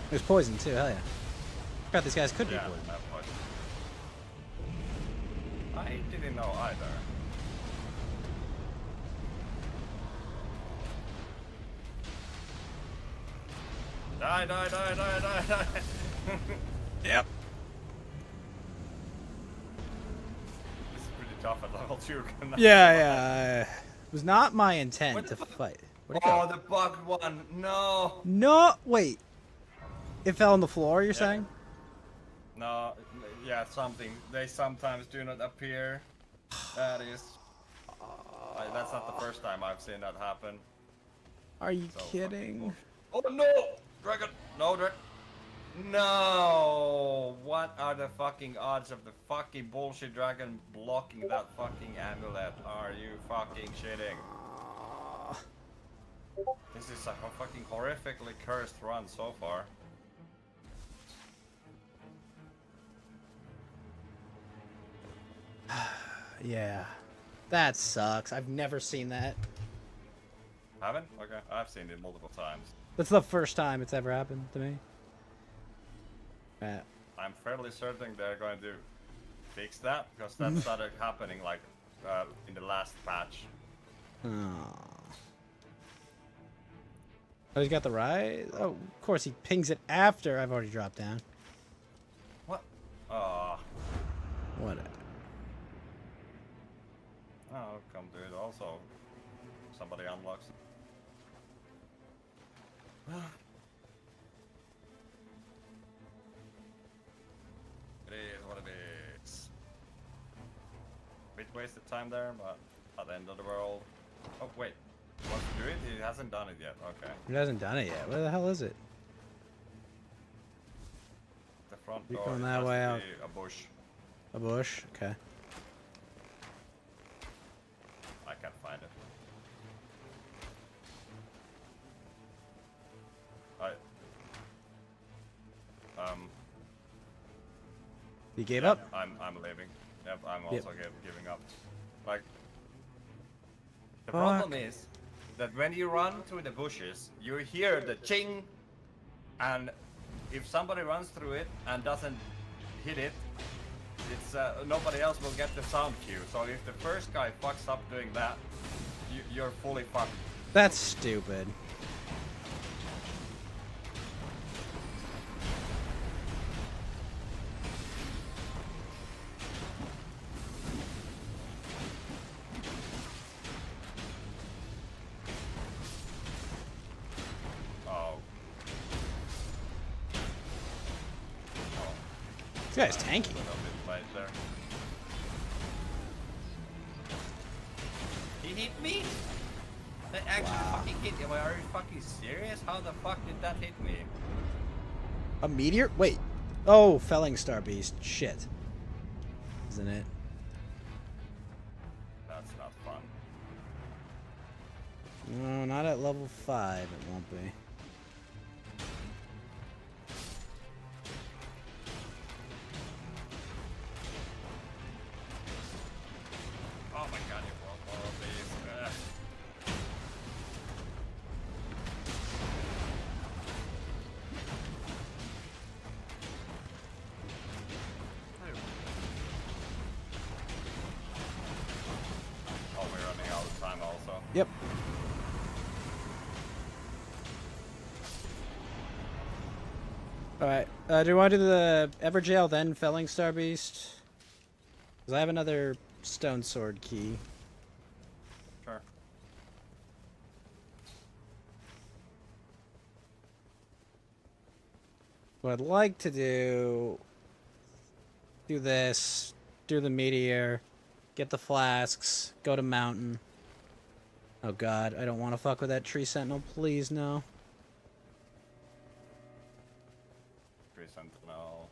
There's poison too, hell yeah. Forgot these guys could be Yeah, poison. that much. I didn't know either. Die. Yep. This is pretty tough at level 2. Yeah. It was not my intent to fight. Where'd it Oh, go? the bugged one. No. No, wait. It fell on the floor, you're saying? No. Yeah, something. They sometimes do not appear. That is. That's not the first time I've seen that happen. Are you So kidding? Oh no! Dragon! No, No! What are the fucking odds of the fucking bullshit dragon blocking that fucking amulet? Are you fucking shitting? This is a fucking horrifically cursed run so far. Yeah. That sucks. I've never seen that. Haven't? Okay, I've seen it multiple times. That's the first time it's ever happened to me. I'm fairly certain they're going to fix that because that started happening like in the last patch. Oh, he's got the rise? Oh, of course he pings it after I've already dropped down. What? What? Oh, come to it. Also, somebody unlocks. It is what it is. Bit wasted time there, but at the end of the world. Oh wait, he wants to do it? He hasn't done it yet. Okay. He hasn't done it yet. Where the hell is it? The front You're door going it that has way to out. be a bush. A bush? Okay. I can't find it. You gave yeah, up? I'm leaving. Yep, I'm Yep. also giving up. Like the Fuck. problem is that when you run through the bushes, you hear the ching, and if somebody runs through it and doesn't hit it, it's nobody else will get the sound cue. So if the first guy fucks up doing that, you're fully fucked. That's stupid. Oh. This guy's tanky. A little bit late there. He hit me? That actually fucking hit me. Are you fucking serious? How the fuck did that hit me? A meteor? Wait. Oh, Felling Star Beast. Shit. Isn't it? That's not fun. No, not at level 5. It won't be. Oh my god, you broke all of these. Ugh. Oh, we're running out of time also. Yep. Alright. Do you want to do the Everjail then Felling Star Beast? Because I have another Stone Sword key. Sure. What I'd like to do this, do the meteor, get the flasks, go to mountain. Oh god, I don't want to fuck with that tree sentinel, please no. Tree Sentinel.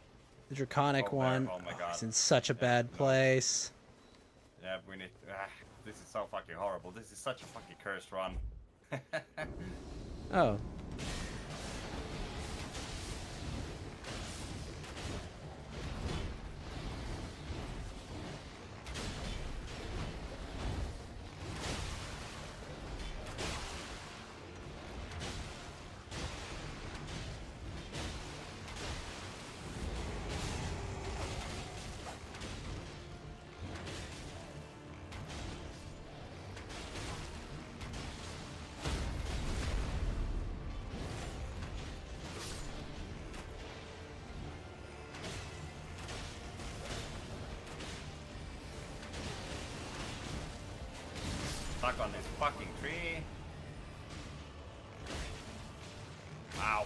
The draconic Oh, there. one. Oh my Oh, God. it's in such a Yeah, bad no. place. Yeah, we need. This is so fucking horrible. This is such a fucking cursed run. Oh. Stuck on this fucking tree. Ow.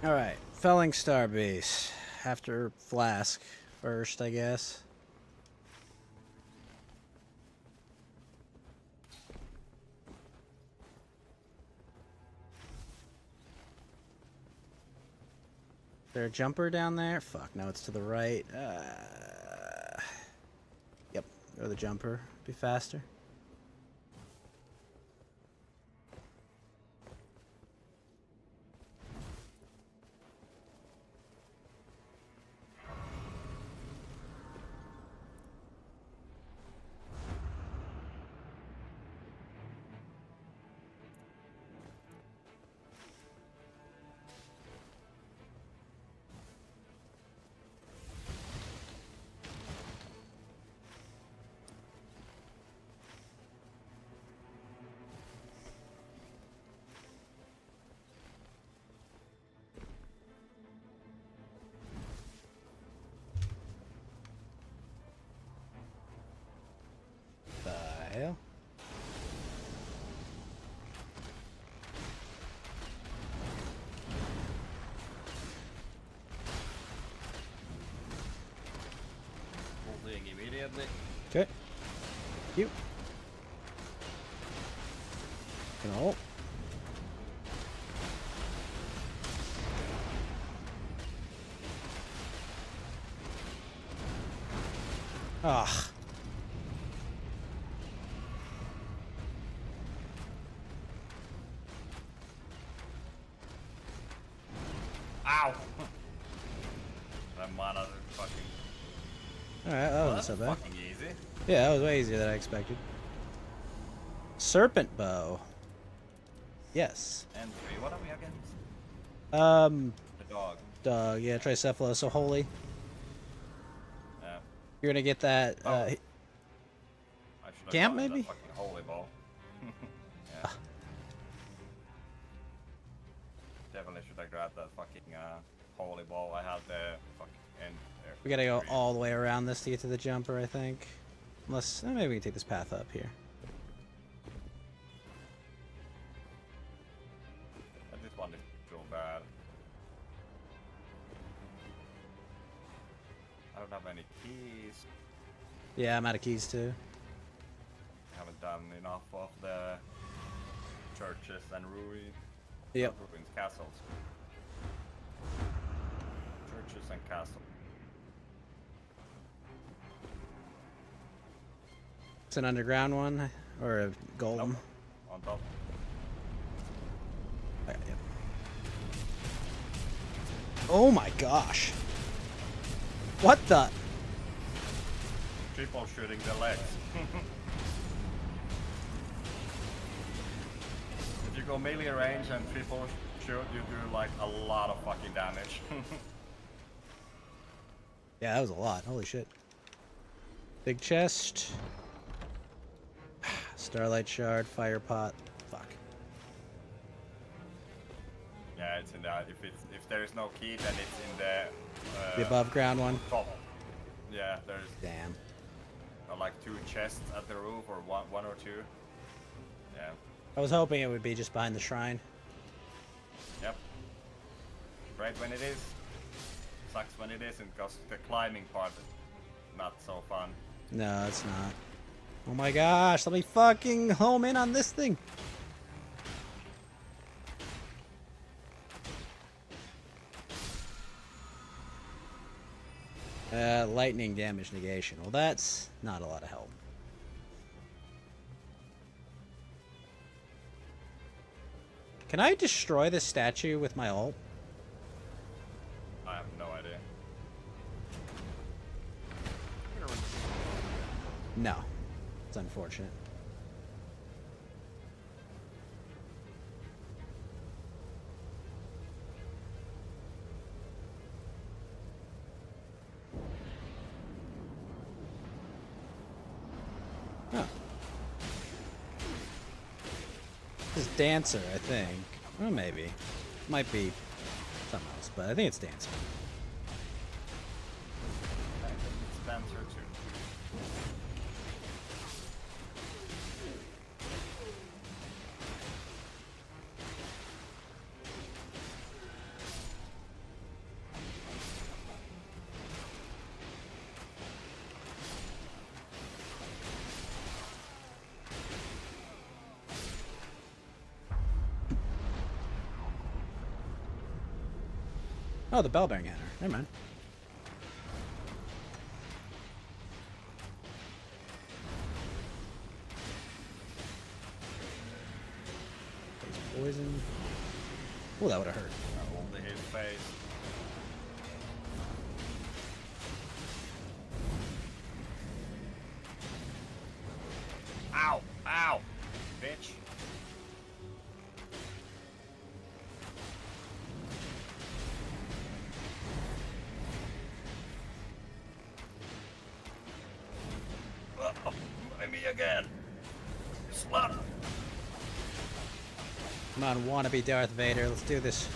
Alright, Felling Star Base. After Flask first, I guess. Is there a jumper down there? Fuck, no, it's to the right. Yep, or the jumper. Be faster. The hell? Holding immediately. Okay. You. Can ult. Ah. Ow! That mana fucking. Alright, that Well, wasn't that's so bad. fucking easy. Yeah, that was way easier than I expected. Serpent bow. Yes. And 3, what are we against? The dog. Dog, yeah, Tricephalus, so holy. Yeah. You're gonna get that, Oh. I should have Camp, gotten maybe? that fucking holy ball. Yeah. Definitely should have grabbed that fucking holy ball. I had the fucking end there. we gotta go all the way around this to get to the jumper, I think. Unless, maybe we can take this path up here. But this one is so bad. I don't have any keys. Yeah, I'm out of keys too. I haven't done enough of the churches and ruins. Yep. Ruins, castles. Churches and castles. It's an underground one, or a golem. Nope. On top. Alright, yep. Oh my gosh. What the? Triple shooting the legs. If you go melee range and triple shoot, you do like a lot of fucking damage. Yeah, that was a lot. Holy shit. Big chest. Starlight shard, fire pot. Fuck. Yeah, it's in the if there is no key, then it's in the The above ground one. top. Yeah, there's Damn. like 2 chests at the roof, or one or 2. Yeah. I was hoping it would be just behind the shrine. Yep. Great when it is. Sucks when it isn't, because the climbing part is not so fun. No, it's not. Oh my gosh, let me fucking home in on this thing. Lightning damage negation. Well, that's not a lot of help. Can I destroy this statue with my ult? I have no idea. No. It's unfortunate. Huh. This is Dancer, I think. Well, maybe. Might be something else, but I think it's Dancer. I think it's Spencer too. Oh, the bell bearing hammer. Never mind. There's poison. Oh, that would have hurt. Only his face. Ow! Ow! Bitch. Oh, by me again. Slut. Come on, wannabe Darth Vader. Let's do this.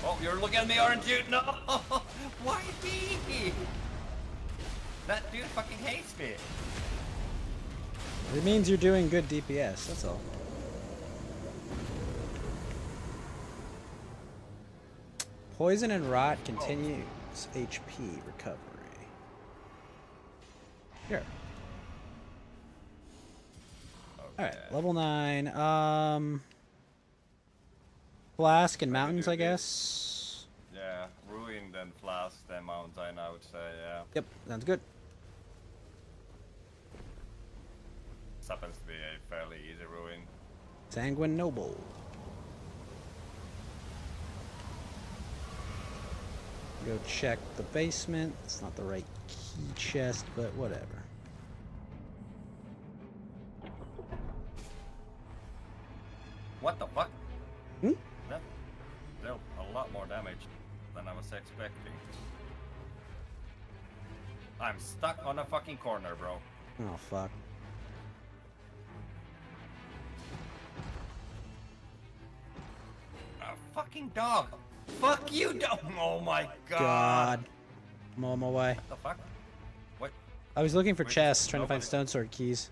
Oh, you're looking at me, aren't you? No! Why me? That dude fucking hates me. It means you're doing good DPS, that's all. Poison and rot continues HP recovery. Here. Alright, level 9. Flask and mountains, I guess. Yeah, ruined and flask and mountain, I would say, yeah. Yep, sounds good. This happens to be a fairly easy ruin. Sanguine Noble. Go check the basement. It's not the right key chest, but whatever. What the fuck? Hmm? That dealt a lot more damage than I was expecting. I'm stuck on a fucking corner, bro. Oh, fuck. A fucking dog. Fuck you, dog. Oh my god. God. I'm on my way. What the fuck? What? I was looking for Where's chests, trying to find nobody? stone sword keys.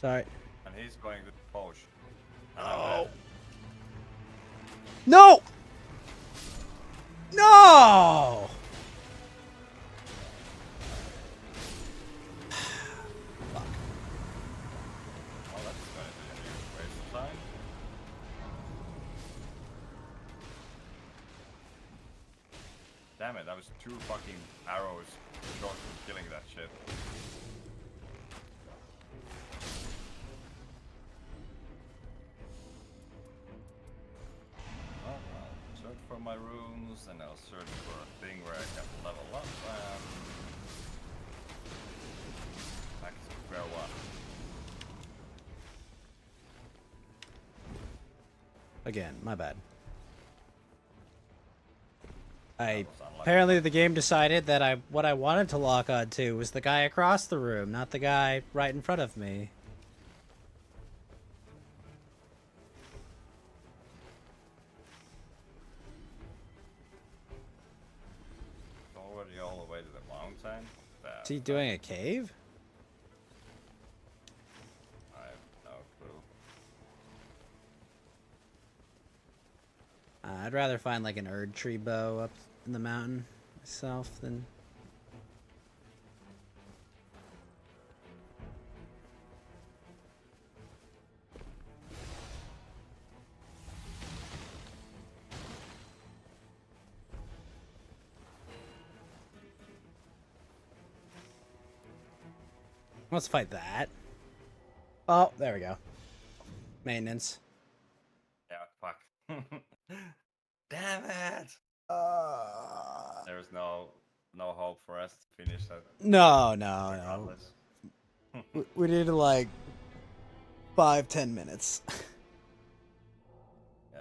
Sorry. And he's going to push. Oh. No! No! Fuck. Oh, that's going to be a waste of time. Damn it, that was 2 fucking arrows short from killing that shit. Well, I'll search for my runes and I'll search for a thing where I can level up and back to square one. Again, my bad. Apparently the game decided that what I wanted to lock on to was the guy across the room, not the guy right in front of me. Already all the way to the mountain. Is he doing a cave? I have no clue. I'd rather find like an Erd tree bow up in the mountain myself than... Let's fight that. Oh, there we go. Maintenance. Yeah, fuck. Damn it! There's no hope for us to finish that. No. Regardless. We needed like 5-10 minutes. Yeah.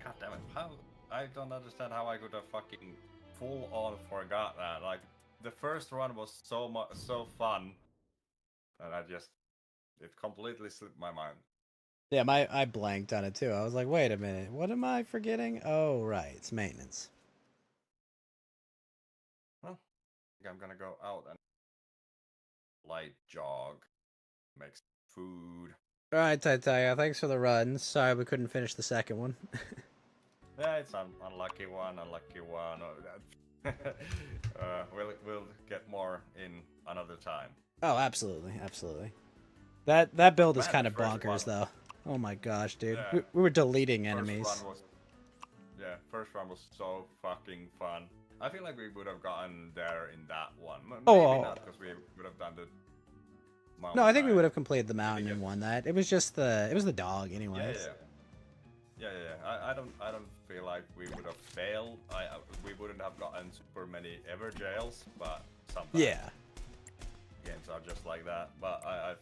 God damn it! How I don't understand how I could have fucking full on forgot that. Like the first run was so fun, and it completely slipped my mind. Yeah, I blanked on it too. I was like, wait a minute, what am I forgetting? Oh, right, it's maintenance. Well, I think I'm gonna go out and light jog, make some food. All right, Titania, thanks for the run. Sorry we couldn't finish the second one. Yeah, it's an unlucky one. We'll get more in another time. Oh, absolutely. That build is Man, kind the of first bonkers, one- though. Oh my gosh, dude. Yeah. We were deleting First enemies. run was, first run was so fucking fun. I feel like we would have gotten there in that one. Maybe Oh. not, because we would have done the No, I think we mountainside. would have completed the mountain get- and won that. It was just the dog, Yeah, anyways. yeah. I don't feel like we would have failed. We wouldn't have gotten super many ever jails, but sometimes Yeah. games are just like that. But I'm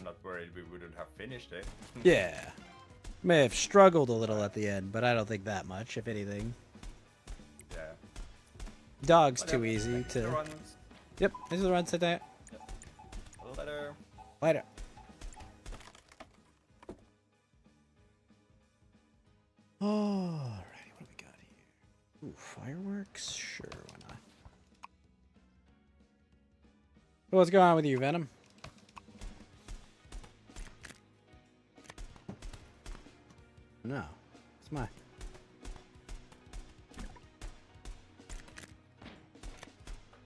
not worried we wouldn't have finished it. Yeah. May have struggled a little at the end, but I don't think that much, if anything. Yeah. Dog's But too yeah, easy next to. runs Yep, this is the run today. later. Later. Alrighty, what do we got here? Ooh, fireworks? Sure, why not? What's going on with you, Venom? No. It's my.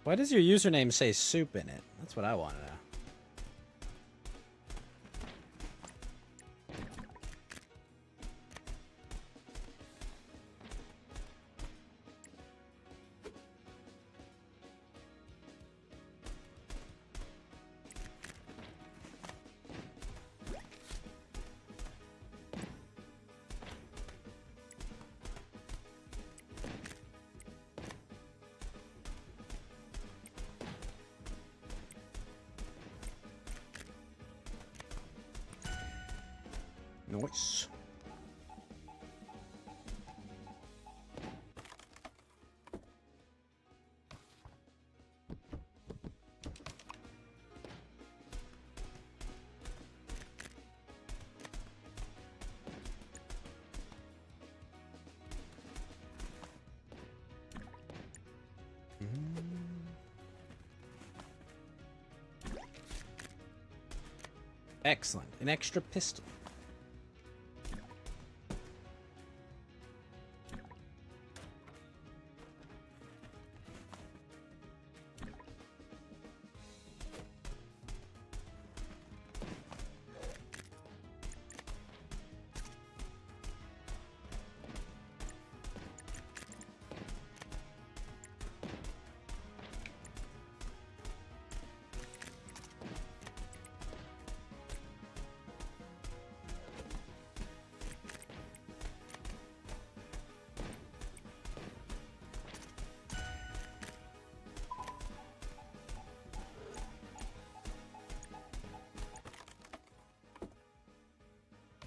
Why does your username say soup in it? That's what I want to know. Nice. Excellent. An extra pistol.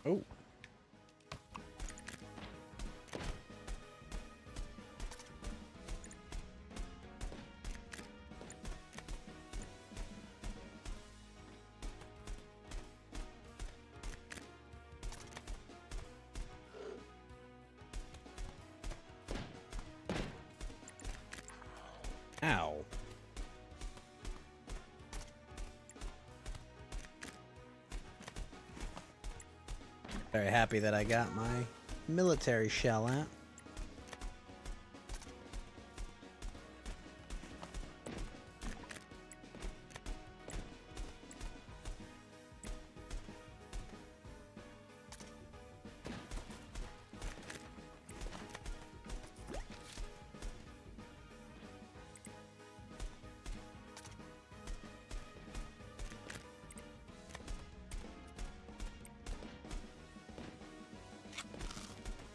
Oh. Ow. Very happy that I got my military shell out.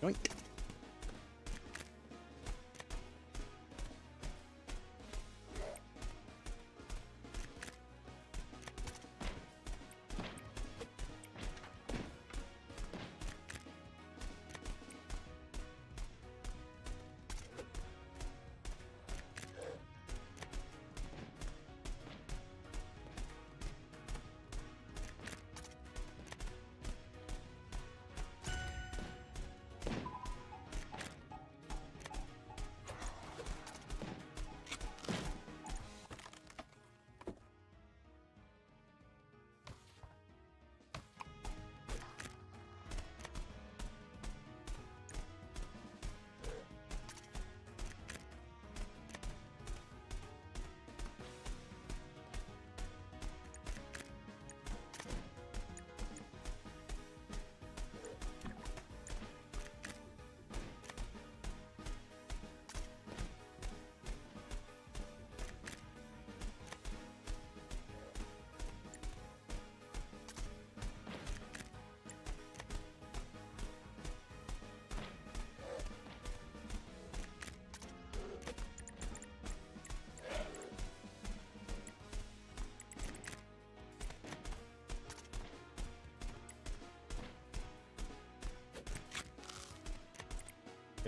Yoink.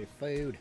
Free food.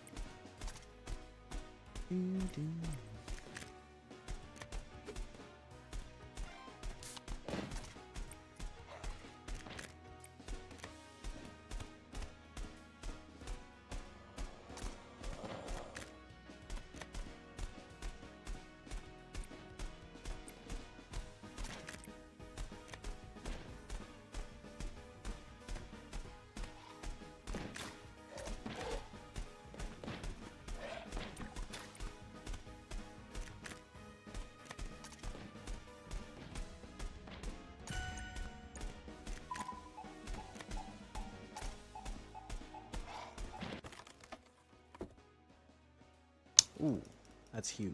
Ooh, that's huge.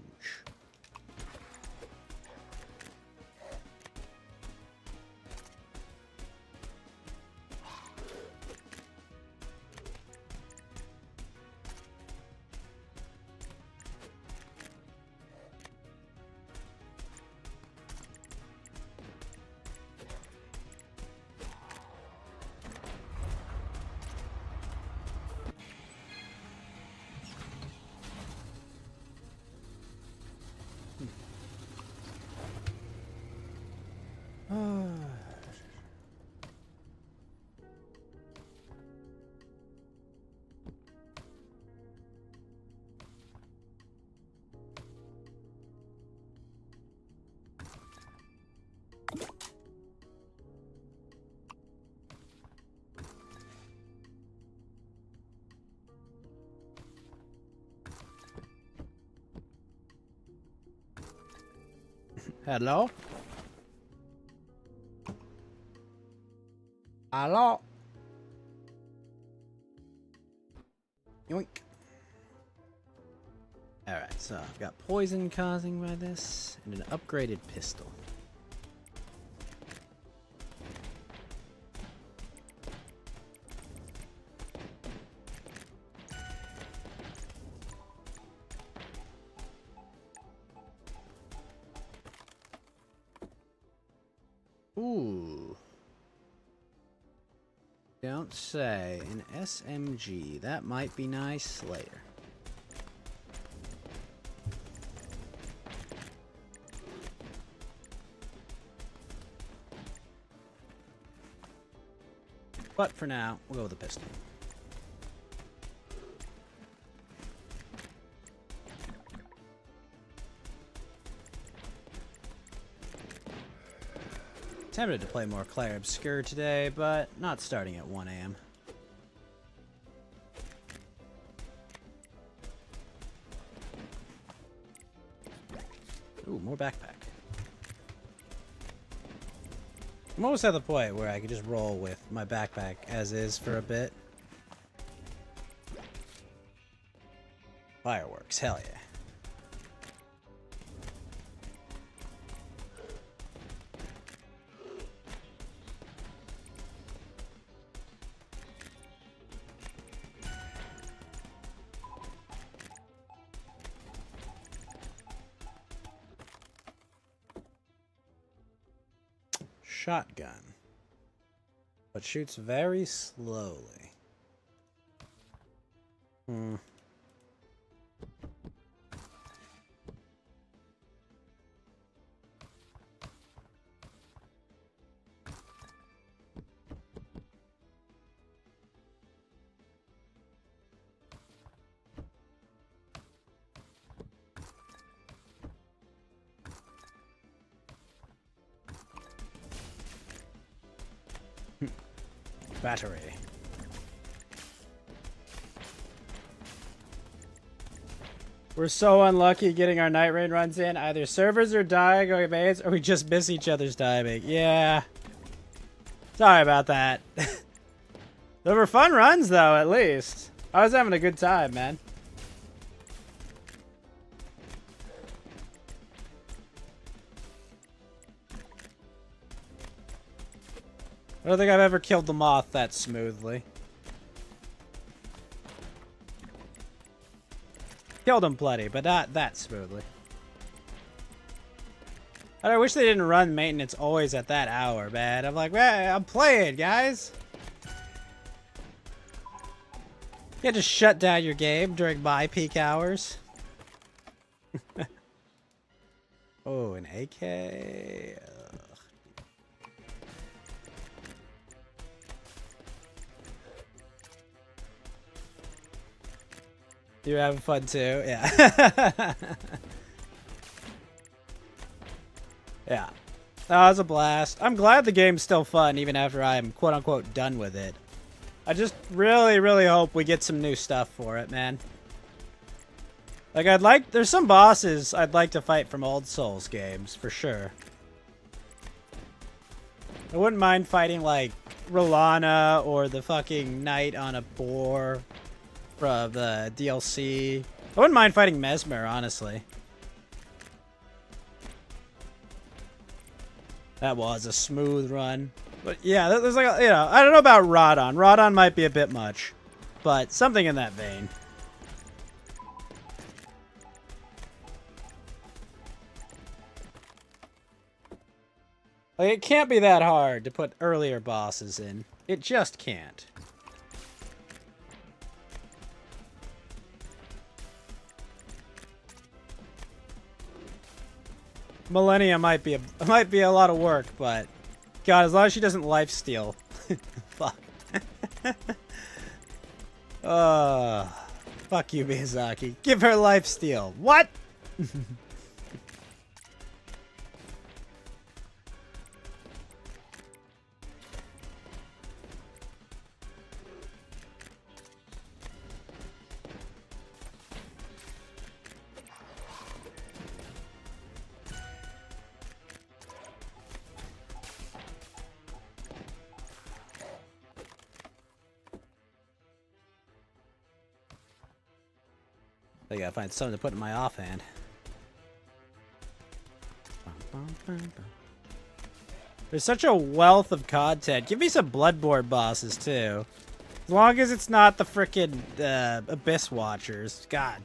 Hello? Hello? Yoink. Alright, so I've got poison causing by this, and an upgraded pistol. Ooh. Don't say. An SMG. That might be nice later. But for now, we'll go with the pistol. Tempted to play more Clair Obscur today, but not starting at 1 AM. Ooh, more backpack. I'm almost at the point where I could just roll with my backpack as is for a bit. Fireworks, hell yeah. Shotgun, but shoots very slowly. Battery. We're so unlucky getting our night rain runs in. Either servers are dying or evades, or we just miss each other's timing. Yeah. Sorry about that. They were fun runs, though, at least. I was having a good time, man. I don't think I've ever killed the moth that smoothly. Killed him plenty, but not that smoothly. I wish they didn't run maintenance always at that hour, man. I'm like, man, I'm playing, guys. can't just shut down your game during my peak hours. Oh, an AK. Ugh. You're having fun too? Yeah. Yeah. That was a blast. I'm glad the game's still fun even after I'm quote-unquote done with it. I just really, really hope we get some new stuff for it, man. Like, there's some bosses I'd like to fight from old Souls games, for sure. I wouldn't mind fighting, like, Rolana or the fucking Knight on a boar from the DLC. I wouldn't mind fighting Mesmer, honestly. That was a smooth run. But yeah, there's like, you know, I don't know about Rodon. Rodon might be a bit much, but something in that vein. Like, it can't be that hard to put earlier bosses in. It just can't. Millennia might be a lot of work, but God, as long as she doesn't lifesteal. Fuck. Fuck you, Miyazaki. Give her lifesteal. What? I gotta find something to put in my offhand. There's such a wealth of content. Give me some Bloodborne bosses, too. As long as it's not the frickin' Abyss Watchers. God.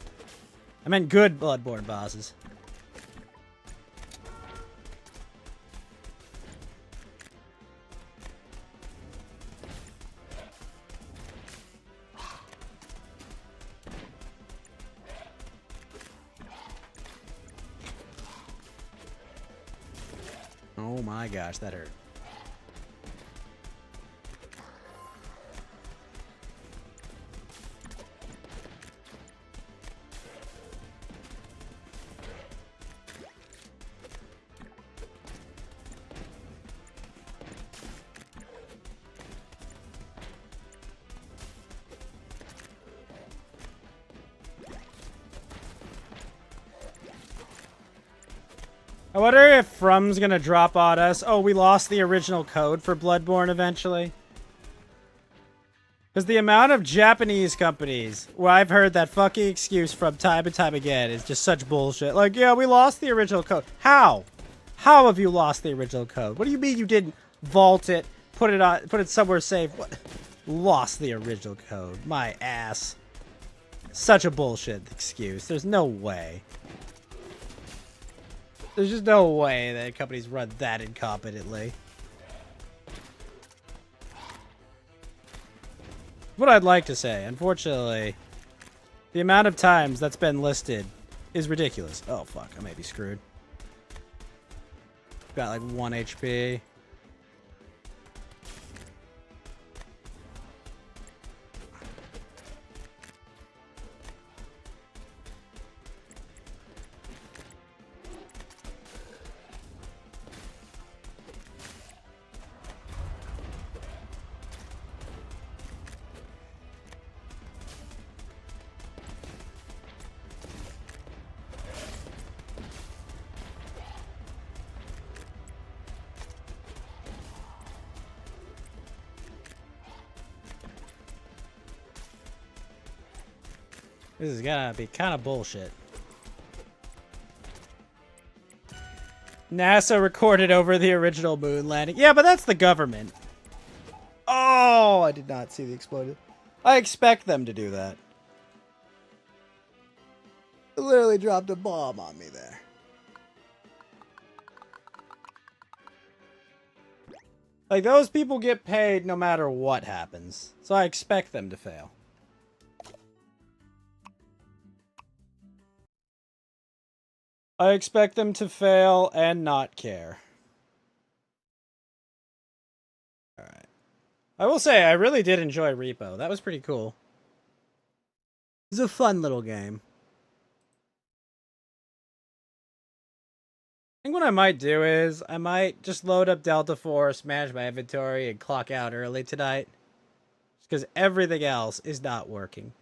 I meant good Bloodborne bosses. Oh my gosh, that hurt. I wonder if From's gonna drop on us. Oh, we lost the original code for Bloodborne eventually. Because the amount of Japanese companies where I've heard that fucking excuse from time and time again is just such bullshit. Like, yeah, we lost the original code. How? How have you lost the original code? What do you mean you didn't vault it, put it somewhere safe? What? Lost the original code. My ass. Such a bullshit excuse. There's no way. There's just no way that companies run that incompetently. What I'd like to say, unfortunately, the amount of times that's been listed is ridiculous. Oh fuck, I may be screwed. Got like 1 HP. This is gonna be kind of bullshit. NASA recorded over the original moon landing. Yeah, but that's the government. Oh, I did not see the explosion. I expect them to do that. It literally dropped a bomb on me there. Like, those people get paid no matter what happens. So I expect them to fail. I expect them to fail and not care. Alright. I will say, I really did enjoy Repo. That was pretty cool. It was a fun little game. I think what I might do is, I might just load up Delta Force, manage my inventory, and clock out early tonight. Because everything else is not working.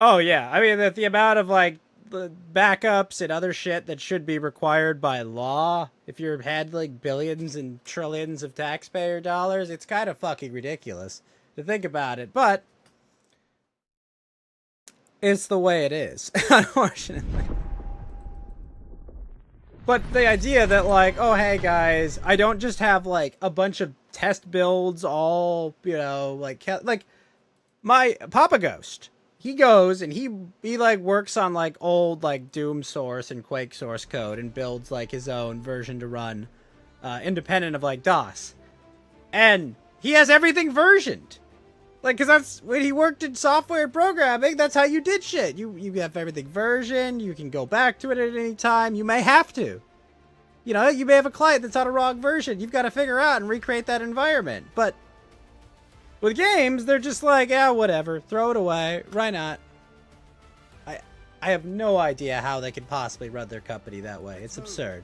Oh, yeah. I mean, the amount of, like, the backups and other shit that should be required by law, if you're handling billions and trillions of taxpayer dollars, it's kind of fucking ridiculous to think about it. But it's the way it is, unfortunately. But the idea that, like, oh, hey, guys, I don't just have, like, a bunch of test builds all, you know, like my Papa Ghost. He goes and he like works on like old like Doom source and Quake source code and builds like his own version to run independent of like DOS. And he has everything versioned. Like, cause that's when he worked in software programming, that's how you did shit. You have everything versioned, you can go back to it at any time. You may have to. You know, you may have a client that's on a wrong version. You've got to figure out and recreate that environment. But with games, they're just like, yeah, whatever. Throw it away. Why not? I have no idea how they could possibly run their company that way. It's absurd.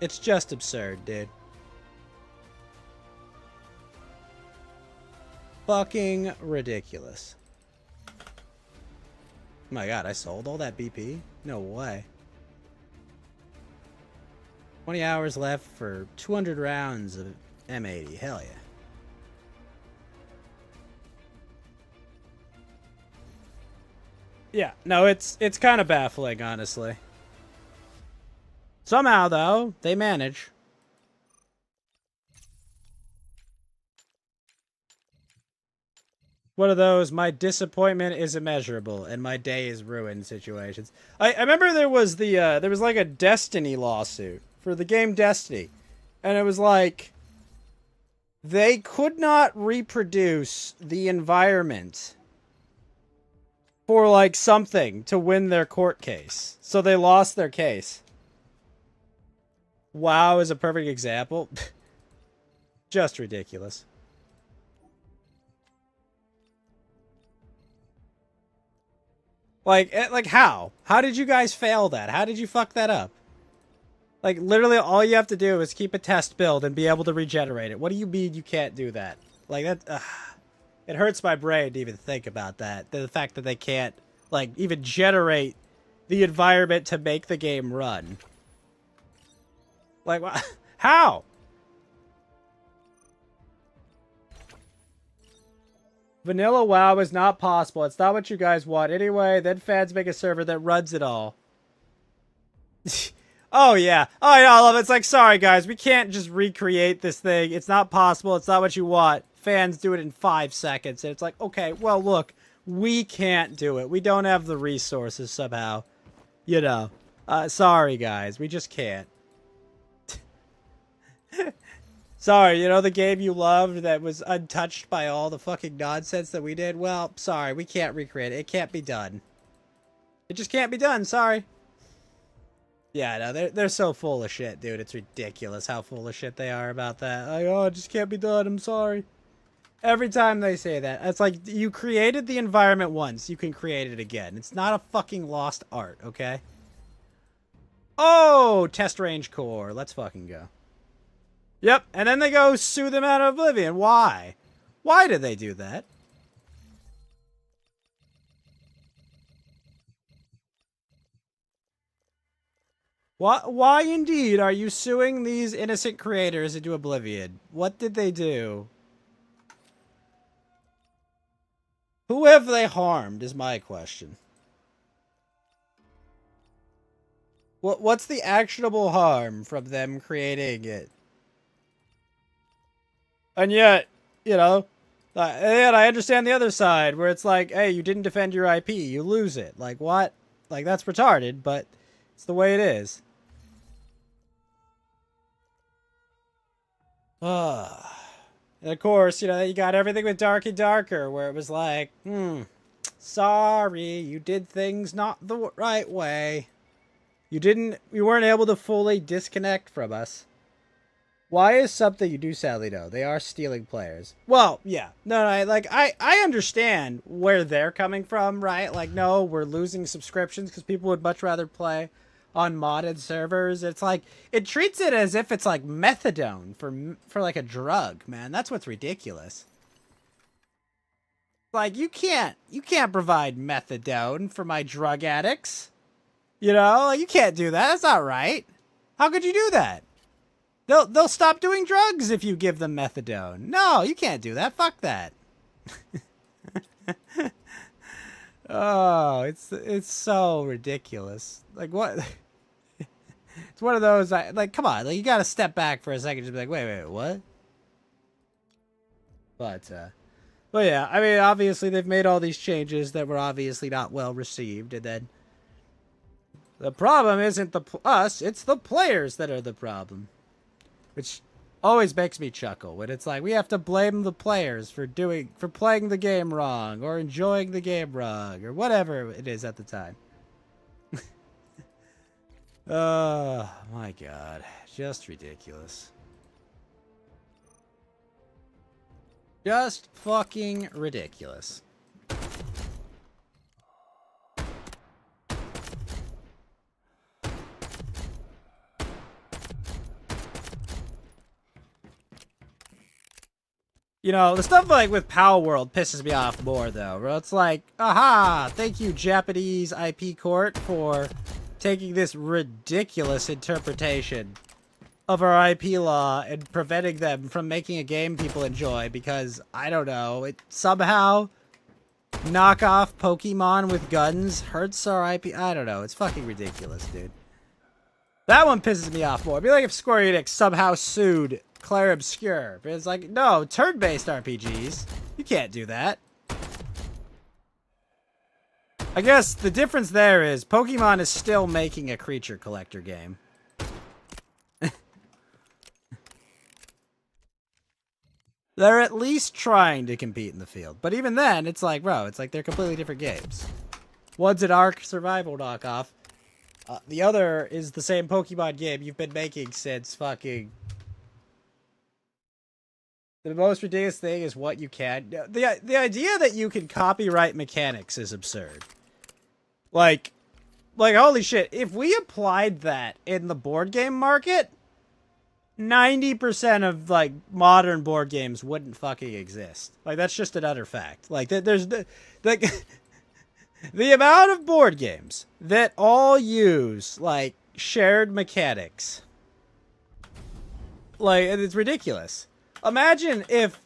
It's just absurd, dude. Fucking ridiculous. Oh my god, I sold all that BP? No way. 20 hours left for 200 rounds of M80. Hell yeah. Yeah, no, it's kind of baffling, honestly. Somehow, though, they manage. One of those, my disappointment is immeasurable and my day is ruined situations. I remember there was there was like a Destiny lawsuit for the game Destiny. And it was like, they could not reproduce the environment for like something to win their court case. So they lost their case. WoW is a perfect example. Just ridiculous. Like how? How did you guys fail that? How did you fuck that up? Like, literally all you have to do is keep a test build and be able to regenerate it. What do you mean you can't do that? Like, that... it hurts my brain to even think about that. The fact that they can't, like, even generate the environment to make the game run. Like, how? Vanilla WoW is not possible. It's not what you guys want. Anyway, then fans make a server that runs it all. Oh, yeah. Oh, yeah, I love it. It's like, sorry, guys. We can't just recreate this thing. It's not possible. It's not what you want. Fans do it in 5 seconds. And it's like, okay, well, look. We can't do it. We don't have the resources somehow. You know. Sorry, guys. We just can't. Sorry, you know the game you loved that was untouched by all the fucking nonsense that we did? Well, sorry, we can't recreate it. It can't be done. It just can't be done, sorry. Yeah, no, they're so full of shit, dude. It's ridiculous how full of shit they are about that. Like, oh, it just can't be done, I'm sorry. Every time they say that, it's like, you created the environment once, you can create it again. It's not a fucking lost art, okay? Oh, test range core. Let's fucking go. Yep, and then they go sue them out of oblivion. Why? Why did they do that? Why indeed are you suing these innocent creators into oblivion? What did they do? Who have they harmed is my question. What's the actionable harm from them creating it? And yet, you know, and I understand the other side where it's like, hey, you didn't defend your IP, you lose it. Like, what? Like, that's retarded, but it's the way it is. And of course, you know, you got everything with Dark and Darker, where it was like, Sorry, you did things not the right way. You weren't able to fully disconnect from us. Why is something you do sadly know? They are stealing players. Well, yeah. No, I understand where they're coming from, right? Like, no, we're losing subscriptions because people would much rather play on modded servers. It's like, it treats it as if it's like methadone for like a drug, man. That's what's ridiculous. Like, you can't provide methadone for my drug addicts. You know, like, you can't do that. That's not right. How could you do that? They'll stop doing drugs if you give them methadone. No, you can't do that. Fuck that. Oh, it's so ridiculous. Like, what? It's one of those, like, come on. Like, you gotta step back for a second and just be like, wait, what? But yeah, I mean, obviously they've made all these changes that were obviously not well received, and then the problem isn't us, it's the players that are the problem. Which always makes me chuckle when it's like we have to blame the players for playing the game wrong or enjoying the game wrong or whatever it is at the time. Oh my god, just ridiculous. Just fucking ridiculous. You know, the stuff like with Power World pisses me off more, though. Where it's like, aha, thank you, Japanese IP court, for taking this ridiculous interpretation of our IP law and preventing them from making a game people enjoy because, I don't know, it somehow knockoff Pokemon with guns hurts our IP. I don't know. It's fucking ridiculous, dude. That one pisses me off more. It'd be like if Square Enix somehow sued Claire Obscure. But it's like, no, turn-based RPGs. You can't do that. I guess the difference there is Pokemon is still making a creature collector game. They're at least trying to compete in the field. But even then, it's like, bro, it's like they're completely different games. One's an Ark survival knockoff. The other is the same Pokemon game you've been making since fucking... The most ridiculous thing is what you can... The idea that you can copyright mechanics is absurd. Like, holy shit, if we applied that in the board game market, 90% of, like, modern board games wouldn't fucking exist. Like, that's just another fact. Like, there's... Like, the amount of board games that all use, like, shared mechanics. Like, it's ridiculous. Imagine if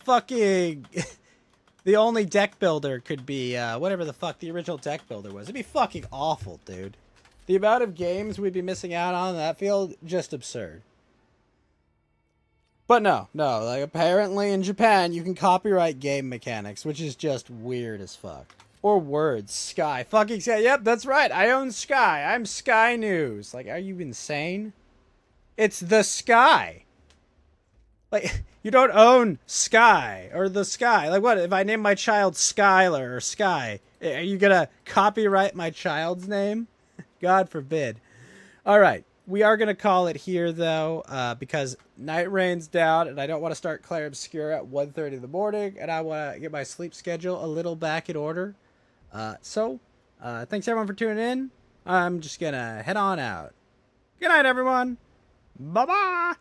fucking the only deck builder could be, whatever the fuck the original deck builder was. It'd be fucking awful, dude. The amount of games we'd be missing out on in that field, just absurd. But no, like, apparently in Japan, you can copyright game mechanics, which is just weird as fuck. Or words. Sky. Fucking Sky. Yep, that's right. I own Sky. I'm Sky News. Like, are you insane? It's the Sky. Like, you don't own Sky or the Sky. Like, what? If I name my child Skylar or Sky, are you gonna copyright my child's name? God forbid. All right. We are going to call it here, though, because night rain's down, and I don't want to start Claire Obscure at 1:30 in the morning, and I want to get my sleep schedule a little back in order. So, thanks, everyone, for tuning in. I'm just going to head on out. Good night, everyone. Bye-bye.